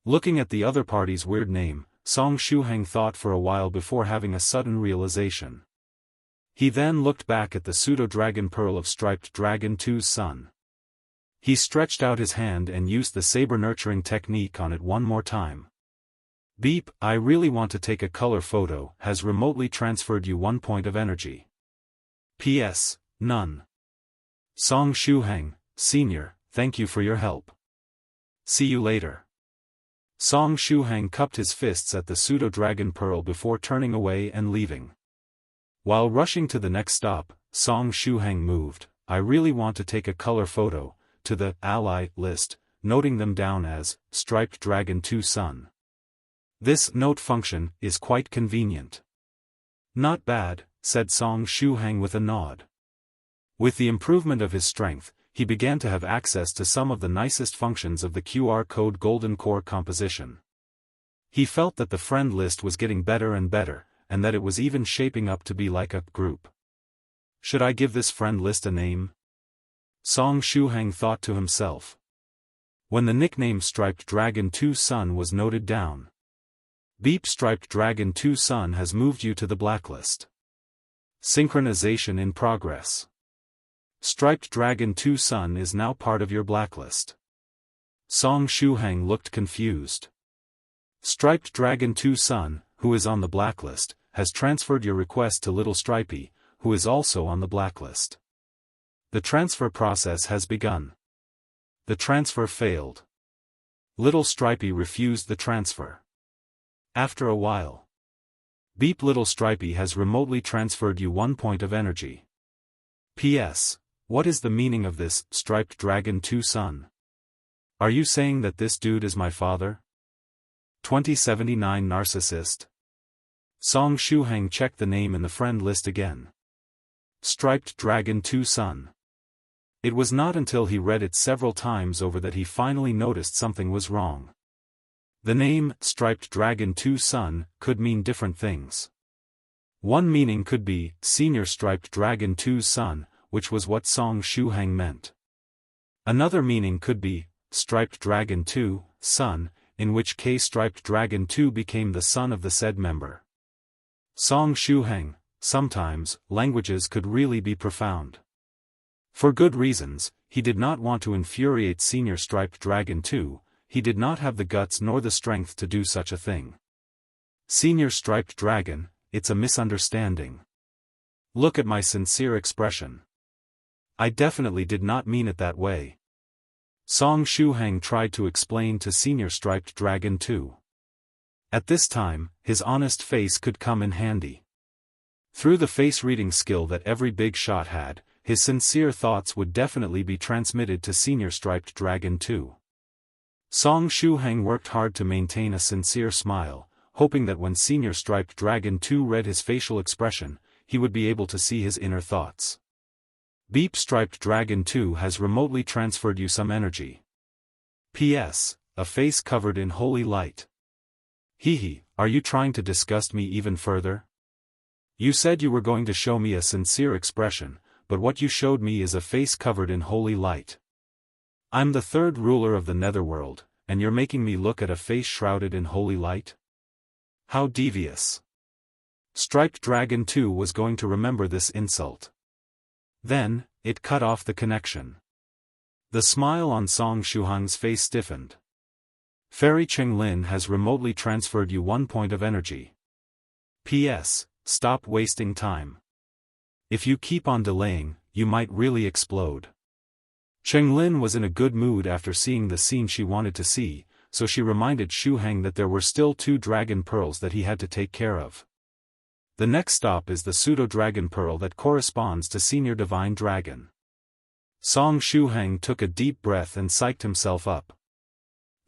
Looking at the other party's weird name, Song Shuheng thought for a while before having a sudden realization. He then looked back at the pseudo-dragon pearl of Striped Dragon 2's son. He stretched out his hand and used the saber-nurturing technique on it one more time. Beep, I really want to take a color photo, has remotely transferred you 1 point of energy. P.S. None. Song Shuheng, Senior, thank you for your help. See you later. Song Shuheng cupped his fists at the pseudo-dragon pearl before turning away and leaving. While rushing to the next stop, Song Shuheng moved, I really want to take a color photo, to the ally list, noting them down as Striped Dragon 2 son. This note function is quite convenient. Not bad, said Song Shuheng with a nod. With the improvement of his strength, he began to have access to some of the nicest functions of the QR code golden core composition. He felt that the friend list was getting better and better, and that it was even shaping up to be like a group. Should I give this friend list a name? Song Shuheng thought to himself. When the nickname Striped Dragon 2 son was noted down. Beep, Striped Dragon 2 son has moved you to the blacklist. Synchronization in progress. Striped Dragon 2 son is now part of your blacklist. Song Shuheng looked confused. Striped Dragon 2 son, who is on the blacklist, has transferred your request to Little Stripey, who is also on the blacklist. The transfer process has begun. The transfer failed. Little Stripey refused the transfer. After a while. Beep, Little Stripey has remotely transferred you 1 point of energy. P.S. What is the meaning of this, Striped Dragon 2 son? Are you saying that this dude is my father? 2079 Narcissist. Song Shuheng checked the name in the friend list again. Striped Dragon 2 son. It was not until he read it several times over that he finally noticed something was wrong. The name, Striped Dragon 2 son, could mean different things. One meaning could be, Senior Striped Dragon 2's son, which was what Song Shuheng meant. Another meaning could be, Striped Dragon 2, son, in which case Striped Dragon 2 became the son of the said member. Song Shuheng, sometimes, languages could really be profound. For good reasons, he did not want to infuriate Senior Striped Dragon 2, he did not have the guts nor the strength to do such a thing. Senior Striped Dragon, it's a misunderstanding. Look at my sincere expression. I definitely did not mean it that way. Song Shuheng tried to explain to Senior Striped Dragon too. At this time, his honest face could come in handy. Through the face-reading skill that every big shot had, his sincere thoughts would definitely be transmitted to Senior Striped Dragon too. Song Shuheng worked hard to maintain a sincere smile, hoping that when Senior Striped Dragon 2 read his facial expression, he would be able to see his inner thoughts. Beep Striped Dragon 2 has remotely transferred you some energy. P.S. A face covered in holy light. Hehe, are you trying to disgust me even further? You said you were going to show me a sincere expression, but what you showed me is a face covered in holy light. I'm the third ruler of the netherworld, and you're making me look at a face shrouded in holy light? How devious. Striped Dragon 2 was going to remember this insult. Then, it cut off the connection. The smile on Song Shuheng's face stiffened. Fairy Chenglin has remotely transferred you 1 point of energy. P.S. Stop wasting time. If you keep on delaying, you might really explode. Chenglin was in a good mood after seeing the scene she wanted to see, so she reminded Shuheng that there were still 2 dragon pearls that he had to take care of. The next stop is the pseudo-dragon pearl that corresponds to Senior Divine Dragon. Song Shuheng took a deep breath and psyched himself up.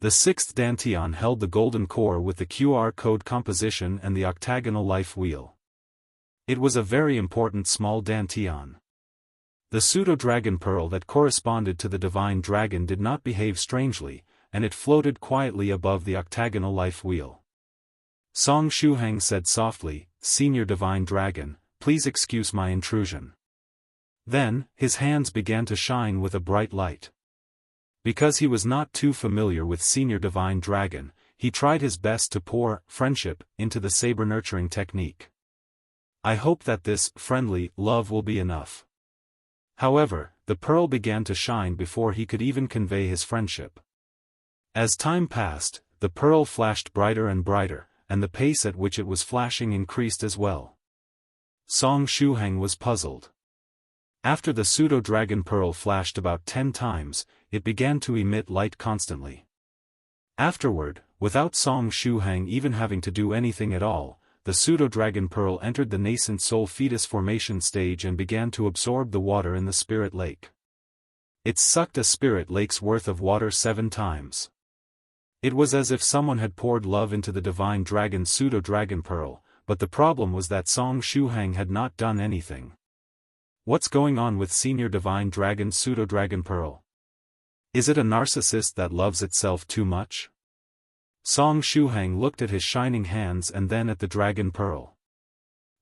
The 6th Dantian held the golden core with the QR code composition and the octagonal life wheel. It was a very important small Dantian. The pseudo-dragon pearl that corresponded to the divine dragon did not behave strangely, and it floated quietly above the octagonal life wheel. Song Shuheng said softly, "Senior Divine Dragon, please excuse my intrusion." Then, his hands began to shine with a bright light. Because he was not too familiar with Senior Divine Dragon, he tried his best to pour friendship into the saber nurturing technique. I hope that this friendly love will be enough. However, the pearl began to shine before he could even convey his friendship. As time passed, the pearl flashed brighter and brighter, and the pace at which it was flashing increased as well. Song Shuheng was puzzled. After the pseudo-dragon pearl flashed about 10 times, it began to emit light constantly. Afterward, without Song Shuheng even having to do anything at all, the pseudo-dragon pearl entered the nascent soul fetus formation stage and began to absorb the water in the spirit lake. It sucked a spirit lake's worth of water 7 times. It was as if someone had poured love into the divine dragon's pseudo-dragon pearl, but the problem was that Song Shuheng had not done anything. What's going on with Senior Divine Dragon's pseudo-dragon pearl? Is it a narcissist that loves itself too much? Song Shuheng looked at his shining hands and then at the dragon pearl.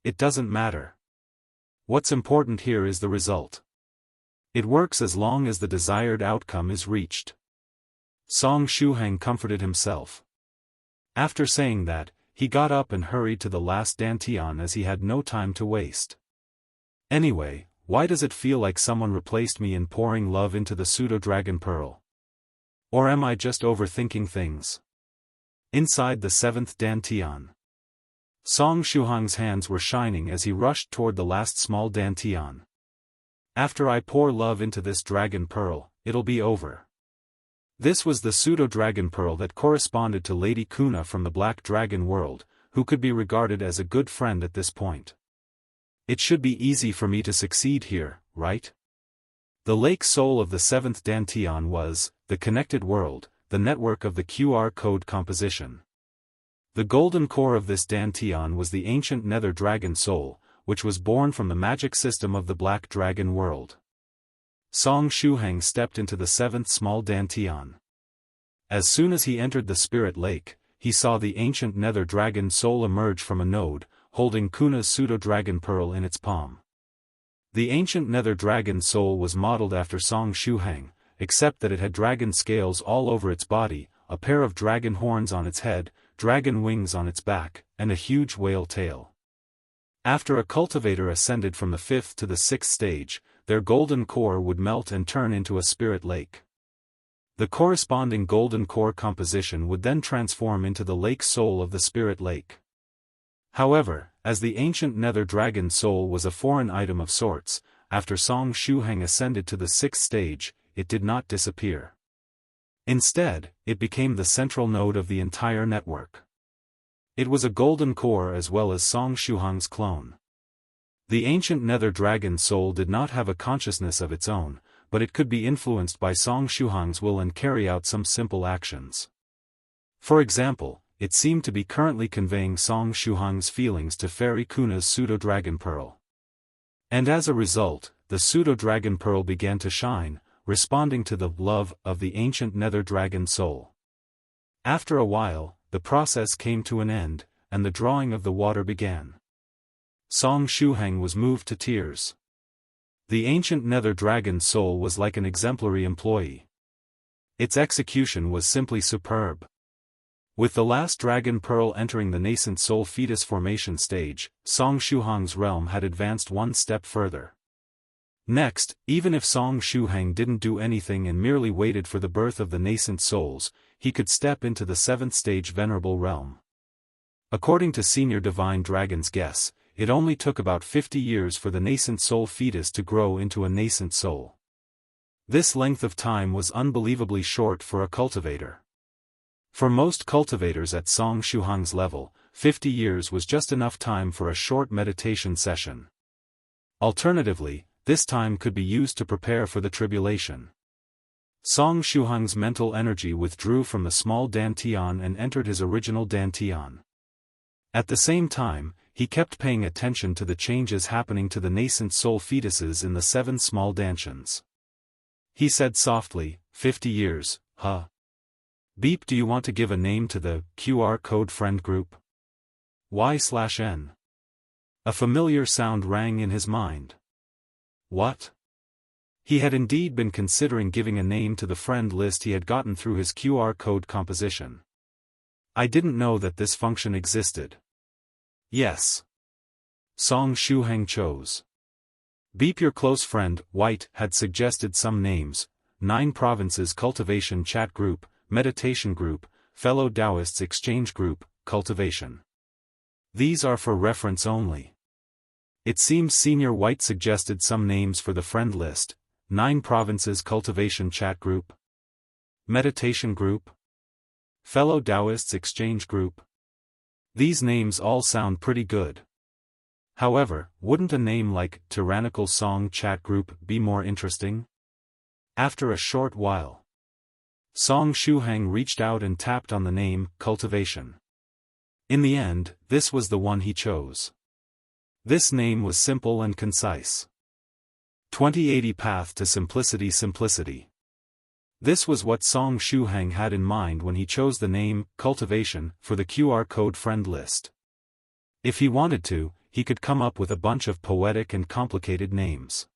It doesn't matter. What's important here is the result. It works as long as the desired outcome is reached. Song Shuheng comforted himself. After saying that, he got up and hurried to the last Dantian as he had no time to waste. Anyway, why does it feel like someone replaced me in pouring love into the pseudo-dragon pearl? Or am I just overthinking things? Inside the 7th Dantian. Song Shuheng's hands were shining as he rushed toward the last small Dantian. After I pour love into this dragon pearl, it'll be over. This was the pseudo-dragon pearl that corresponded to Lady Kuna from the Black Dragon world, who could be regarded as a good friend at this point. It should be easy for me to succeed here, right? The lake soul of the 7th Dantian was, the connected world, the network of the QR code composition. The golden core of this Dantian was the ancient nether dragon soul, which was born from the magic system of the Black Dragon world. Song Shuheng stepped into the 7th small Dantian. As soon as he entered the spirit lake, he saw the ancient nether dragon soul emerge from a node, holding Kuna's pseudo-dragon pearl in its palm. The ancient nether dragon soul was modeled after Song Shuheng, except that it had dragon scales all over its body, a pair of dragon horns on its head, dragon wings on its back, and a huge whale tail. After a cultivator ascended from the 5th to the 6th stage, their golden core would melt and turn into a spirit lake. The corresponding golden core composition would then transform into the lake soul of the spirit lake. However, as the ancient nether dragon soul was a foreign item of sorts, after Song Shuheng ascended to the 6th stage, it did not disappear. Instead, it became the central node of the entire network. It was a golden core as well as Song Shuhang's clone. The ancient nether dragon soul did not have a consciousness of its own, but it could be influenced by Song Shuhang's will and carry out some simple actions. For example, it seemed to be currently conveying Song Shuhang's feelings to Fairy Kuna's pseudo-dragon pearl. And as a result, the pseudo-dragon pearl began to shine, responding to the love of the ancient nether dragon soul. After a while, the process came to an end, and the drawing of the water began. Song Shuhang was moved to tears. The ancient nether dragon soul was like an exemplary employee. Its execution was simply superb. With the last dragon pearl entering the nascent soul fetus formation stage, Song Shuhang's realm had advanced one step further. Next, even if Song Shuhang didn't do anything and merely waited for the birth of the nascent souls, he could step into the 7th stage venerable realm. According to Senior Divine Dragon's guess, it only took about 50 years for the nascent soul fetus to grow into a nascent soul. This length of time was unbelievably short for a cultivator. For most cultivators at Song Shuhang's level, 50 years was just enough time for a short meditation session. Alternatively, this time could be used to prepare for the tribulation. Song Shuhang's mental energy withdrew from the small dantian and entered his original dantian. At the same time, he kept paying attention to the changes happening to the nascent soul fetuses in the 7 small dantians. He said softly, 50 years, huh? Beep, do you want to give a name to the QR code friend group? Y/N. A familiar sound rang in his mind. What? He had indeed been considering giving a name to the friend list he had gotten through his QR code composition. I didn't know that this function existed. Yes. Song Shuhang chose. Beep, your close friend, White, had suggested some names: 9 Provinces Cultivation Chat Group, Meditation Group, Fellow Taoists Exchange Group, Cultivation. These are for reference only. It seems Senior White suggested some names for the friend list: 9 Provinces Cultivation Chat Group, Meditation Group, Fellow Taoists Exchange Group. These names all sound pretty good. However, wouldn't a name like Tyrannical Song Chat Group be more interesting? After a short while, Song Shuhang reached out and tapped on the name Cultivation. In the end, this was the one he chose. This name was simple and concise. 2080 Path to Simplicity. Simplicity. This was what Song Shuhang had in mind when he chose the name Cultivation for the QR code friend list. If he wanted to, he could come up with a bunch of poetic and complicated names.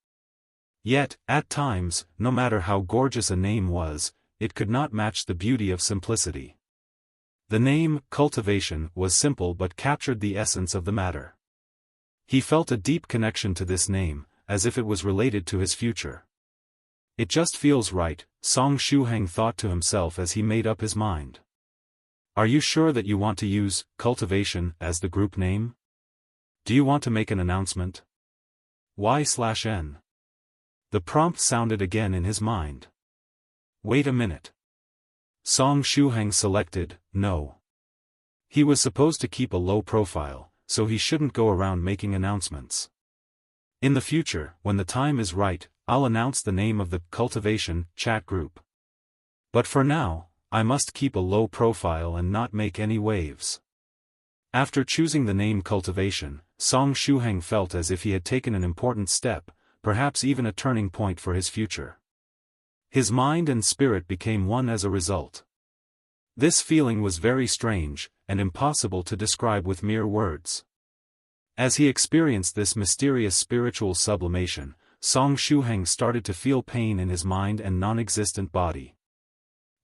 Yet, at times, no matter how gorgeous a name was, it could not match the beauty of simplicity. The name, Cultivation, was simple but captured the essence of the matter. He felt a deep connection to this name, as if it was related to his future. It just feels right, Song Shuhang thought to himself as he made up his mind. Are you sure that you want to use Cultivation as the group name? Do you want to make an announcement? Y/N. The prompt sounded again in his mind. Wait a minute. Song Shuhang selected, no. He was supposed to keep a low profile, so he shouldn't go around making announcements. In the future, when the time is right, I'll announce the name of the Cultivation chat group. But for now, I must keep a low profile and not make any waves. After choosing the name Cultivation, Song Shuhang felt as if he had taken an important step, perhaps even a turning point for his future. His mind and spirit became one as a result. This feeling was very strange, and impossible to describe with mere words. As he experienced this mysterious spiritual sublimation, Song Shuhang started to feel pain in his mind and non-existent body.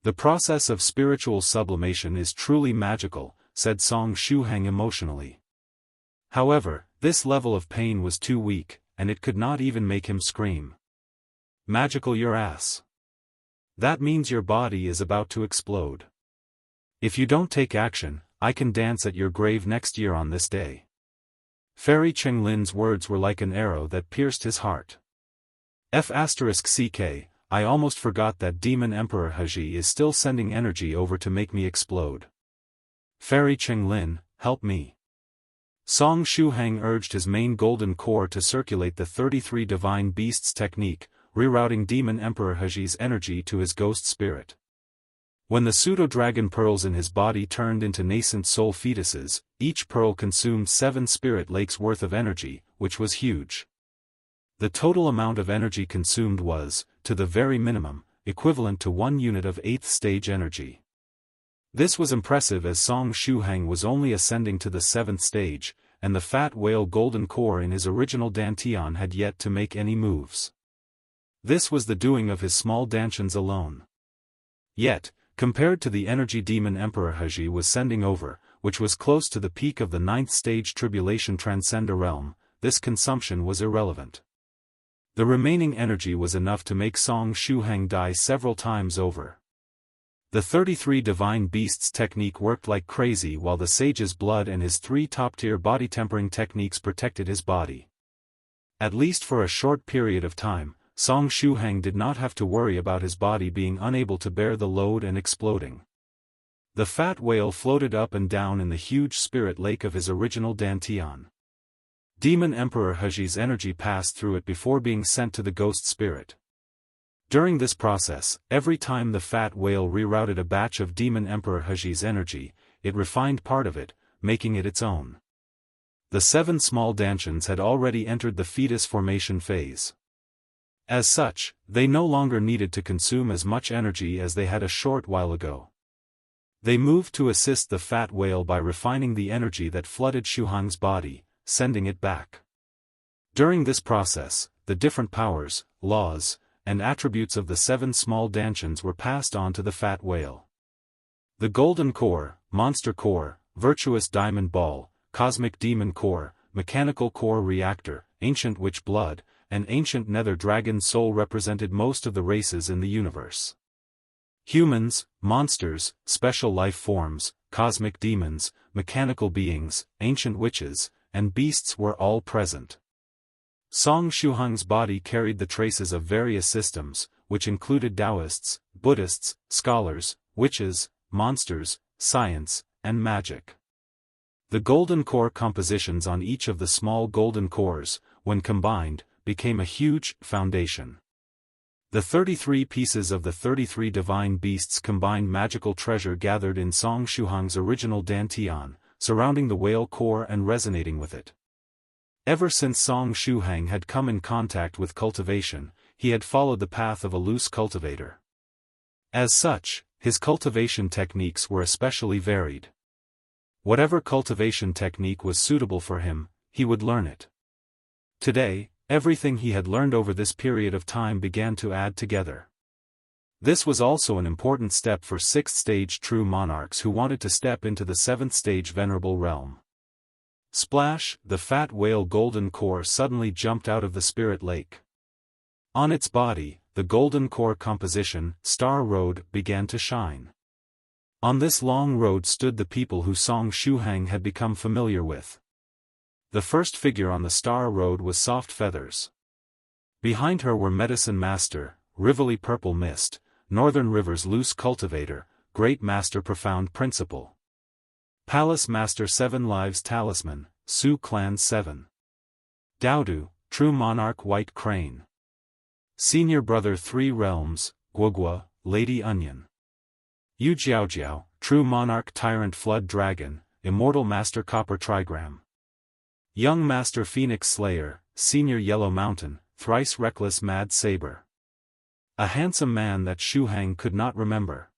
The process of spiritual sublimation is truly magical, said Song Shuhang emotionally. However, this level of pain was too weak, and it could not even make him scream. Magical your ass. That means your body is about to explode. If you don't take action, I can dance at your grave next year on this day. Fairy Chenglin's words were like an arrow that pierced his heart. F***ck, I almost forgot that Demon Emperor Ahhh is still sending energy over to make me explode. Fairy Chenglin, help me. Song Shuhang urged his main golden core to circulate the 33 divine beasts technique, rerouting Demon Emperor Ahh's energy to his ghost spirit. When the pseudo-dragon pearls in his body turned into nascent soul fetuses, each pearl consumed 7 spirit lakes worth of energy, which was huge. The total amount of energy consumed was, to the very minimum, equivalent to 1 unit of 8th stage energy. This was impressive as Song Shuhang was only ascending to the 7th stage, and the fat whale golden core in his original dantian had yet to make any moves. This was the doing of his small dantians alone. Yet, compared to the energy Demon Emperor Ahhh was sending over, which was close to the peak of the 9th stage Tribulation Transcender realm, this consumption was irrelevant. The remaining energy was enough to make Song Shuhang die several times over. The 33 divine beasts technique worked like crazy while the sage's blood and his 3 top-tier body tempering techniques protected his body. At least for a short period of time, Song Shuhang did not have to worry about his body being unable to bear the load and exploding. The fat whale floated up and down in the huge spirit lake of his original dantian. Demon Emperor Ahh's energy passed through it before being sent to the ghost spirit. During this process, every time the fat whale rerouted a batch of Demon Emperor Ahh's energy, it refined part of it, making it its own. The 7 small dantians had already entered the fetus formation phase. As such, they no longer needed to consume as much energy as they had a short while ago. They moved to assist the fat whale by refining the energy that flooded Shuhang's body, sending it back. During this process, the different powers, laws, and attributes of the 7 small dantians were passed on to the fat whale. The Golden Core, Monster Core, Virtuous Diamond Ball, Cosmic Demon Core, Mechanical Core Reactor, Ancient Witch Blood, and Ancient Nether Dragon Soul represented most of the races in the universe. Humans, monsters, special life forms, cosmic demons, mechanical beings, ancient witches, and beasts were all present. Song Shuhang's body carried the traces of various systems, which included Taoists, Buddhists, scholars, witches, monsters, science, and magic. The golden core compositions on each of the small golden cores, when combined, became a huge foundation. The 33 pieces of the 33 divine beasts combined magical treasure gathered in Song Shuhang's original dantian, surrounding the whale core and resonating with it. Ever since Song Shuhang had come in contact with cultivation, he had followed the path of a loose cultivator. As such, his cultivation techniques were especially varied. Whatever cultivation technique was suitable for him, he would learn it. Today, everything he had learned over this period of time began to add together. This was also an important step for 6th stage true monarchs who wanted to step into the 7th stage venerable realm. Splash, the fat whale golden core suddenly jumped out of the spirit lake. On its body, the golden core composition, Star Road, began to shine. On this long road stood the people who Song Shuhang had become familiar with. The first figure on the Star Road was Soft Feathers. Behind her were Medicine Master, Rivoli Purple Mist, Northern River's Loose Cultivator, Great Master Profound Principle. Palace Master 7 Lives Talisman, Sioux Clan 7. Dowdu, True Monarch White Crane. Senior Brother 3 Realms, Guogua, Lady Onion. Yu Jiaojiao, True Monarch Tyrant Flood Dragon, Immortal Master Copper Trigram. Young Master Phoenix Slayer, Senior Yellow Mountain, Thrice Reckless Mad Saber. A handsome man that Shuhang could not remember.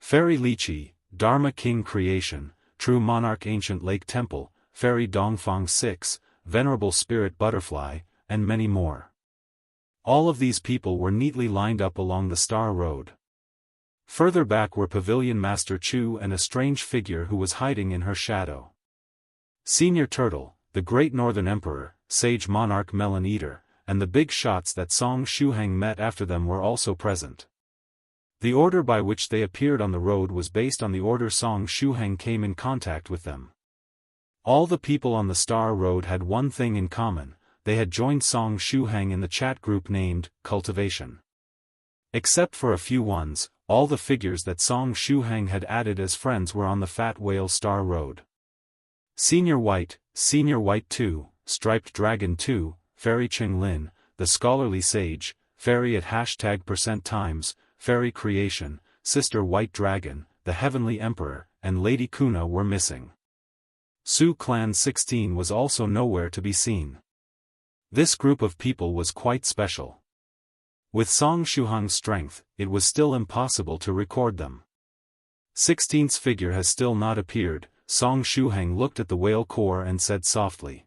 Fairy Lychee, Dharma King Creation, True Monarch Ancient Lake Temple, Fairy Dongfang 6, Venerable Spirit Butterfly, and many more. All of these people were neatly lined up along the Star Road. Further back were Pavilion Master Chu and a strange figure who was hiding in her shadow. Senior Turtle, the Great Northern Emperor, Sage Monarch Melon Eater, and the big shots that Song Shuhang met after them were also present. The order by which they appeared on the road was based on the order Song Shuhang came in contact with them. All the people on the Star Road had one thing in common: they had joined Song Shuhang in the chat group named Cultivation. Except for a few ones, all the figures that Song Shuhang had added as friends were on the Fat Whale Star Road. Senior White 2, Striped Dragon 2, Fairy Ching Lin, the Scholarly Sage, Fairy at #% Fairy Creation, Sister White Dragon, the Heavenly Emperor, and Lady Kuna were missing. Su Clan 16 was also nowhere to be seen. This group of people was quite special. With Song Shuhang's strength, it was still impossible to record them. 16's figure has still not appeared. Song Shuhang looked at the whale core and said softly.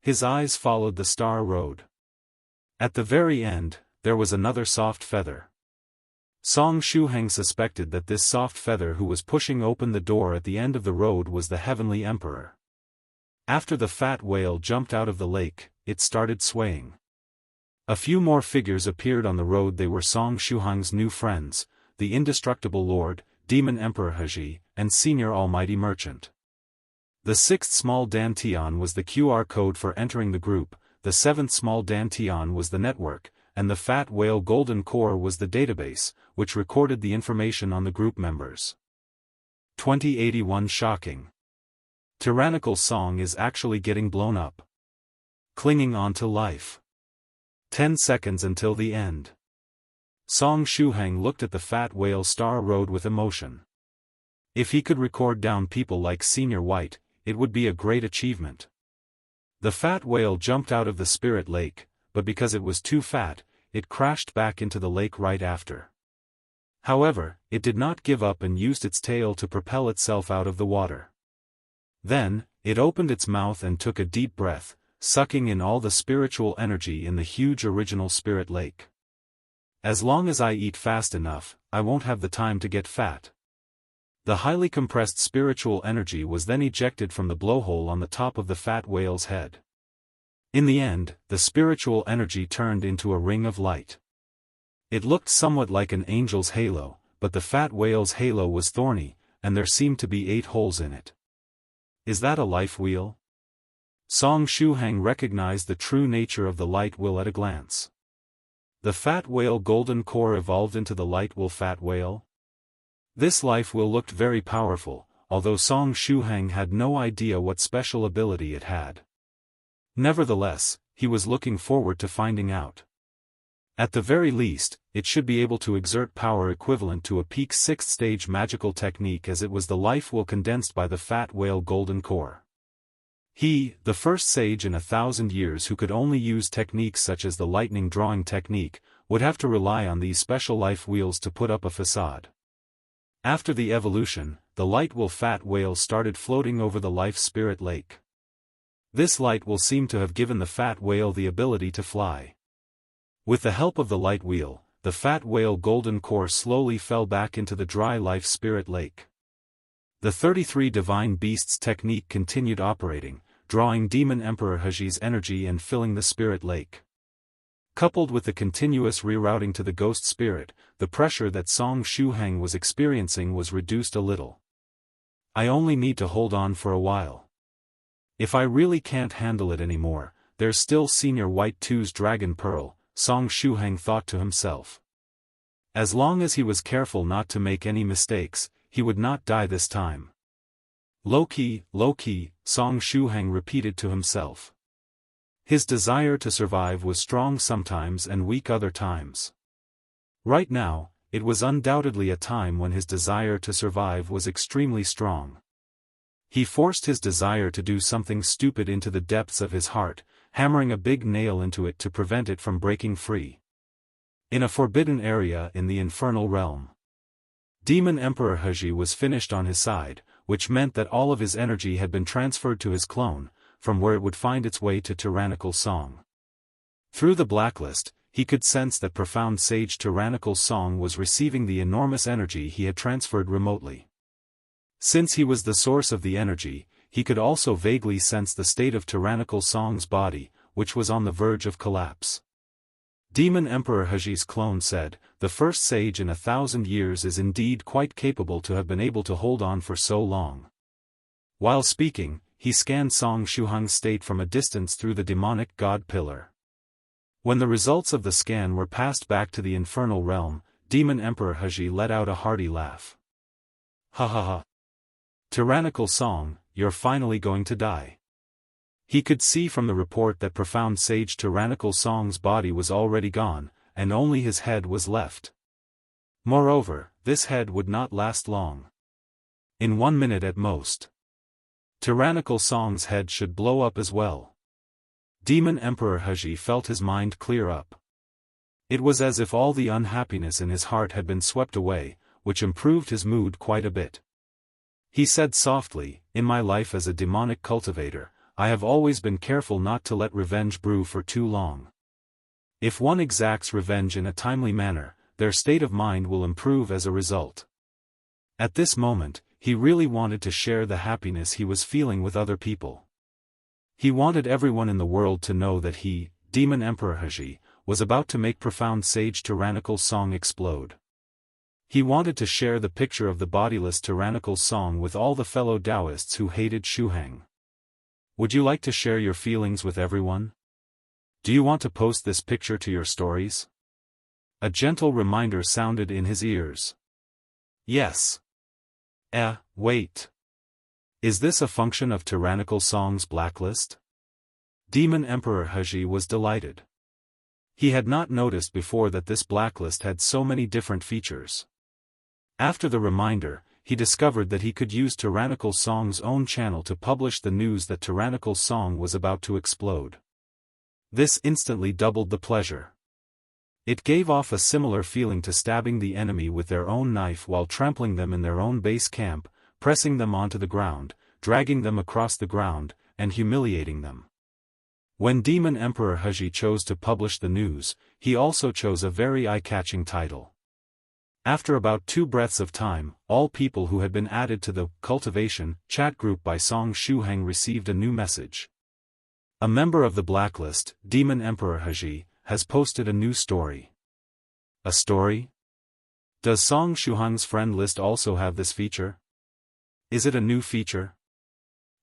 His eyes followed the star road. At the very end, there was another soft feather. Song Shuhang suspected that this soft feather who was pushing open the door at the end of the road was the Heavenly Emperor. After the fat whale jumped out of the lake, it started swaying. A few more figures appeared on the road. They were Song Shuhang's new friends, the Indestructible Lord, Demon Emperor Ahhh, and Senior Almighty Merchant. The 6th small dantian was the QR code for entering the group, the 7th small dantian was the network, and the Fat Whale Golden Core was the database, which recorded the information on the group members. 2081 Shocking. Tyrannical Song is actually getting blown up. Clinging on to life. 10 seconds until the end. Song Shuhang looked at the Fat Whale Star Road with emotion. If he could record down people like Senior White, it would be a great achievement. The fat whale jumped out of the spirit lake, but because it was too fat, it crashed back into the lake right after. However, it did not give up and used its tail to propel itself out of the water. Then, it opened its mouth and took a deep breath, sucking in all the spiritual energy in the huge original spirit lake. As long as I eat fast enough, I won't have the time to get fat. The highly compressed spiritual energy was then ejected from the blowhole on the top of the fat whale's head. In the end, the spiritual energy turned into a ring of light. It looked somewhat like an angel's halo, but the fat whale's halo was thorny, and there seemed to be 8 holes in it. Is that a life wheel? Song Shuhang recognized the true nature of the light wheel at a glance. The Fat Whale Golden Core evolved into the Light Wheel Fat Whale. This life wheel looked very powerful, although Song Shuhang had no idea what special ability it had. Nevertheless, he was looking forward to finding out. At the very least, it should be able to exert power equivalent to a peak 6th stage magical technique, as it was the life wheel condensed by the Fat Whale Golden Core. He, the first sage in 1,000 years who could only use techniques such as the lightning drawing technique, would have to rely on these special life wheels to put up a facade. After the evolution, the light wheel fat whale started floating over the life spirit lake. This light will seem to have given the fat whale the ability to fly. With the help of the light wheel, the Fat Whale Golden Core slowly fell back into the dry life spirit lake. The 33 Divine Beasts technique continued operating, drawing Demon Emperor Ahhh's energy and filling the spirit lake. Coupled with the continuous rerouting to the ghost spirit, the pressure that Song Shuhang was experiencing was reduced a little. I only need to hold on for a while. If I really can't handle it anymore, there's still Senior White 2's Dragon Pearl, Song Shuhang thought to himself. As long as he was careful not to make any mistakes, he would not die this time. Low-key, Song Shuhang repeated to himself. His desire to survive was strong sometimes and weak other times. Right now, it was undoubtedly a time when his desire to survive was extremely strong. He forced his desire to do something stupid into the depths of his heart, hammering a big nail into it to prevent it from breaking free. In a forbidden area in the infernal realm. Demon Emperor Ahhh was finished on his side, which meant that all of his energy had been transferred to his clone, from where it would find its way to Tyrannical Song. Through the blacklist, he could sense that profound sage Tyrannical Song was receiving the enormous energy he had transferred remotely. Since he was the source of the energy, he could also vaguely sense the state of Tyrannical Song's body, which was on the verge of collapse. Demon Emperor Ahhh's clone said, "The first sage in 1,000 years is indeed quite capable to have been able to hold on for so long." While speaking, he scanned Song Shuhang's state from a distance through the demonic god pillar. When the results of the scan were passed back to the infernal realm, Demon Emperor Ahhh let out a hearty laugh. Ha ha ha. Tyrannical song, you're finally going to die. He could see from the report that profound sage Tyrannical song's body was already gone, and only his head was left. Moreover, this head would not last long. In 1 minute at most. Tyrannical song's head should blow up as well. Demon Emperor Ahhh felt his mind clear up. It was as if all the unhappiness in his heart had been swept away, which improved his mood quite a bit. He said softly, in my life as a demonic cultivator, I have always been careful not to let revenge brew for too long. If one exacts revenge in a timely manner, their state of mind will improve as a result. At this moment, he really wanted to share the happiness he was feeling with other people. He wanted everyone in the world to know that he, Demon Emperor Ahhh, was about to make profound sage Tyrannical song explode. He wanted to share the picture of the bodiless Tyrannical song with all the fellow Taoists who hated Schrödinger. Would you like to share your feelings with everyone? Do you want to post this picture to your stories? A gentle reminder sounded in his ears. Yes. Wait. Is this a function of Tyrannical song's blacklist? Demon Emperor Ahhh was delighted. He had not noticed before that this blacklist had so many different features. After the reminder, he discovered that he could use Tyrannical song's own channel to publish the news that Tyrannical song was about to explode. This instantly doubled the pleasure. It gave off a similar feeling to stabbing the enemy with their own knife while trampling them in their own base camp, pressing them onto the ground, dragging them across the ground, and humiliating them. When Demon Emperor Ahhh chose to publish the news, he also chose a very eye-catching title. After about 2 breaths of time, all people who had been added to the Cultivation chat group by Song Shuheng received a new message. A member of the blacklist, Demon Emperor Ahhh, has posted a new story. A story? Does Song Shuheng's friend list also have this feature? Is it a new feature?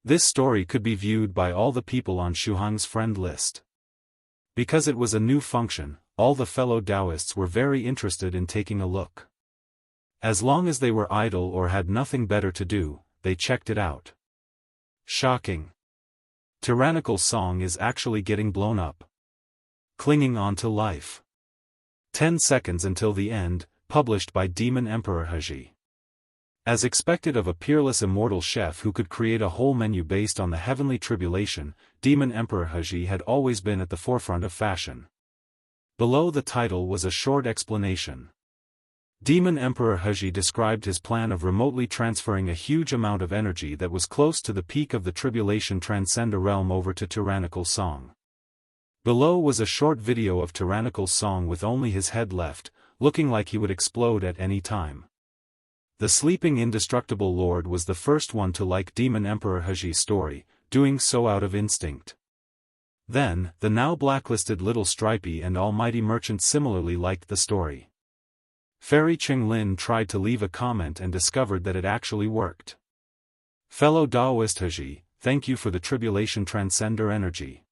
This story could be viewed by all the people on Shuheng's friend list. Because it was a new function, all the fellow Taoists were very interested in taking a look. As long as they were idle or had nothing better to do, they checked it out. Shocking. Tyrannical song is actually getting blown up. Clinging on to life. 10 seconds until the end, published by Demon Emperor Ahhh. As expected of a peerless immortal chef who could create a whole menu based on the heavenly tribulation, Demon Emperor Ahhh had always been at the forefront of fashion. Below the title was a short explanation. Demon Emperor Ahhh described his plan of remotely transferring a huge amount of energy that was close to the peak of the tribulation transcend a realm over to Tyrannical song. Below was a short video of Tyrannical song with only his head left, looking like he would explode at any time. The sleeping indestructible lord was the first one to like Demon Emperor Ahhh's story, doing so out of instinct. Then, the now blacklisted Little Stripey and Almighty Merchant similarly liked the story. Fairy Qinglin tried to leave a comment and discovered that it actually worked. Fellow Taoist Ahhh, thank you for the tribulation transcender energy.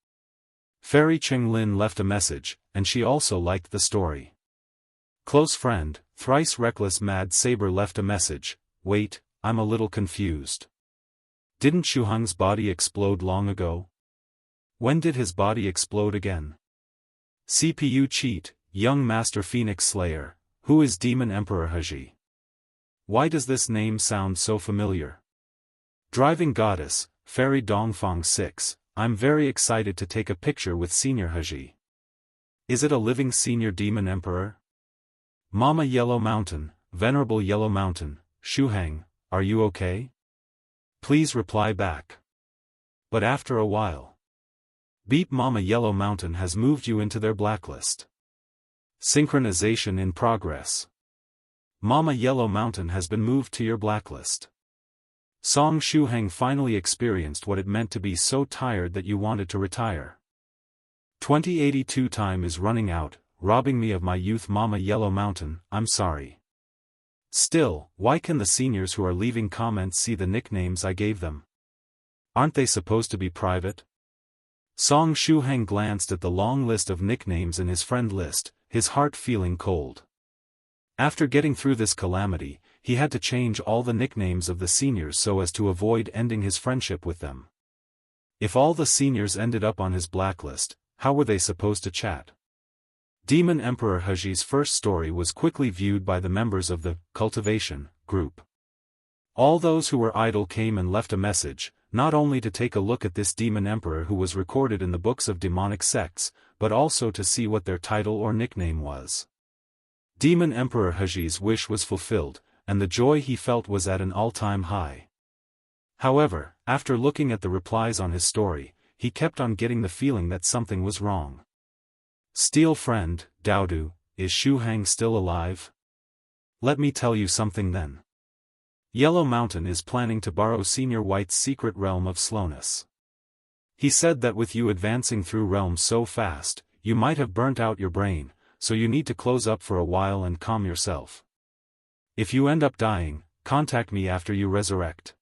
Fairy Qinglin left a message, and she also liked the story. Close friend, Thrice Reckless Mad Saber left a message, wait, I'm a little confused. Didn't Shuheng's body explode long ago? When did his body explode again? CPU cheat, Young Master Phoenix Slayer, who is Demon Emperor Ahhh? Why does this name sound so familiar? Driving Goddess, Fairy Dongfang 6, I'm very excited to take a picture with Senior Ahhh. Is it a living Senior Demon Emperor? Mama Yellow Mountain, Venerable Yellow Mountain, Shuheng, are you okay? Please reply back. But after a while. Beep Mama Yellow Mountain has moved you into their blacklist. Synchronization in progress. Mama Yellow Mountain has been moved to your blacklist. Song Shuheng finally experienced what it meant to be so tired that you wanted to retire. 2082 time is running out, robbing me of my youth. Mama Yellow Mountain, I'm sorry. Still, why can the seniors who are leaving comments see the nicknames I gave them? Aren't they supposed to be private? Song Shuheng glanced at the long list of nicknames in his friend list, his heart feeling cold. After getting through this calamity, he had to change all the nicknames of the seniors so as to avoid ending his friendship with them. If all the seniors ended up on his blacklist, how were they supposed to chat? Demon Emperor Ahhh's first story was quickly viewed by the members of the Cultivation group. All those who were idle came and left a message, not only to take a look at this demon emperor who was recorded in the books of demonic sects, but also to see what their title or nickname was. Demon Emperor Ahhh's wish was fulfilled, and the joy he felt was at an all-time high. However, after looking at the replies on his story, he kept on getting the feeling that something was wrong. Steel friend, Daodu, is Shuheng still alive? Let me tell you something then. Yellow Mountain is planning to borrow Senior White's secret realm of slowness. He said that with you advancing through realms so fast, you might have burnt out your brain, so you need to close up for a while and calm yourself. If you end up dying, contact me after you resurrect.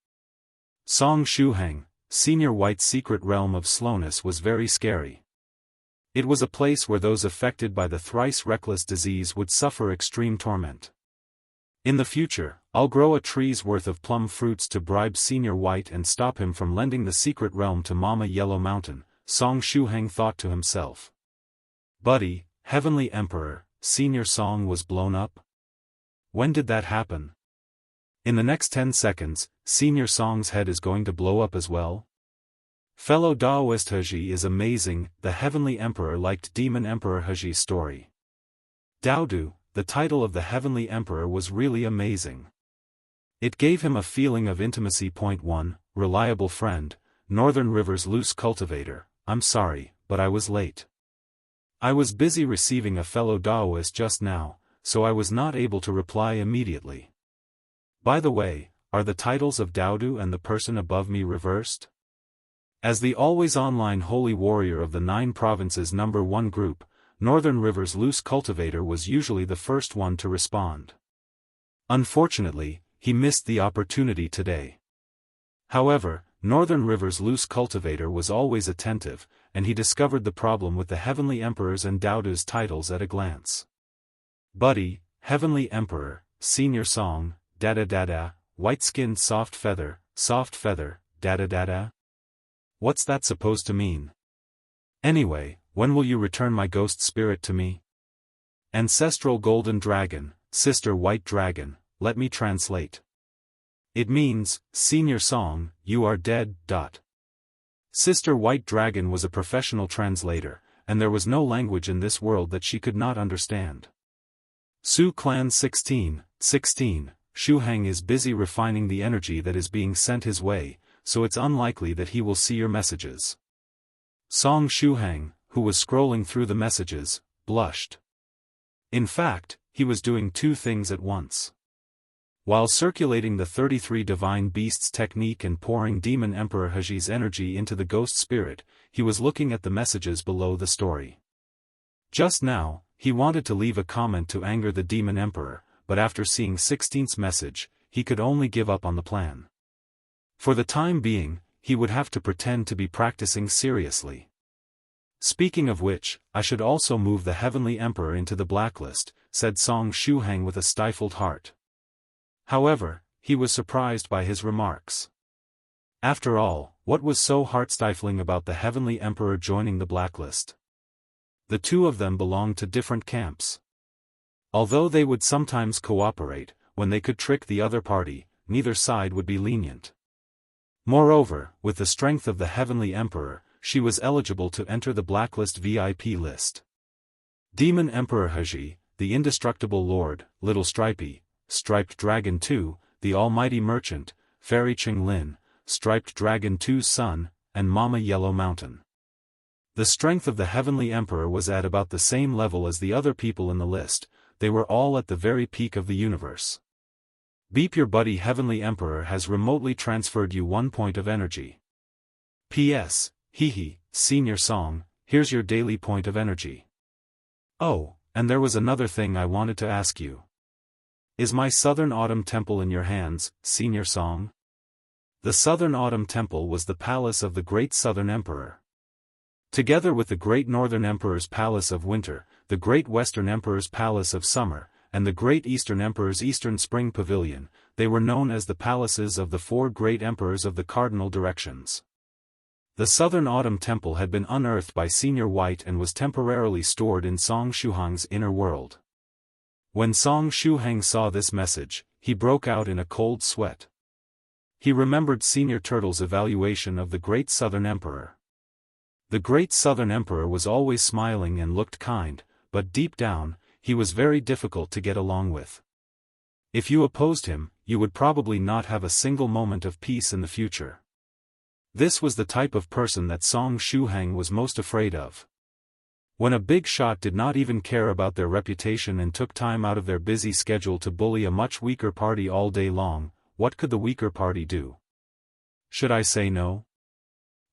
Song Shuheng, Senior White's secret realm of slowness was very scary. It was a place where those affected by the thrice reckless disease would suffer extreme torment. In the future, I'll grow a tree's worth of plum fruits to bribe Senior White and stop him from lending the secret realm to Mama Yellow Mountain, Song Shuheng thought to himself. Buddy, Heavenly Emperor, Senior Song was blown up? When did that happen? In the next 10 seconds, Senior Song's head is going to blow up as well? Fellow Daoist Ahhh is amazing. The Heavenly Emperor liked Demon Emperor Ahhh's story. Daodu, the title of the Heavenly Emperor, was really amazing. It gave him a feeling of intimacy. Point 1, reliable friend, Northern River's loose cultivator, I'm sorry, but I was late. I was busy receiving a fellow Daoist just now, so I was not able to reply immediately. By the way, are the titles of Daodu and the person above me reversed? As the always online holy warrior of the 9 provinces number 1 group, Northern River's loose cultivator was usually the first one to respond. Unfortunately, he missed the opportunity today. However, Northern River's loose cultivator was always attentive, and he discovered the problem with the Heavenly Emperor's and Daodu's titles at a glance. Buddy, Heavenly Emperor, Senior Song, da-da-da-da, white-skinned soft feather, da-da-da-da. What's that supposed to mean? Anyway, when will you return my ghost spirit to me? Ancestral Golden Dragon, Sister White Dragon, let me translate. It means, Senior Song, you are dead. Sister White Dragon was a professional translator, and there was no language in this world that she could not understand. Su Clan 16, Shuheng is busy refining the energy that is being sent his way, so it's unlikely that he will see your messages. Song Shuheng, who was scrolling through the messages, blushed. In fact, he was doing 2 things at once. While circulating the 33 Divine Beasts technique and pouring Demon Emperor Ahhh's energy into the ghost spirit, he was looking at the messages below the story. Just now, he wanted to leave a comment to anger the Demon Emperor, but after seeing 16's message, he could only give up on the plan. For the time being, he would have to pretend to be practicing seriously. Speaking of which, I should also move the Heavenly Emperor into the blacklist, said Song Shuheng with a stifled heart. However, he was surprised by his remarks. After all, what was so heart-stifling about the Heavenly Emperor joining the blacklist? The 2 of them belonged to different camps. Although they would sometimes cooperate, when they could trick the other party, neither side would be lenient. Moreover, with the strength of the Heavenly Emperor, she was eligible to enter the blacklist VIP list. Demon Emperor Ahhh, the Indestructible Lord, Little Stripey, Striped Dragon 2, the Almighty Merchant, Fairy Ching Lin, Striped Dragon 2's son, and Mama Yellow Mountain. The strength of the Heavenly Emperor was at about the same level as the other people in the list. They were all at the very peak of the universe. Beep, your buddy Heavenly Emperor has remotely transferred you 1 point of energy. P.S. Hehe, Senior Song, here's your daily point of energy. Oh, and there was another thing I wanted to ask you. Is my Southern Autumn Temple in your hands, Senior Song? The Southern Autumn Temple was the palace of the great Southern Emperor. Together with the Great Northern Emperor's Palace of Winter, the Great Western Emperor's Palace of Summer, and the Great Eastern Emperor's Eastern Spring Pavilion, they were known as the palaces of the four great emperors of the cardinal directions. The Southern Autumn Temple had been unearthed by Senior White and was temporarily stored in Song Shuhang's inner world. When Song Shuhang saw this message, he broke out in a cold sweat. He remembered Senior Turtle's evaluation of the Great Southern Emperor. The Great Southern Emperor was always smiling and looked kind, but deep down, he was very difficult to get along with. If you opposed him, you would probably not have a single moment of peace in the future. This was the type of person that Song Shuhang was most afraid of. When a big shot did not even care about their reputation and took time out of their busy schedule to bully a much weaker party all day long, what could the weaker party do? Should I say no?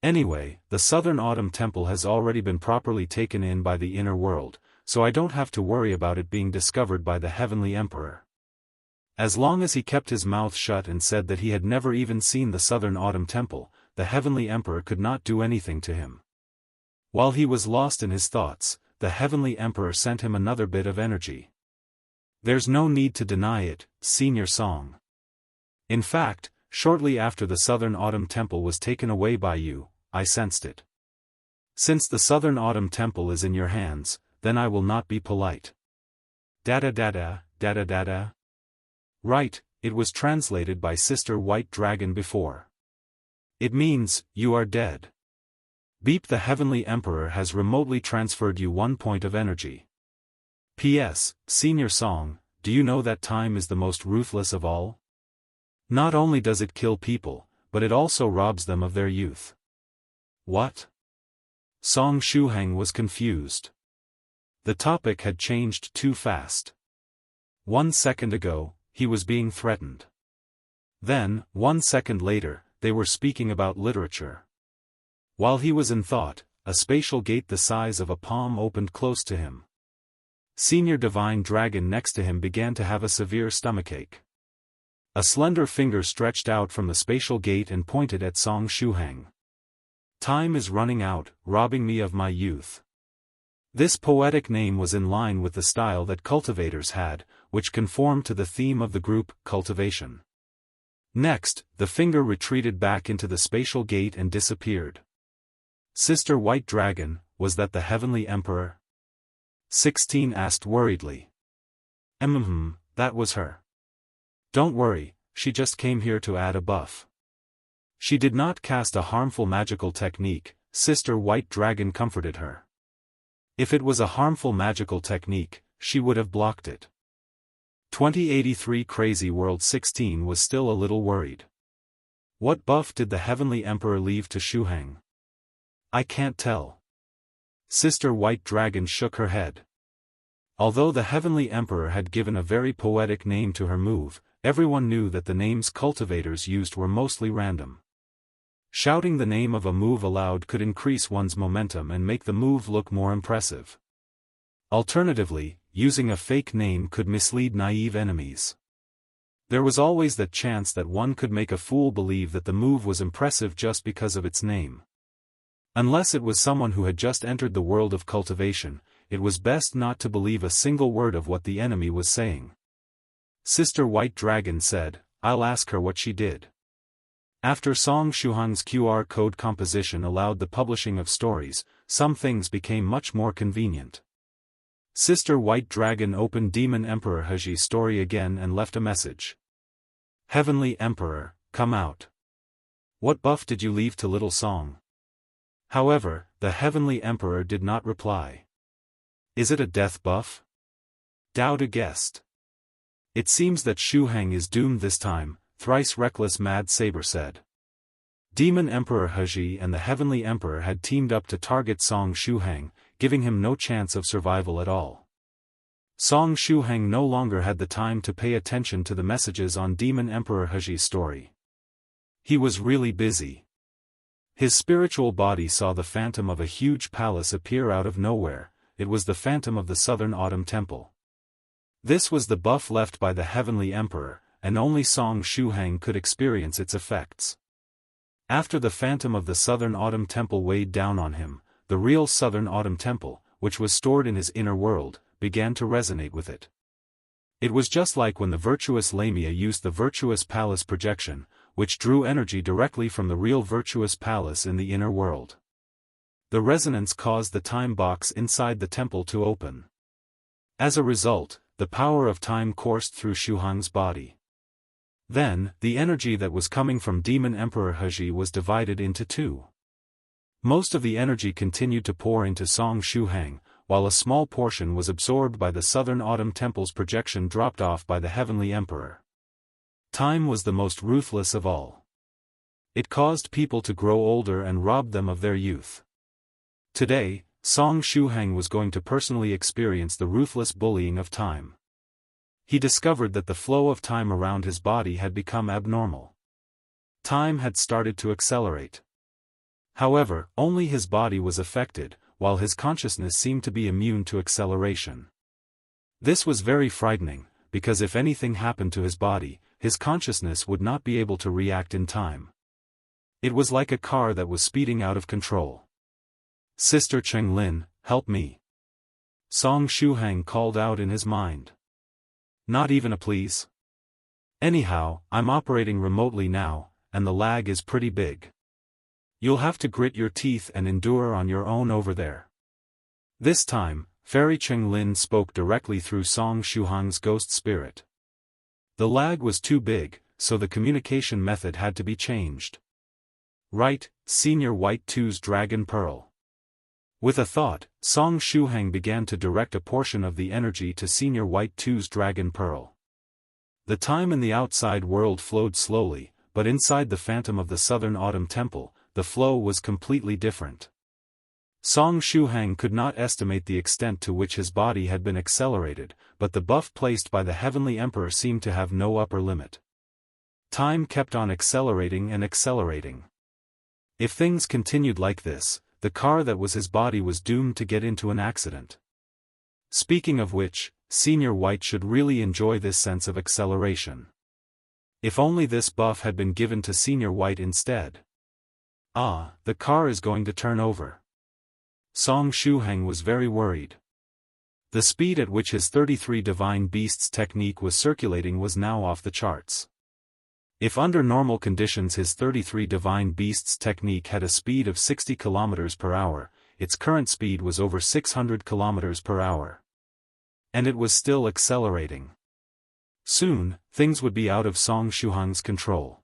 Anyway, the Southern Autumn Temple has already been properly taken in by the inner world, so I don't have to worry about it being discovered by the Heavenly Emperor. As long as he kept his mouth shut and said that he had never even seen the Southern Autumn Temple, the Heavenly Emperor could not do anything to him. While he was lost in his thoughts, the Heavenly Emperor sent him another bit of energy. There's no need to deny it, Senior Song. In fact, shortly after the Southern Autumn Temple was taken away by you, I sensed it. Since the Southern Autumn Temple is in your hands, then I will not be polite. Dada dada, dada dada. Right, it was translated by Sister White Dragon before. It means, you are dead. Beep, the Heavenly Emperor has remotely transferred you 1 point of energy. P.S. Senior Song, do you know that time is the most ruthless of all? Not only does it kill people, but it also robs them of their youth. What? Song Shuhang was confused. The topic had changed too fast. 1 second ago, he was being threatened. Then, 1 second later, they were speaking about literature. While he was in thought, a spatial gate the size of a palm opened close to him. Senior Divine Dragon next to him began to have a severe stomachache. A slender finger stretched out from the spatial gate and pointed at Song Shuhang. Time is running out, robbing me of my youth. This poetic name was in line with the style that cultivators had, which conformed to the theme of the group, Cultivation. Next, the finger retreated back into the spatial gate and disappeared. Sister White Dragon, was that the Heavenly Emperor? 16 asked worriedly. That was her. Don't worry, she just came here to add a buff. She did not cast a harmful magical technique, Sister White Dragon comforted her. If it was a harmful magical technique, she would have blocked it. 2083 Crazy World 16 was still a little worried. What buff did the Heavenly Emperor leave to Shuhang? I can't tell. Sister White Dragon shook her head. Although the Heavenly Emperor had given a very poetic name to her move, everyone knew that the names cultivators used were mostly random. Shouting the name of a move aloud could increase one's momentum and make the move look more impressive. Alternatively, using a fake name could mislead naive enemies. There was always that chance that one could make a fool believe that the move was impressive just because of its name. Unless it was someone who had just entered the world of cultivation, it was best not to believe a single word of what the enemy was saying. Sister White Dragon said, I'll ask her what she did. After Song Shuhang's QR code composition allowed the publishing of stories, some things became much more convenient. Sister White Dragon opened Demon Emperor Ahhh's story again and left a message. Heavenly Emperor, come out. What buff did you leave to Little Song? However, the Heavenly Emperor did not reply. Is it a death buff? Dowda guessed. It seems that Shuhang is doomed this time, thrice reckless Mad Saber said. Demon Emperor Ahhh and the Heavenly Emperor had teamed up to target Song Shuhang, giving him no chance of survival at all. Song Shuhang no longer had the time to pay attention to the messages on Demon Emperor Ahhh's story. He was really busy. His spiritual body saw the phantom of a huge palace appear out of nowhere. It was the phantom of the Southern Autumn Temple. This was the buff left by the Heavenly Emperor, and only Song Shuhang could experience its effects. After the phantom of the Southern Autumn Temple weighed down on him, the real southern autumn temple, which was stored in his inner world, began to resonate with it. It was just like when the virtuous Lamia used the virtuous palace projection, which drew energy directly from the real virtuous palace in the inner world. The resonance caused the time box inside the temple to open. As a result, the power of time coursed through Shu Hong's body. Then, the energy that was coming from Demon Emperor Ahhh was divided into two. Most of the energy continued to pour into Song Shu Hang, while a small portion was absorbed by the Southern Autumn Temple's projection dropped off by the Heavenly Emperor. Time was the most ruthless of all. It caused people to grow older and robbed them of their youth. Today, Song Shu Hang was going to personally experience the ruthless bullying of time. He discovered that the flow of time around his body had become abnormal. Time had started to accelerate. However, only his body was affected, while his consciousness seemed to be immune to acceleration. This was very frightening, because if anything happened to his body, his consciousness would not be able to react in time. It was like a car that was speeding out of control. "Sister Cheng Lin, help me!" Song Shu Hang called out in his mind. "Not even a please? Anyhow, I'm operating remotely now, and the lag is pretty big. You'll have to grit your teeth and endure on your own over there." This time, Fairy Cheng Lin spoke directly through Song Shu Hang's ghost spirit. The lag was too big, so the communication method had to be changed. "Right, Senior White 2's Dragon Pearl." With a thought, Song Shu Hang began to direct a portion of the energy to Senior White 2's Dragon Pearl. The time in the outside world flowed slowly, but inside the phantom of the Southern Autumn Temple, the flow was completely different. Song Shu Hang could not estimate the extent to which his body had been accelerated, but the buff placed by the Heavenly Emperor seemed to have no upper limit. Time kept on accelerating and accelerating. If things continued like this, the car that was his body was doomed to get into an accident. Speaking of which, Senior White should really enjoy this sense of acceleration. If only this buff had been given to Senior White instead. "Ah, the car is going to turn over." Song Shu Hang was very worried. The speed at which his 33 Divine Beasts technique was circulating was now off the charts. If under normal conditions his 33 Divine Beasts technique had a speed of 60 km per hour, its current speed was over 600 km per hour. And it was still accelerating. Soon, things would be out of Song Shu Hang's control.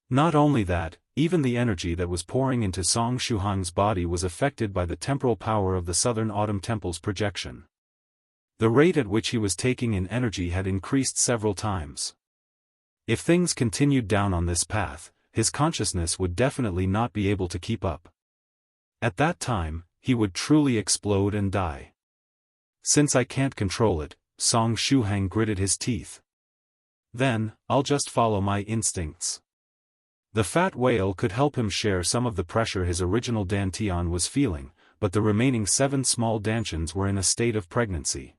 Not only that, even the energy that was pouring into Song Shu Hang's body was affected by the temporal power of the Southern Autumn Temple's projection. The rate at which he was taking in energy had increased several times. If things continued down on this path, his consciousness would definitely not be able to keep up. At that time, he would truly explode and die. "Since I can't control it," Song Shu Hang gritted his teeth. "Then, I'll just follow my instincts." The fat whale could help him share some of the pressure his original Dantian was feeling, but the remaining 7 small Dantians were in a state of pregnancy.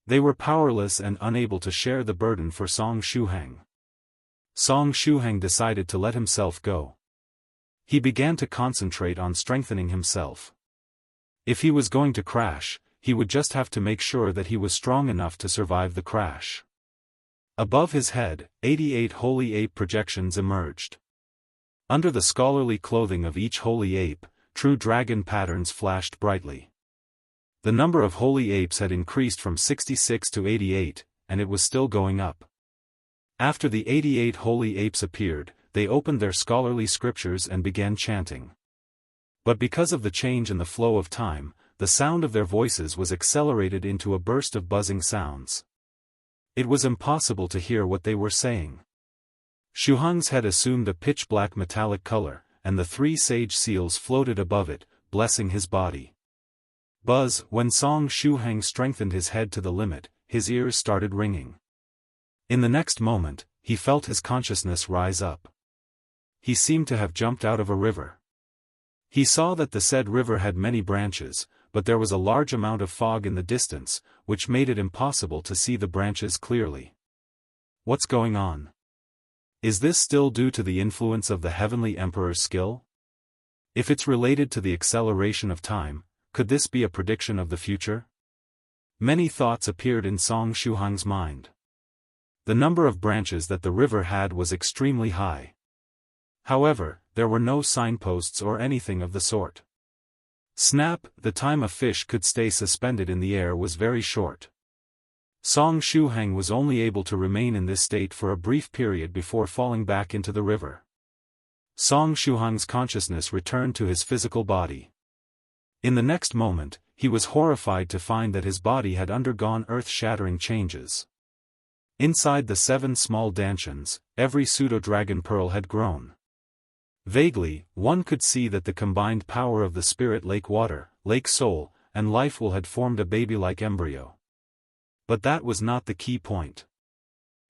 They were powerless and unable to share the burden for Song Shu Hang. Song Shu Hang decided to let himself go. He began to concentrate on strengthening himself. If he was going to crash, he would just have to make sure that he was strong enough to survive the crash. Above his head, 88 holy ape projections emerged. Under the scholarly clothing of each holy ape, true dragon patterns flashed brightly. The number of holy apes had increased from 66 to 88, and it was still going up. After the 88 holy apes appeared, they opened their scholarly scriptures and began chanting. But because of the change in the flow of time, the sound of their voices was accelerated into a burst of buzzing sounds. It was impossible to hear what they were saying. Shu Hang's head assumed a pitch-black metallic color, and the 3 sage seals floated above it, blessing his body. Buzz, when Song Shu Hang strengthened his head to the limit, his ears started ringing. In the next moment, he felt his consciousness rise up. He seemed to have jumped out of a river. He saw that the said river had many branches, but there was a large amount of fog in the distance, which made it impossible to see the branches clearly. What's going on? Is this still due to the influence of the Heavenly Emperor's skill? If it's related to the acceleration of time, could this be a prediction of the future? Many thoughts appeared in Song Shuhang's mind. The number of branches that the river had was extremely high. However, there were no signposts or anything of the sort. Snap, the time a fish could stay suspended in the air was very short. Song Shuhang was only able to remain in this state for a brief period before falling back into the river. Song Shuhang's consciousness returned to his physical body. In the next moment, he was horrified to find that his body had undergone earth-shattering changes. Inside the 7 small dantians, every pseudo-dragon pearl had grown. Vaguely, one could see that the combined power of the spirit lake water, lake soul, and life will had formed a baby-like embryo. But that was not the key point.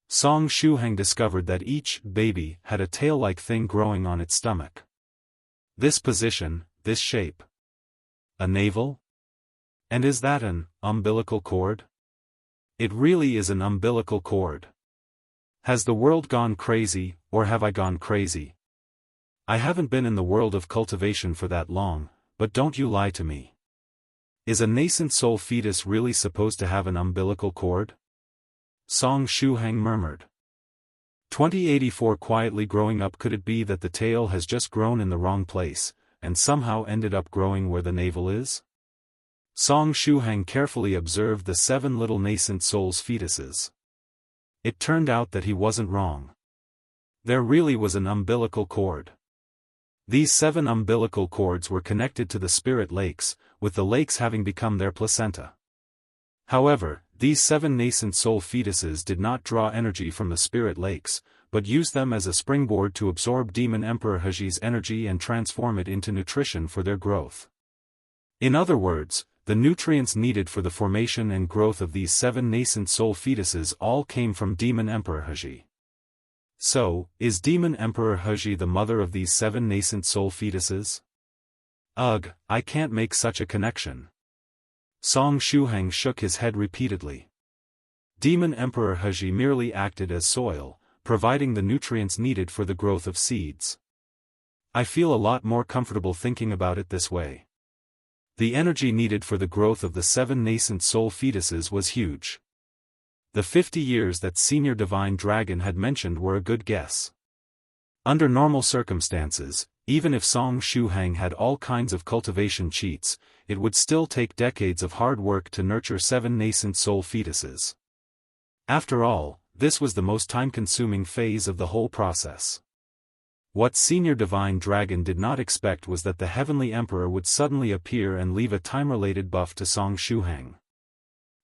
Song Shuhang discovered that each baby had a tail-like thing growing on its stomach. This position, this shape. A navel? And is that an umbilical cord? It really is an umbilical cord. Has the world gone crazy, or have I gone crazy? I haven't been in the world of cultivation for that long, but don't you lie to me. Is a nascent soul fetus really supposed to have an umbilical cord? Song Shuhang murmured. 2084 quietly growing up. Could it be that the tail has just grown in the wrong place, and somehow ended up growing where the navel is? Song Shuhang carefully observed the 7 little nascent souls fetuses. It turned out that he wasn't wrong. There really was an umbilical cord. These 7 umbilical cords were connected to the spirit lakes, with the lakes having become their placenta. However, these 7 nascent soul fetuses did not draw energy from the spirit lakes, but used them as a springboard to absorb Demon Emperor Ahhh's energy and transform it into nutrition for their growth. In other words, the nutrients needed for the formation and growth of these 7 nascent soul fetuses all came from Demon Emperor Ahhh. So, is Demon Emperor Ahhh the mother of these 7 nascent soul fetuses? Ugh, I can't make such a connection. Song Shuhang shook his head repeatedly. Demon Emperor Ahhh merely acted as soil, providing the nutrients needed for the growth of seeds. I feel a lot more comfortable thinking about it this way. The energy needed for the growth of the 7 nascent soul fetuses was huge. The 50 years that Senior Divine Dragon had mentioned were a good guess. Under normal circumstances, even if Song Shuhang had all kinds of cultivation cheats, it would still take decades of hard work to nurture 7 nascent soul fetuses. After all, this was the most time-consuming phase of the whole process. What Senior Divine Dragon did not expect was that the Heavenly Emperor would suddenly appear and leave a time-related buff to Song Shuhang.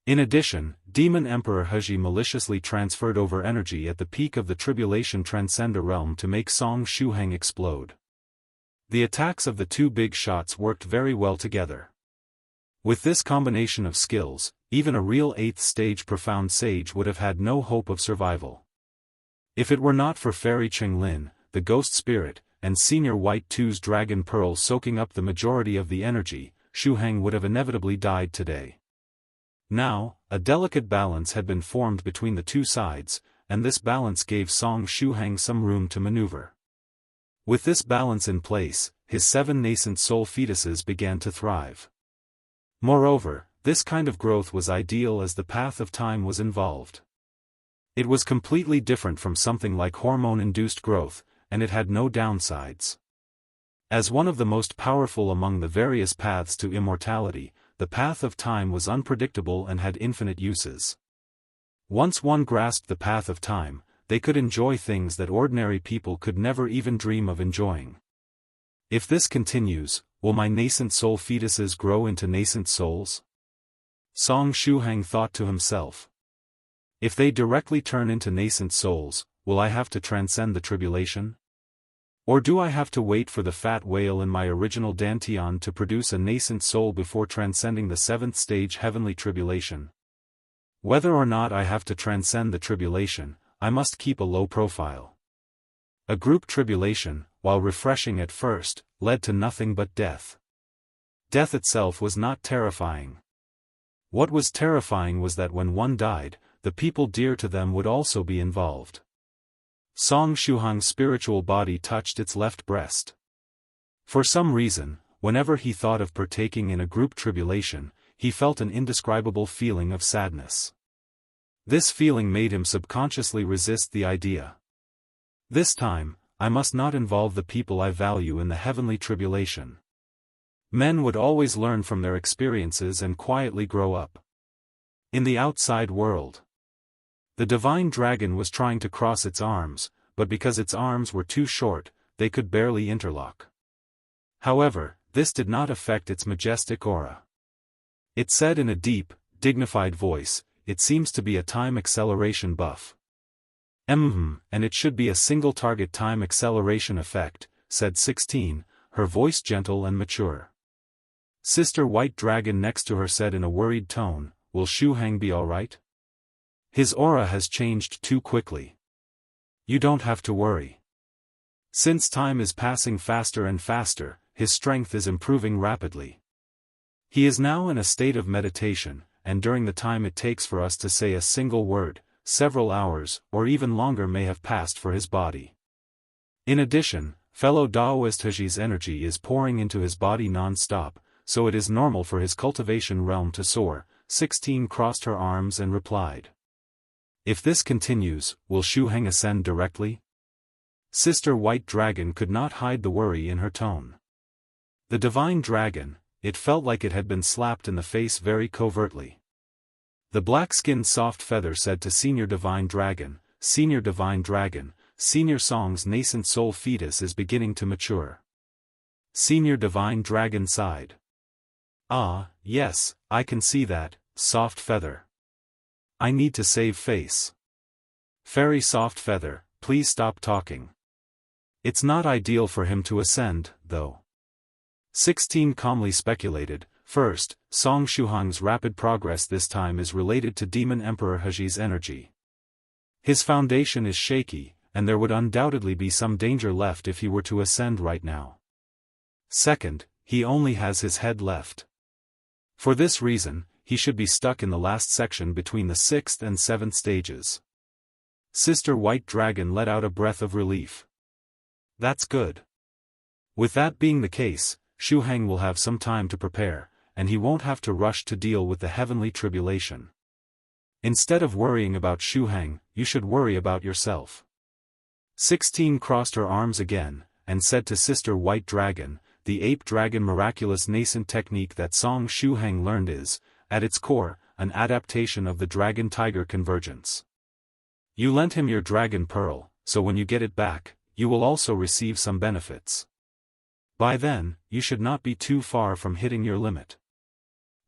In addition, Demon Emperor Ahhh maliciously transferred over energy at the peak of the Tribulation Transcender realm to make Song Shuhang explode. The attacks of the 2 big shots worked very well together. With this combination of skills, even a real 8th stage profound sage would have had no hope of survival. If it were not for Fairy Qinglin, the ghost spirit, and Senior White 2's dragon pearl soaking up the majority of the energy, Shuhang would have inevitably died today. Now, a delicate balance had been formed between the 2 sides, and this balance gave Song Shuhang some room to maneuver. With this balance in place, his 7 nascent soul fetuses began to thrive. Moreover, this kind of growth was ideal as the path of time was involved. It was completely different from something like hormone-induced growth, and it had no downsides. As one of the most powerful among the various paths to immortality, the path of time was unpredictable and had infinite uses. Once one grasped the path of time, they could enjoy things that ordinary people could never even dream of enjoying. If this continues, will my nascent soul fetuses grow into nascent souls? Song Shuhang thought to himself. If they directly turn into nascent souls, will I have to transcend the tribulation? Or do I have to wait for the fat whale in my original dantian to produce a nascent soul before transcending the 7th stage heavenly tribulation? Whether or not I have to transcend the tribulation, I must keep a low profile. A group tribulation, while refreshing at first, led to nothing but death. Death itself was not terrifying. What was terrifying was that when one died, the people dear to them would also be involved. Song Shuhang's spiritual body touched its left breast. For some reason, whenever he thought of partaking in a group tribulation, he felt an indescribable feeling of sadness. This feeling made him subconsciously resist the idea. This time, I must not involve the people I value in the heavenly tribulation. Men would always learn from their experiences and quietly grow up. In the outside world, the divine dragon was trying to cross its arms, but because its arms were too short, they could barely interlock. However, this did not affect its majestic aura. It said in a deep, dignified voice, "It seems to be a time acceleration buff." And it should be a single target time acceleration effect, said 16, her voice gentle and mature. Sister White Dragon next to her said in a worried tone, "Will Shu Hang be alright? His aura has changed too quickly." "You don't have to worry. Since time is passing faster and faster, his strength is improving rapidly. He is now in a state of meditation, and during the time it takes for us to say a single word, several hours, or even longer may have passed for his body. In addition, fellow Taoist Heji's energy is pouring into his body non-stop, so it is normal for his cultivation realm to soar." 16 crossed her arms and replied. "If this continues, will Shu Heng ascend directly?" Sister White Dragon could not hide the worry in her tone. The divine dragon, it felt like it had been slapped in the face very covertly. The black-skinned soft feather said to Senior Divine Dragon, Senior Song's nascent soul fetus is beginning to mature." Senior Divine Dragon sighed. "Ah, yes, I can see that, soft feather. I need to save face. Fairy soft feather, please stop talking. It's not ideal for him to ascend, though." 16 calmly speculated. First, Song Shuhang's rapid progress this time is related to Demon Emperor Heji's energy. His foundation is shaky, and there would undoubtedly be some danger left if he were to ascend right now. Second, he only has his head left. For this reason, he should be stuck in the last section between the 6th and 7th stages. Sister White Dragon let out a breath of relief. "That's good. With that being the case, Shu Heng will have some time to prepare, and he won't have to rush to deal with the heavenly tribulation. Instead of worrying about Shu Heng, you should worry about yourself." 16 crossed her arms again, and said to Sister White Dragon, "The ape dragon miraculous nascent technique that Song Shu Heng learned is, at its core, an adaptation of the dragon-tiger convergence. You lent him your dragon pearl, so when you get it back, you will also receive some benefits. By then, you should not be too far from hitting your limit."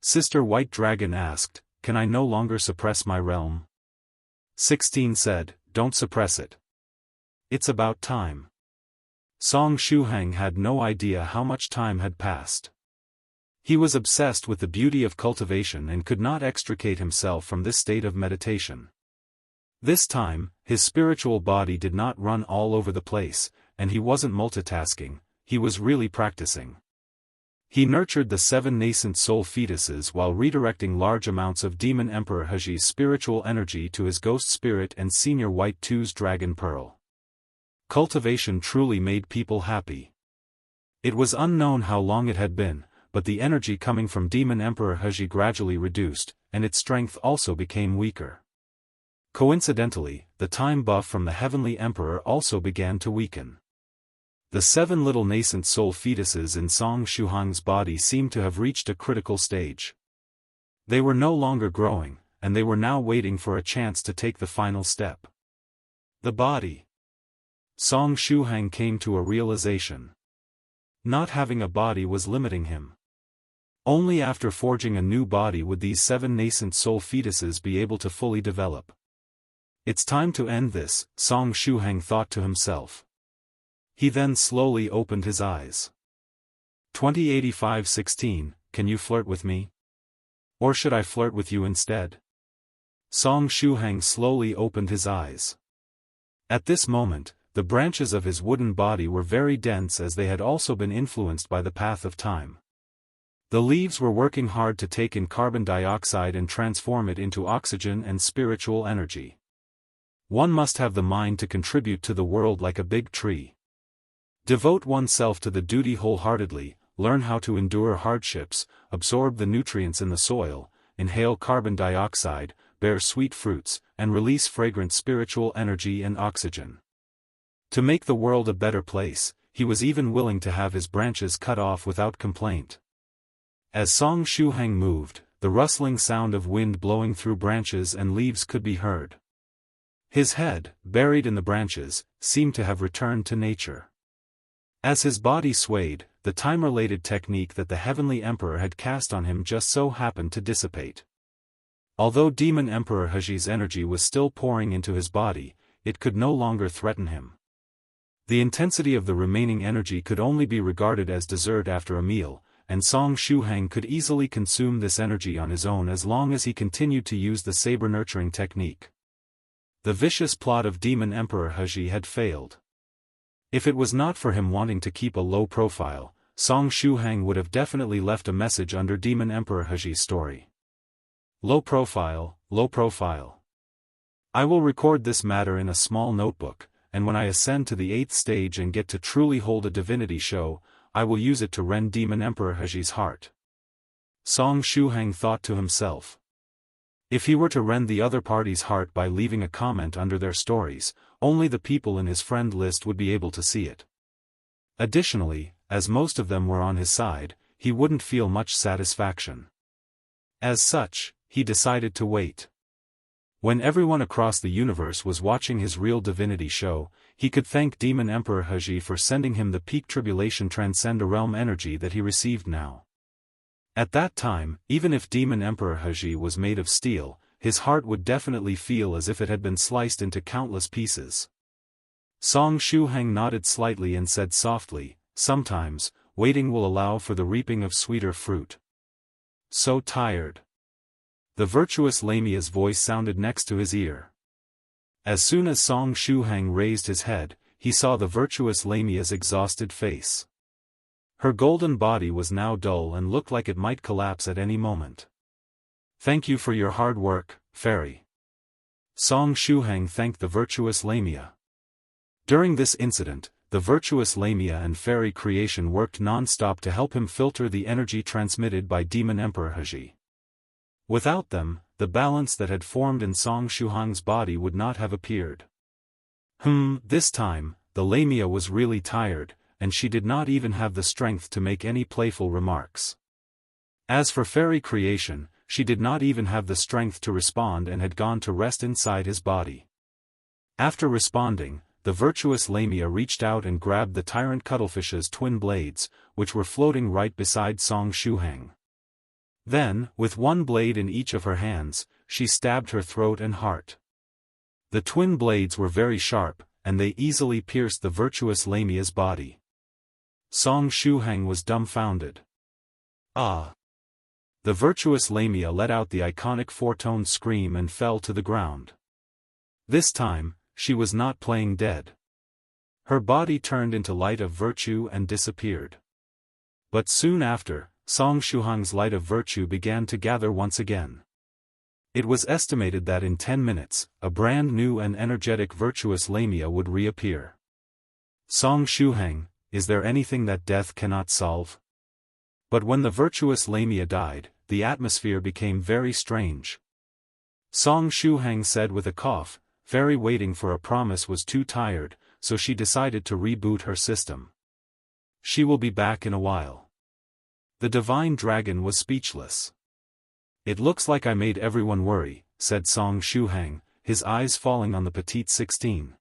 Sister White Dragon asked, "Can I no longer suppress my realm?" 16 said, "Don't suppress it. It's about time." Song Shu Heng had no idea how much time had passed. He was obsessed with the beauty of cultivation and could not extricate himself from this state of meditation. This time, his spiritual body did not run all over the place, and he wasn't multitasking, he was really practicing. He nurtured the 7 nascent soul fetuses while redirecting large amounts of Demon Emperor Heji's spiritual energy to his ghost spirit and Senior White Two's dragon pearl. Cultivation truly made people happy. It was unknown how long it had been, but the energy coming from Demon Emperor Heji gradually reduced, and its strength also became weaker. Coincidentally, the time buff from the Heavenly Emperor also began to weaken. The 7 little nascent soul fetuses in Song Shuhang's body seemed to have reached a critical stage. They were no longer growing, and they were now waiting for a chance to take the final step. The body. Song Shuhang came to a realization. Not having a body was limiting him. Only after forging a new body would these 7 nascent soul fetuses be able to fully develop. "It's time to end this," Song Shuhang thought to himself. He then slowly opened his eyes. 2085-16, "Can you flirt with me? Or should I flirt with you instead?" Song Shuhang slowly opened his eyes. At this moment, the branches of his wooden body were very dense as they had also been influenced by the path of time. The leaves were working hard to take in carbon dioxide and transform it into oxygen and spiritual energy. One must have the mind to contribute to the world like a big tree. Devote oneself to the duty wholeheartedly, learn how to endure hardships, absorb the nutrients in the soil, inhale carbon dioxide, bear sweet fruits, and release fragrant spiritual energy and oxygen. To make the world a better place, he was even willing to have his branches cut off without complaint. As Song Shuheng moved, the rustling sound of wind blowing through branches and leaves could be heard. His head, buried in the branches, seemed to have returned to nature. As his body swayed, the time-related technique that the Heavenly Emperor had cast on him just so happened to dissipate. Although Demon Emperor Ahhh's energy was still pouring into his body, it could no longer threaten him. The intensity of the remaining energy could only be regarded as dessert after a meal, and Song Shuheng could easily consume this energy on his own as long as he continued to use the saber-nurturing technique. The vicious plot of Demon Emperor Ahhh had failed. If it was not for him wanting to keep a low profile, Song Shuheng would have definitely left a message under Demon Emperor Ahhh's story. Low profile, low profile. I will record this matter in a small notebook, and when I ascend to the 8th stage and get to truly hold a divinity show, I will use it to rend Demon Emperor Ahhh's heart. Song Shuheng thought to himself. If he were to rend the other party's heart by leaving a comment under their stories, only the people in his friend list would be able to see it. Additionally, as most of them were on his side, he wouldn't feel much satisfaction. As such, he decided to wait. When everyone across the universe was watching his real divinity show, he could thank Demon Emperor Ahhh for sending him the peak tribulation transcend-a-realm energy that he received now. At that time, even if Demon Emperor Ahhh was made of steel, his heart would definitely feel as if it had been sliced into countless pieces. Song Shuheng nodded slightly and said softly, "Sometimes, waiting will allow for the reaping of sweeter fruit." So tired. The virtuous Lamia's voice sounded next to his ear. As soon as Song Shuheng raised his head, he saw the virtuous Lamia's exhausted face. Her golden body was now dull and looked like it might collapse at any moment. "Thank you for your hard work, Fairy." Song Shuheng thanked the virtuous Lamia. During this incident, the virtuous Lamia and Fairy creation worked non-stop to help him filter the energy transmitted by Demon Emperor Ahhh. Without them, the balance that had formed in Song Shuheng's body would not have appeared. This time, the Lamia was really tired, and she did not even have the strength to make any playful remarks. As for Fairy creation, she did not even have the strength to respond and had gone to rest inside his body. After responding, the virtuous Lamia reached out and grabbed the tyrant Cuttlefish's twin blades, which were floating right beside Song Shuheng. Then, with one blade in each of her hands, she stabbed her throat and heart. The twin blades were very sharp, and they easily pierced the virtuous Lamia's body. Song Shuheng was dumbfounded. "Ah!" The virtuous Lamia let out the iconic four-toned scream and fell to the ground. This time, she was not playing dead. Her body turned into light of virtue and disappeared. But soon after, Song Shuheng's light of virtue began to gather once again. It was estimated that in 10 minutes, a brand new and energetic virtuous Lamia would reappear. "Song Shuheng, is there anything that death cannot solve?" But when the virtuous Lamia died, the atmosphere became very strange. Song Shuheng said with a cough, Fairy waiting for a promise was too tired, so she decided to reboot her system. She will be back in a while. The divine dragon was speechless. "It looks like I made everyone worry," said Song Shuheng, his eyes falling on the petite 16.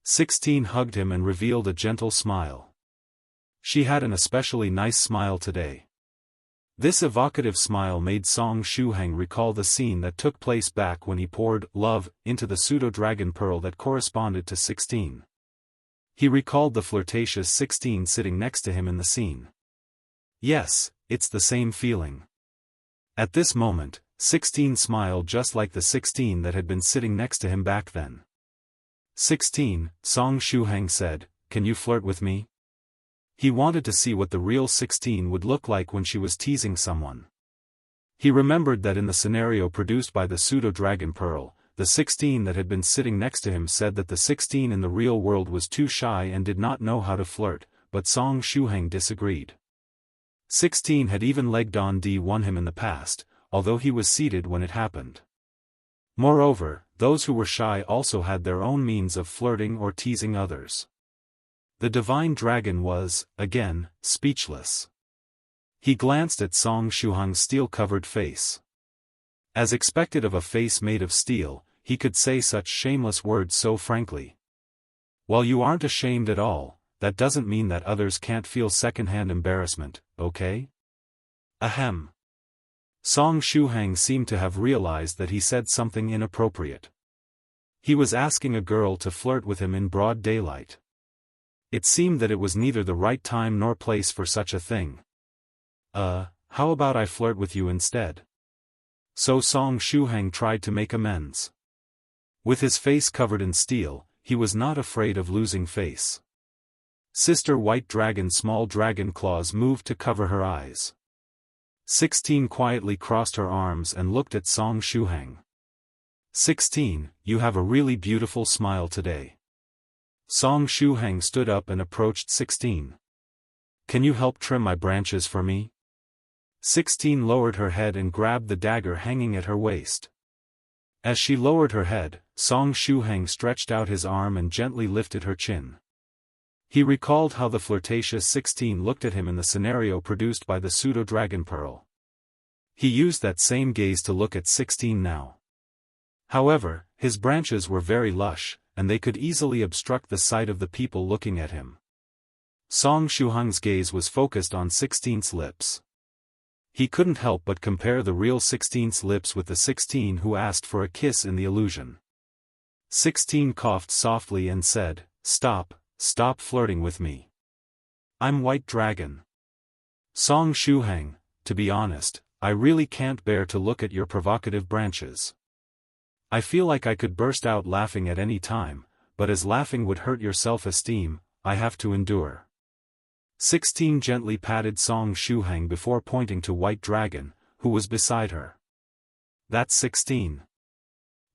16 hugged him and revealed a gentle smile. She had an especially nice smile today. This evocative smile made Song Shuheng recall the scene that took place back when he poured love into the pseudo-dragon pearl that corresponded to 16. He recalled the flirtatious 16 sitting next to him in the scene. Yes, it's the same feeling. At this moment, 16 smiled just like the 16 that had been sitting next to him back then. 16, Song Shuheng said, "Can you flirt with me?" He wanted to see what the real 16 would look like when she was teasing someone. He remembered that in the scenario produced by the pseudo-dragon pearl, the 16 that had been sitting next to him said that the 16 in the real world was too shy and did not know how to flirt, but Song Shuheng disagreed. 16 had even legged on D1 him in the past, although he was seated when it happened. Moreover, those who were shy also had their own means of flirting or teasing others. The divine dragon was, again, speechless. He glanced at Song Shuheng's steel-covered face. As expected of a face made of steel, he could say such shameless words so frankly. While you aren't ashamed at all, that doesn't mean that others can't feel second-hand embarrassment, okay? Ahem. Song Shuheng seemed to have realized that he said something inappropriate. He was asking a girl to flirt with him in broad daylight. It seemed that it was neither the right time nor place for such a thing. How about I flirt with you instead? So Song Shuheng tried to make amends. With his face covered in steel, he was not afraid of losing face. Sister White Dragon's small dragon claws moved to cover her eyes. 16 quietly crossed her arms and looked at Song Shuheng. 16, you have a really beautiful smile today. Song Shuheng stood up and approached 16. Can you help trim my branches for me? 16 lowered her head and grabbed the dagger hanging at her waist. As she lowered her head, Song Shuheng stretched out his arm and gently lifted her chin. He recalled how the flirtatious 16 looked at him in the scenario produced by the pseudo-dragon pearl. He used that same gaze to look at 16 now. However, his branches were very lush, and they could easily obstruct the sight of the people looking at him. Song Shuheng's gaze was focused on 16's lips. He couldn't help but compare the real 16's lips with the 16 who asked for a kiss in the illusion. 16 coughed softly and said, Stop flirting with me. I'm White Dragon. Song Shuheng, to be honest, I really can't bear to look at your provocative branches. I feel like I could burst out laughing at any time, but as laughing would hurt your self-esteem, I have to endure. 16 gently patted Song Shuheng before pointing to White Dragon, who was beside her. That's 16.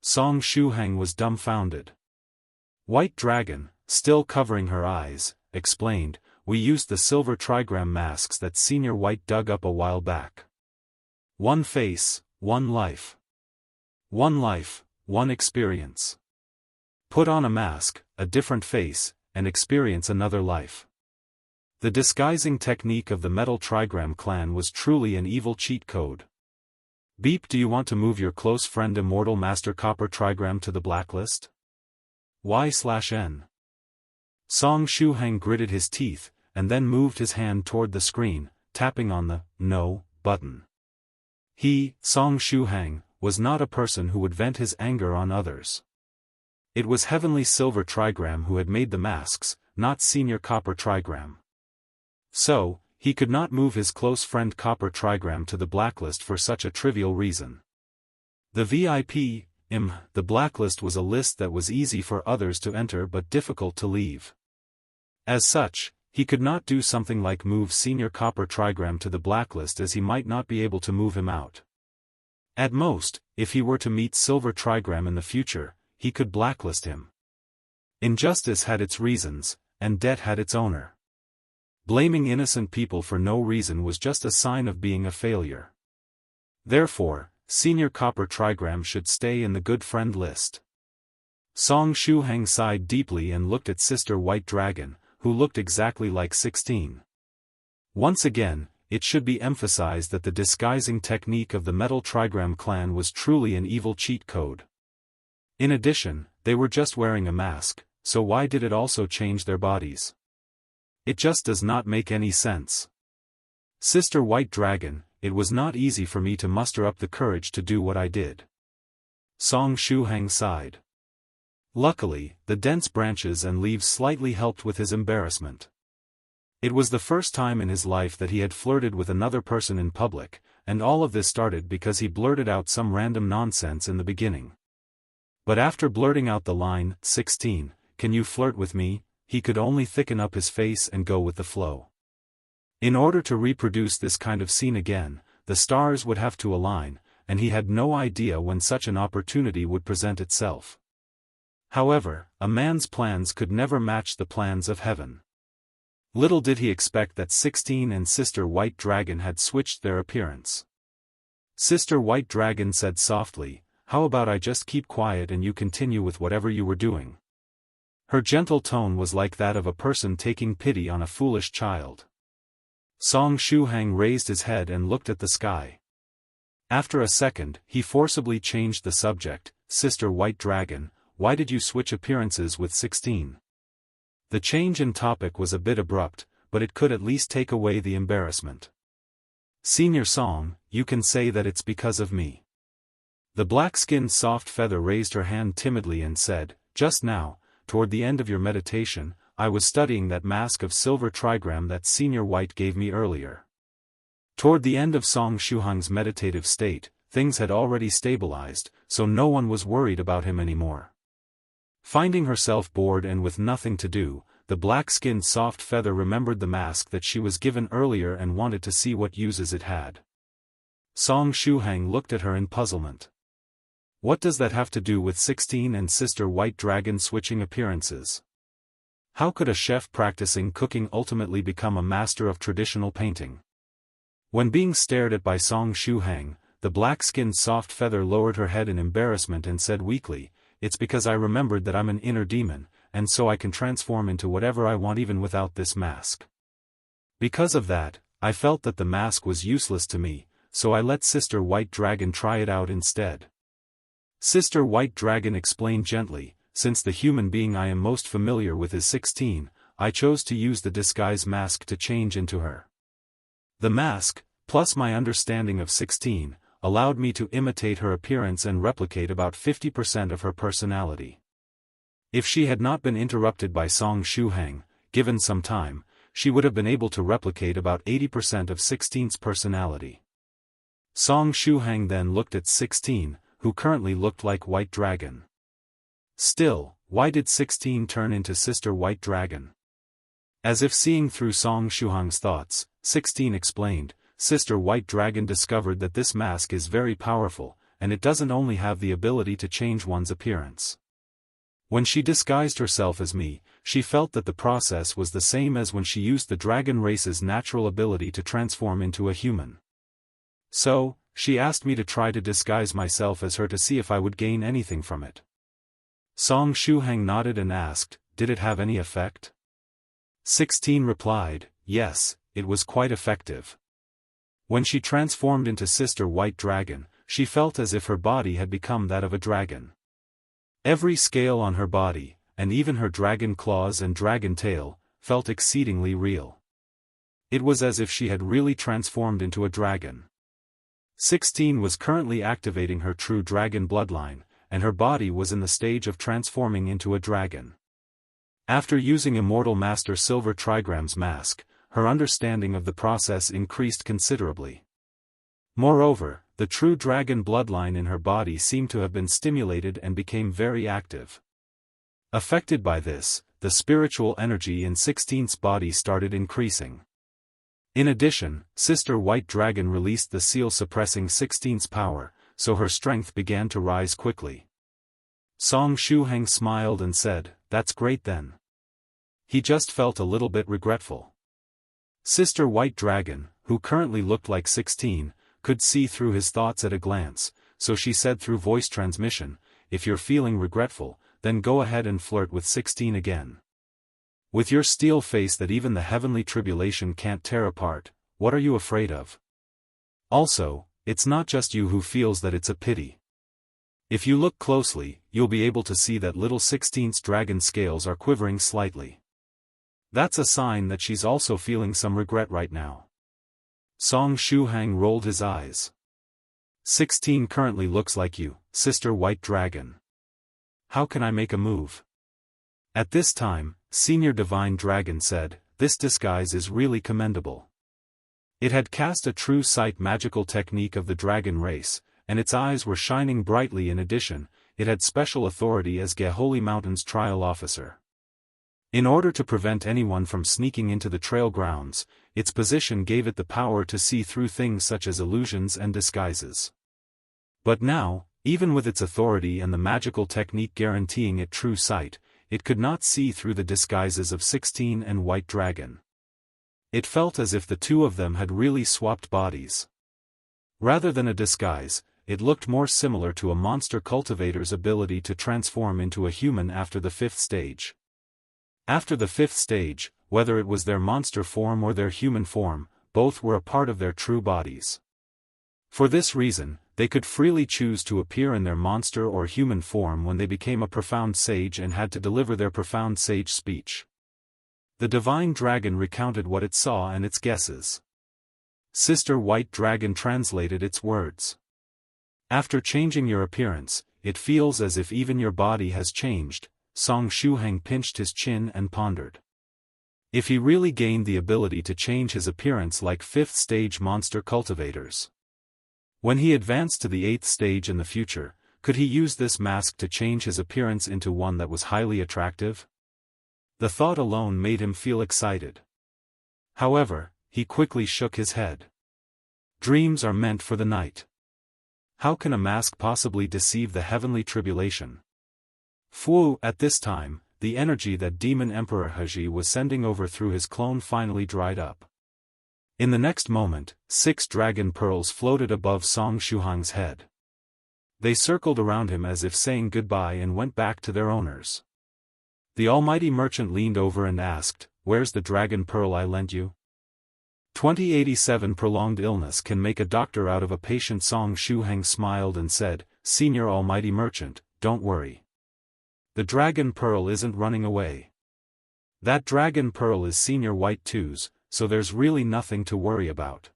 Song Shuheng was dumbfounded. White Dragon, still covering her eyes, explained, we used the silver trigram masks that Senior White dug up a while back. One face, one life. One life, one experience. Put on a mask, a different face, and experience another life. The disguising technique of the Metal Trigram clan was truly an evil cheat code. Beep, do you want to move your close friend Immortal Master Copper Trigram to the blacklist? Y/N. Song Shuheng gritted his teeth, and then moved his hand toward the screen, tapping on the No button. He, Song Shuheng, was not a person who would vent his anger on others. It was Heavenly Silver Trigram who had made the masks, not Senior Copper Trigram. So, he could not move his close friend Copper Trigram to the blacklist for such a trivial reason. The VIP, the blacklist was a list that was easy for others to enter but difficult to leave. As such, he could not do something like move Senior Copper Trigram to the blacklist as he might not be able to move him out. At most, if he were to meet Silver Trigram in the future, he could blacklist him. Injustice had its reasons, and debt had its owner. Blaming innocent people for no reason was just a sign of being a failure. Therefore, Senior Copper Trigram should stay in the good friend list. Song Shuheng sighed deeply and looked at Sister White Dragon, who looked exactly like 16. Once again, it should be emphasized that the disguising technique of the Metal Trigram clan was truly an evil cheat code. In addition, they were just wearing a mask, so why did it also change their bodies? It just does not make any sense. Sister White Dragon, it was not easy for me to muster up the courage to do what I did. Song Shuheng sighed. Luckily, the dense branches and leaves slightly helped with his embarrassment. It was the first time in his life that he had flirted with another person in public, and all of this started because he blurted out some random nonsense in the beginning. But after blurting out the line, 16, can you flirt with me, he could only thicken up his face and go with the flow. In order to reproduce this kind of scene again, the stars would have to align, and he had no idea when such an opportunity would present itself. However, a man's plans could never match the plans of heaven. Little did he expect that 16 and Sister White Dragon had switched their appearance. Sister White Dragon said softly, "How about I just keep quiet and you continue with whatever you were doing?" Her gentle tone was like that of a person taking pity on a foolish child. Song Shuhang raised his head and looked at the sky. After a second, he forcibly changed the subject. "Sister White Dragon, why did you switch appearances with 16? The change in topic was a bit abrupt, but it could at least take away the embarrassment. "Senior Song, you can say that it's because of me." The black-skinned soft feather raised her hand timidly and said, "Just now, toward the end of your meditation, I was studying that mask of silver trigram that Senior White gave me earlier." Toward the end of Song Shuhang's meditative state, things had already stabilized, so no one was worried about him anymore. Finding herself bored and with nothing to do, the black-skinned soft feather remembered the mask that she was given earlier and wanted to see what uses it had. Song Shuhang looked at her in puzzlement. What does that have to do with 16 and Sister White Dragon switching appearances? How could a chef practicing cooking ultimately become a master of traditional painting? When being stared at by Song Shuhang, the black-skinned soft feather lowered her head in embarrassment and said weakly, "It's because I remembered that I'm an inner demon, and so I can transform into whatever I want even without this mask. Because of that, I felt that the mask was useless to me, so I let Sister White Dragon try it out instead." Sister White Dragon explained gently, "Since the human being I am most familiar with is 16, I chose to use the disguise mask to change into her. The mask, plus my understanding of 16, allowed me to imitate her appearance and replicate about 50% of her personality. If she had not been interrupted by Song Shuhang, given some time, she would have been able to replicate about 80% of 16's personality." Song Shuhang then looked at 16, who currently looked like White Dragon. Still, why did 16 turn into Sister White Dragon? As if seeing through Song Shuhang's thoughts, 16 explained, "Sister White Dragon discovered that this mask is very powerful, and it doesn't only have the ability to change one's appearance. When she disguised herself as me, she felt that the process was the same as when she used the dragon race's natural ability to transform into a human. So, she asked me to try to disguise myself as her to see if I would gain anything from it." Song Shuhang nodded and asked, "Did it have any effect?" 16 replied, "Yes, it was quite effective. When she transformed into Sister White Dragon, she felt as if her body had become that of a dragon. Every scale on her body, and even her dragon claws and dragon tail, felt exceedingly real. It was as if she had really transformed into a dragon." 16 was currently activating her true dragon bloodline, and her body was in the stage of transforming into a dragon. After using Immortal Master Silver Trigram's mask, her understanding of the process increased considerably. Moreover, the true dragon bloodline in her body seemed to have been stimulated and became very active. Affected by this, the spiritual energy in 16's body started increasing. In addition, Sister White Dragon released the seal suppressing 16's power, so her strength began to rise quickly. Song Shuhang smiled and said, "That's great then." He just felt a little bit regretful. Sister White Dragon, who currently looked like 16, could see through his thoughts at a glance, so she said through voice transmission, "If you're feeling regretful, then go ahead and flirt with 16 again. With your steel face that even the heavenly tribulation can't tear apart, what are you afraid of? Also, it's not just you who feels that it's a pity. If you look closely, you'll be able to see that little 16's dragon scales are quivering slightly. That's a sign that she's also feeling some regret right now." Song Shuhang rolled his eyes. 16 currently looks like you, Sister White Dragon. How can I make a move?" At this time, Senior Divine Dragon said, "This disguise is really commendable." It had cast a true sight magical technique of the dragon race, and its eyes were shining brightly. In addition, it had special authority as Holy Mountain's trial officer. In order to prevent anyone from sneaking into the trail grounds, its position gave it the power to see through things such as illusions and disguises. But now, even with its authority and the magical technique guaranteeing it true sight, it could not see through the disguises of 16 and White Dragon. It felt as if the two of them had really swapped bodies. Rather than a disguise, it looked more similar to a monster cultivator's ability to transform into a human after the 5th stage. After the 5th stage, whether it was their monster form or their human form, both were a part of their true bodies. For this reason, they could freely choose to appear in their monster or human form when they became a profound sage and had to deliver their profound sage speech. The divine dragon recounted what it saw and its guesses. Sister White Dragon translated its words. After changing your appearance, it feels as if even your body has changed. Song Shuheng pinched his chin and pondered. If he really gained the ability to change his appearance like 5th stage monster cultivators. When he advanced to the 8th stage in the future, could he use this mask to change his appearance into one that was highly attractive? The thought alone made him feel excited. However, he quickly shook his head. Dreams are meant for the night. How can a mask possibly deceive the heavenly tribulation? Fu, at this time, the energy that Demon Emperor Ahhh was sending over through his clone finally dried up. In the next moment, 6 dragon pearls floated above Song Shuheng's head. They circled around him as if saying goodbye and went back to their owners. The almighty merchant leaned over and asked, "Where's the dragon pearl I lent you?" 2087 Prolonged illness can make a doctor out of a patient. Song Shuheng smiled and said, "Senior almighty merchant, don't worry. The dragon pearl isn't running away. That dragon pearl is Senior White 2's, so there's really nothing to worry about."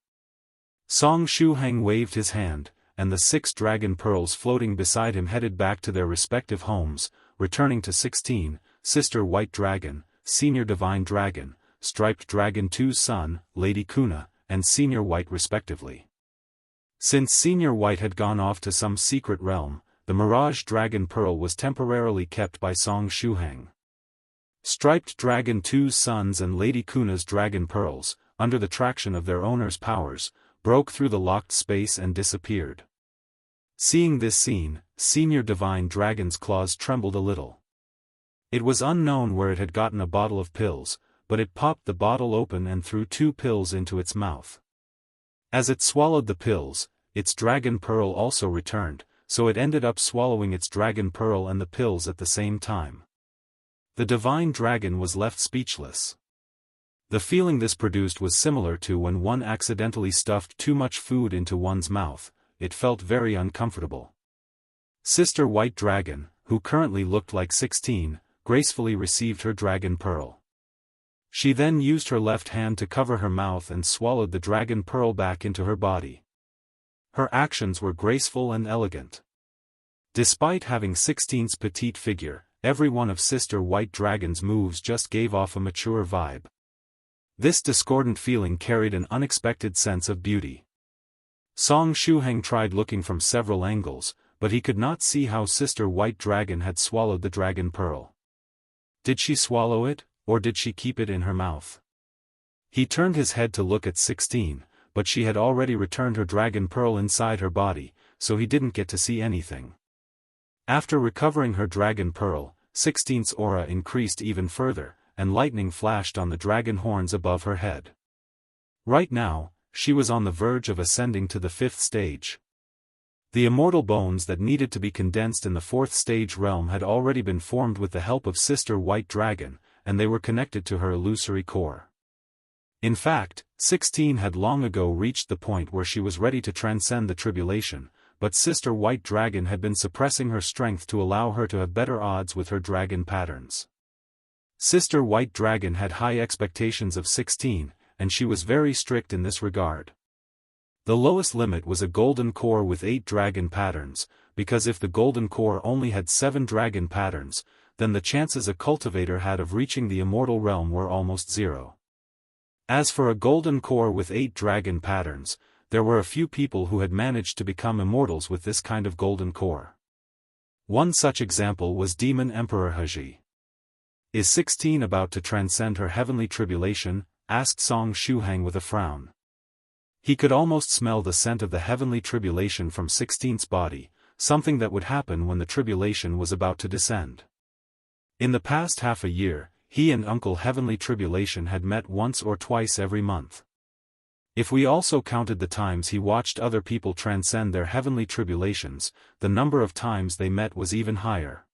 Song Shuheng waved his hand, and the 6 dragon pearls floating beside him headed back to their respective homes, returning to 16, Sister White Dragon, Senior Divine Dragon, Striped Dragon 2's son, Lady Kuna, and Senior White respectively. Since Senior White had gone off to some secret realm, the Mirage Dragon Pearl was temporarily kept by Song Shuheng. Striped Dragon 2's sons and Lady Kuna's Dragon Pearls, under the traction of their owner's powers, broke through the locked space and disappeared. Seeing this scene, Senior Divine Dragon's claws trembled a little. It was unknown where it had gotten a bottle of pills, but it popped the bottle open and threw 2 pills into its mouth. As it swallowed the pills, its Dragon Pearl also returned, so it ended up swallowing its Dragon Pearl and the pills at the same time. The Divine Dragon was left speechless. The feeling this produced was similar to when one accidentally stuffed too much food into one's mouth. It felt very uncomfortable. Sister White Dragon, who currently looked like 16, gracefully received her Dragon Pearl. She then used her left hand to cover her mouth and swallowed the Dragon Pearl back into her body. Her actions were graceful and elegant. Despite having 16's petite figure, every one of Sister White Dragon's moves just gave off a mature vibe. This discordant feeling carried an unexpected sense of beauty. Song Shuheng tried looking from several angles, but he could not see how Sister White Dragon had swallowed the Dragon Pearl. Did she swallow it, or did she keep it in her mouth? He turned his head to look at 16, but she had already returned her Dragon Pearl inside her body, so he didn't get to see anything. After recovering her Dragon Pearl, 16's aura increased even further, and lightning flashed on the dragon horns above her head. Right now, she was on the verge of ascending to the 5th stage. The immortal bones that needed to be condensed in the 4th stage realm had already been formed with the help of Sister White Dragon, and they were connected to her illusory core. In fact, 16 had long ago reached the point where she was ready to transcend the tribulation, but Sister White Dragon had been suppressing her strength to allow her to have better odds with her dragon patterns. Sister White Dragon had high expectations of 16, and she was very strict in this regard. The lowest limit was a golden core with 8 dragon patterns, because if the golden core only had 7 dragon patterns, then the chances a cultivator had of reaching the immortal realm were almost 0. As for a golden core with 8 dragon patterns, there were a few people who had managed to become immortals with this kind of golden core. One such example was Demon Emperor Ahhh. "Is 16 about to transcend her heavenly tribulation?" asked Song Shuheng with a frown. He could almost smell the scent of the heavenly tribulation from 16's body, something that would happen when the tribulation was about to descend. In the past half a year, he and Uncle Heavenly Tribulation had met once or twice every month. If we also counted the times he watched other people transcend their heavenly tribulations, the number of times they met was even higher.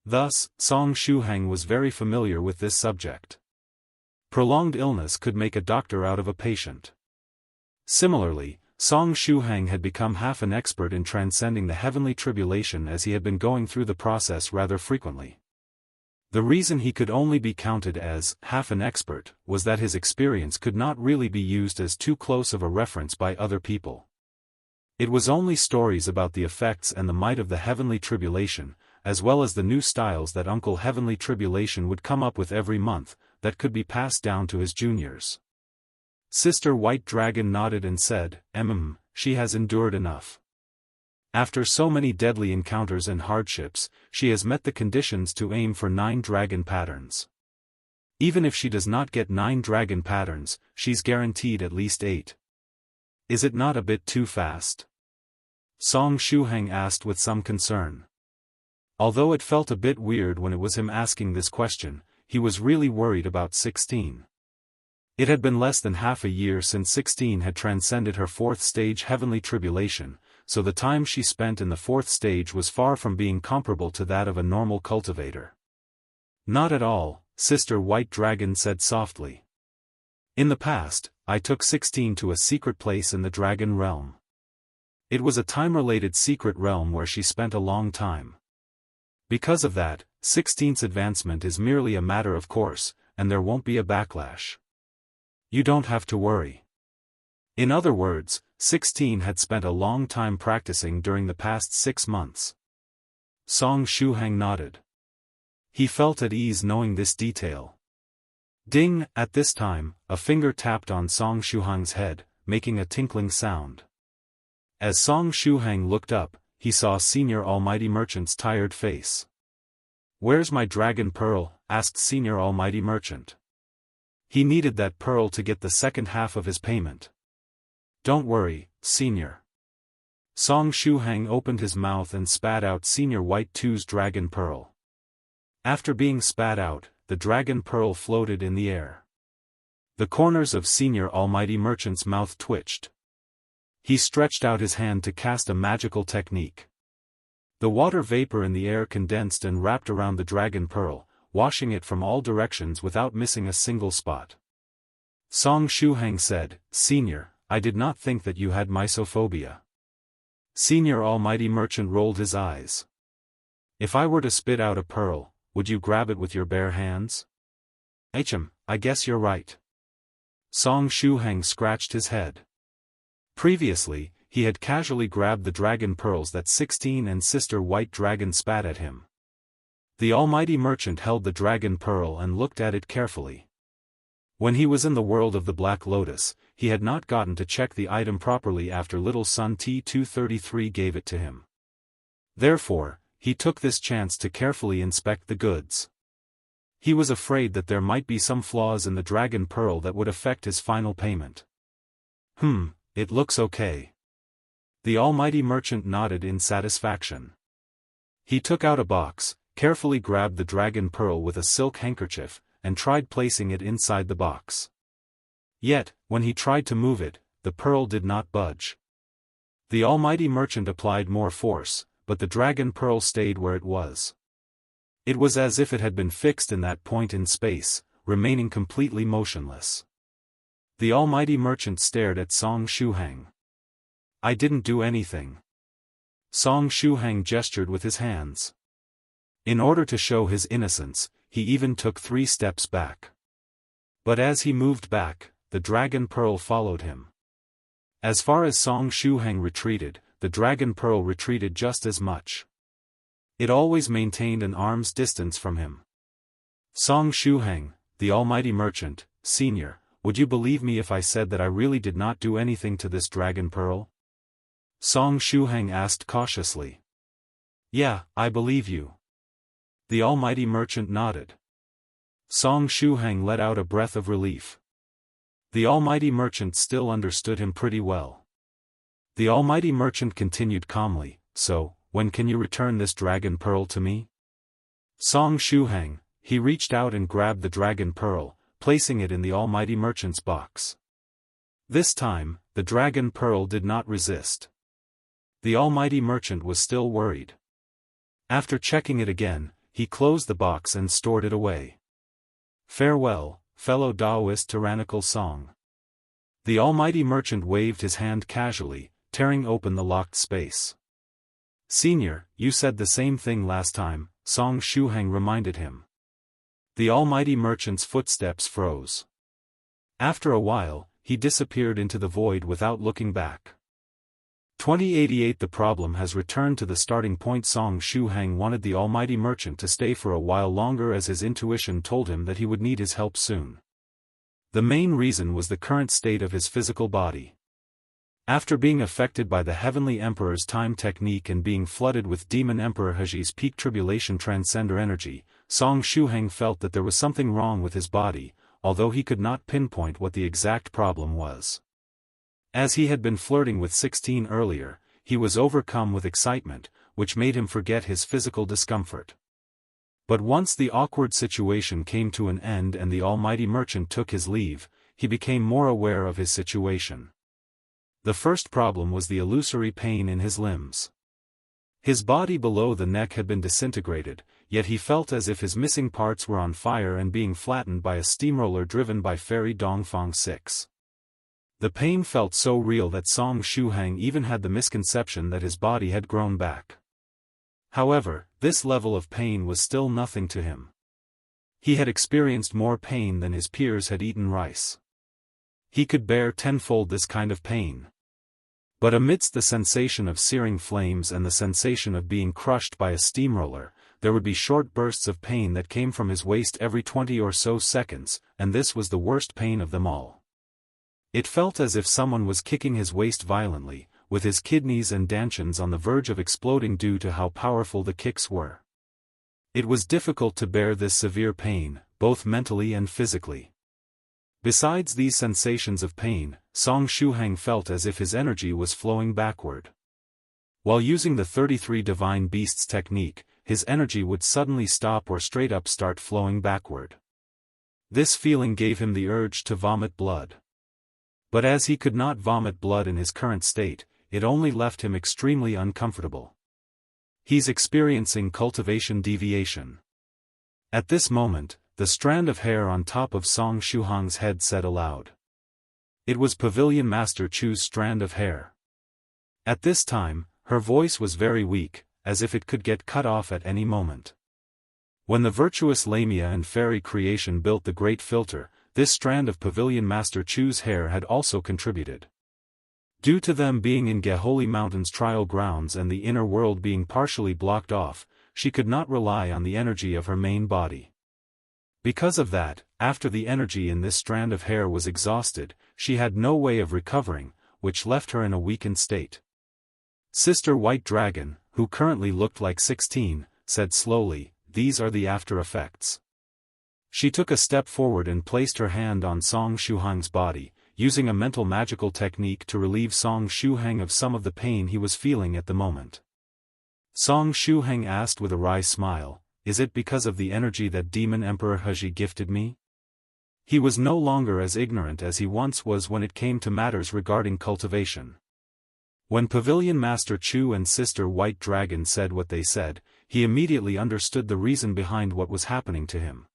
Thus, Song Shuheng was very familiar with this subject. Prolonged illness could make a doctor out of a patient. Similarly, Song Shuheng had become half an expert in transcending the heavenly tribulation as he had been going through the process rather frequently. The reason he could only be counted as half an expert was that his experience could not really be used as too close of a reference by other people. It was only stories about the effects and the might of the heavenly tribulation, as well as the new styles that Uncle Heavenly Tribulation would come up with every month, that could be passed down to his juniors. Sister White Dragon nodded and said, she has endured enough. After so many deadly encounters and hardships, she has met the conditions to aim for 9 dragon patterns. Even if she does not get 9 dragon patterns, she's guaranteed at least 8. Is it not a bit too fast? Song Shuheng asked with some concern. Although it felt a bit weird when it was him asking this question, he was really worried about 16. It had been less than half a year since 16 had transcended her 4th stage heavenly tribulation, so the time she spent in the 4th stage was far from being comparable to that of a normal cultivator. Not at all, Sister White Dragon said softly. In the past, I took 16 to a secret place in the dragon realm. It was a time-related secret realm where she spent a long time. Because of that, 16's advancement is merely a matter of course, and there won't be a backlash. You don't have to worry. In other words, 16 had spent a long time practicing during the past 6 months. Song Shuheng nodded. He felt at ease knowing this detail. Ding! At this time, a finger tapped on Song Shuheng's head, making a tinkling sound. As Song Shuheng looked up, he saw Senior Almighty Merchant's tired face. "Where's my dragon pearl?" asked Senior Almighty Merchant. He needed that pearl to get the second half of his payment. "Don't worry, Senior." Song Shuheng opened his mouth and spat out Senior White 2's dragon pearl. After being spat out, the dragon pearl floated in the air. The corners of Senior Almighty Merchant's mouth twitched. He stretched out his hand to cast a magical technique. The water vapor in the air condensed and wrapped around the dragon pearl, washing it from all directions without missing a single spot. Song Shuheng said, "Senior, I did not think that you had mysophobia." Senior Almighty Merchant rolled his eyes. "If I were to spit out a pearl, would you grab it with your bare hands?" I guess you're right." Song Shuheng scratched his head. Previously, he had casually grabbed the dragon pearls that 16 and Sister White Dragon spat at him. The Almighty Merchant held the dragon pearl and looked at it carefully. When he was in the world of the Black Lotus, he had not gotten to check the item properly after Little Sun T233 gave it to him. Therefore, he took this chance to carefully inspect the goods. He was afraid that there might be some flaws in the dragon pearl that would affect his final payment. It looks okay." The Almighty Merchant nodded in satisfaction. He took out a box, carefully grabbed the dragon pearl with a silk handkerchief, and tried placing it inside the box. Yet, when he tried to move it, the pearl did not budge. The Almighty Merchant applied more force, but the dragon pearl stayed where it was. It was as if it had been fixed in that point in space, remaining completely motionless. The Almighty Merchant stared at Song Shuheng. "I didn't do anything." Song Shuheng gestured with his hands. In order to show his innocence, he even took 3 steps back. But as he moved back, the dragon pearl followed him. As far as Song Shuheng retreated, the dragon pearl retreated just as much. It always maintained an arm's distance from him. "Song Shuheng, the Almighty Merchant, Senior, would you believe me if I said that I really did not do anything to this dragon pearl?" Song Shuheng asked cautiously. "Yeah, I believe you." The Almighty Merchant nodded. Song Shuheng let out a breath of relief. The almighty merchant still understood him pretty well. The almighty merchant continued calmly, "So, when can you return this dragon pearl to me?" Song Shuheng, he reached out and grabbed the dragon pearl, placing it in the almighty merchant's box. This time, the dragon pearl did not resist. The almighty merchant was still worried. After checking it again, he closed the box and stored it away. "Farewell, fellow Taoist tyrannical song." The almighty merchant waved his hand casually, tearing open the locked space. "Senior, you said the same thing last time," Song Shuheng reminded him. The almighty merchant's footsteps froze. After a while, he disappeared into the void without looking back. 2088 The problem has returned to the starting point. Song Shuheng wanted the almighty merchant to stay for a while longer, as his intuition told him that he would need his help soon. The main reason was the current state of his physical body. After being affected by the Heavenly Emperor's time technique and being flooded with Demon Emperor Ahhh's peak tribulation transcender energy, Song Shuheng felt that there was something wrong with his body, although he could not pinpoint what the exact problem was. As he had been flirting with 16 earlier, he was overcome with excitement, which made him forget his physical discomfort. But once the awkward situation came to an end and the almighty merchant took his leave, he became more aware of his situation. The first problem was the illusory pain in his limbs. His body below the neck had been disintegrated, yet he felt as if his missing parts were on fire and being flattened by a steamroller driven by Fairy Dongfang 6. The pain felt so real that Song Shuheng even had the misconception that his body had grown back. However, this level of pain was still nothing to him. He had experienced more pain than his peers had eaten rice. He could bear tenfold this kind of pain. But amidst the sensation of searing flames and the sensation of being crushed by a steamroller, there would be short bursts of pain that came from his waist every 20 or so seconds, and this was the worst pain of them all. It felt as if someone was kicking his waist violently, with his kidneys and dantians on the verge of exploding due to how powerful the kicks were. It was difficult to bear this severe pain, both mentally and physically. Besides these sensations of pain, Song Shuheng felt as if his energy was flowing backward. While using the 33 Divine Beasts technique, his energy would suddenly stop or straight up start flowing backward. This feeling gave him the urge to vomit blood. But as he could not vomit blood in his current state, it only left him extremely uncomfortable. He's experiencing cultivation deviation. At this moment, the strand of hair on top of Song Shuheng's head said aloud. It was Pavilion Master Chu's strand of hair. At this time, her voice was very weak, as if it could get cut off at any moment. When the virtuous Lamia and fairy creation built the Great Filter, this strand of Pavilion Master Chu's hair had also contributed. Due to them being in Geholy Mountain's trial grounds and the inner world being partially blocked off, she could not rely on the energy of her main body. Because of that, after the energy in this strand of hair was exhausted, she had no way of recovering, which left her in a weakened state. Sister White Dragon, who currently looked like 16, said slowly, "These are the after effects." She took a step forward and placed her hand on Song Shuheng's body, using a mental magical technique to relieve Song Shuheng of some of the pain he was feeling at the moment. Song Shuheng asked with a wry smile, "Is it because of the energy that Demon Emperor Ahhh gifted me?" He was no longer as ignorant as he once was when it came to matters regarding cultivation. When Pavilion Master Chu and Sister White Dragon said what they said, he immediately understood the reason behind what was happening to him.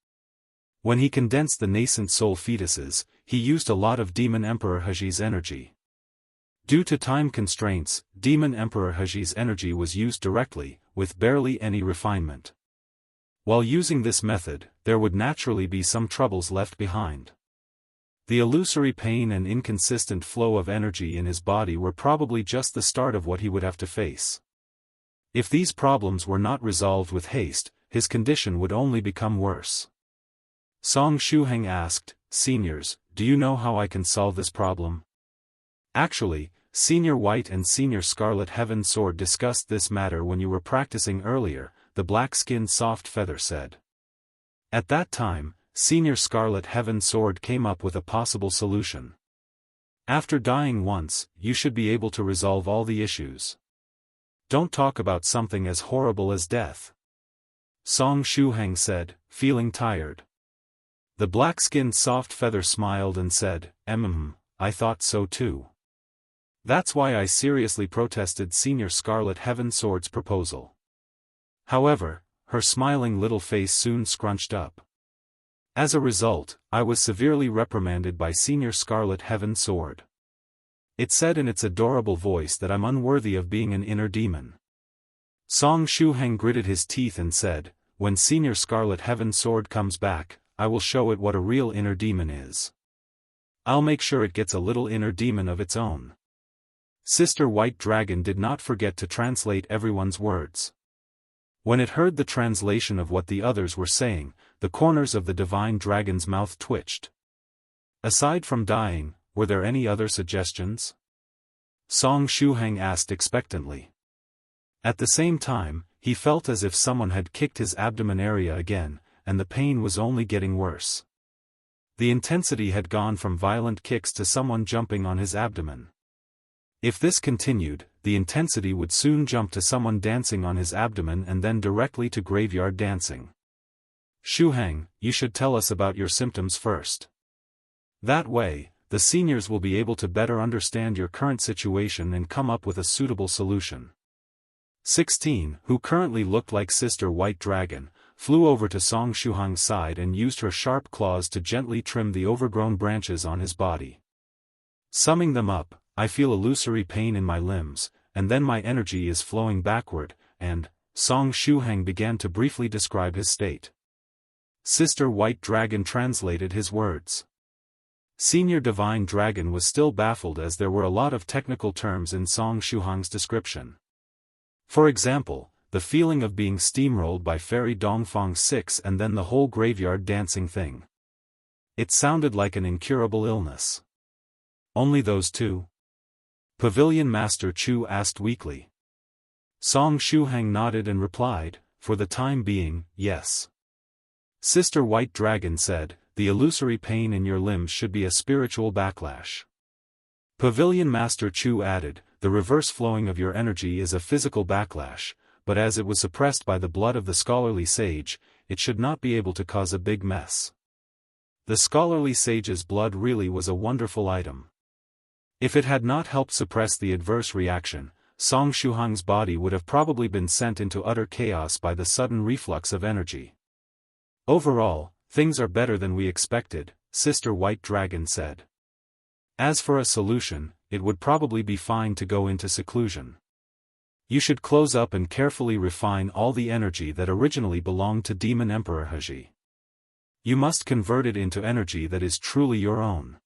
When he condensed the nascent soul fetuses, he used a lot of Demon Emperor Ahhh's energy. Due to time constraints, Demon Emperor Ahhh's energy was used directly, with barely any refinement. While using this method, there would naturally be some troubles left behind. The illusory pain and inconsistent flow of energy in his body were probably just the start of what he would have to face. If these problems were not resolved with haste, his condition would only become worse. Song Shuheng asked, "Seniors, do you know how I can solve this problem?" Actually, Senior White and Senior Scarlet Heaven Sword discussed this matter when you were practicing earlier, the black-skinned soft feather said. At that time, Senior Scarlet Heaven Sword came up with a possible solution. After dying once, you should be able to resolve all the issues. Don't talk about something as horrible as death. Song Shuheng said, feeling tired. The black-skinned soft feather smiled and said, I thought so too. That's why I seriously protested Senior Scarlet Heaven Sword's proposal. However, her smiling little face soon scrunched up. As a result, I was severely reprimanded by Senior Scarlet Heaven Sword. It said in its adorable voice that I'm unworthy of being an inner demon. Song Shuheng gritted his teeth and said, when Senior Scarlet Heaven Sword comes back, I will show it what a real inner demon is. I'll make sure it gets a little inner demon of its own. Sister White Dragon did not forget to translate everyone's words. When it heard the translation of what the others were saying, the corners of the divine dragon's mouth twitched. Aside from dying, were there any other suggestions? Song Shuheng asked expectantly. At the same time, he felt as if someone had kicked his abdomen area again, and the pain was only getting worse. The intensity had gone from violent kicks to someone jumping on his abdomen. If this continued, the intensity would soon jump to someone dancing on his abdomen and then directly to graveyard dancing. Shuheng, you should tell us about your symptoms first. That way, the seniors will be able to better understand your current situation and come up with a suitable solution. 16, who currently looked like Sister White Dragon, flew over to Song Shuheng's side and used her sharp claws to gently trim the overgrown branches on his body. Summing them up, I feel illusory pain in my limbs, and then my energy is flowing backward, and, Song Shuheng began to briefly describe his state. Sister White Dragon translated his words. Senior Divine Dragon was still baffled as there were a lot of technical terms in Song Shuheng's description. For example, the feeling of being steamrolled by Fairy Dongfang 6 and then the whole graveyard dancing thing. It sounded like an incurable illness. Only those two? Pavilion Master Chu asked weakly. Song Shuheng nodded and replied, for the time being, yes. Sister White Dragon said, the illusory pain in your limbs should be a spiritual backlash. Pavilion Master Chu added, the reverse flowing of your energy is a physical backlash, but as it was suppressed by the blood of the scholarly sage, it should not be able to cause a big mess. The scholarly sage's blood really was a wonderful item. If it had not helped suppress the adverse reaction, Song Shuheng's body would have probably been sent into utter chaos by the sudden reflux of energy. Overall, things are better than we expected, Sister White Dragon said. As for a solution, it would probably be fine to go into seclusion. You should close up and carefully refine all the energy that originally belonged to Demon Emperor Ahhh. You must convert it into energy that is truly your own.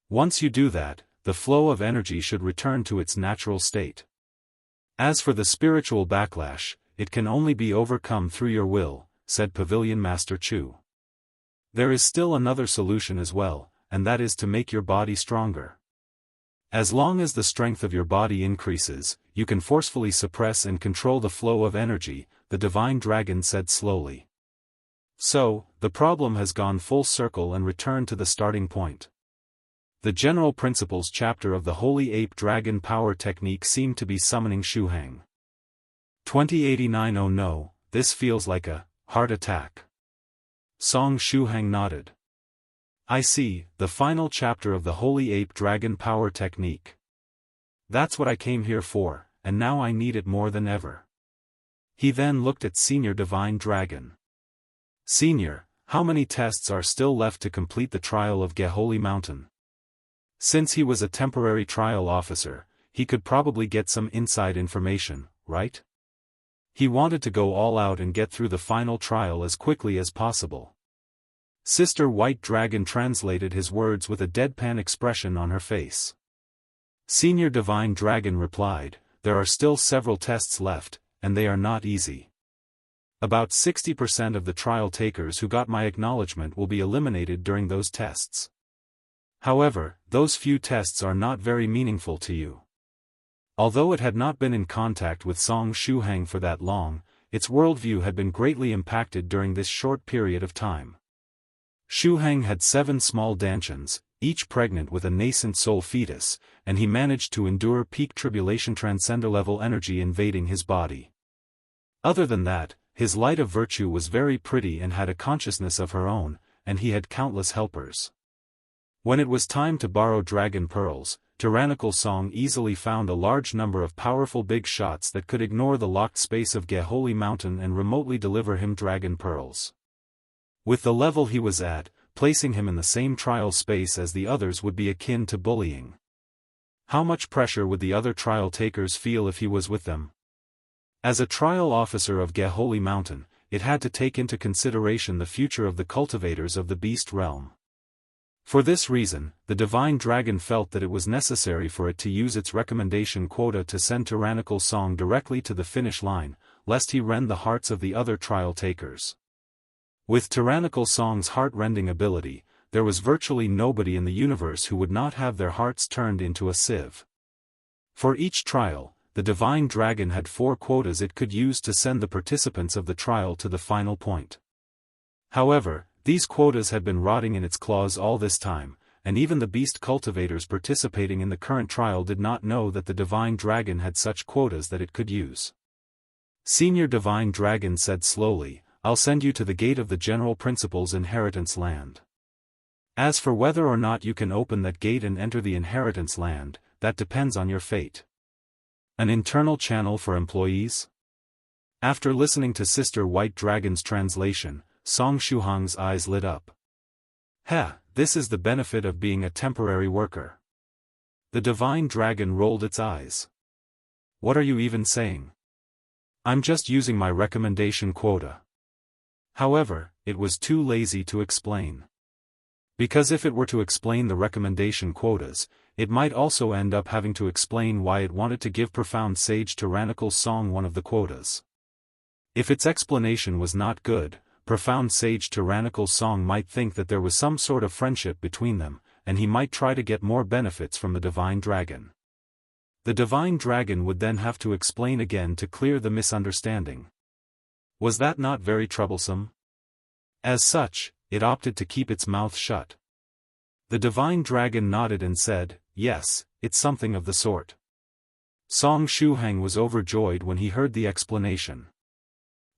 Once you do that, the flow of energy should return to its natural state. As for the spiritual backlash, it can only be overcome through your will, said Pavilion Master Chu. There is still another solution as well, and that is to make your body stronger. As long as the strength of your body increases, you can forcefully suppress and control the flow of energy, the Divine Dragon said slowly. So, the problem has gone full circle and returned to the starting point. The General Principles chapter of the Holy Ape Dragon Power Technique seemed to be summoning Shuheng. 2089. Oh no, this feels like a heart attack. Song Shuheng nodded. I see, the final chapter of the Holy Ape Dragon Power Technique. That's what I came here for, and now I need it more than ever. He then looked at Senior Divine Dragon. Senior, how many tests are still left to complete the trial of Geholy Mountain? Since he was a temporary trial officer, he could probably get some inside information, right? He wanted to go all out and get through the final trial as quickly as possible. Sister White Dragon translated his words with a deadpan expression on her face. Senior Divine Dragon replied, there are still several tests left, and they are not easy. About 60% of the trial takers who got my acknowledgement will be eliminated during those tests. However, those few tests are not very meaningful to you. Although it had not been in contact with Song Shuheng for that long, its worldview had been greatly impacted during this short period of time. Shu Heng had 7 small dantians, each pregnant with a nascent soul fetus, and he managed to endure peak tribulation transcender level energy invading his body. Other than that, his light of virtue was very pretty and had a consciousness of her own, and he had countless helpers. When it was time to borrow dragon pearls, Tyrannical Song easily found a large number of powerful big shots that could ignore the locked space of Holy Mountain and remotely deliver him dragon pearls. With the level he was at, placing him in the same trial space as the others would be akin to bullying. How much pressure would the other trial takers feel if he was with them? As a trial officer of Holy Mountain, it had to take into consideration the future of the cultivators of the beast realm. For this reason, the Divine Dragon felt that it was necessary for it to use its recommendation quota to send Tyrannical Song directly to the finish line, lest he rend the hearts of the other trial takers. With Tyrannical Song's heart-rending ability, there was virtually nobody in the universe who would not have their hearts turned into a sieve. For each trial, the Divine Dragon had 4 quotas it could use to send the participants of the trial to the final point. However, these quotas had been rotting in its claws all this time, and even the beast cultivators participating in the current trial did not know that the Divine Dragon had such quotas that it could use. Senior Divine Dragon said slowly, "I'll send you to the gate of the General Principal's inheritance land. As for whether or not you can open that gate and enter the inheritance land, that depends on your fate." An internal channel for employees? After listening to Sister White Dragon's translation, Song Shuhang's eyes lit up. This is the benefit of being a temporary worker. The Divine Dragon rolled its eyes. What are you even saying? I'm just using my recommendation quota. However, it was too lazy to explain. Because if it were to explain the recommendation quotas, it might also end up having to explain why it wanted to give Profound Sage Tyrannical Song one of the quotas. If its explanation was not good, Profound Sage Tyrannical Song might think that there was some sort of friendship between them, and he might try to get more benefits from the Divine Dragon. The Divine Dragon would then have to explain again to clear the misunderstanding. Was that not very troublesome? As such, it opted to keep its mouth shut. The Divine Dragon nodded and said, "Yes, it's something of the sort." Song Shuheng was overjoyed when he heard the explanation.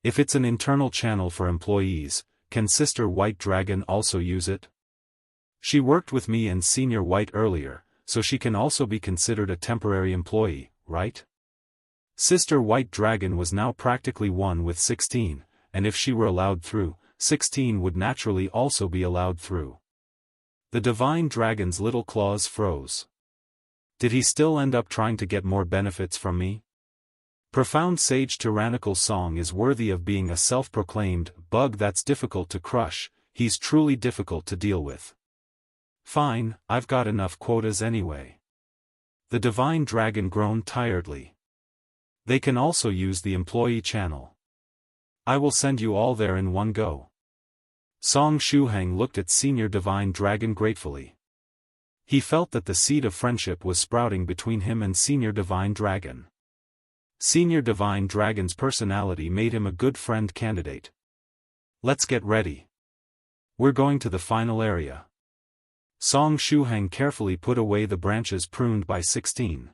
If it's an internal channel for employees, can Sister White Dragon also use it? She worked with me and Senior White earlier, so she can also be considered a temporary employee, right? Sister White Dragon was now practically one with 16, and if she were allowed through, 16 would naturally also be allowed through. The Divine Dragon's little claws froze. Did he still end up trying to get more benefits from me? Profound Sage Tyrannical Song is worthy of being a self-proclaimed bug that's difficult to crush. He's truly difficult to deal with. Fine, I've got enough quotas anyway. The Divine Dragon groaned tiredly. They can also use the employee channel. I will send you all there in one go. Song Shuheng looked at Senior Divine Dragon gratefully. He felt that the seed of friendship was sprouting between him and Senior Divine Dragon. Senior Divine Dragon's personality made him a good friend candidate. Let's get ready. We're going to the final area. Song Shuheng carefully put away the branches pruned by 16.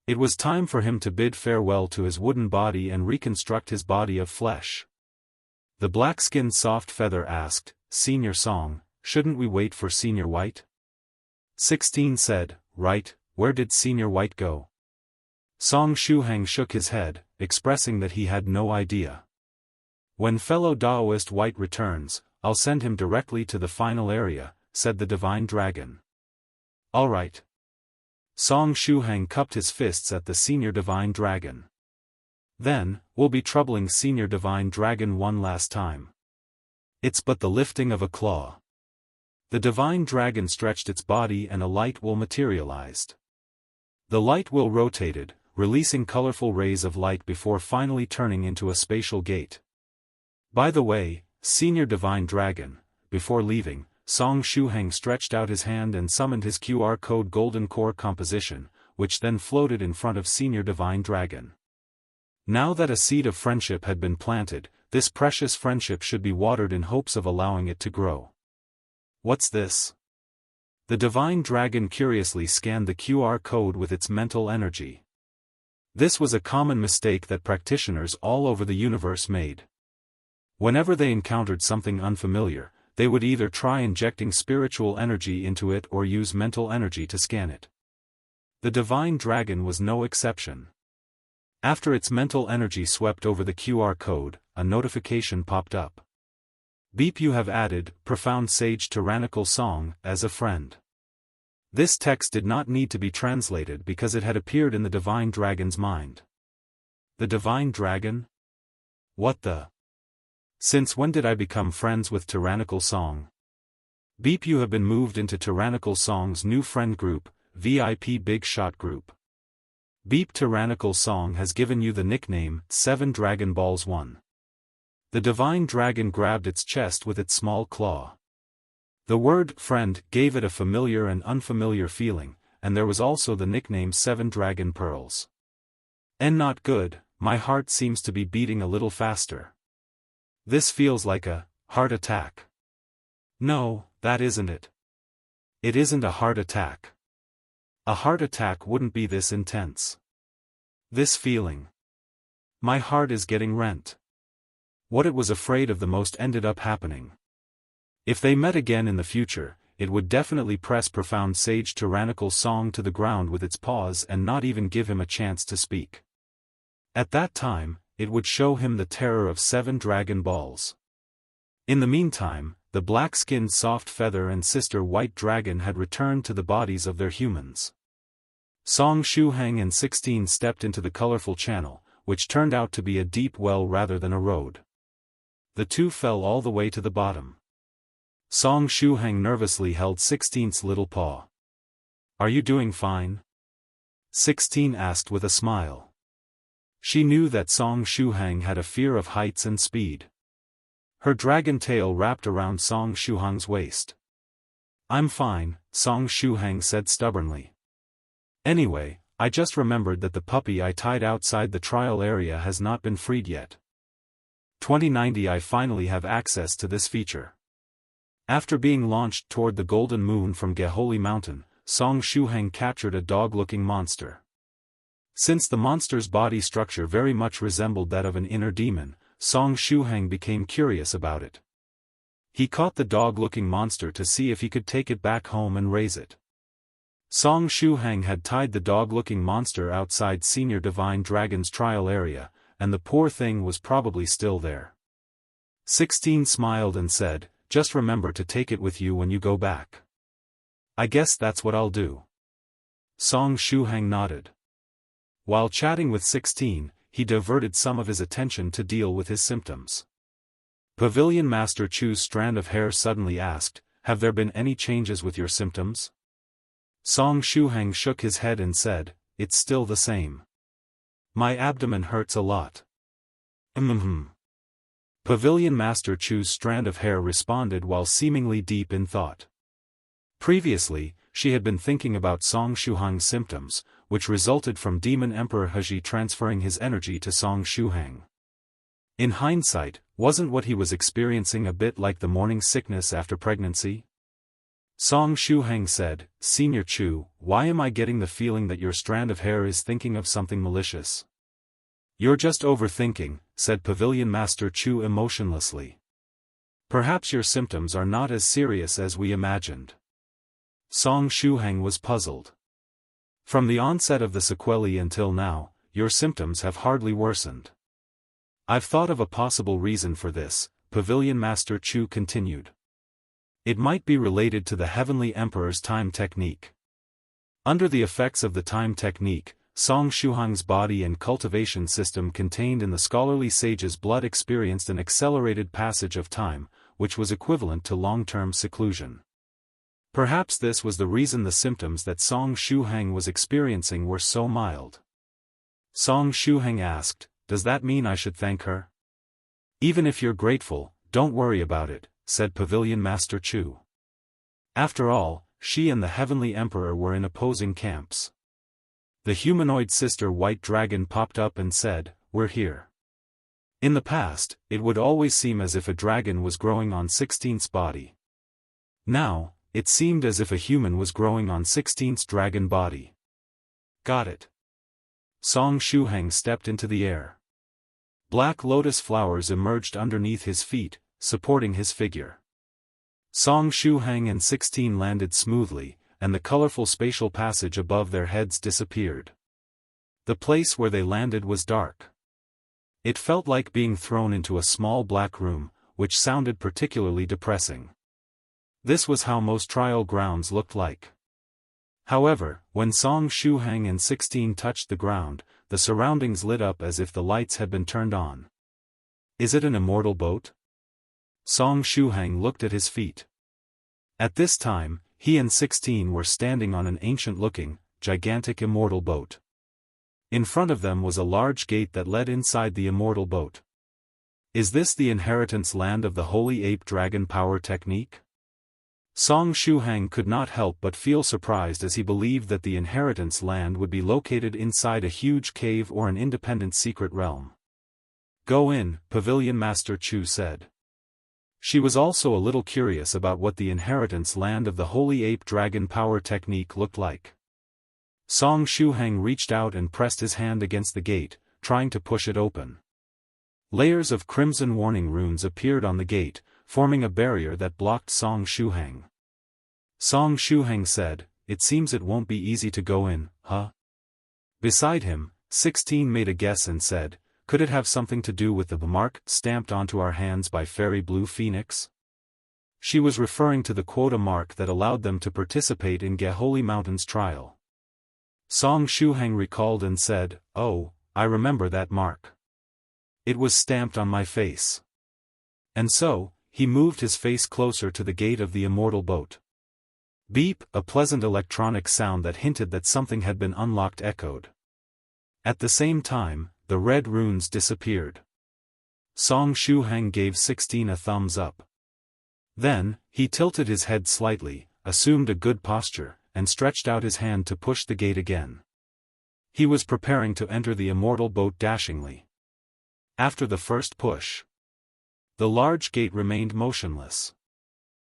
It was time for him to bid farewell to his wooden body and reconstruct his body of flesh. The black-skinned soft feather asked, "Senior Song, shouldn't we wait for Senior White?" 16 said, "Right, where did Senior White go?" Song Shuheng shook his head, expressing that he had no idea. "When fellow Daoist White returns, I'll send him directly to the final area," said the Divine Dragon. "All right." Song Shuheng cupped his fists at the Senior Divine Dragon. "Then, we'll be troubling Senior Divine Dragon one last time. It's but the lifting of a claw." The Divine Dragon stretched its body and a light will materialized. The light will rotated, releasing colorful rays of light before finally turning into a spatial gate. By the way, Senior Divine Dragon, before leaving, Song Shuheng stretched out his hand and summoned his QR code golden core composition, which then floated in front of Senior Divine Dragon. Now that a seed of friendship had been planted, this precious friendship should be watered in hopes of allowing it to grow. What's this? The divine dragon curiously scanned the QR code with its mental energy. This was a common mistake that practitioners all over the universe made. Whenever they encountered something unfamiliar, they would either try injecting spiritual energy into it or use mental energy to scan it. The divine dragon was no exception. After its mental energy swept over the QR code, a notification popped up. Beep, you have added Profound Sage Tyrannical Song as a friend. This text did not need to be translated because it had appeared in the divine dragon's mind. The divine dragon? What the? Since when did I become friends with Tyrannical Song? Beep, you have been moved into Tyrannical Song's new friend group, VIP Big Shot Group. Beep, Tyrannical Song has given you the nickname 7 Dragon Balls 1. The divine dragon grabbed its chest with its small claw. The word friend gave it a familiar and unfamiliar feeling, and there was also the nickname 7 Dragon Pearls. And not good, my heart seems to be beating a little faster. This feels like a heart attack. No, that isn't it. It isn't a heart attack. A heart attack wouldn't be this intense. This feeling. My heart is getting rent. What it was afraid of the most ended up happening. If they met again in the future, it would definitely press Profound Sage Tyrannical Song to the ground with its paws and not even give him a chance to speak. At that time, it would show him the terror of 7 Dragon Balls. In the meantime, the black-skinned soft feather and sister white dragon had returned to the bodies of their humans. Song Shuhang and 16 stepped into the colorful channel, which turned out to be a deep well rather than a road. The two fell all the way to the bottom. Song Shuhang nervously held 16's little paw. Are you doing fine? 16 asked with a smile. She knew that Song Shuhang had a fear of heights and speed. Her dragon tail wrapped around Song Shuhang's waist. I'm fine, Song Shuhang said stubbornly. Anyway, I just remembered that the puppy I tied outside the trial area has not been freed yet. 2090 I finally have access to this feature. After being launched toward the golden moon from Geholy Mountain, Song Shuhang captured a dog-looking monster. Since the monster's body structure very much resembled that of an inner demon, Song Shuhang became curious about it. He caught the dog-looking monster to see if he could take it back home and raise it. Song Shuhang had tied the dog-looking monster outside Senior Divine Dragon's trial area, and the poor thing was probably still there. 16 smiled and said, just remember to take it with you when you go back. I guess that's what I'll do. Song Shuhang nodded. While chatting with 16, he diverted some of his attention to deal with his symptoms. Pavilion Master Chu's strand of hair suddenly asked, have there been any changes with your symptoms? Song Shuhang shook his head and said, it's still the same. My abdomen hurts a lot. Pavilion Master Chu's strand of hair responded while seemingly deep in thought. Previously, she had been thinking about Song Shuhang's symptoms, which resulted from Demon Emperor Ahhh transferring his energy to Song Shuhang. In hindsight, wasn't what he was experiencing a bit like the morning sickness after pregnancy? Song Shuhang said, Senior Chu, why am I getting the feeling that your strand of hair is thinking of something malicious? You're just overthinking, said Pavilion Master Chu emotionlessly. Perhaps your symptoms are not as serious as we imagined. Song Shuhang was puzzled. From the onset of the sequelae until now, your symptoms have hardly worsened. I've thought of a possible reason for this, Pavilion Master Chu continued. It might be related to the Heavenly Emperor's time technique. Under the effects of the time technique, Song Shuhang's body and cultivation system contained in the scholarly sage's blood experienced an accelerated passage of time, which was equivalent to long-term seclusion. Perhaps this was the reason the symptoms that Song Shuhang was experiencing were so mild. Song Shuhang asked, does that mean I should thank her? Even if you're grateful, don't worry about it, said Pavilion Master Chu. After all, she and the Heavenly Emperor were in opposing camps. The humanoid sister White Dragon popped up and said, we're here. In the past, it would always seem as if a dragon was growing on 16's body. Now, it seemed as if a human was growing on 16's dragon body. Got it. Song Shuheng stepped into the air. Black lotus flowers emerged underneath his feet, supporting his figure. Song Shuheng and 16 landed smoothly, and the colorful spatial passage above their heads disappeared. The place where they landed was dark. It felt like being thrown into a small black room, which sounded particularly depressing. This was how most trial grounds looked like. However, when Song Shuheng and 16 touched the ground, the surroundings lit up as if the lights had been turned on. Is it an immortal boat? Song Shuheng looked at his feet. At this time, he and 16 were standing on an ancient-looking, gigantic immortal boat. In front of them was a large gate that led inside the immortal boat. Is this the inheritance land of the holy ape dragon power technique? Song Shuheng could not help but feel surprised as he believed that the inheritance land would be located inside a huge cave or an independent secret realm. Go in, Pavilion Master Chu said. She was also a little curious about what the inheritance land of the holy ape dragon power technique looked like. Song Shuheng reached out and pressed his hand against the gate, trying to push it open. Layers of crimson warning runes appeared on the gate, forming a barrier that blocked Song Shuheng. Song Shuheng said, "It seems it won't be easy to go in, huh?" Beside him, 16 made a guess and said, "Could it have something to do with the mark stamped onto our hands by Fairy Blue Phoenix?" She was referring to the quota mark that allowed them to participate in Geholy Mountain's trial. Song Shuheng recalled and said, "Oh, I remember that mark. It was stamped on my face." And so, he moved his face closer to the gate of the immortal boat. Beep, a pleasant electronic sound that hinted that something had been unlocked echoed. At the same time, the red runes disappeared. Song Shuheng gave 16 a thumbs up. Then, he tilted his head slightly, assumed a good posture, and stretched out his hand to push the gate again. He was preparing to enter the immortal boat dashingly. After the first push, the large gate remained motionless.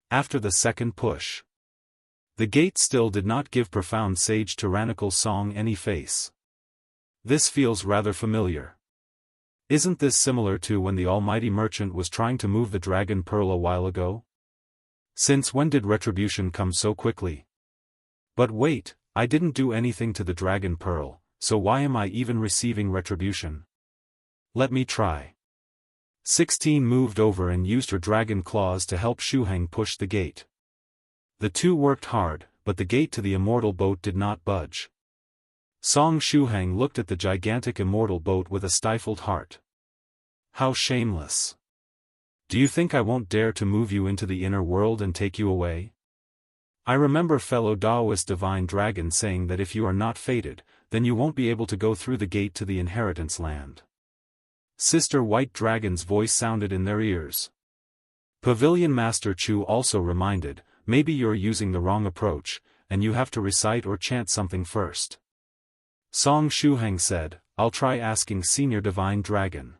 After the second push, the gate still did not give profound sage Tyrannical Song any face. This feels rather familiar. Isn't this similar to when the almighty merchant was trying to move the dragon pearl a while ago? Since when did retribution come so quickly? But wait, I didn't do anything to the dragon pearl, so why am I even receiving retribution? Let me try. 16 moved over and used her dragon claws to help Shuheng push the gate. The two worked hard, but the gate to the immortal boat did not budge. Song Shuheng looked at the gigantic immortal boat with a stifled heart. How shameless. Do you think I won't dare to move you into the inner world and take you away? I remember fellow Taoist divine dragon saying that if you are not fated, then you won't be able to go through the gate to the inheritance land. Sister White Dragon's voice sounded in their ears. Pavilion Master Chu also reminded, maybe you're using the wrong approach, and you have to recite or chant something first. Song Shuheng said, I'll try asking Senior Divine Dragon.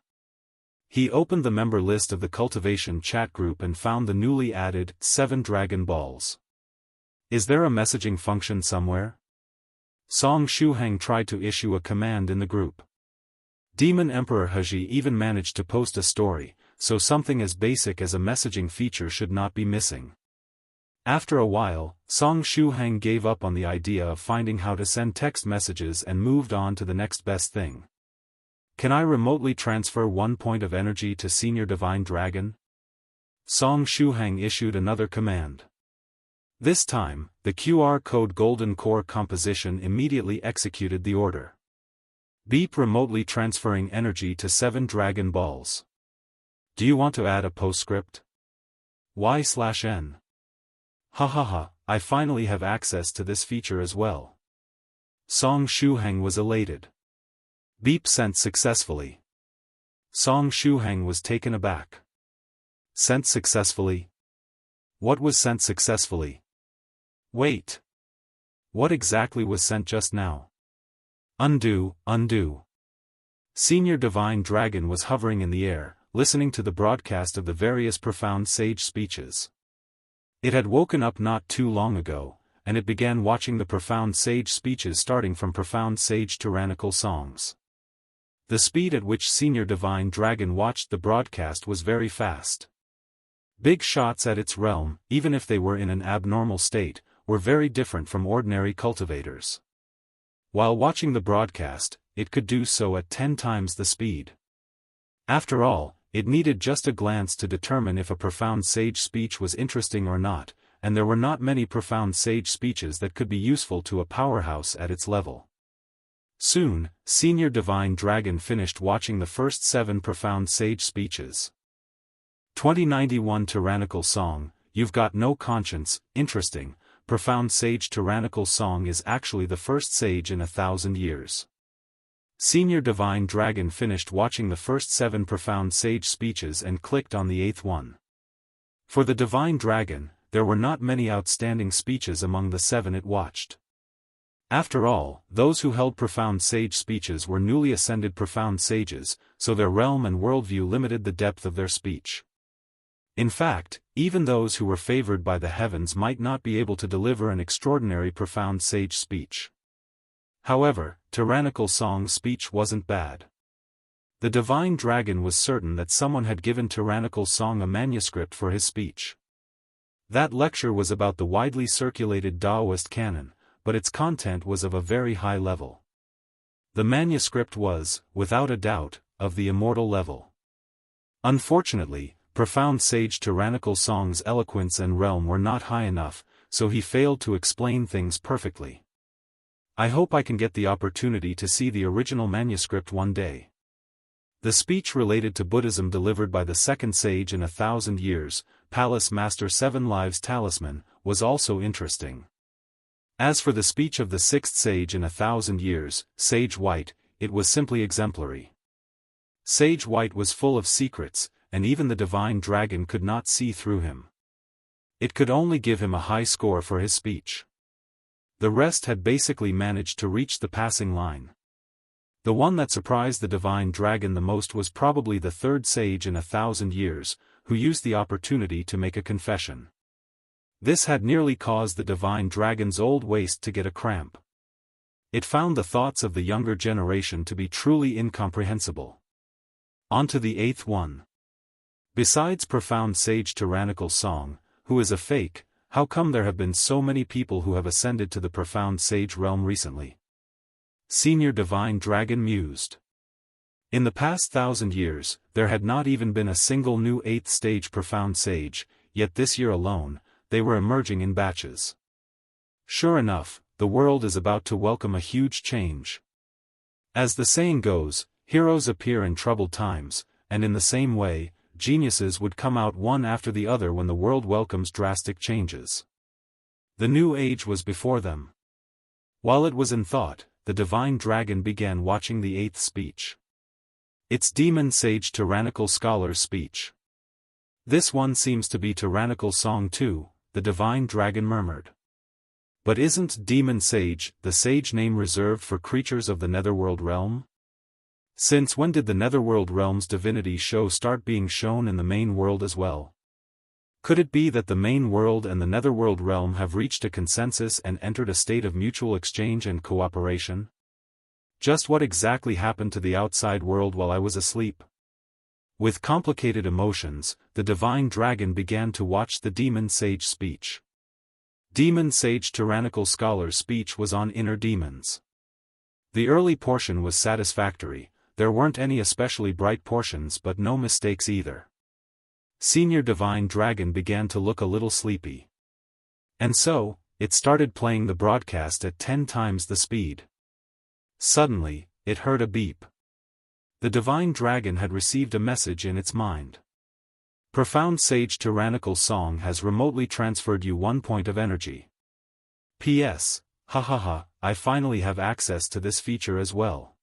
He opened the member list of the Cultivation chat group and found the newly added 7 Dragon Balls. Is there a messaging function somewhere? Song Shuheng tried to issue a command in the group. Demon Emperor Haji even managed to post a story, so something as basic as a messaging feature should not be missing. After a while, Song Shuheng gave up on the idea of finding how to send text messages and moved on to the next best thing. Can I remotely transfer 1 point of energy to Senior Divine Dragon? Song Shuheng issued another command. This time, the QR code Golden Core composition immediately executed the order. Beep remotely transferring energy to 7 Dragon Balls. Do you want to add a postscript? Y/N. Hahaha, I finally have access to this feature as well. Song Shuheng was elated. Beep sent successfully. Song Shuheng was taken aback. Sent successfully? What was sent successfully? Wait. What exactly was sent just now? Undo. Senior Divine Dragon was hovering in the air, listening to the broadcast of the various profound sage speeches. It had woken up not too long ago, and it began watching the profound sage speeches starting from profound sage tyrannical songs. The speed at which Senior Divine Dragon watched the broadcast was very fast. Big shots at its realm, even if they were in an abnormal state, were very different from ordinary cultivators. While watching the broadcast, it could do so at 10 times the speed. After all, it needed just a glance to determine if a profound sage speech was interesting or not, and there were not many profound sage speeches that could be useful to a powerhouse at its level. Soon, Senior Divine Dragon finished watching the first 7 profound sage speeches. 2091 Tyrannical Song, You've Got No Conscience, interesting. Profound Sage Tyrannical Song is actually the first sage in 1,000 years. Senior Divine Dragon finished watching the first 7 profound sage speeches and clicked on the 8th one. For the Divine Dragon, there were not many outstanding speeches among the 7 it watched. After all, those who held profound sage speeches were newly ascended profound sages, so their realm and worldview limited the depth of their speech. In fact, even those who were favored by the heavens might not be able to deliver an extraordinary profound sage speech. However, Tyrannical Song's speech wasn't bad. The Divine Dragon was certain that someone had given Tyrannical Song a manuscript for his speech. That lecture was about the widely circulated Taoist canon, but its content was of a very high level. The manuscript was, without a doubt, of the immortal level. Unfortunately, profound sage Tyrannical Song's eloquence and realm were not high enough, so he failed to explain things perfectly. I hope I can get the opportunity to see the original manuscript one day. The speech related to Buddhism delivered by the second sage in 1,000 years, Palace Master 7 Lives Talisman, was also interesting. As for the speech of the sixth sage in 1,000 years, Sage White, it was simply exemplary. Sage White was full of secrets, and even the Divine Dragon could not see through him. It could only give him a high score for his speech. The rest had basically managed to reach the passing line. The one that surprised the Divine Dragon the most was probably the third sage in 1,000 years, who used the opportunity to make a confession. This had nearly caused the Divine Dragon's old waist to get a cramp. It found the thoughts of the younger generation to be truly incomprehensible. On to the 8th one. Besides profound sage Tyrannical Song, who is a fake, how come there have been so many people who have ascended to the profound sage realm recently? Senior Divine Dragon mused. In the past 1,000 years, there had not even been a single new 8th stage profound sage, yet this year alone, they were emerging in batches. Sure enough, the world is about to welcome a huge change. As the saying goes, heroes appear in troubled times, and in the same way, geniuses would come out one after the other when the world welcomes drastic changes. The new age was before them. While it was in thought, the Divine Dragon began watching the 8th speech. It's Demon Sage Tyrannical Scholar's speech. This one seems to be Tyrannical Song too, the Divine Dragon murmured. But isn't Demon Sage the sage name reserved for creatures of the Netherworld realm? Since when did the Netherworld realm's divinity show start being shown in the main world as well? Could it be that the main world and the Netherworld realm have reached a consensus and entered a state of mutual exchange and cooperation? Just what exactly happened to the outside world while I was asleep? With complicated emotions, the Divine Dragon began to watch the Demon Sage speech. Demon Sage Tyrannical Scholar's speech was on inner demons. The early portion was satisfactory, there weren't any especially bright portions but no mistakes either. Senior Divine Dragon began to look a little sleepy. And so, it started playing the broadcast at 10 times the speed. Suddenly, it heard a beep. The Divine Dragon had received a message in its mind. Profound Sage Tyrannical Song has remotely transferred you 1 point of energy. P.S. Hahaha, I finally have access to this feature as well.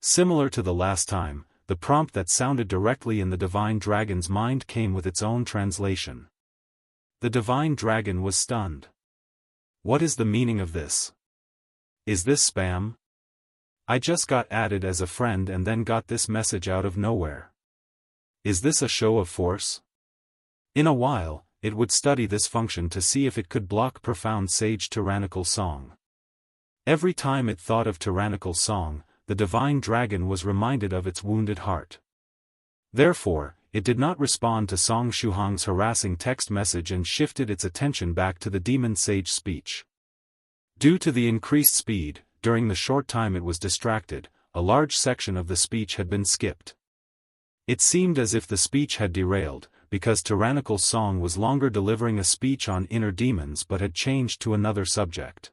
Similar to the last time, the prompt that sounded directly in the Divine Dragon's mind came with its own translation. The Divine Dragon was stunned. What is the meaning of this? Is this spam? I just got added as a friend and then got this message out of nowhere. Is this a show of force? In a while, it would study this function to see if it could block profound sage tyrannical song. Every time it thought of tyrannical song, the divine dragon was reminded of its wounded heart. Therefore, it did not respond to Song Shuhang's harassing text message and shifted its attention back to the demon sage speech. Due to the increased speed, during the short time it was distracted, a large section of the speech had been skipped. It seemed as if the speech had derailed, because tyrannical song was longer delivering a speech on inner demons but had changed to another subject.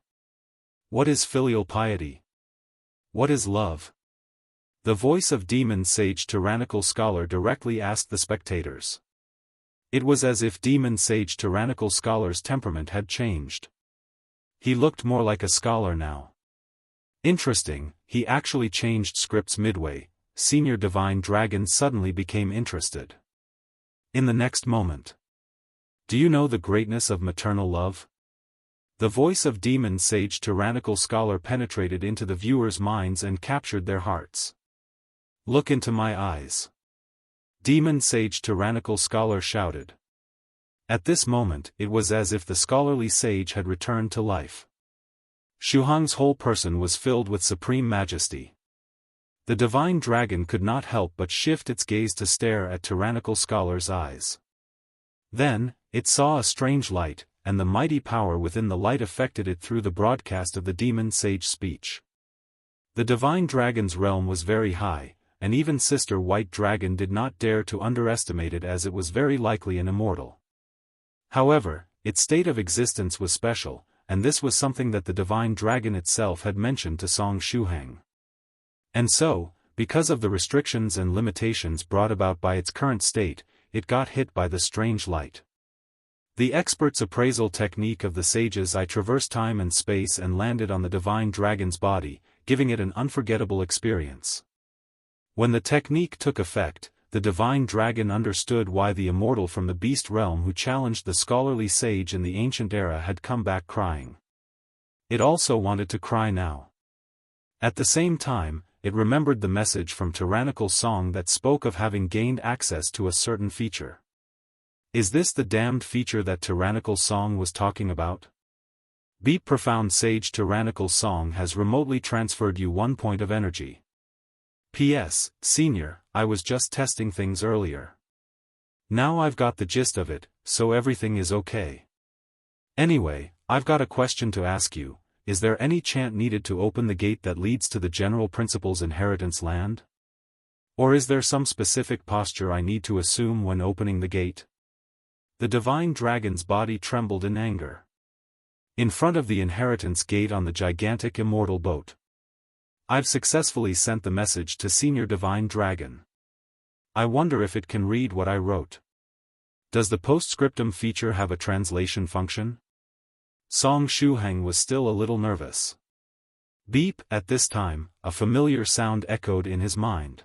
What is filial piety? What is love? The voice of demon sage tyrannical scholar directly asked the spectators. It was as if demon sage tyrannical scholar's temperament had changed. He looked more like a scholar now. Interesting, he actually changed scripts midway. Senior Divine Dragon suddenly became interested. In the next moment. Do you know the greatness of maternal love? The voice of demon sage tyrannical scholar penetrated into the viewers' minds and captured their hearts. Look into my eyes. Demon sage tyrannical scholar shouted. At this moment, it was as if the scholarly sage had returned to life. Shuhang's whole person was filled with supreme majesty. The divine dragon could not help but shift its gaze to stare at tyrannical scholar's eyes. Then, it saw a strange light, and the mighty power within the light affected it through the broadcast of the demon sage speech. The divine dragon's realm was very high, and even Sister White Dragon did not dare to underestimate it, as it was very likely an immortal. However, its state of existence was special, and this was something that the divine dragon itself had mentioned to Song Shuhang. And so, because of the restrictions and limitations brought about by its current state, it got hit by the strange light. The expert's appraisal technique of the sages I traversed time and space and landed on the divine dragon's body, giving it an unforgettable experience. When the technique took effect, the divine dragon understood why the immortal from the beast realm who challenged the scholarly sage in the ancient era had come back crying. It also wanted to cry now. At the same time, it remembered the message from tyrannical song that spoke of having gained access to a certain feature. Is this the damned feature that tyrannical song was talking about? Beep profound sage tyrannical song has remotely transferred you 1 point of energy. P.S. Senior, I was just testing things earlier. Now I've got the gist of it, so everything is okay. Anyway, I've got a question to ask you. Is there any chant needed to open the gate that leads to the general principle's inheritance land? Or is there some specific posture I need to assume when opening the gate? The divine dragon's body trembled in anger. In front of the inheritance gate on the gigantic immortal boat. I've successfully sent the message to Senior Divine Dragon. I wonder if it can read what I wrote. Does the postscriptum feature have a translation function? Song Shuhang was still a little nervous. Beep, at this time, a familiar sound echoed in his mind.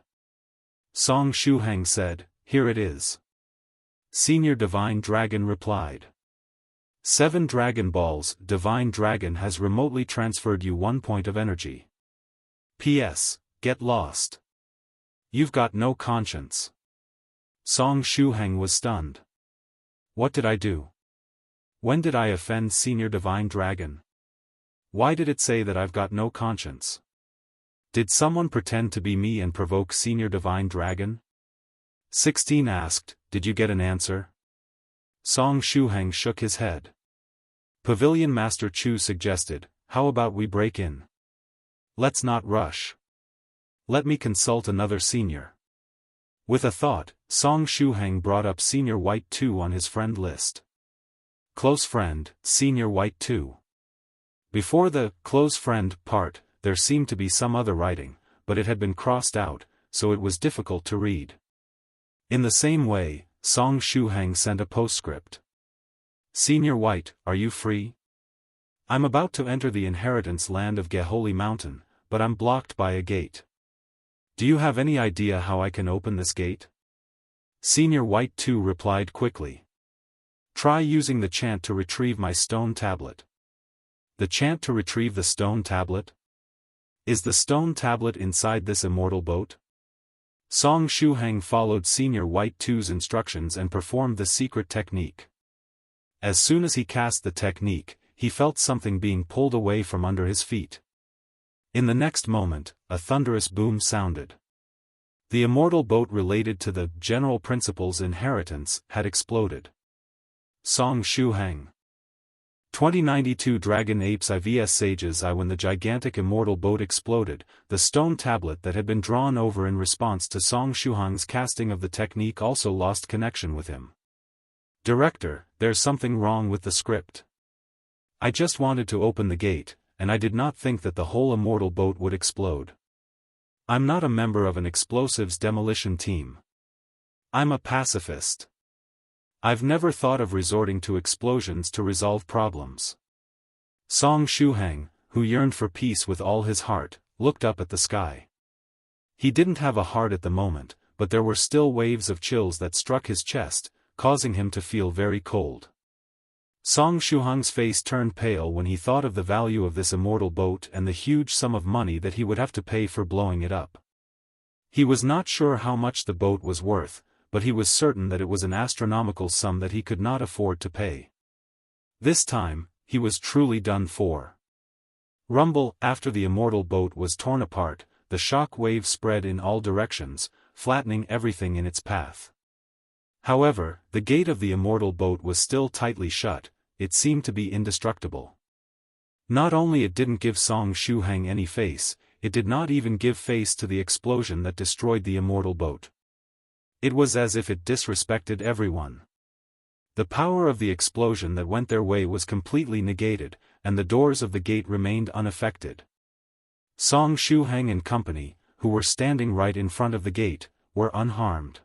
Song Shuhang said, "Here it is." Senior Divine Dragon replied. 7 Dragon Balls. Divine Dragon has remotely transferred you 1 point of energy. P.S. Get lost. You've got no conscience. Song Shuhang was stunned. What did I do? When did I offend Senior Divine Dragon? Why did it say that I've got no conscience? Did someone pretend to be me and provoke Senior Divine Dragon? 16 asked, Did you get an answer? Song Shuhang shook his head. Pavilion Master Chu suggested, how about we break in? Let's not rush. Let me consult another senior. With a thought, Song Shuhang brought up Senior White 2 on his friend list. Close friend, Senior White 2. Before the close friend part, there seemed to be some other writing, but it had been crossed out, so it was difficult to read. In the same way, Song Shuhang sent a postscript. Senior White, are you free? I'm about to enter the inheritance land of Geholy Mountain, but I'm blocked by a gate. Do you have any idea how I can open this gate? Senior White 2 replied quickly. Try using the chant to retrieve my stone tablet. The chant to retrieve the stone tablet? Is the stone tablet inside this immortal boat? Song Shuhang followed Senior White 2's instructions and performed the secret technique. As soon as he cast the technique, he felt something being pulled away from under his feet. In the next moment, a thunderous boom sounded. The immortal boat related to the general principles inheritance had exploded. Song Shuhang. 2092 Dragon Apes I vs Sages I. When the gigantic immortal boat exploded, the stone tablet that had been drawn over in response to Song Shuhang's casting of the technique also lost connection with him. Director, there's something wrong with the script. I just wanted to open the gate, and I did not think that the whole immortal boat would explode. I'm not a member of an explosives demolition team. I'm a pacifist. I've never thought of resorting to explosions to resolve problems. Song Shuhang, who yearned for peace with all his heart, looked up at the sky. He didn't have a heart at the moment, but there were still waves of chills that struck his chest, causing him to feel very cold. Song Shuhang's face turned pale when he thought of the value of this immortal boat and the huge sum of money that he would have to pay for blowing it up. He was not sure how much the boat was worth, but he was certain that it was an astronomical sum that he could not afford to pay. This time, he was truly done for. Rumble. After the immortal boat was torn apart, the shock wave spread in all directions, flattening everything in its path. However, the gate of the immortal boat was still tightly shut. It seemed to be indestructible. Not only it didn't give Song Shuhang any face, it did not even give face to the explosion that destroyed the immortal boat. It was as if it disrespected everyone. The power of the explosion that went their way was completely negated, and the doors of the gate remained unaffected. Song Shuhang and company, who were standing right in front of the gate, were unharmed.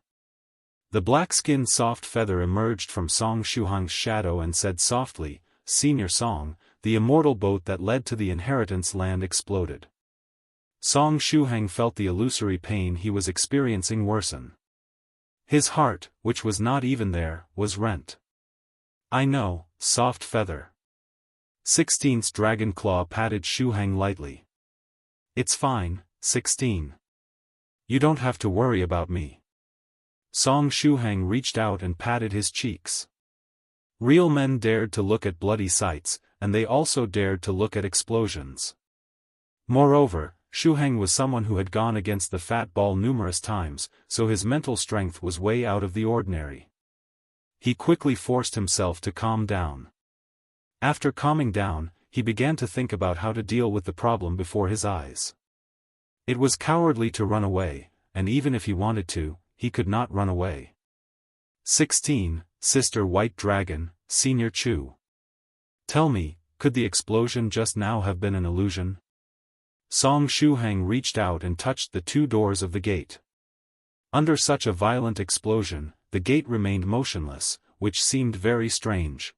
The black-skinned soft feather emerged from Song Shuhang's shadow and said softly, "Senior Song, the immortal boat that led to the inheritance land exploded." Song Shuhang felt the illusory pain he was experiencing worsen. His heart, which was not even there, was rent. "I know, soft feather." 16's dragon claw patted Shuhang lightly. "It's fine, 16. You don't have to worry about me." Song Shuhang reached out and patted his cheeks. Real men dared to look at bloody sights, and they also dared to look at explosions. Moreover, Shuhang was someone who had gone against the fat ball numerous times, so his mental strength was way out of the ordinary. He quickly forced himself to calm down. After calming down, he began to think about how to deal with the problem before his eyes. It was cowardly to run away, and even if he wanted to, he could not run away. 16, Sister White Dragon, Senior Chu. Tell me, could the explosion just now have been an illusion? Song Shuhang reached out and touched the two doors of the gate. Under such a violent explosion, the gate remained motionless, which seemed very strange.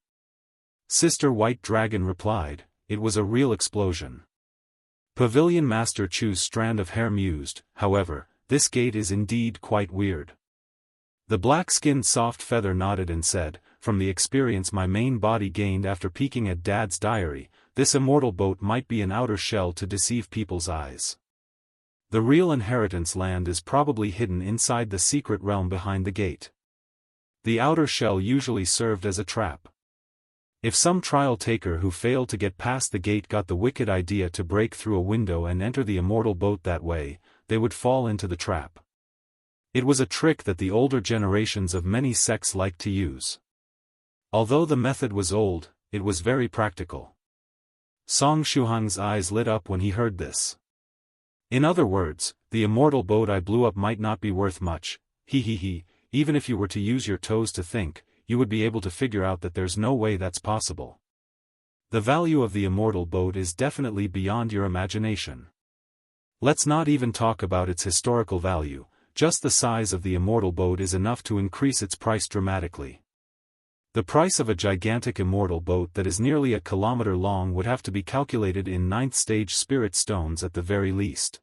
Sister White Dragon replied, "It was a real explosion." Pavilion Master Chu's strand of hair mused, "However, this gate is indeed quite weird." The black-skinned soft feather nodded and said, "From the experience my main body gained after peeking at Dad's diary, this immortal boat might be an outer shell to deceive people's eyes. The real inheritance land is probably hidden inside the secret realm behind the gate. The outer shell usually served as a trap. If some trial taker who failed to get past the gate got the wicked idea to break through a window and enter the immortal boat that way, they would fall into the trap. It was a trick that the older generations of many sects liked to use. Although the method was old, it was very practical." Song Shuhang's eyes lit up when he heard this. "In other words, the immortal boat I blew up might not be worth much, even if you were to use your toes to think, you would be able to figure out that there's no way that's possible. The value of the immortal boat is definitely beyond your imagination. Let's not even talk about its historical value, just the size of the immortal boat is enough to increase its price dramatically. The price of a gigantic immortal boat that is nearly a kilometer long would have to be calculated in 9th stage spirit stones at the very least."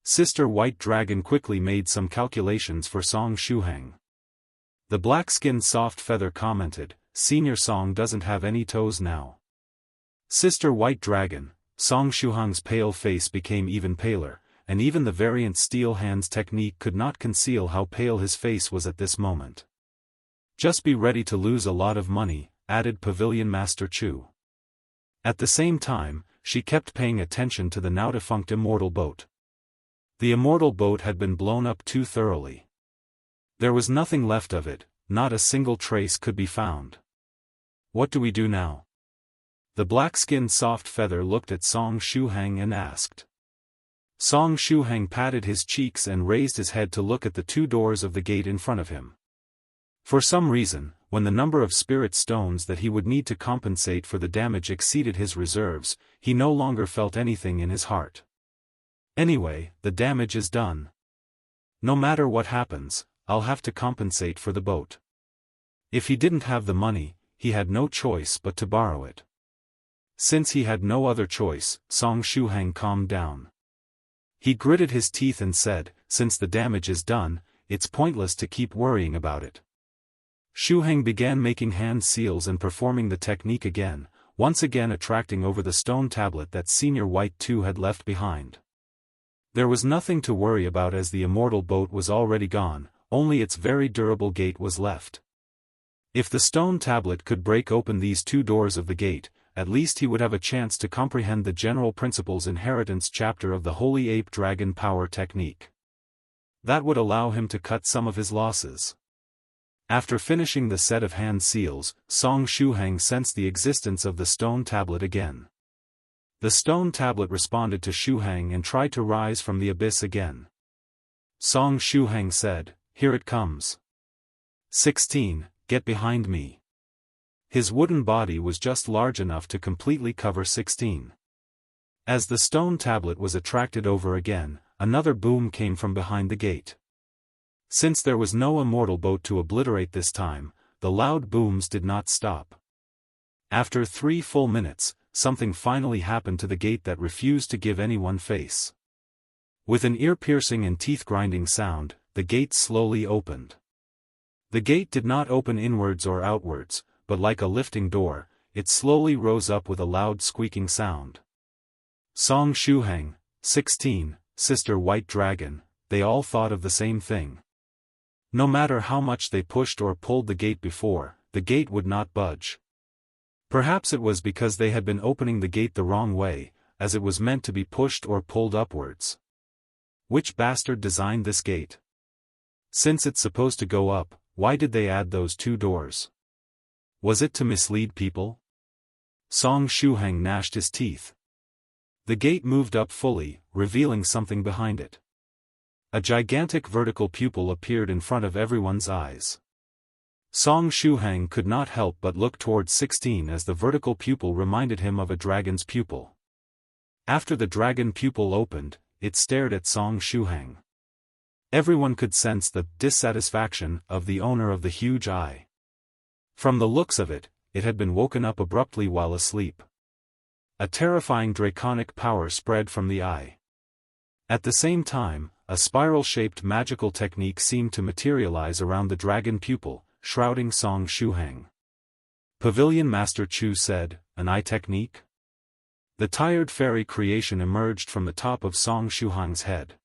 Sister White Dragon quickly made some calculations for Song Shuhang. The black-skinned soft feather commented, "Senior Song doesn't have any toes now." Sister White Dragon, Song Shuhang's pale face became even paler, and even the variant steel hands technique could not conceal how pale his face was at this moment. "Just be ready to lose a lot of money, added Pavilion Master Chu. At the same time, she kept paying attention to the now-defunct immortal boat. The immortal boat had been blown up too thoroughly. There was nothing left of it, not a single trace could be found. What do we do now? The black-skinned soft feather looked at Song Shuhang and asked. Song Shuhang patted his cheeks and raised his head to look at the two doors of the gate in front of him. For some reason, when the number of spirit stones that he would need to compensate for the damage exceeded his reserves, he no longer felt anything in his heart. Anyway, the damage is done. No matter what happens, I'll have to compensate for the boat. If he didn't have the money, he had no choice but to borrow it. Since he had no other choice, Song Shuhang calmed down. He gritted his teeth and said, since the damage is done, it's pointless to keep worrying about it. Shuhang began making hand seals and performing the technique again, once again attracting over the stone tablet that Senior White II had left behind. There was nothing to worry about as the immortal boat was already gone, only its very durable gate was left. If the stone tablet could break open these two doors of the gate, at least he would have a chance to comprehend the general principles inheritance chapter of the Holy Ape Dragon Power Technique. That would allow him to cut some of his losses. After finishing the set of hand seals, Song Shuhang sensed the existence of the stone tablet again. The stone tablet responded to Shuhang and tried to rise from the abyss again. Song Shuhang said, "Here it comes. 16, get behind me." His wooden body was just large enough to completely cover 16. As the stone tablet was attracted over again, another boom came from behind the gate. Since there was no immortal boat to obliterate this time, the loud booms did not stop. After 3 full minutes, something finally happened to the gate that refused to give anyone face. With an ear-piercing and teeth-grinding sound, the gate slowly opened. The gate did not open inwards or outwards, but like a lifting door, it slowly rose up with a loud squeaking sound. Song Shuhang, 16, Sister White Dragon, they all thought of the same thing. No matter how much they pushed or pulled the gate before, the gate would not budge. Perhaps it was because they had been opening the gate the wrong way, as it was meant to be pushed or pulled upwards. Which bastard designed this gate? Since it's supposed to go up, why did they add those 2 doors? Was it to mislead people? Song Shuhang gnashed his teeth. The gate moved up fully, revealing something behind it. A gigantic vertical pupil appeared in front of everyone's eyes. Song Shuhang could not help but look towards 16 as the vertical pupil reminded him of a dragon's pupil. After the dragon pupil opened, it stared at Song Shuhang. Everyone could sense the dissatisfaction of the owner of the huge eye. From the looks of it, it had been woken up abruptly while asleep. A terrifying draconic power spread from the eye. At the same time, a spiral-shaped magical technique seemed to materialize around the dragon pupil, shrouding Song Shuhang. Pavilion Master Chu said, "An eye technique?" The tired fairy creation emerged from the top of Song Shuhang's head.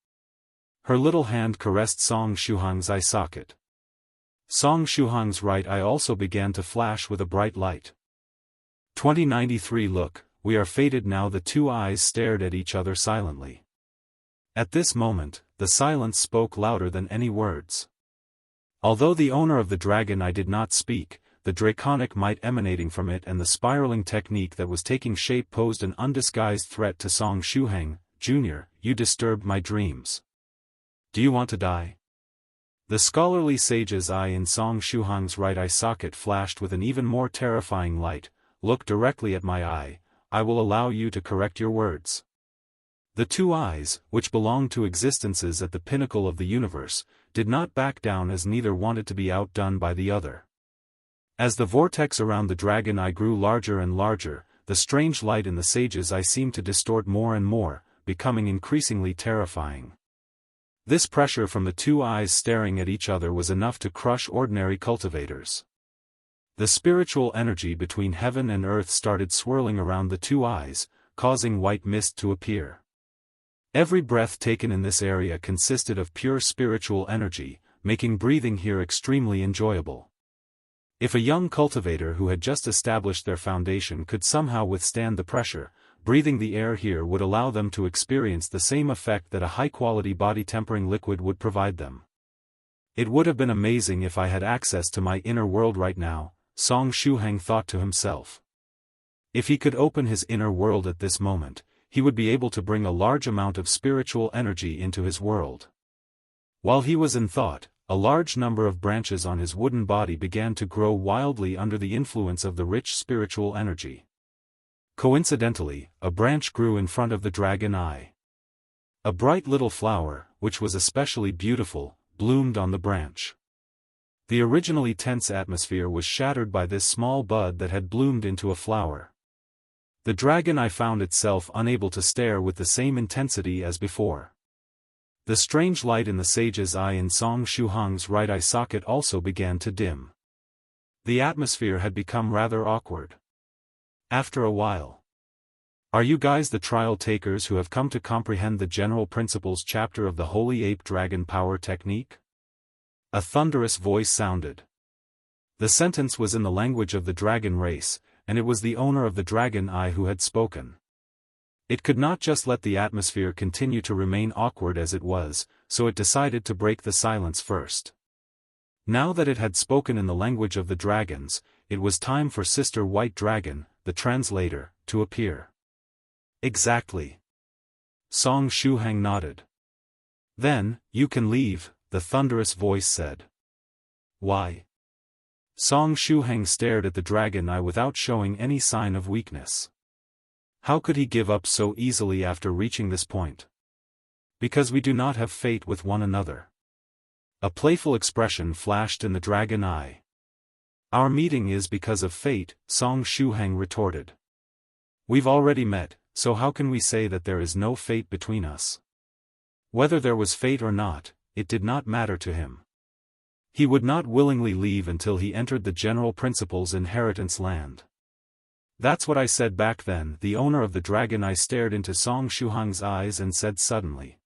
Her little hand caressed Song Shuhang's eye socket. Song Shuhang's right eye also began to flash with a bright light. 2093 Look, we are fated now. The 2 eyes stared at each other silently. At this moment, the silence spoke louder than any words. Although the owner of the dragon eye did not speak, the draconic might emanating from it and the spiraling technique that was taking shape posed an undisguised threat to Song Shuhang. "Junior, you disturbed my dreams. Do you want to die?" The scholarly sage's eye in Song Shuhang's right eye socket flashed with an even more terrifying light. "Look directly at my eye, I will allow you to correct your words." The 2 eyes, which belonged to existences at the pinnacle of the universe, did not back down as neither wanted to be outdone by the other. As the vortex around the dragon eye grew larger and larger, the strange light in the sage's eye seemed to distort more and more, becoming increasingly terrifying. This pressure from the 2 eyes staring at each other was enough to crush ordinary cultivators. The spiritual energy between heaven and earth started swirling around the 2 eyes, causing white mist to appear. Every breath taken in this area consisted of pure spiritual energy, making breathing here extremely enjoyable. If a young cultivator who had just established their foundation could somehow withstand the pressure, breathing the air here would allow them to experience the same effect that a high-quality body-tempering liquid would provide them. It would have been amazing if I had access to my inner world right now, Song Shuheng thought to himself. If he could open his inner world at this moment, he would be able to bring a large amount of spiritual energy into his world. While he was in thought, a large number of branches on his wooden body began to grow wildly under the influence of the rich spiritual energy. Coincidentally, a branch grew in front of the dragon eye. A bright little flower, which was especially beautiful, bloomed on the branch. The originally tense atmosphere was shattered by this small bud that had bloomed into a flower. The dragon eye found itself unable to stare with the same intensity as before. The strange light in the sage's eye in Song Shuheng's right eye socket also began to dim. The atmosphere had become rather awkward. After a while. Are you guys the trial takers who have come to comprehend the general principles chapter of the Holy Ape Dragon Power Technique? A thunderous voice sounded. The sentence was in the language of the dragon race, and it was the owner of the dragon eye who had spoken. It could not just let the atmosphere continue to remain awkward as it was, so it decided to break the silence first. Now that it had spoken in the language of the dragons, it was time for Sister White Dragon, the translator, to appear. Exactly. Song Shuheng nodded. Then, you can leave, the thunderous voice said. Why? Song Shuheng stared at the dragon eye without showing any sign of weakness. How could he give up so easily after reaching this point? Because we do not have fate with one another. A playful expression flashed in the dragon eye. Our meeting is because of fate, Song Shuheng retorted. We've already met, so how can we say that there is no fate between us? Whether there was fate or not, it did not matter to him. He would not willingly leave until he entered the general principles inheritance land. That's what I said back then. The owner of the dragon eye stared into Song Shuheng's eyes and said suddenly.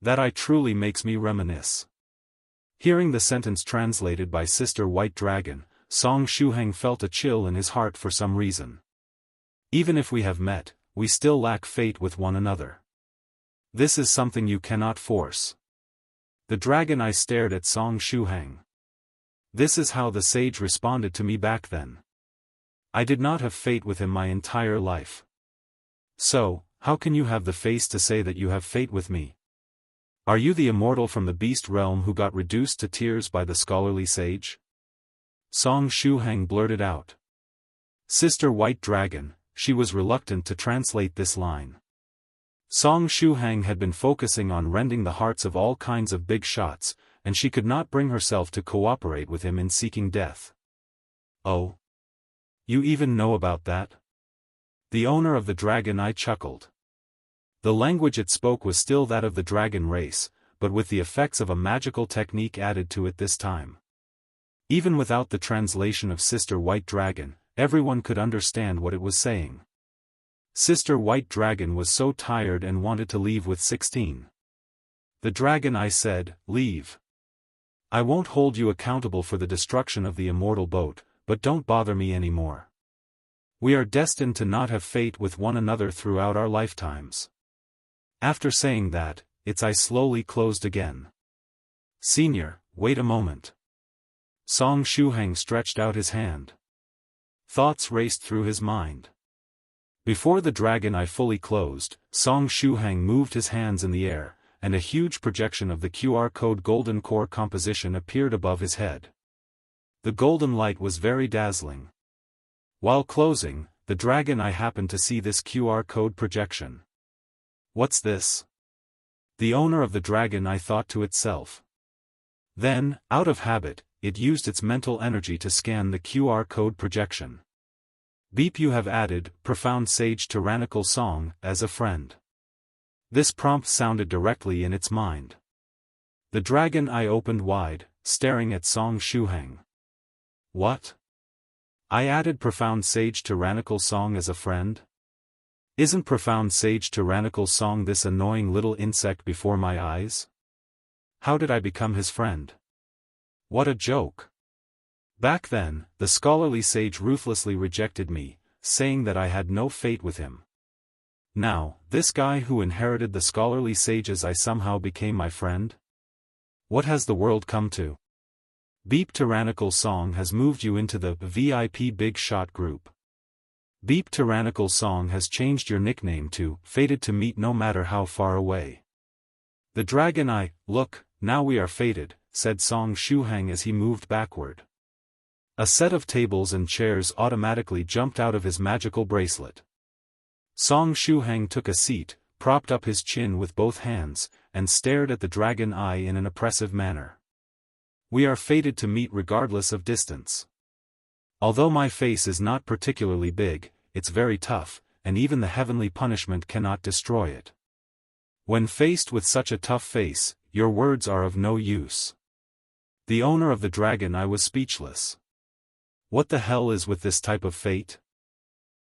That eye truly makes me reminisce. Hearing the sentence translated by Sister White Dragon, Song Shuheng felt a chill in his heart for some reason. Even if we have met, we still lack fate with one another. This is something you cannot force. The dragon eye stared at Song Shuheng. This is how the sage responded to me back then. I did not have fate with him my entire life. So, how can you have the face to say that you have fate with me? Are you the immortal from the beast realm who got reduced to tears by the scholarly sage? Song Shuheng blurted out. Sister White Dragon, she was reluctant to translate this line. Song Shuheng had been focusing on rending the hearts of all kinds of big shots, and she could not bring herself to cooperate with him in seeking death. Oh? You even know about that? The owner of the dragon eye chuckled. The language it spoke was still that of the dragon race, but with the effects of a magical technique added to it this time. Even without the translation of Sister White Dragon, everyone could understand what it was saying. Sister White Dragon was so tired and wanted to leave with 16. The dragon eye said, leave. I won't hold you accountable for the destruction of the immortal boat, but don't bother me anymore. We are destined to not have fate with one another throughout our lifetimes. After saying that, its eye slowly closed again. Senior, wait a moment. Song Shuheng stretched out his hand. Thoughts raced through his mind. Before the dragon eye fully closed, Song Shuheng moved his hands in the air, and a huge projection of the QR code golden core composition appeared above his head. The golden light was very dazzling. While closing, the dragon eye happened to see this QR code projection. What's this? The owner of the dragon eye thought to itself. Then, out of habit, it used its mental energy to scan the QR code projection. Beep, you have added, Profound Sage Tyrannical Song, as a friend. This prompt sounded directly in its mind. The dragon eye opened wide, staring at Song Shuheng. What? I added Profound Sage Tyrannical Song as a friend? Isn't Profound Sage Tyrannical Song this annoying little insect before my eyes? How did I become his friend? What a joke. Back then, the scholarly sage ruthlessly rejected me, saying that I had no fate with him. Now, this guy who inherited the scholarly sages I somehow became my friend? What has the world come to? Beep Tyrannical song has moved you into the VIP Big Shot group. Beep Tyrannical song has changed your nickname to Fated to Meet no matter how far away. The dragon eye, look, now we are fated, said Song Shuhang as he moved backward. A set of tables and chairs automatically jumped out of his magical bracelet. Song Shuhang took a seat, propped up his chin with both hands, and stared at the dragon eye in an oppressive manner. We are fated to meet regardless of distance. Although my face is not particularly big, it's very tough, and even the heavenly punishment cannot destroy it. When faced with such a tough face, your words are of no use. The owner of the dragon eye was speechless. What the hell is with this type of fate?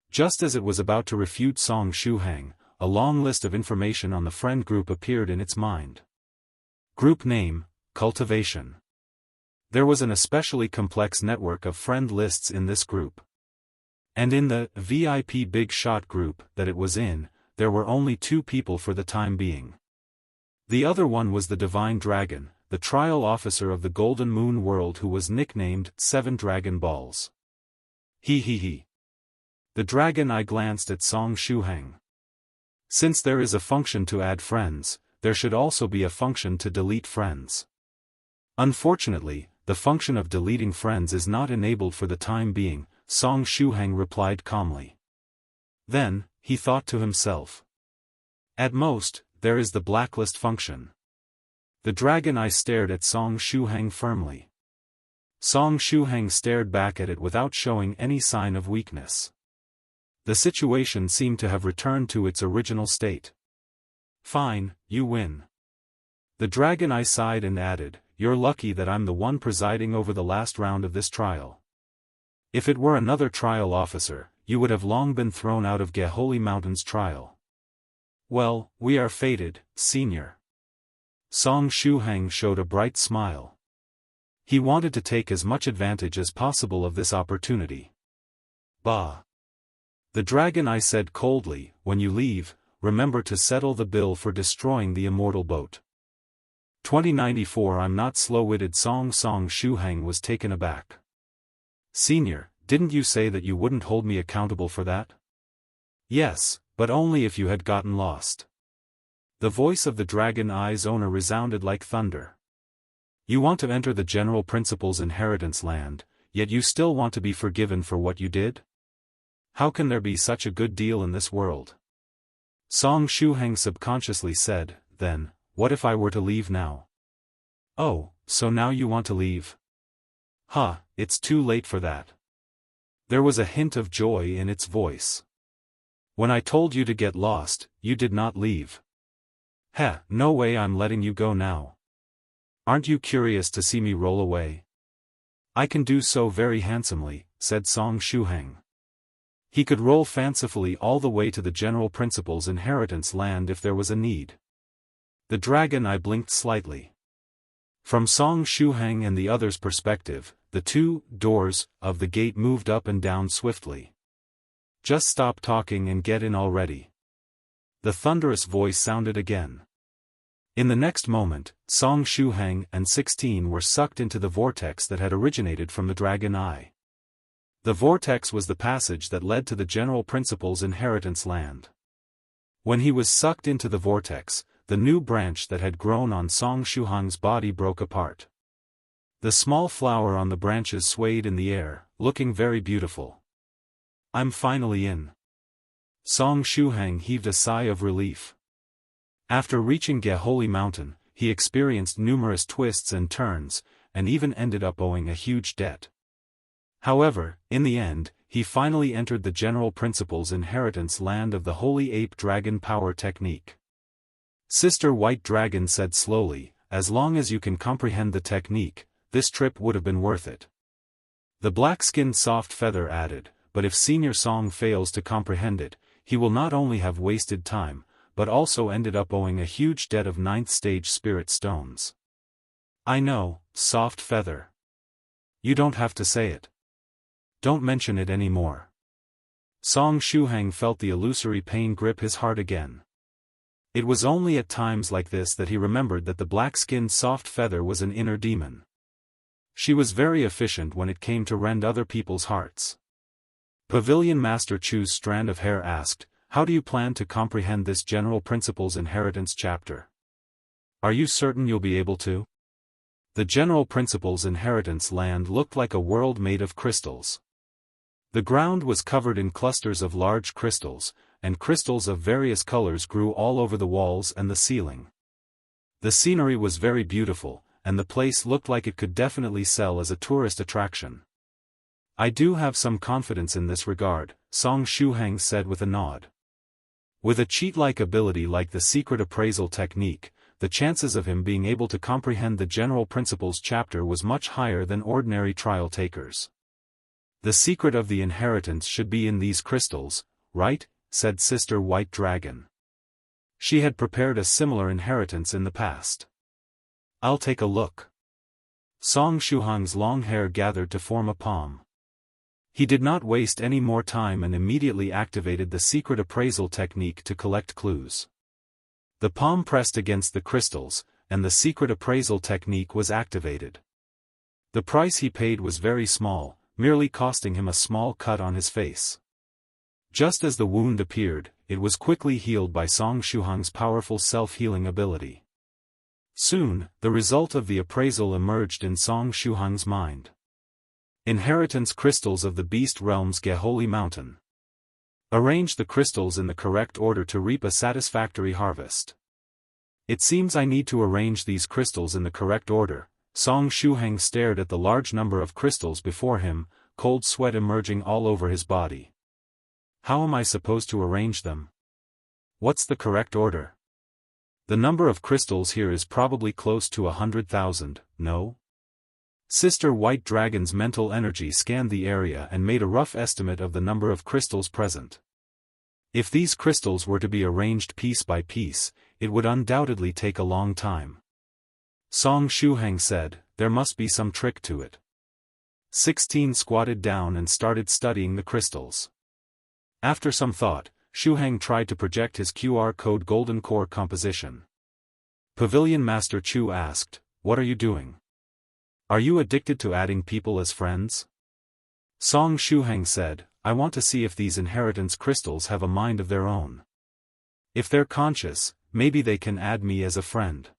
Just as it was about to refute Song Shuhang, a long list of information on the friend group appeared in its mind. Group name, Cultivation. There was an especially complex network of friend lists in this group. And in the VIP Big Shot group that it was in, there were only 2 people for the time being. The other one was the Divine Dragon, the trial officer of the Golden Moon world who was nicknamed 7 Dragon Balls. He. The dragon eye glanced at Song Shuhang. Since there is a function to add friends, there should also be a function to delete friends. Unfortunately, the function of deleting friends is not enabled for the time being, Song Shuhang replied calmly. Then, he thought to himself. At most, there is the blacklist function. The dragon eye stared at Song Shuhang firmly. Song Shuhang stared back at it without showing any sign of weakness. The situation seemed to have returned to its original state. Fine, you win. The dragon eye sighed and added, you're lucky that I'm the one presiding over the last round of this trial. If it were another trial officer, you would have long been thrown out of Geholy Mountain's trial. Well, we are fated, senior. Song Shuhang showed a bright smile. He wanted to take as much advantage as possible of this opportunity. Bah! The dragon eye said coldly, when you leave, remember to settle the bill for destroying the immortal boat. 2094 I'm not slow-witted. Song Shuhang was taken aback. Senior, didn't you say that you wouldn't hold me accountable for that? Yes, but only if you had gotten lost. The voice of the dragon eye's owner resounded like thunder. You want to enter the general principal's inheritance land, yet you still want to be forgiven for what you did? How can there be such a good deal in this world? Song Shuhang subconsciously said, then, what if I were to leave now? Oh, so now you want to leave? It's too late for that. There was a hint of joy in its voice. When I told you to get lost, you did not leave. No way I'm letting you go now. Aren't you curious to see me roll away? I can do so very handsomely, said Song Shuhang. He could roll fancifully all the way to the general principal's inheritance land if there was a need. The dragon eye blinked slightly. From Song Shuhang and the other's perspective, the 2 doors of the gate moved up and down swiftly. Just stop talking and get in already. The thunderous voice sounded again. In the next moment, Song Shuhang and 16 were sucked into the vortex that had originated from the dragon eye. The vortex was the passage that led to the general principal's inheritance land. When he was sucked into the vortex, the new branch that had grown on Song Shuhang's body broke apart. The small flower on the branches swayed in the air, looking very beautiful. I'm finally in. Song Shuhang heaved a sigh of relief. After reaching Geholy Mountain, he experienced numerous twists and turns, and even ended up owing a huge debt. However, in the end, he finally entered the general principal's inheritance land of the Holy Ape Dragon Power Technique. Sister White Dragon said slowly, as long as you can comprehend the technique, this trip would have been worth it. The black-skinned soft feather added, but if Senior Song fails to comprehend it, he will not only have wasted time, but also ended up owing a huge debt of 9th stage spirit stones. I know, soft feather. You don't have to say it. Don't mention it anymore. Song Shuheng felt the illusory pain grip his heart again. It was only at times like this that he remembered that the black-skinned soft feather was an inner demon. She was very efficient when it came to rend other people's hearts. Pavilion Master Chu's strand of hair asked, "How do you plan to comprehend this General Principles Inheritance chapter? Are you certain you'll be able to?" The General Principles Inheritance land looked like a world made of crystals. The ground was covered in clusters of large crystals, and crystals of various colors grew all over the walls and the ceiling. The scenery was very beautiful, and the place looked like it could definitely sell as a tourist attraction. "I do have some confidence in this regard," Song Shuheng said with a nod. With a cheat-like ability like the secret appraisal technique, the chances of him being able to comprehend the General Principles chapter was much higher than ordinary trial takers. "The secret of the inheritance should be in these crystals, right?" said Sister White Dragon. She had prepared a similar inheritance in the past. "I'll take a look." Song Shuheng's long hair gathered to form a palm. He did not waste any more time and immediately activated the secret appraisal technique to collect clues. The palm pressed against the crystals, and the secret appraisal technique was activated. The price he paid was very small, merely costing him a small cut on his face. Just as the wound appeared, it was quickly healed by Song Shuheng's powerful self-healing ability. Soon, the result of the appraisal emerged in Song Shuheng's mind. Inheritance crystals of the Beast Realm's Geholy Mountain. Arrange the crystals in the correct order to reap a satisfactory harvest. It seems I need to arrange these crystals in the correct order. Song Shuheng stared at the large number of crystals before him, cold sweat emerging all over his body. How am I supposed to arrange them? What's the correct order? The number of crystals here is probably close to 100,000, no? Sister White Dragon's mental energy scanned the area and made a rough estimate of the number of crystals present. If these crystals were to be arranged piece by piece, it would undoubtedly take a long time. Song Shuheng said, "There must be some trick to it." 16 squatted down and started studying the crystals. After some thought, Shuheng tried to project his QR code golden core composition. Pavilion Master Chu asked, "What are you doing? Are you addicted to adding people as friends?" Song Shuheng said, "I want to see if these inheritance crystals have a mind of their own. If they're conscious, maybe they can add me as a friend."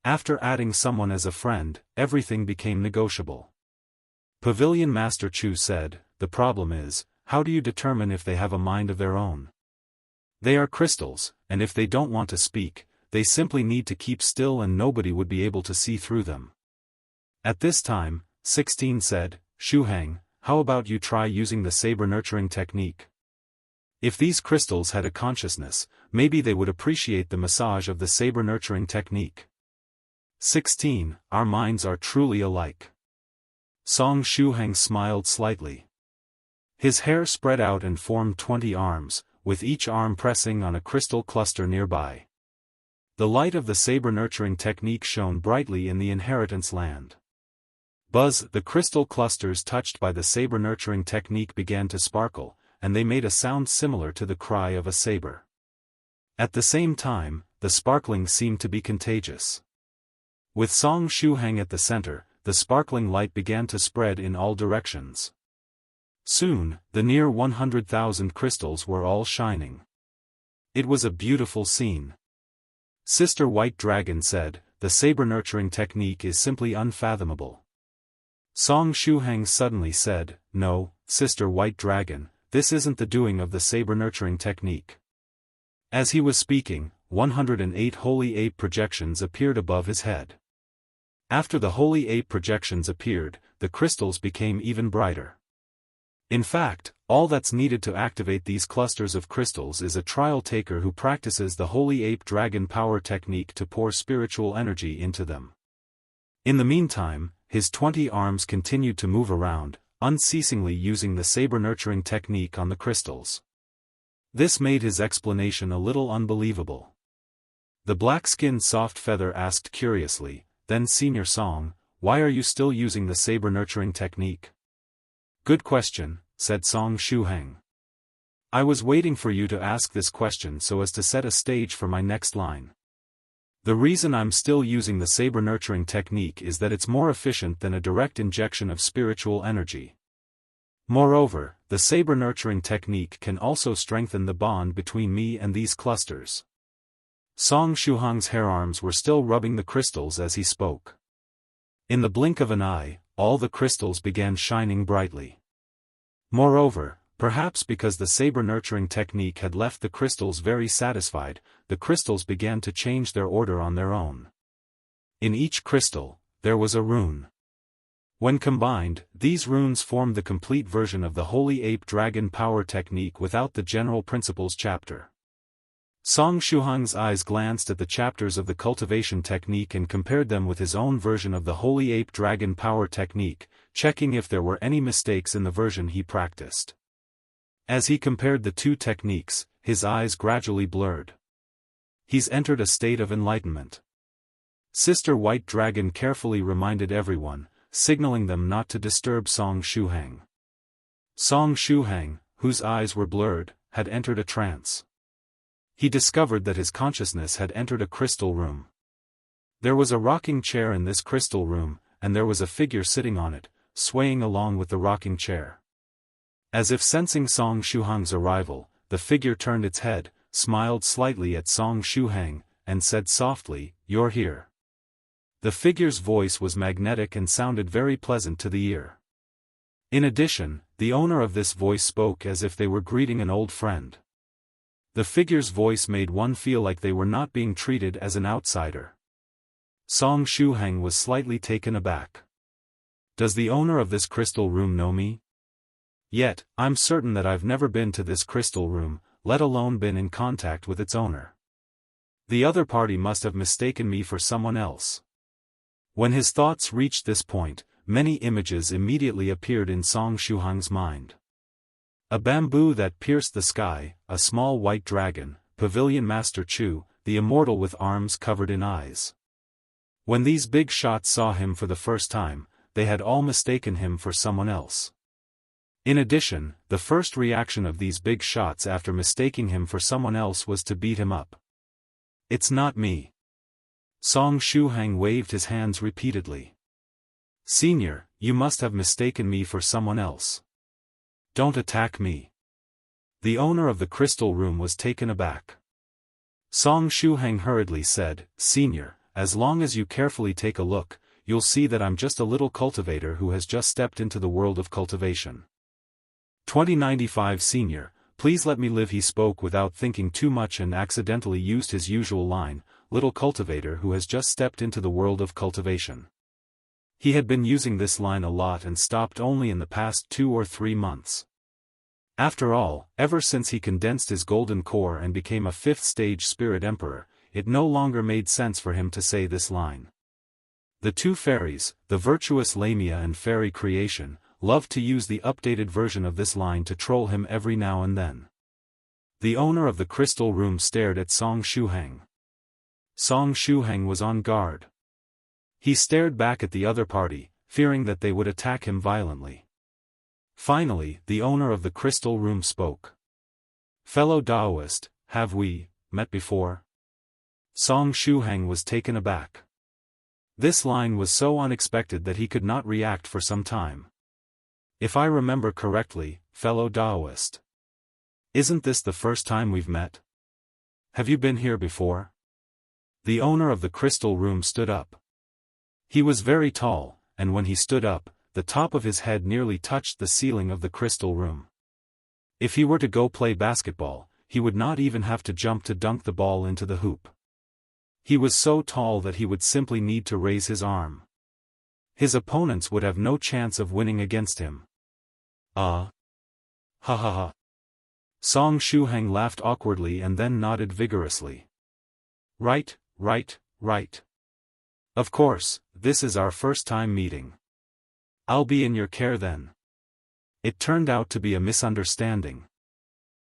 After adding someone as a friend, everything became negotiable. Pavilion Master Chu said, "The problem is, how do you determine if they have a mind of their own? They are crystals, and if they don't want to speak, they simply need to keep still and nobody would be able to see through them." At this time, 16 said, "Shuheng, how about you try using the saber nurturing technique? If these crystals had a consciousness, maybe they would appreciate the massage of the saber nurturing technique." 16, "Our minds are truly alike." Song Shuheng smiled slightly. His hair spread out and formed 20 arms, with each arm pressing on a crystal cluster nearby. The light of the saber nurturing technique shone brightly in the inheritance land. Buzz, the crystal clusters touched by the saber nurturing technique began to sparkle, and they made a sound similar to the cry of a saber. At the same time, the sparkling seemed to be contagious. With Song Shuheng at the center, the sparkling light began to spread in all directions. Soon, the near 100,000 crystals were all shining. It was a beautiful scene. Sister White Dragon said, "The saber nurturing technique is simply unfathomable." Song Shuheng suddenly said, "No, Sister White Dragon, this isn't the doing of the saber nurturing technique." As he was speaking, 108 holy ape projections appeared above his head. After the holy ape projections appeared, the crystals became even brighter. In fact, all that's needed to activate these clusters of crystals is a trial taker who practices the holy ape dragon power technique to pour spiritual energy into them. In the meantime, his 20 arms continued to move around, unceasingly using the saber nurturing technique on the crystals. This made his explanation a little unbelievable. The black-skinned soft feather asked curiously, "Then Senior Song, why are you still using the saber nurturing technique? Good question, said Song Shuheng. I was waiting for you to ask this question so as to set a stage for my next line. The reason I'm still using the saber nurturing technique is that it's more efficient than a direct injection of spiritual energy. Moreover, the saber nurturing technique can also strengthen the bond between me and these clusters. Song Shuheng's hairarms were still rubbing the crystals as he spoke. In the blink of an eye, all the crystals began shining brightly. Moreover, perhaps because the saber nurturing technique had left the crystals very satisfied, the crystals began to change their order on their own. In each crystal, there was a rune. When combined, these runes formed the complete version of the Holy Ape Dragon Power Technique without the General Principles chapter. Song Shuheng's eyes glanced at the chapters of the Cultivation Technique and compared them with his own version of the Holy Ape Dragon Power Technique, checking if there were any mistakes in the version he practiced. As he compared the two techniques, his eyes gradually blurred. He's entered a state of enlightenment. Sister White Dragon carefully reminded everyone, signaling them not to disturb Song Shuheng. Song Shuheng, whose eyes were blurred, had entered a trance. He discovered that his consciousness had entered a crystal room. There was a rocking chair in this crystal room, and there was a figure sitting on it, swaying along with the rocking chair. As if sensing Song Shuheng's arrival, the figure turned its head, smiled slightly at Song Shuheng, and said softly, "You're here." The figure's voice was magnetic and sounded very pleasant to the ear. In addition, the owner of this voice spoke as if they were greeting an old friend. The figure's voice made one feel like they were not being treated as an outsider. Song Shuheng was slightly taken aback. Does the owner of this crystal room know me? Yet, I'm certain that I've never been to this crystal room, let alone been in contact with its owner. The other party must have mistaken me for someone else. When his thoughts reached this point, many images immediately appeared in Song Shuheng's mind. A bamboo that pierced the sky, a small white dragon, Pavilion Master Chu, the immortal with arms covered in eyes. When these big shots saw him for the first time, they had all mistaken him for someone else. In addition, the first reaction of these big shots after mistaking him for someone else was to beat him up. It's not me. Song Shuheng waved his hands repeatedly. Senior, you must have mistaken me for someone else. Don't attack me. The owner of the crystal room was taken aback. Song Shuheng hurriedly said, Senior, as long as you carefully take a look, you'll see that I'm just a little cultivator who has just stepped into the world of cultivation. 2095 Senior, please let me live. He spoke without thinking too much and accidentally used his usual line, little cultivator who has just stepped into the world of cultivation. He had been using this line a lot and stopped only in the past 2 or 3 months. After all, ever since he condensed his golden core and became a 5th stage spirit emperor, it no longer made sense for him to say this line. The two fairies, the virtuous Lamia and Fairy Creation, loved to use the updated version of this line to troll him every now and then. The owner of the crystal room stared at Song Shuheng. Song Shuheng was on guard. He stared back at the other party, fearing that they would attack him violently. Finally, the owner of the crystal room spoke. Fellow Taoist, have we met before? Song Shuheng was taken aback. This line was so unexpected that he could not react for some time. If I remember correctly, fellow Taoist. Isn't this the first time we've met? Have you been here before? The owner of the crystal room stood up. He was very tall, and when he stood up, the top of his head nearly touched the ceiling of the crystal room. If he were to go play basketball, he would not even have to jump to dunk the ball into the hoop. He was so tall that he would simply need to raise his arm. His opponents would have no chance of winning against him. Ha ha ha. Song Shuheng laughed awkwardly and then nodded vigorously. Right. Of course, this is our first time meeting. I'll be in your care then. It turned out to be a misunderstanding.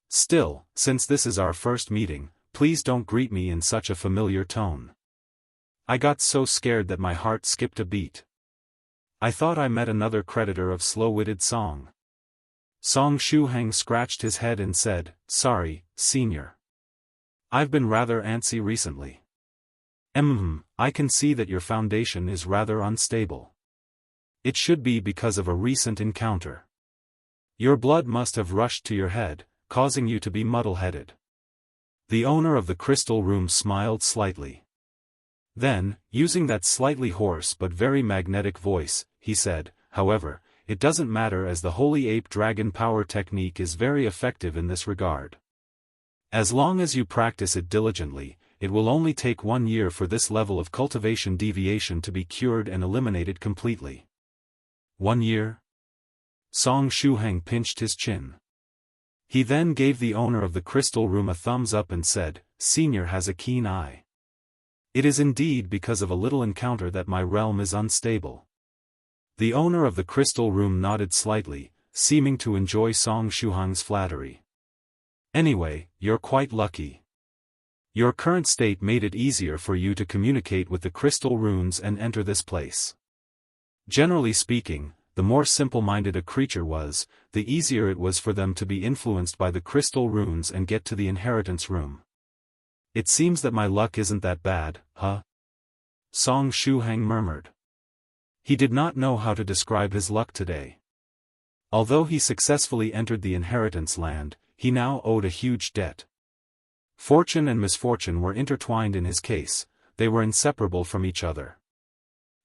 Still, since this is our first meeting, please don't greet me in such a familiar tone. I got so scared that my heart skipped a beat. I thought I met another creditor of slow-witted Song. Song Shuheng scratched his head and said, "Sorry, senior. I've been rather antsy recently." I can see that your foundation is rather unstable. It should be because of a recent encounter. Your blood must have rushed to your head, causing you to be muddle-headed." The owner of the crystal room smiled slightly. Then, using that slightly hoarse but very magnetic voice, he said, "However, it doesn't matter as the Holy Ape Dragon Power technique is very effective in this regard. As long as you practice it diligently, it will only take 1 year for this level of cultivation deviation to be cured and eliminated completely." 1 year? Song Shuheng pinched his chin. He then gave the owner of the crystal room a thumbs up and said, "Senior has a keen eye. It is indeed because of a little encounter that my realm is unstable." The owner of the crystal room nodded slightly, seeming to enjoy Song Shuheng's flattery. "Anyway, you're quite lucky. Your current state made it easier for you to communicate with the crystal runes and enter this place. Generally speaking, the more simple-minded a creature was, the easier it was for them to be influenced by the crystal runes and get to the inheritance room. It seems that my luck isn't that bad, huh?" Song Shuheng murmured. He did not know how to describe his luck today. Although he successfully entered the inheritance land, he now owed a huge debt. Fortune and misfortune were intertwined in his case, they were inseparable from each other.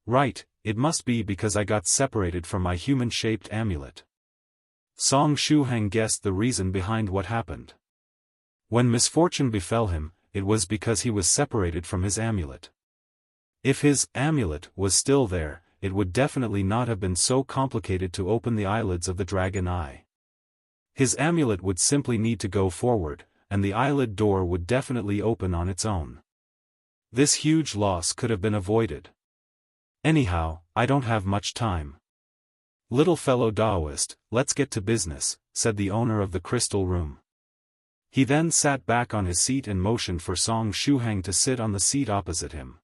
"Right, it must be because I got separated from my human-shaped amulet." Song Shuheng guessed the reason behind what happened. When misfortune befell him, it was because he was separated from his amulet. If his amulet was still there, it would definitely not have been so complicated to open the eyelids of the dragon eye. His amulet would simply need to go forward, and the eyelid door would definitely open on its own. This huge loss could have been avoided. "Anyhow, I don't have much time. Little fellow Taoist, let's get to business," said the owner of the crystal room. He then sat back on his seat and motioned for Song Shuheng to sit on the seat opposite him.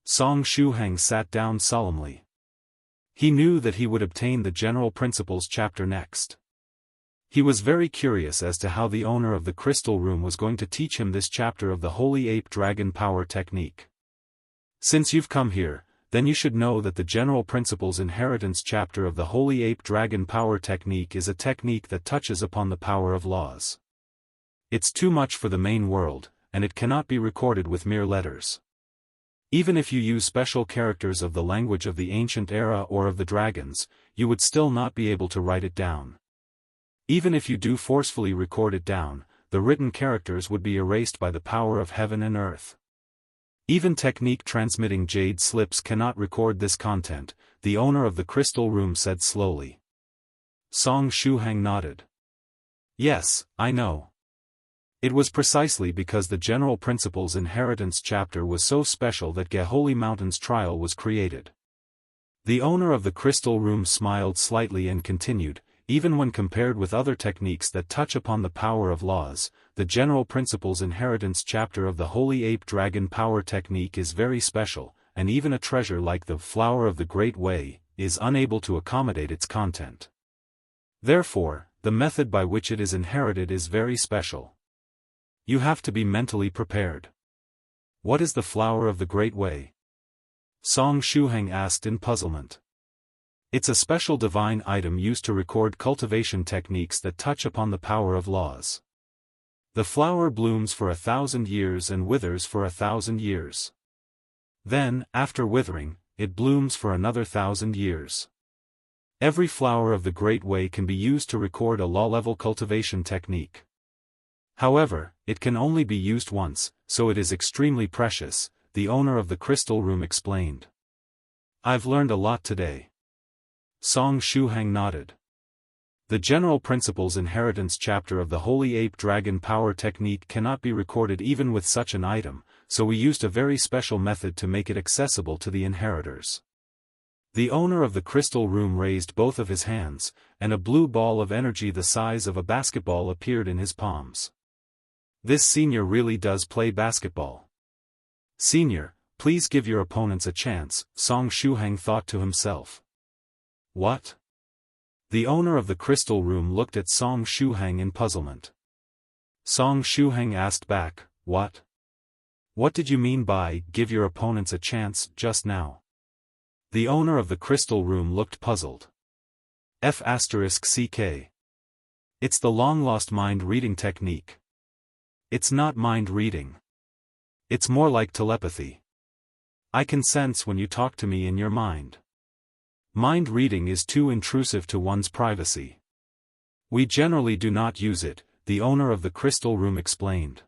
Song Shuheng sat down solemnly. He knew that he would obtain the General Principles chapter next. He was very curious as to how the owner of the crystal room was going to teach him this chapter of the Holy Ape Dragon Power technique. "Since you've come here, then you should know that the General Principles Inheritance chapter of the Holy Ape Dragon Power technique is a technique that touches upon the power of laws. It's too much for the main world, and it cannot be recorded with mere letters. Even if you use special characters of the language of the ancient era or of the dragons, you would still not be able to write it down. Even if you do forcefully record it down, the written characters would be erased by the power of heaven and earth. Even technique transmitting jade slips cannot record this content," the owner of the crystal room said slowly. Song Shuheng nodded. "Yes, I know. It was precisely because the General Principles Inheritance chapter was so special that Holy Mountain's trial was created." The owner of the crystal room smiled slightly and continued, "Even when compared with other techniques that touch upon the power of laws, the General Principles Inheritance chapter of the Holy Ape Dragon Power technique is very special, and even a treasure like the Flower of the Great Way is unable to accommodate its content. Therefore, the method by which it is inherited is very special. You have to be mentally prepared." "What is the Flower of the Great Way?" Song Shuheng asked in puzzlement. "It's a special divine item used to record cultivation techniques that touch upon the power of laws. The flower blooms for 1,000 years and withers for 1,000 years. Then, after withering, it blooms for another 1,000 years. Every flower of the Great Way can be used to record a law-level cultivation technique. However, it can only be used once, so it is extremely precious," the owner of the crystal room explained. "I've learned a lot today." Song Shuheng nodded. "The General Principles Inheritance chapter of the Holy Ape Dragon Power technique cannot be recorded even with such an item, so we used a very special method to make it accessible to the inheritors." The owner of the crystal room raised both of his hands, and a blue ball of energy the size of a basketball appeared in his palms. "This senior really does play basketball. Senior, please give your opponents a chance," Song Shuheng thought to himself. What? The owner of the crystal room looked at Song Shuheng in puzzlement. Song Shuheng asked back, what? What did you mean by, give your opponents a chance, just now? The owner of the crystal room looked puzzled. F***CK. It's the long-lost mind-reading technique. It's not mind-reading. It's more like telepathy. I can sense when you talk to me in your mind. Mind-reading is too intrusive to one's privacy. We generally do not use it, the owner of the crystal room explained.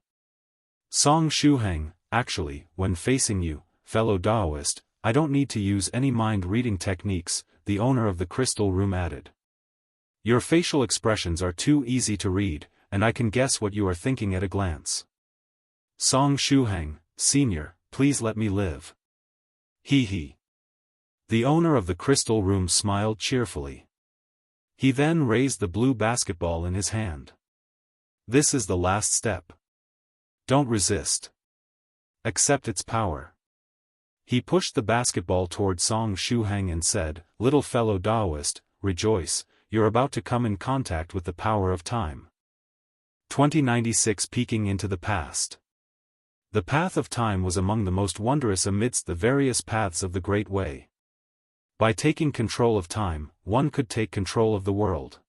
Song Shuheng, actually, when facing you, fellow Taoist, I don't need to use any mind-reading techniques, the owner of the crystal room added. Your facial expressions are too easy to read, and I can guess what you are thinking at a glance. Song Shuheng, Senior, please let me live. Hee hee. The owner of the crystal room smiled cheerfully. He then raised the blue basketball in his hand. This is the last step. Don't resist. Accept its power. He pushed the basketball toward Song Shuheng and said, little fellow Taoist, rejoice, you're about to come in contact with the power of time. 2096 Peeking into the past. The path of time was among the most wondrous amidst the various paths of the Great Way. By taking control of time, one could take control of the world.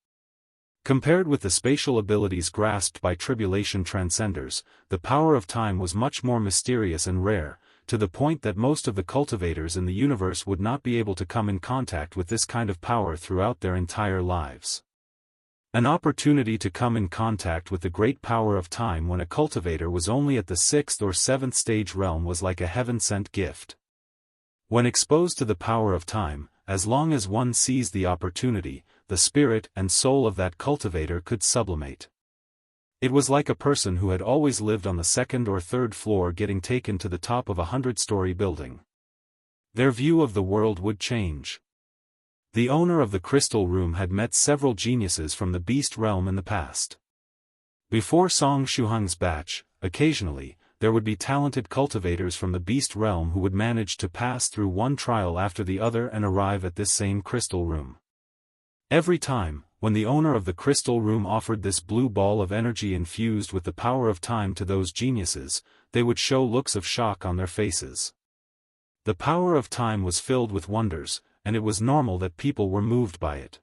Compared with the spatial abilities grasped by tribulation transcenders, the power of time was much more mysterious and rare, to the point that most of the cultivators in the universe would not be able to come in contact with this kind of power throughout their entire lives. An opportunity to come in contact with the great power of time when a cultivator was only at the 6th or 7th stage realm was like a heaven-sent gift. When exposed to the power of time, as long as one seized the opportunity, the spirit and soul of that cultivator could sublimate. It was like a person who had always lived on the 2nd or 3rd floor getting taken to the top of a 100-story building. Their view of the world would change. The owner of the crystal room had met several geniuses from the beast realm in the past. Before Song Shuheng's batch, occasionally, there would be talented cultivators from the beast realm who would manage to pass through one trial after the other and arrive at this same crystal room. Every time, when the owner of the crystal room offered this blue ball of energy infused with the power of time to those geniuses, they would show looks of shock on their faces. The power of time was filled with wonders, and it was normal that people were moved by it.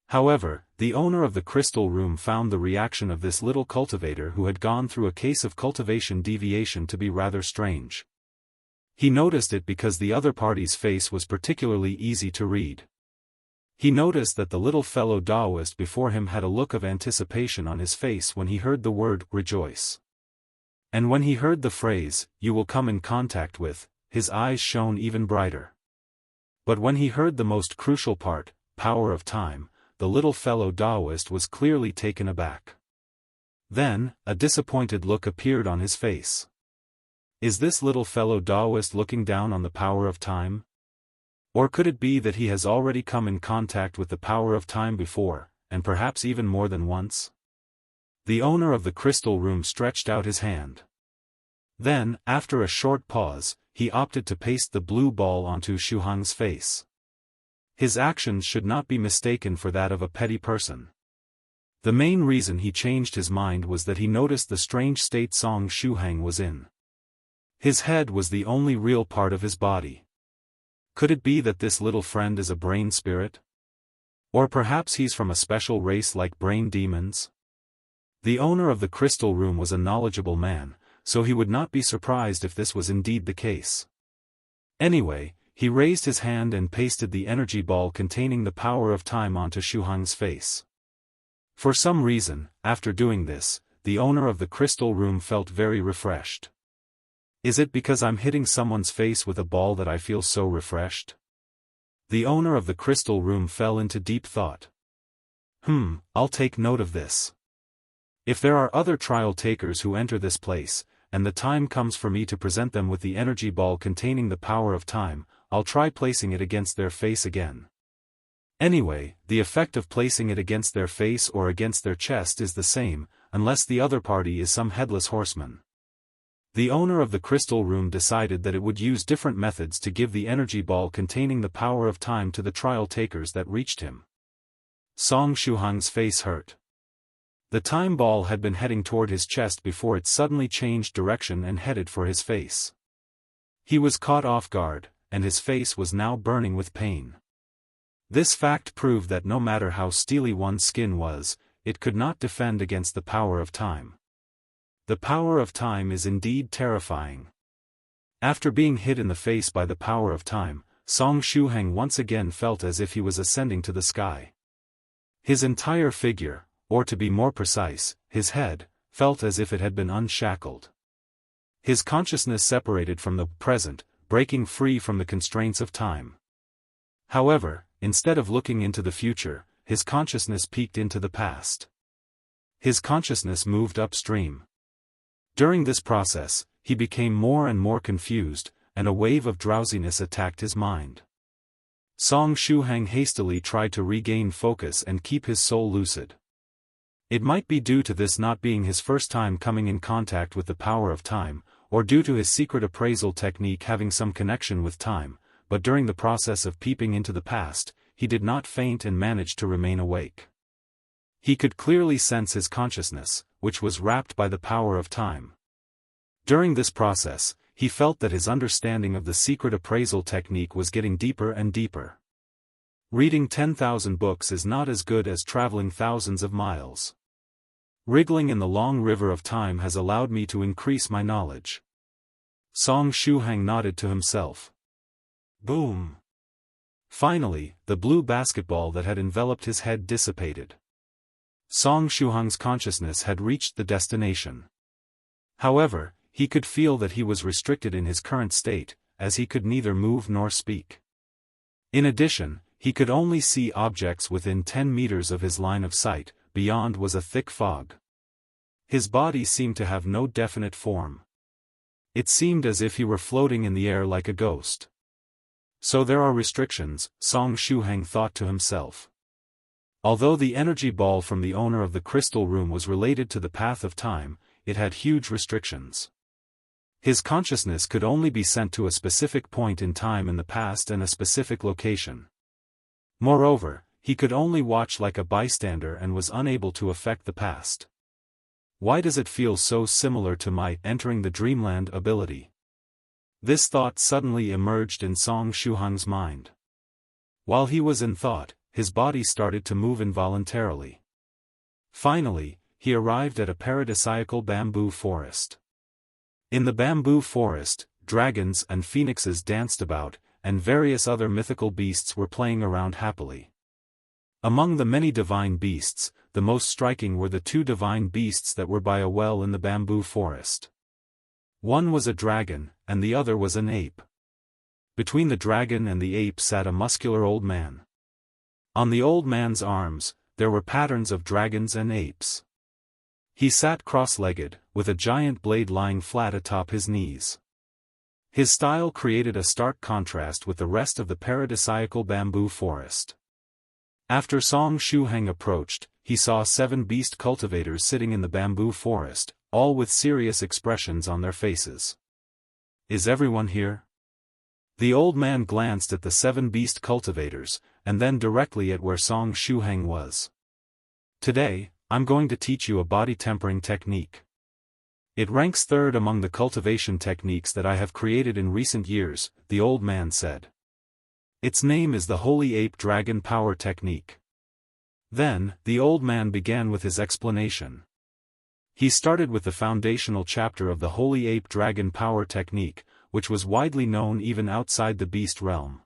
However, the owner of the crystal room found the reaction of this little cultivator who had gone through a case of cultivation deviation to be rather strange. He noticed it because the other party's face was particularly easy to read. He noticed that the little fellow Taoist before him had a look of anticipation on his face when he heard the word, rejoice. And when he heard the phrase, you will come in contact with, his eyes shone even brighter. But when he heard the most crucial part, power of time, the little fellow Taoist was clearly taken aback. Then, a disappointed look appeared on his face. Is this little fellow Taoist looking down on the power of time? Or could it be that he has already come in contact with the power of time before, and perhaps even more than once? The owner of the crystal room stretched out his hand. Then, after a short pause, he opted to paste the blue ball onto Shuheng's face. His actions should not be mistaken for that of a petty person. The main reason he changed his mind was that he noticed the strange state Song Shuheng was in. His head was the only real part of his body. Could it be that this little friend is a brain spirit? Or perhaps he's from a special race like brain demons? The owner of the crystal room was a knowledgeable man, so he would not be surprised if this was indeed the case. Anyway, he raised his hand and pasted the energy ball containing the power of time onto Shuheng's face. For some reason, after doing this, the owner of the crystal room felt very refreshed. Is it because I'm hitting someone's face with a ball that I feel so refreshed? The owner of the crystal room fell into deep thought. I'll take note of this. If there are other trial takers who enter this place, and the time comes for me to present them with the energy ball containing the power of time, I'll try placing it against their face again. Anyway, the effect of placing it against their face or against their chest is the same, unless the other party is some headless horseman. The owner of the crystal room decided that it would use different methods to give the energy ball containing the power of time to the trial takers that reached him. Song Shuhang's face hurt. The time ball had been heading toward his chest before it suddenly changed direction and headed for his face. He was caught off guard, and his face was now burning with pain. This fact proved that no matter how steely one's skin was, it could not defend against the power of time. The power of time is indeed terrifying. After being hit in the face by the power of time, Song Shuhang once again felt as if he was ascending to the sky. His entire figure, or to be more precise, his head, felt as if it had been unshackled. His consciousness separated from the present, breaking free from the constraints of time. However, instead of looking into the future, his consciousness peeked into the past. His consciousness moved upstream. During this process, he became more and more confused, and a wave of drowsiness attacked his mind. Song Shuhang hastily tried to regain focus and keep his soul lucid. It might be due to this not being his first time coming in contact with the power of time, or due to his secret appraisal technique having some connection with time, but during the process of peeping into the past, he did not faint and managed to remain awake. He could clearly sense his consciousness, which was wrapped by the power of time. During this process, he felt that his understanding of the secret appraisal technique was getting deeper and deeper. Reading 10,000 books is not as good as traveling thousands of miles. Wriggling in the long river of time has allowed me to increase my knowledge. Song Shuhang nodded to himself. Boom! Finally, the blue basketball that had enveloped his head dissipated. Song Shuhang's consciousness had reached the destination. However, he could feel that he was restricted in his current state, as he could neither move nor speak. In addition, he could only see objects within 10 meters of his line of sight, beyond was a thick fog. His body seemed to have no definite form. It seemed as if he were floating in the air like a ghost. So there are restrictions, Song Shuhang thought to himself. Although the energy ball from the owner of the crystal room was related to the path of time, it had huge restrictions. His consciousness could only be sent to a specific point in time in the past and a specific location. Moreover, he could only watch like a bystander and was unable to affect the past. Why does it feel so similar to my entering the dreamland ability? This thought suddenly emerged in Song Shuhang's mind. While he was in thought, his body started to move involuntarily. Finally, he arrived at a paradisiacal bamboo forest. In the bamboo forest, dragons and phoenixes danced about, and various other mythical beasts were playing around happily. Among the many divine beasts, the most striking were the two divine beasts that were by a well in the bamboo forest. One was a dragon, and the other was an ape. Between the dragon and the ape sat a muscular old man. On the old man's arms, there were patterns of dragons and apes. He sat cross-legged, with a giant blade lying flat atop his knees. His style created a stark contrast with the rest of the paradisiacal bamboo forest. After Song Shuhang approached, he saw 7 beast cultivators sitting in the bamboo forest, all with serious expressions on their faces. Is everyone here? The old man glanced at the 7 beast cultivators, and then directly at where Song Shuhang was. Today, I'm going to teach you a body tempering technique. It ranks 3rd among the cultivation techniques that I have created in recent years, the old man said. Its name is the Holy Ape Dragon Power Technique. Then, the old man began with his explanation. He started with the foundational chapter of the Holy Ape Dragon Power Technique, which was widely known even outside the beast realm.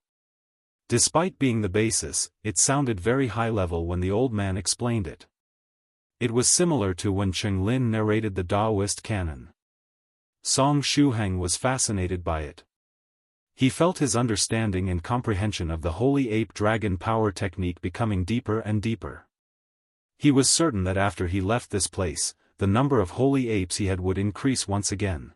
Despite being the basis, it sounded very high-level when the old man explained it. It was similar to when Cheng Lin narrated the Taoist canon. Song Shuhang was fascinated by it. He felt his understanding and comprehension of the Holy Ape Dragon Power Technique becoming deeper and deeper. He was certain that after he left this place, the number of holy apes he had would increase once again.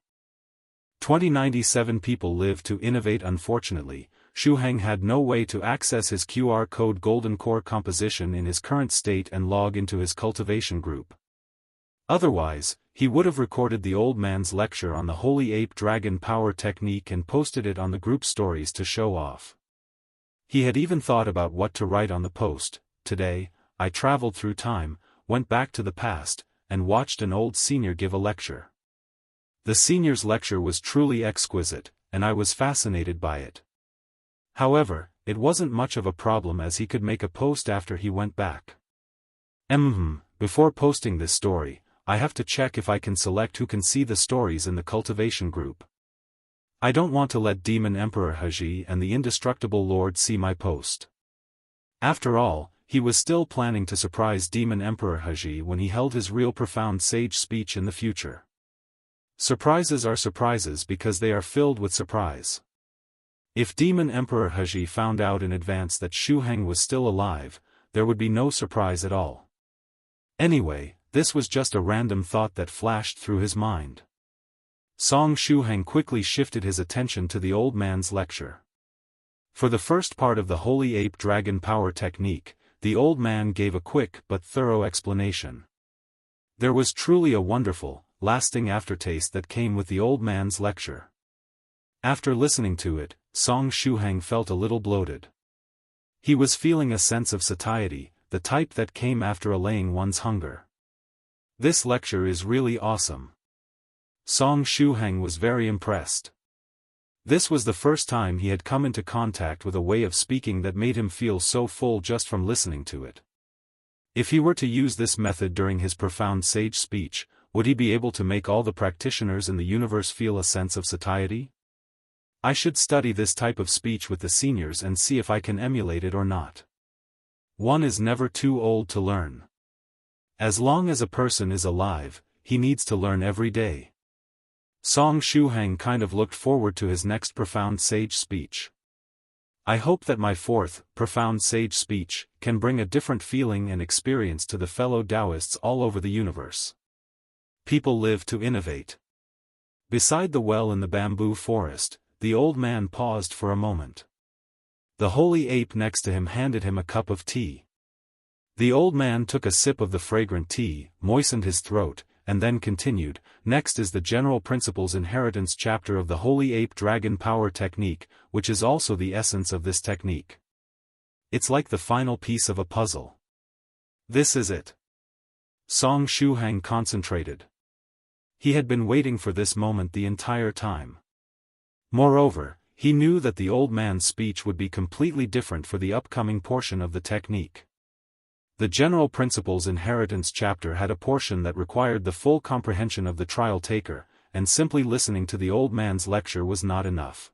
2097 people lived to innovate. Unfortunately, Shuhang had no way to access his QR code golden core composition in his current state and log into his cultivation group. Otherwise, he would have recorded the old man's lecture on the Holy Ape Dragon Power Technique and posted it on the group stories to show off. He had even thought about what to write on the post. Today, I traveled through time, went back to the past, and watched an old senior give a lecture. The senior's lecture was truly exquisite, and I was fascinated by it. However, it wasn't much of a problem as he could make a post after he went back. Before posting this story, I have to check if I can select who can see the stories in the Cultivation group. I don't want to let Demon Emperor Ahhh and the Indestructible Lord see my post. After all, he was still planning to surprise Demon Emperor Ahhh when he held his real profound sage speech in the future. Surprises are surprises because they are filled with surprise. If Demon Emperor Ahhh found out in advance that Shuheng was still alive, there would be no surprise at all. Anyway, this was just a random thought that flashed through his mind. Song Shuheng quickly shifted his attention to the old man's lecture. For the first part of the Holy Ape Dragon Power Technique, the old man gave a quick but thorough explanation. There was truly a wonderful, lasting aftertaste that came with the old man's lecture. After listening to it, Song Shuheng felt a little bloated. He was feeling a sense of satiety, the type that came after allaying one's hunger. This lecture is really awesome. Song Shuheng was very impressed. This was the first time he had come into contact with a way of speaking that made him feel so full just from listening to it. If he were to use this method during his profound sage speech, would he be able to make all the practitioners in the universe feel a sense of satiety? I should study this type of speech with the seniors and see if I can emulate it or not. One is never too old to learn. As long as a person is alive, he needs to learn every day. Song Shuheng kind of looked forward to his next profound sage speech. I hope that my fourth, profound sage speech, can bring a different feeling and experience to the fellow Taoists all over the universe. People live to innovate. Beside the well in the bamboo forest, the old man paused for a moment. The holy ape next to him handed him a cup of tea. The old man took a sip of the fragrant tea, moistened his throat, and then continued, "Next is the General Principles Inheritance chapter of the Holy Ape Dragon Power Technique, which is also the essence of this technique. It's like the final piece of a puzzle. This is it." Song Shuheng concentrated. He had been waiting for this moment the entire time. Moreover, he knew that the old man's speech would be completely different for the upcoming portion of the technique. The General Principles Inheritance chapter had a portion that required the full comprehension of the trial taker, and simply listening to the old man's lecture was not enough.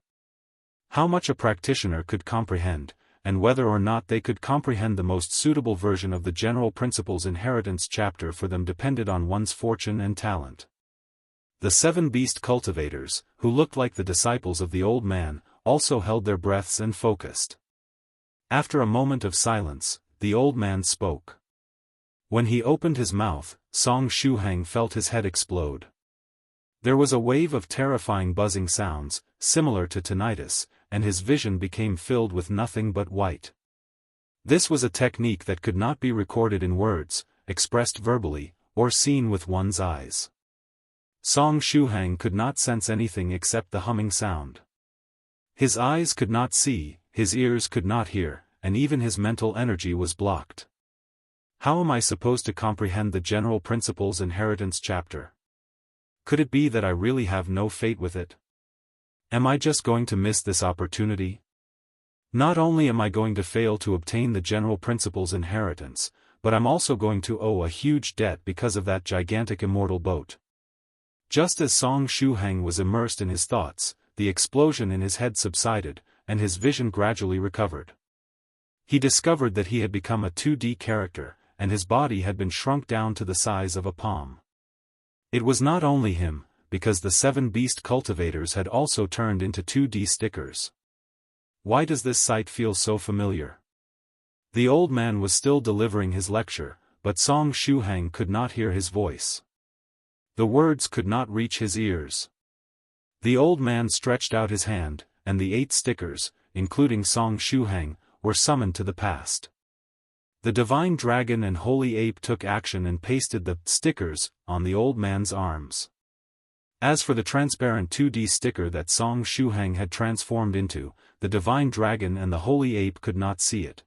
How much a practitioner could comprehend, and whether or not they could comprehend the most suitable version of the General Principles Inheritance chapter for them depended on one's fortune and talent. The 7 beast cultivators, who looked like the disciples of the old man, also held their breaths and focused. After a moment of silence, the old man spoke. When he opened his mouth, Song Shuheng felt his head explode. There was a wave of terrifying buzzing sounds, similar to tinnitus, and his vision became filled with nothing but white. This was a technique that could not be recorded in words, expressed verbally, or seen with one's eyes. Song Shuheng could not sense anything except the humming sound. His eyes could not see, his ears could not hear, and even his mental energy was blocked. How am I supposed to comprehend the General Principles Inheritance chapter? Could it be that I really have no fate with it? Am I just going to miss this opportunity? Not only am I going to fail to obtain the General Principles Inheritance, but I'm also going to owe a huge debt because of that gigantic immortal boat. Just as Song Shuheng was immersed in his thoughts, the explosion in his head subsided, and his vision gradually recovered. He discovered that he had become a 2D character, and his body had been shrunk down to the size of a palm. It was not only him, because the 7 beast cultivators had also turned into 2D stickers. Why does this sight feel so familiar? The old man was still delivering his lecture, but Song Shuheng could not hear his voice. The words could not reach his ears. The old man stretched out his hand, and the 8 stickers, including Song Shuheng, were summoned to the past. The divine dragon and holy ape took action and pasted the stickers on the old man's arms. As for the transparent 2D sticker that Song Shuhang had transformed into, the divine dragon and the holy ape could not see it.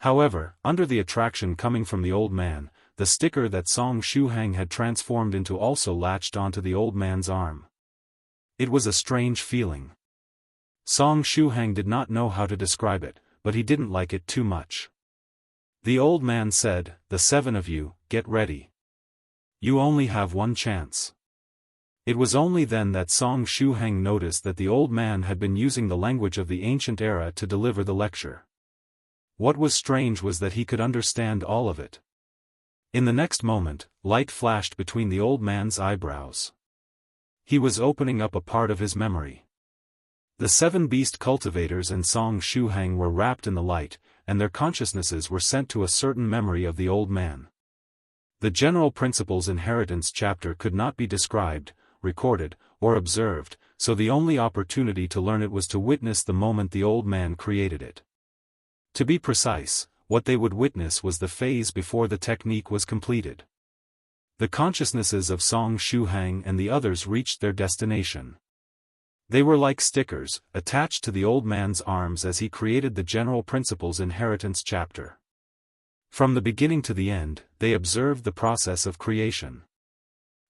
However, under the attraction coming from the old man, the sticker that Song Shuhang had transformed into also latched onto the old man's arm. It was a strange feeling. Song Shuhang did not know how to describe it, but he didn't like it too much. The old man said, "The 7 of you, get ready. You only have one chance." It was only then that Song Shuhang noticed that the old man had been using the language of the ancient era to deliver the lecture. What was strange was that he could understand all of it. In the next moment, light flashed between the old man's eyebrows. He was opening up a part of his memory. The 7 beast cultivators and Song Shuhang were wrapped in the light, and their consciousnesses were sent to a certain memory of the old man. The General Principles Inheritance chapter could not be described, recorded, or observed, so the only opportunity to learn it was to witness the moment the old man created it. To be precise, what they would witness was the phase before the technique was completed. The consciousnesses of Song Shuhang and the others reached their destination. They were like stickers, attached to the old man's arms as he created the General Principles Inheritance chapter. From the beginning to the end, they observed the process of creation.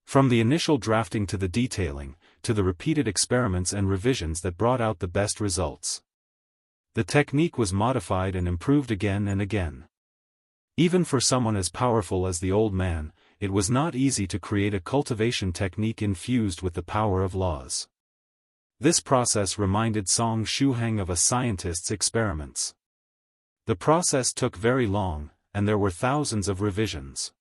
From the initial drafting to the detailing, to the repeated experiments and revisions that brought out the best results. The technique was modified and improved again and again. Even for someone as powerful as the old man, it was not easy to create a cultivation technique infused with the power of laws. This process reminded Song Shuhang of a scientist's experiments. The process took very long, and there were thousands of revisions.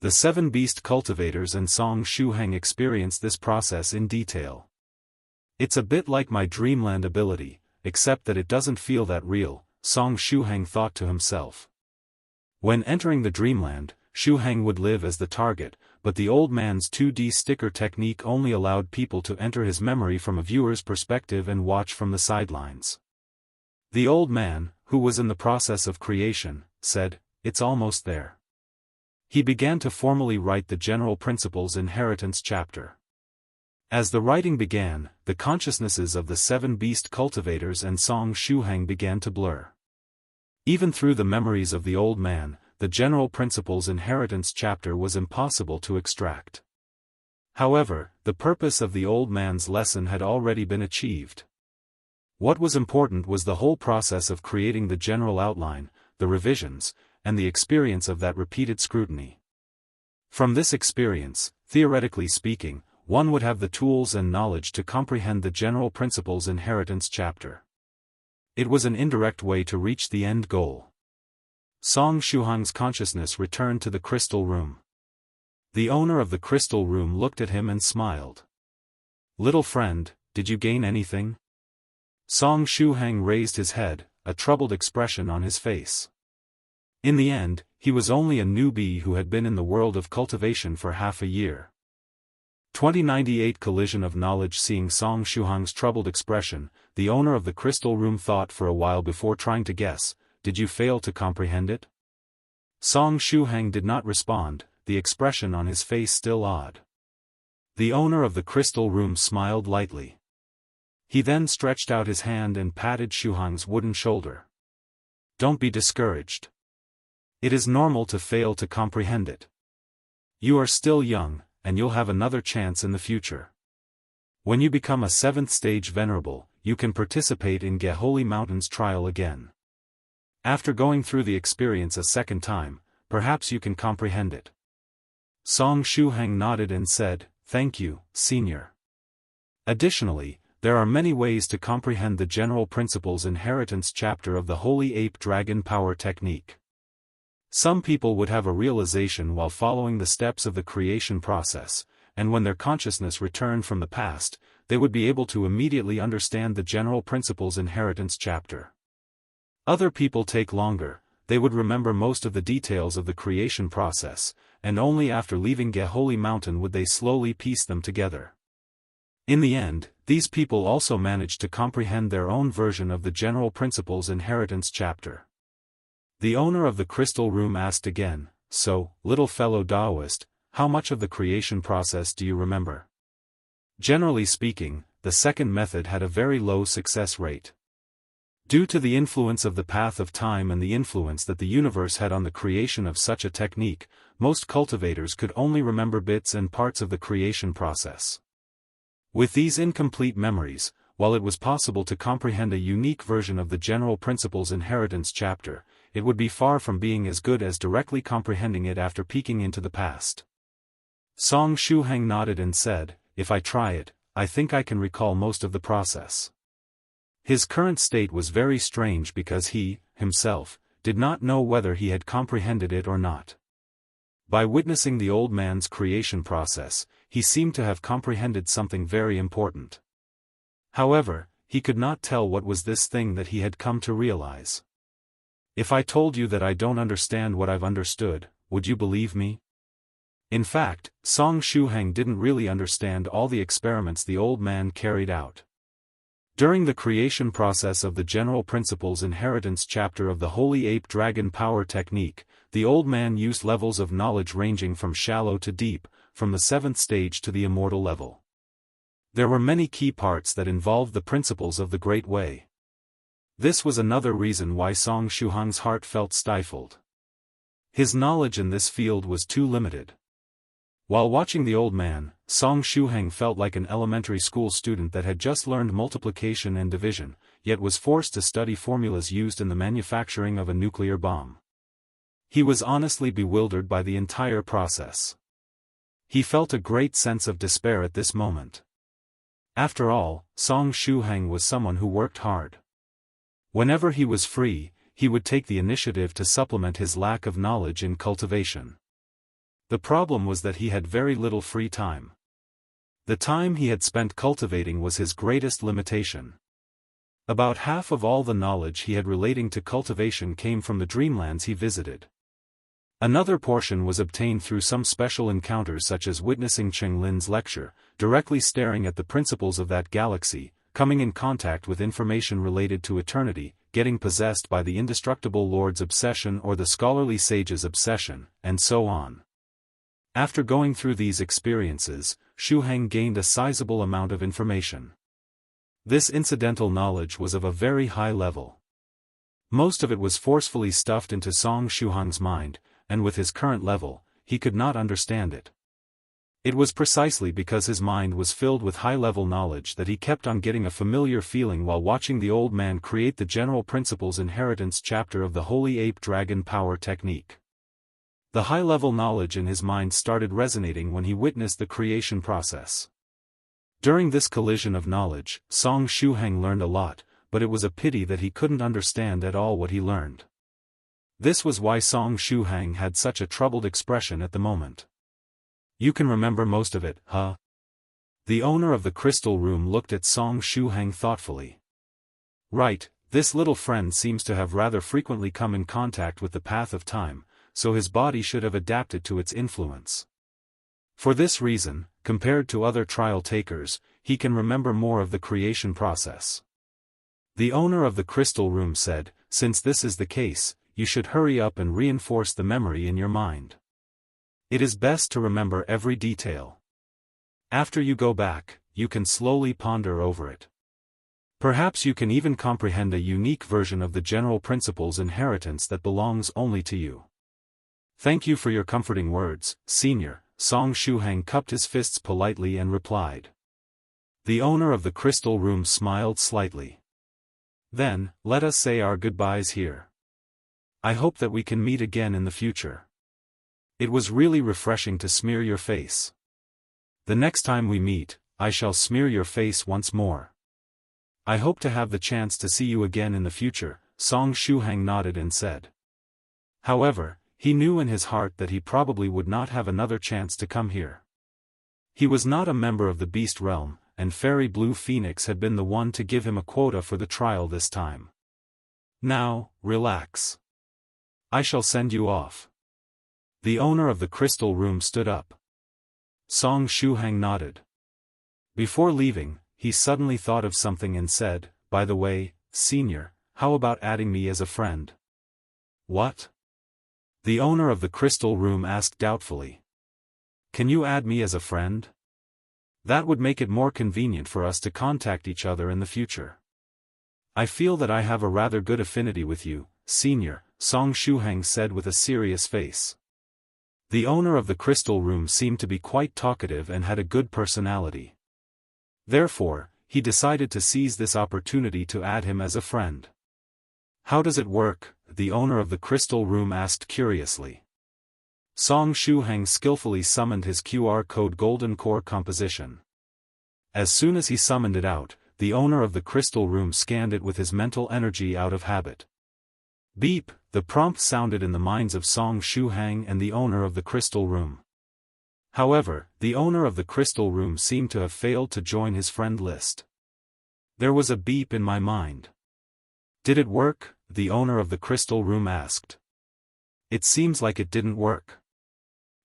The 7 beast cultivators and Song Shuhang experienced this process in detail. "It's a bit like my dreamland ability, except that it doesn't feel that real," Song Shuhang thought to himself. When entering the dreamland, Shuhang would live as the target, but the old man's 2D sticker technique only allowed people to enter his memory from a viewer's perspective and watch from the sidelines. The old man, who was in the process of creation, said, "It's almost there." He began to formally write the General Principles Inheritance chapter. As the writing began, the consciousnesses of the 7 beast cultivators and Song Shuhang began to blur. Even through the memories of the old man, the General Principles Inheritance chapter was impossible to extract. However, the purpose of the old man's lesson had already been achieved. What was important was the whole process of creating the general outline, the revisions, and the experience of that repeated scrutiny. From this experience, theoretically speaking, one would have the tools and knowledge to comprehend the General Principles Inheritance chapter. It was an indirect way to reach the end goal. Song Shuhang's consciousness returned to the crystal room. The owner of the crystal room looked at him and smiled. "Little friend, did you gain anything?" Song Shuhang raised his head, a troubled expression on his face. In the end, he was only a newbie who had been in the world of cultivation for half a year. 2098 Collision of knowledge. Seeing Song Shuhang's troubled expression, the owner of the crystal room thought for a while before trying to guess, "Did you fail to comprehend it?" Song Shuhang did not respond, the expression on his face still odd. The owner of the crystal room smiled lightly. He then stretched out his hand and patted Shuhang's wooden shoulder. "Don't be discouraged. It is normal to fail to comprehend it. You are still young, and you'll have another chance in the future. When you become a 7th stage venerable, you can participate in Geholy Mountain's trial again. After going through the experience a second time, perhaps you can comprehend it." Song Shuhang nodded and said, "Thank you, Senior." Additionally, there are many ways to comprehend the General Principles Inheritance chapter of the Holy Ape Dragon Power Technique. Some people would have a realization while following the steps of the creation process, and when their consciousness returned from the past, they would be able to immediately understand the General Principles Inheritance chapter. Other people take longer, they would remember most of the details of the creation process, and only after leaving Geholy Mountain would they slowly piece them together. In the end, these people also managed to comprehend their own version of the General Principles Inheritance chapter. The owner of the crystal room asked again, "So, little fellow Taoist, how much of the creation process do you remember?" Generally speaking, the second method had a very low success rate. Due to the influence of the path of time and the influence that the universe had on the creation of such a technique, most cultivators could only remember bits and parts of the creation process. With these incomplete memories, while it was possible to comprehend a unique version of the General Principles Inheritance chapter, it would be far from being as good as directly comprehending it after peeking into the past. Song Shuheng nodded and said, "If I try it, I think I can recall most of the process." His current state was very strange because he, himself, did not know whether he had comprehended it or not. By witnessing the old man's creation process, he seemed to have comprehended something very important. However, he could not tell what was this thing that he had come to realize. "If I told you that I don't understand what I've understood, would you believe me?" In fact, Song Shuheng didn't really understand all the experiments the old man carried out. During the creation process of the General Principles Inheritance chapter of the Holy Ape Dragon Power Technique, the old man used levels of knowledge ranging from shallow to deep, from the 7th stage to the immortal level. There were many key parts that involved the principles of the Great Way. This was another reason why Song Shuheng's heart felt stifled. His knowledge in this field was too limited. While watching the old man, Song Shuheng felt like an elementary school student that had just learned multiplication and division, yet was forced to study formulas used in the manufacturing of a nuclear bomb. He was honestly bewildered by the entire process. He felt a great sense of despair at this moment. After all, Song Shuheng was someone who worked hard. Whenever he was free, he would take the initiative to supplement his lack of knowledge in cultivation. The problem was that he had very little free time. The time he had spent cultivating was his greatest limitation. About half of all the knowledge he had relating to cultivation came from the dreamlands he visited. Another portion was obtained through some special encounters such as witnessing Cheng Lin's lecture, directly staring at the principles of that galaxy, coming in contact with information related to eternity, getting possessed by the indestructible Lord's obsession or the scholarly sage's obsession, and so on. After going through these experiences, Shuheng gained a sizable amount of information. This incidental knowledge was of a very high level. Most of it was forcefully stuffed into Song Shuheng's mind, and with his current level, he could not understand it. It was precisely because his mind was filled with high-level knowledge that he kept on getting a familiar feeling while watching the old man create the General Principles Inheritance chapter of the Holy Ape Dragon Power Technique. The high-level knowledge in his mind started resonating when he witnessed the creation process. During this collision of knowledge, Song Shuheng learned a lot, but it was a pity that he couldn't understand at all what he learned. This was why Song Shuheng had such a troubled expression at the moment. "You can remember most of it, huh?" The owner of the crystal room looked at Song Shuheng thoughtfully. "Right, this little friend seems to have rather frequently come in contact with the path of time, so his body should have adapted to its influence. For this reason, compared to other trial takers, he can remember more of the creation process." The owner of the crystal room said, "Since this is the case, you should hurry up and reinforce the memory in your mind. It is best to remember every detail. After you go back, you can slowly ponder over it. Perhaps you can even comprehend a unique version of the General Principles Inheritance that belongs only to you." "Thank you for your comforting words, Senior," Song Shuheng cupped his fists politely and replied. The owner of the crystal room smiled slightly. "Then, let us say our goodbyes here. I hope that we can meet again in the future. It was really refreshing to smear your face. The next time we meet, I shall smear your face once more. I hope to have the chance to see you again in the future," Song Shuheng nodded and said. However, he knew in his heart that he probably would not have another chance to come here. He was not a member of the Beast Realm, and Fairy Blue Phoenix had been the one to give him a quota for the trial this time. "Now, relax. I shall send you off." The owner of the crystal room stood up. Song Shuheng nodded. Before leaving, he suddenly thought of something and said, "By the way, Senior, how about adding me as a friend?" What? The owner of the crystal room asked doubtfully. Can you add me as a friend? That would make it more convenient for us to contact each other in the future. I feel that I have a rather good affinity with you, Senior, Song Shuheng said with a serious face. The owner of the crystal room seemed to be quite talkative and had a good personality. Therefore, he decided to seize this opportunity to add him as a friend. How does it work? The owner of the crystal room asked curiously. Song Shuheng skillfully summoned his QR code golden core composition. As soon as he summoned it out, the owner of the crystal room scanned it with his mental energy out of habit. Beep, the prompt sounded in the minds of Song Shuheng and the owner of the crystal room. However, the owner of the crystal room seemed to have failed to join his friend list. There was a beep in my mind. Did it work? The owner of the crystal room asked. It seems like it didn't work.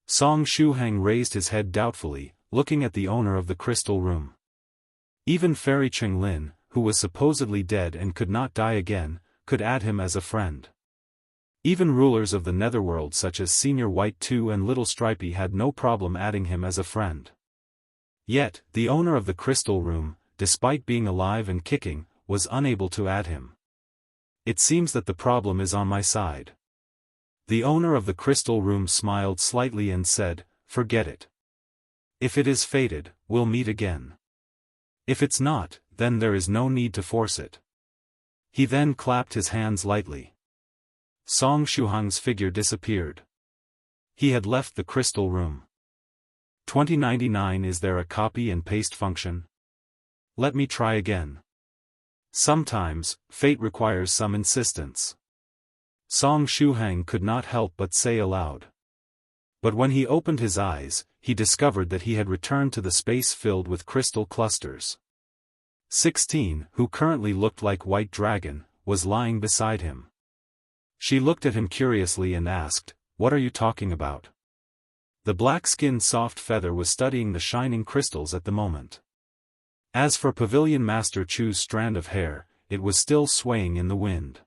Song Shuheng raised his head doubtfully, looking at the owner of the crystal room. Even Fairy Chenglin, who was supposedly dead and could not die again, could add him as a friend. Even rulers of the netherworld such as Senior White 2 and Little Stripey had no problem adding him as a friend. Yet, the owner of the crystal room, despite being alive and kicking, was unable to add him. It seems that the problem is on my side. The owner of the crystal room smiled slightly and said, forget it. If it is fated, we'll meet again. If it's not, then there is no need to force it. He then clapped his hands lightly. Song Shuheng's figure disappeared. He had left the crystal room. 2099. Is there a copy and paste function? Let me try again. Sometimes, fate requires some insistence. Song Shuheng could not help but say aloud. But when he opened his eyes, he discovered that he had returned to the space filled with crystal clusters. 16, who currently looked like White Dragon, was lying beside him. She looked at him curiously and asked, what are you talking about? The black-skinned soft feather was studying the shining crystals at the moment. As for Pavilion Master Chu's strand of hair, it was still swaying in the wind.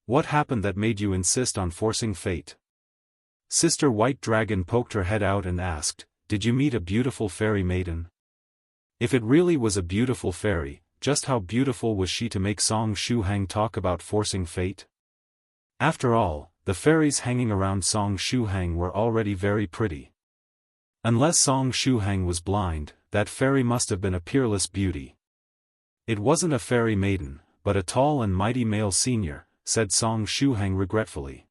What happened that made you insist on forcing fate? Sister White Dragon poked her head out and asked, did you meet a beautiful fairy maiden? If it really was a beautiful fairy, just how beautiful was she to make Song Shuheng talk about forcing fate? After all, the fairies hanging around Song Shuheng were already very pretty. Unless Song Shuheng was blind, that fairy must have been a peerless beauty. It wasn't a fairy maiden, but a tall and mighty male senior, said Song Shuheng regretfully.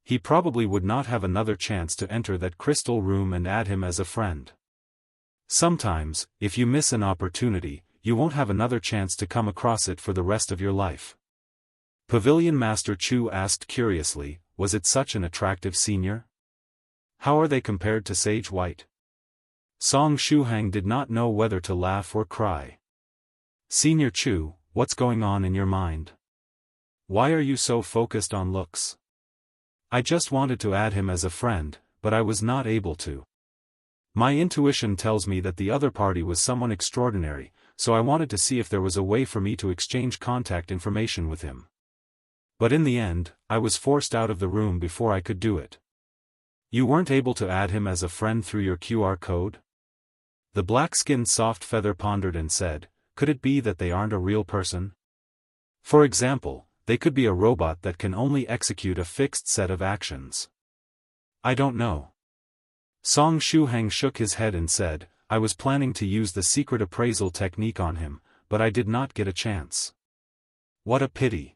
He probably would not have another chance to enter that crystal room and add him as a friend. Sometimes, if you miss an opportunity, you won't have another chance to come across it for the rest of your life. Pavilion Master Chu asked curiously, was it such an attractive senior? How are they compared to Sage White? Song Shuheng did not know whether to laugh or cry. Senior Chu, what's going on in your mind? Why are you so focused on looks? I just wanted to add him as a friend, but I was not able to. My intuition tells me that the other party was someone extraordinary, so I wanted to see if there was a way for me to exchange contact information with him. But in the end, I was forced out of the room before I could do it. You weren't able to add him as a friend through your QR code? The black-skinned soft feather pondered and said, could it be that they aren't a real person? For example, they could be a robot that can only execute a fixed set of actions. I don't know. Song Shuheng shook his head and said, I was planning to use the secret appraisal technique on him, but I did not get a chance. What a pity.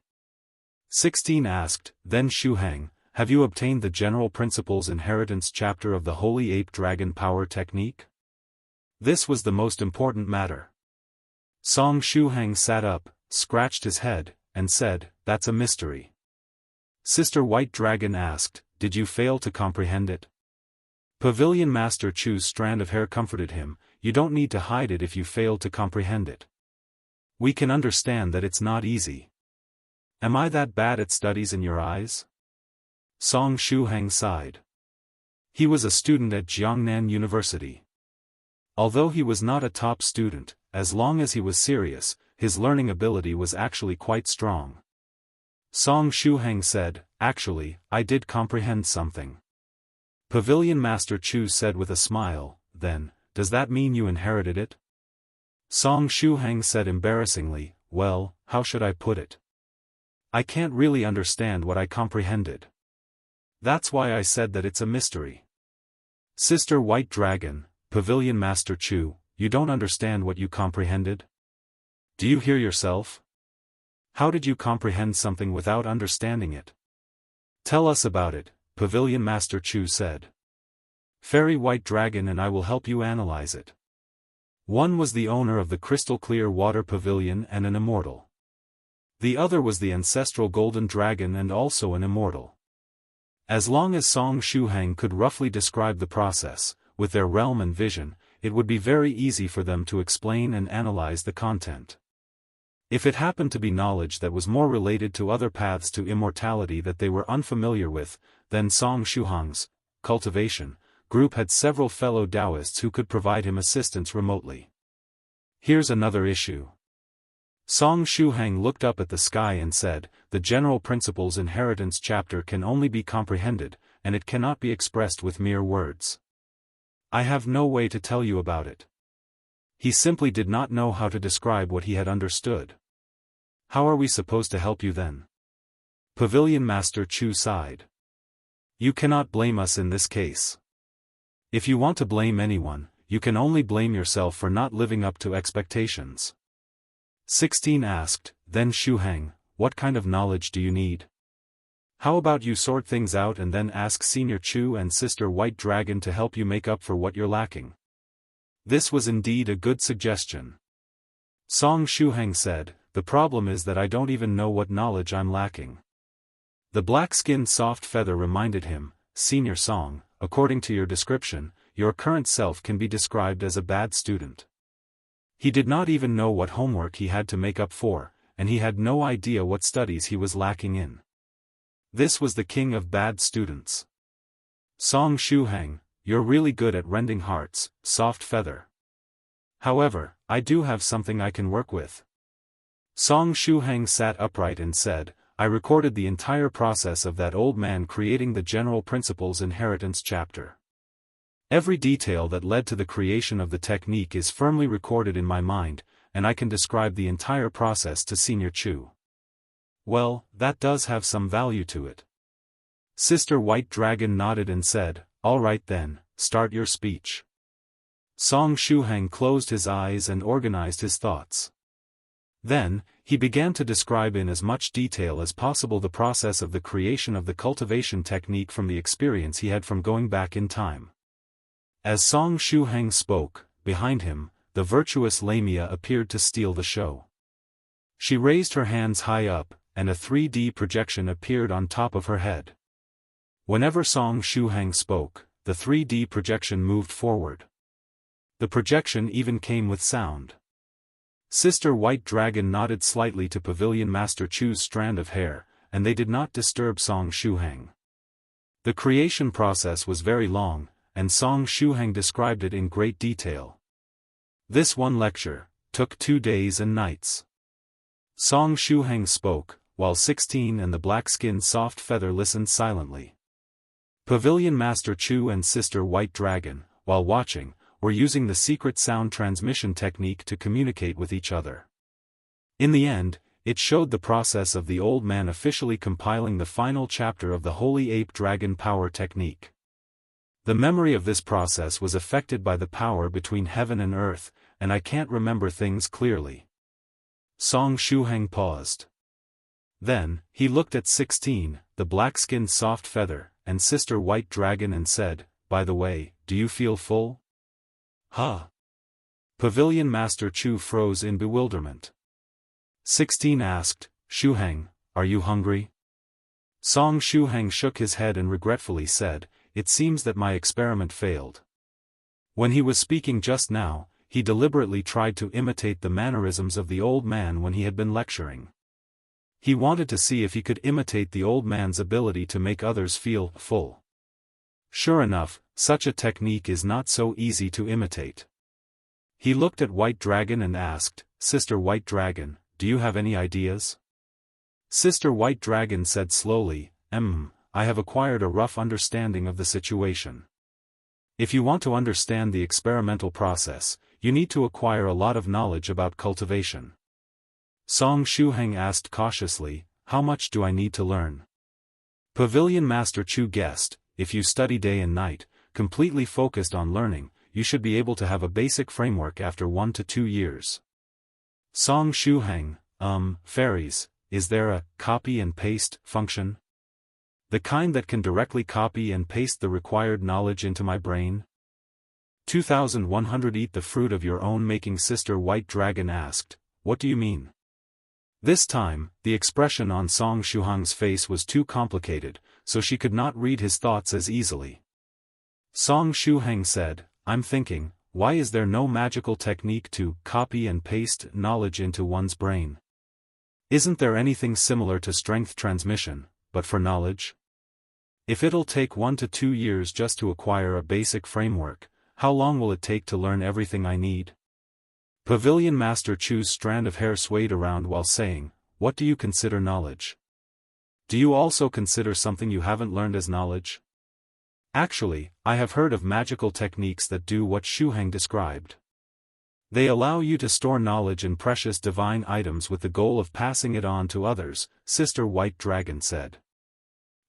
16 asked, then Shuheng, have you obtained the General Principles Inheritance chapter of the Holy Ape Dragon Power Technique? This was the most important matter. Song Shuheng sat up, scratched his head, and said, that's a mystery. Sister White Dragon asked, did you fail to comprehend it? Pavilion Master Chu's strand of hair comforted him, you don't need to hide it if you fail to comprehend it. We can understand that it's not easy. Am I that bad at studies in your eyes? Song Shuheng sighed. He was a student at Jiangnan University. Although he was not a top student, as long as he was serious, his learning ability was actually quite strong. Song Shuheng said, actually, I did comprehend something. Pavilion Master Chu said with a smile, then, does that mean you inherited it? Song Shuheng said embarrassingly, well, how should I put it? I can't really understand what I comprehended. That's why I said that it's a mystery. Sister White Dragon, Pavilion Master Chu, you don't understand what you comprehended? Do you hear yourself? How did you comprehend something without understanding it? Tell us about it, Pavilion Master Chu said. Fairy White Dragon and I will help you analyze it. One was the owner of the crystal clear water pavilion and an immortal. The other was the ancestral golden dragon and also an immortal. As long as Song Shuheng could roughly describe the process, with their realm and vision, it would be very easy for them to explain and analyze the content. If it happened to be knowledge that was more related to other paths to immortality that they were unfamiliar with, then Song Shuheng's Cultivation group had several fellow Taoists who could provide him assistance remotely. Here's another issue. Song Shuheng looked up at the sky and said, the general principles inheritance chapter can only be comprehended, and it cannot be expressed with mere words. I have no way to tell you about it. He simply did not know how to describe what he had understood. How are we supposed to help you then? Pavilion Master Chu sighed. You cannot blame us in this case. If you want to blame anyone, you can only blame yourself for not living up to expectations. 16 asked, then Shuheng, what kind of knowledge do you need? How about you sort things out and then ask Senior Chu and Sister White Dragon to help you make up for what you're lacking? This was indeed a good suggestion. Song Shuheng said, the problem is that I don't even know what knowledge I'm lacking. The black-skinned soft feather reminded him, Senior Song, according to your description, your current self can be described as a bad student. He did not even know what homework he had to make up for, and he had no idea what studies he was lacking in. This was the king of bad students. Song Shuheng, you're really good at rending hearts, soft feather. However, I do have something I can work with. Song Shuheng sat upright and said, I recorded the entire process of that old man creating the General Principles Inheritance chapter. Every detail that led to the creation of the technique is firmly recorded in my mind, and I can describe the entire process to Senior Chu. Well, that does have some value to it. Sister White Dragon nodded and said, all right then, start your speech. Song Shuheng closed his eyes and organized his thoughts. Then, he began to describe in as much detail as possible the process of the creation of the cultivation technique from the experience he had from going back in time. As Song Shuheng spoke, behind him, the virtuous Lamia appeared to steal the show. She raised her hands high up, and a 3D projection appeared on top of her head. Whenever Song Shuheng spoke, the 3D projection moved forward. The projection even came with sound. Sister White Dragon nodded slightly to Pavilion Master Chu's strand of hair, and they did not disturb Song Shuheng. The creation process was very long, and Song Shuheng described it in great detail. This one lecture took 2 days and nights. Song Shuheng spoke, while 16 and the black-skinned soft feather listened silently. Pavilion Master Chu and Sister White Dragon, while watching, were using the secret sound transmission technique to communicate with each other. In the end, it showed the process of the old man officially compiling the final chapter of the Holy Ape Dragon Power Technique. The memory of this process was affected by the power between heaven and earth, and I can't remember things clearly. Song Shuheng paused. Then, he looked at 16, the black-skinned soft feather, and Sister White Dragon and said, by the way, do you feel full? Huh? Pavilion Master Chu froze in bewilderment. 16 asked, Shuheng, are you hungry? Song Shuheng shook his head and regretfully said, it seems that my experiment failed. When he was speaking just now, he deliberately tried to imitate the mannerisms of the old man when he had been lecturing. He wanted to see if he could imitate the old man's ability to make others feel full. Sure enough, such a technique is not so easy to imitate. He looked at White Dragon and asked, Sister White Dragon, do you have any ideas? Sister White Dragon said slowly, I have acquired a rough understanding of the situation. If you want to understand the experimental process, you need to acquire a lot of knowledge about cultivation. Song Shuheng asked cautiously, how much do I need to learn? Pavilion Master Chu guessed, if you study day and night, completely focused on learning, you should be able to have a basic framework after 1 to 2 years. Song Shuheng, fairies, is there a copy and paste function? The kind that can directly copy and paste the required knowledge into my brain? 2100 Eat the fruit of your own making. Sister White Dragon asked, what do you mean? This time, the expression on Song Shuheng's face was too complicated, so she could not read his thoughts as easily. Song Shuheng said, I'm thinking, why is there no magical technique to copy and paste knowledge into one's brain? Isn't there anything similar to strength transmission, but for knowledge? If it'll take 1 to 2 years just to acquire a basic framework, how long will it take to learn everything I need? Pavilion Master Chu's strand of hair swayed around while saying, what do you consider knowledge? Do you also consider something you haven't learned as knowledge? Actually, I have heard of magical techniques that do what Shuheng described. They allow you to store knowledge in precious divine items with the goal of passing it on to others, Sister White Dragon said.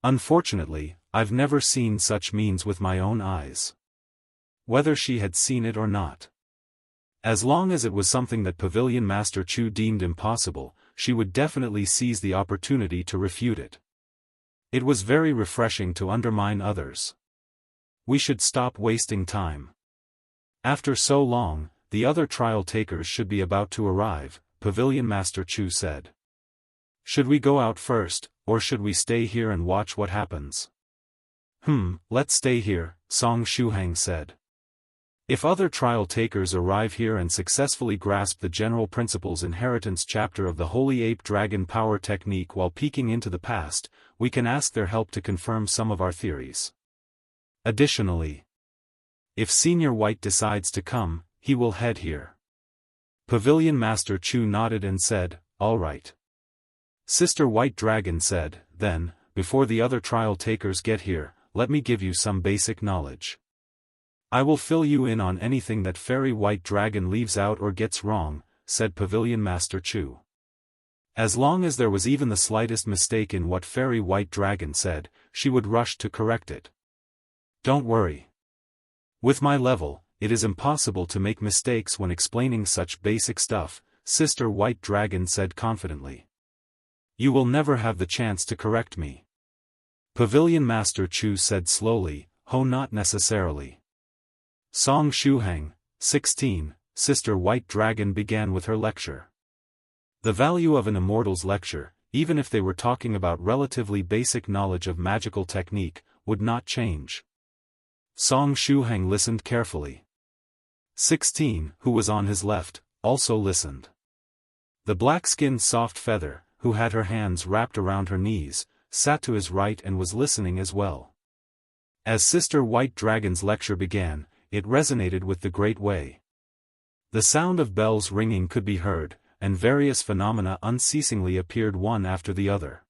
Unfortunately, I've never seen such means with my own eyes. Whether she had seen it or not. As long as it was something that Pavilion Master Chu deemed impossible, she would definitely seize the opportunity to refute it. It was very refreshing to undermine others. We should stop wasting time. After so long, the other trial takers should be about to arrive, Pavilion Master Chu said. Should we go out first, or should we stay here and watch what happens? Let's stay here, Song Shuheng said. If other trial takers arrive here and successfully grasp the general principles inheritance chapter of the Holy Ape Dragon Power Technique while peeking into the past, we can ask their help to confirm some of our theories. Additionally, if Senior White decides to come, he will head here. Pavilion Master Chu nodded and said, all right. Sister White Dragon said, then, before the other trial takers get here, let me give you some basic knowledge. I will fill you in on anything that Fairy White Dragon leaves out or gets wrong, said Pavilion Master Chu. As long as there was even the slightest mistake in what Fairy White Dragon said, she would rush to correct it. Don't worry. With my level, it is impossible to make mistakes when explaining such basic stuff, Sister White Dragon said confidently. You will never have the chance to correct me. Pavilion Master Chu said slowly, not necessarily. Song Shuheng, 16, Sister White Dragon began with her lecture. The value of an immortal's lecture, even if they were talking about relatively basic knowledge of magical technique, would not change. Song Shuheng listened carefully. 16, who was on his left, also listened. The black-skinned soft feather, who had her hands wrapped around her knees, sat to his right and was listening as well. As Sister White Dragon's lecture began, it resonated with the great way. The sound of bells ringing could be heard, and various phenomena unceasingly appeared one after the other.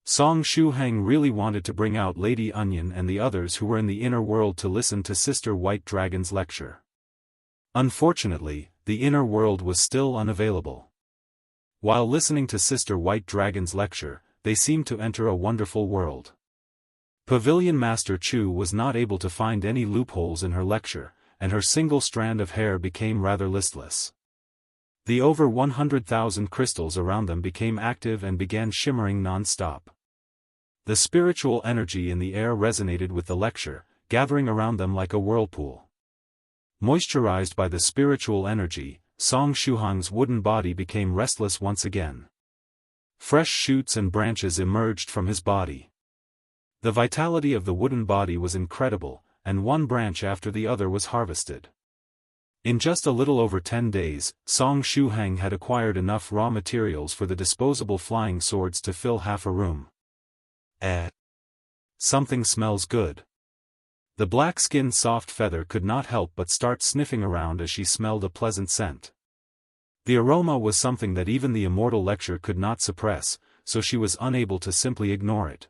Song Shuheng really wanted to bring out Lady Onion and the others who were in the inner world to listen to Sister White Dragon's lecture. Unfortunately, the inner world was still unavailable. While listening to Sister White Dragon's lecture, they seemed to enter a wonderful world. Pavilion Master Chu was not able to find any loopholes in her lecture, and her single strand of hair became rather listless. The over 100,000 crystals around them became active and began shimmering non-stop. The spiritual energy in the air resonated with the lecture, gathering around them like a whirlpool. Moisturized by the spiritual energy, Song Shuheng's wooden body became restless once again. Fresh shoots and branches emerged from his body. The vitality of the wooden body was incredible, and one branch after the other was harvested. In just a little over 10 days, Song Shuheng had acquired enough raw materials for the disposable flying swords to fill half a room. Something smells good. The black-skinned soft feather could not help but start sniffing around as she smelled a pleasant scent. The aroma was something that even the immortal lecture could not suppress, so she was unable to simply ignore it.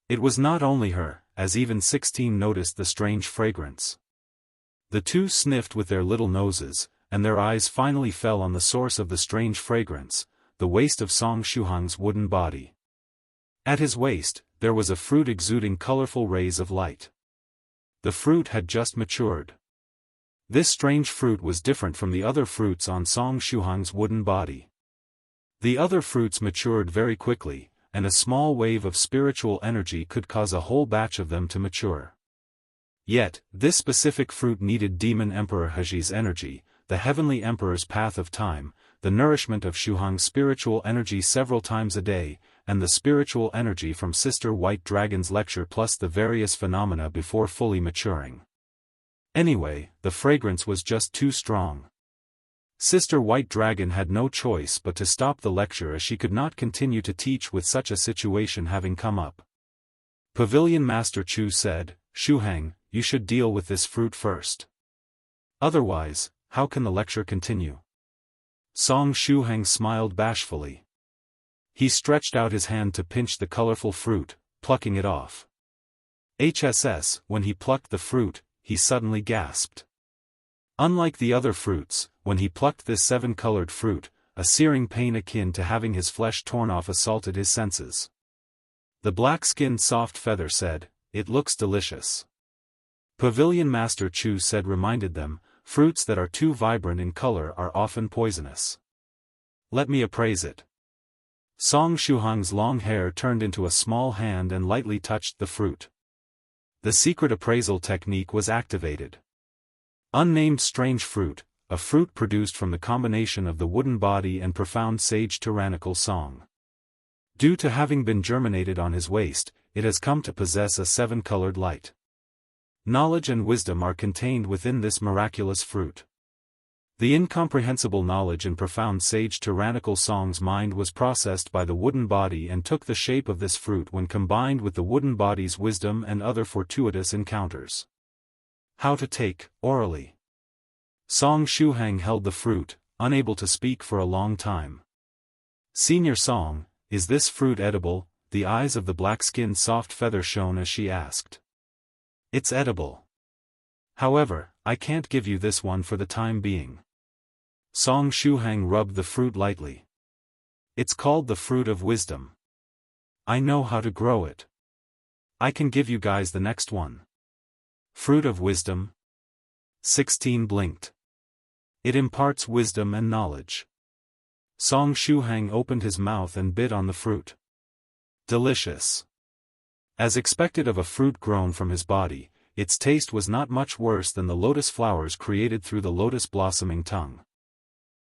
It was not only her, as even 16 noticed the strange fragrance. The two sniffed with their little noses, and their eyes finally fell on the source of the strange fragrance, the waist of Song Shuhang's wooden body. At his waist, there was a fruit exuding colorful rays of light. The fruit had just matured. This strange fruit was different from the other fruits on Song Shuhang's wooden body. The other fruits matured very quickly, and a small wave of spiritual energy could cause a whole batch of them to mature. Yet, this specific fruit needed Demon Emperor Heji's energy, the Heavenly Emperor's path of time, the nourishment of Shuhang's spiritual energy several times a day, and the spiritual energy from Sister White Dragon's lecture plus the various phenomena before fully maturing. Anyway, the fragrance was just too strong. Sister White Dragon had no choice but to stop the lecture as she could not continue to teach with such a situation having come up. Pavilion Master Chu said, "Shuhang, you should deal with this fruit first. Otherwise, how can the lecture continue?" Song Shuhang smiled bashfully. He stretched out his hand to pinch the colorful fruit, plucking it off. When he plucked the fruit, he suddenly gasped. Unlike the other fruits, when he plucked this seven-colored fruit, a searing pain akin to having his flesh torn off assaulted his senses. The black-skinned soft feather said, "It looks delicious." Pavilion Master Chu said reminded them, fruits that are too vibrant in color are often poisonous. "Let me appraise it." Song Shuhang's long hair turned into a small hand and lightly touched the fruit. The secret appraisal technique was activated. Unnamed strange fruit, a fruit produced from the combination of the wooden body and profound sage tyrannical song. Due to having been germinated on his waist, it has come to possess a seven-colored light. Knowledge and wisdom are contained within this miraculous fruit. The incomprehensible knowledge and profound sage tyrannical song's mind was processed by the wooden body and took the shape of this fruit when combined with the wooden body's wisdom and other fortuitous encounters. How to take, orally. Song Shuhang held the fruit, unable to speak for a long time. "Senior Song, is this fruit edible?" The eyes of the black-skinned soft feather shone as she asked. "It's edible. However, I can't give you this one for the time being." Song Shuhang rubbed the fruit lightly. "It's called the fruit of wisdom. I know how to grow it. I can give you guys the next one." Fruit of wisdom? 16 blinked. It imparts wisdom and knowledge. Song Shuhang opened his mouth and bit on the fruit. Delicious. As expected of a fruit grown from his body, its taste was not much worse than the lotus flowers created through the lotus blossoming tongue.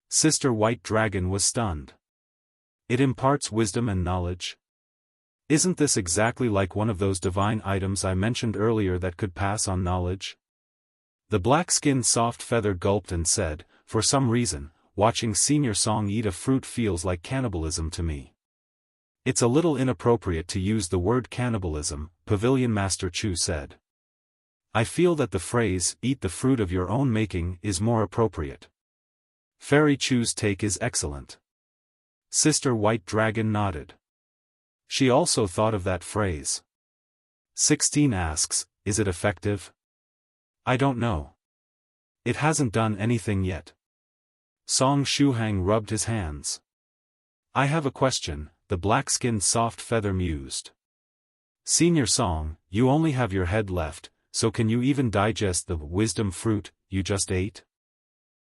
Sister White Dragon was stunned. It imparts wisdom and knowledge? Isn't this exactly like one of those divine items I mentioned earlier that could pass on knowledge? The black-skinned soft feather gulped and said, "For some reason, watching Senior Song eat a fruit feels like cannibalism to me." "It's a little inappropriate to use the word cannibalism," Pavilion Master Chu said. "I feel that the phrase, 'eat the fruit of your own making,' is more appropriate." Fairy Chu's take is excellent. Sister White Dragon nodded. She also thought of that phrase. 16 asks, "Is it effective?" "I don't know. It hasn't done anything yet." Song Shuhang rubbed his hands. "I have a question," the black-skinned soft feather mused. "Senior Song, you only have your head left, so can you even digest the wisdom fruit you just ate?"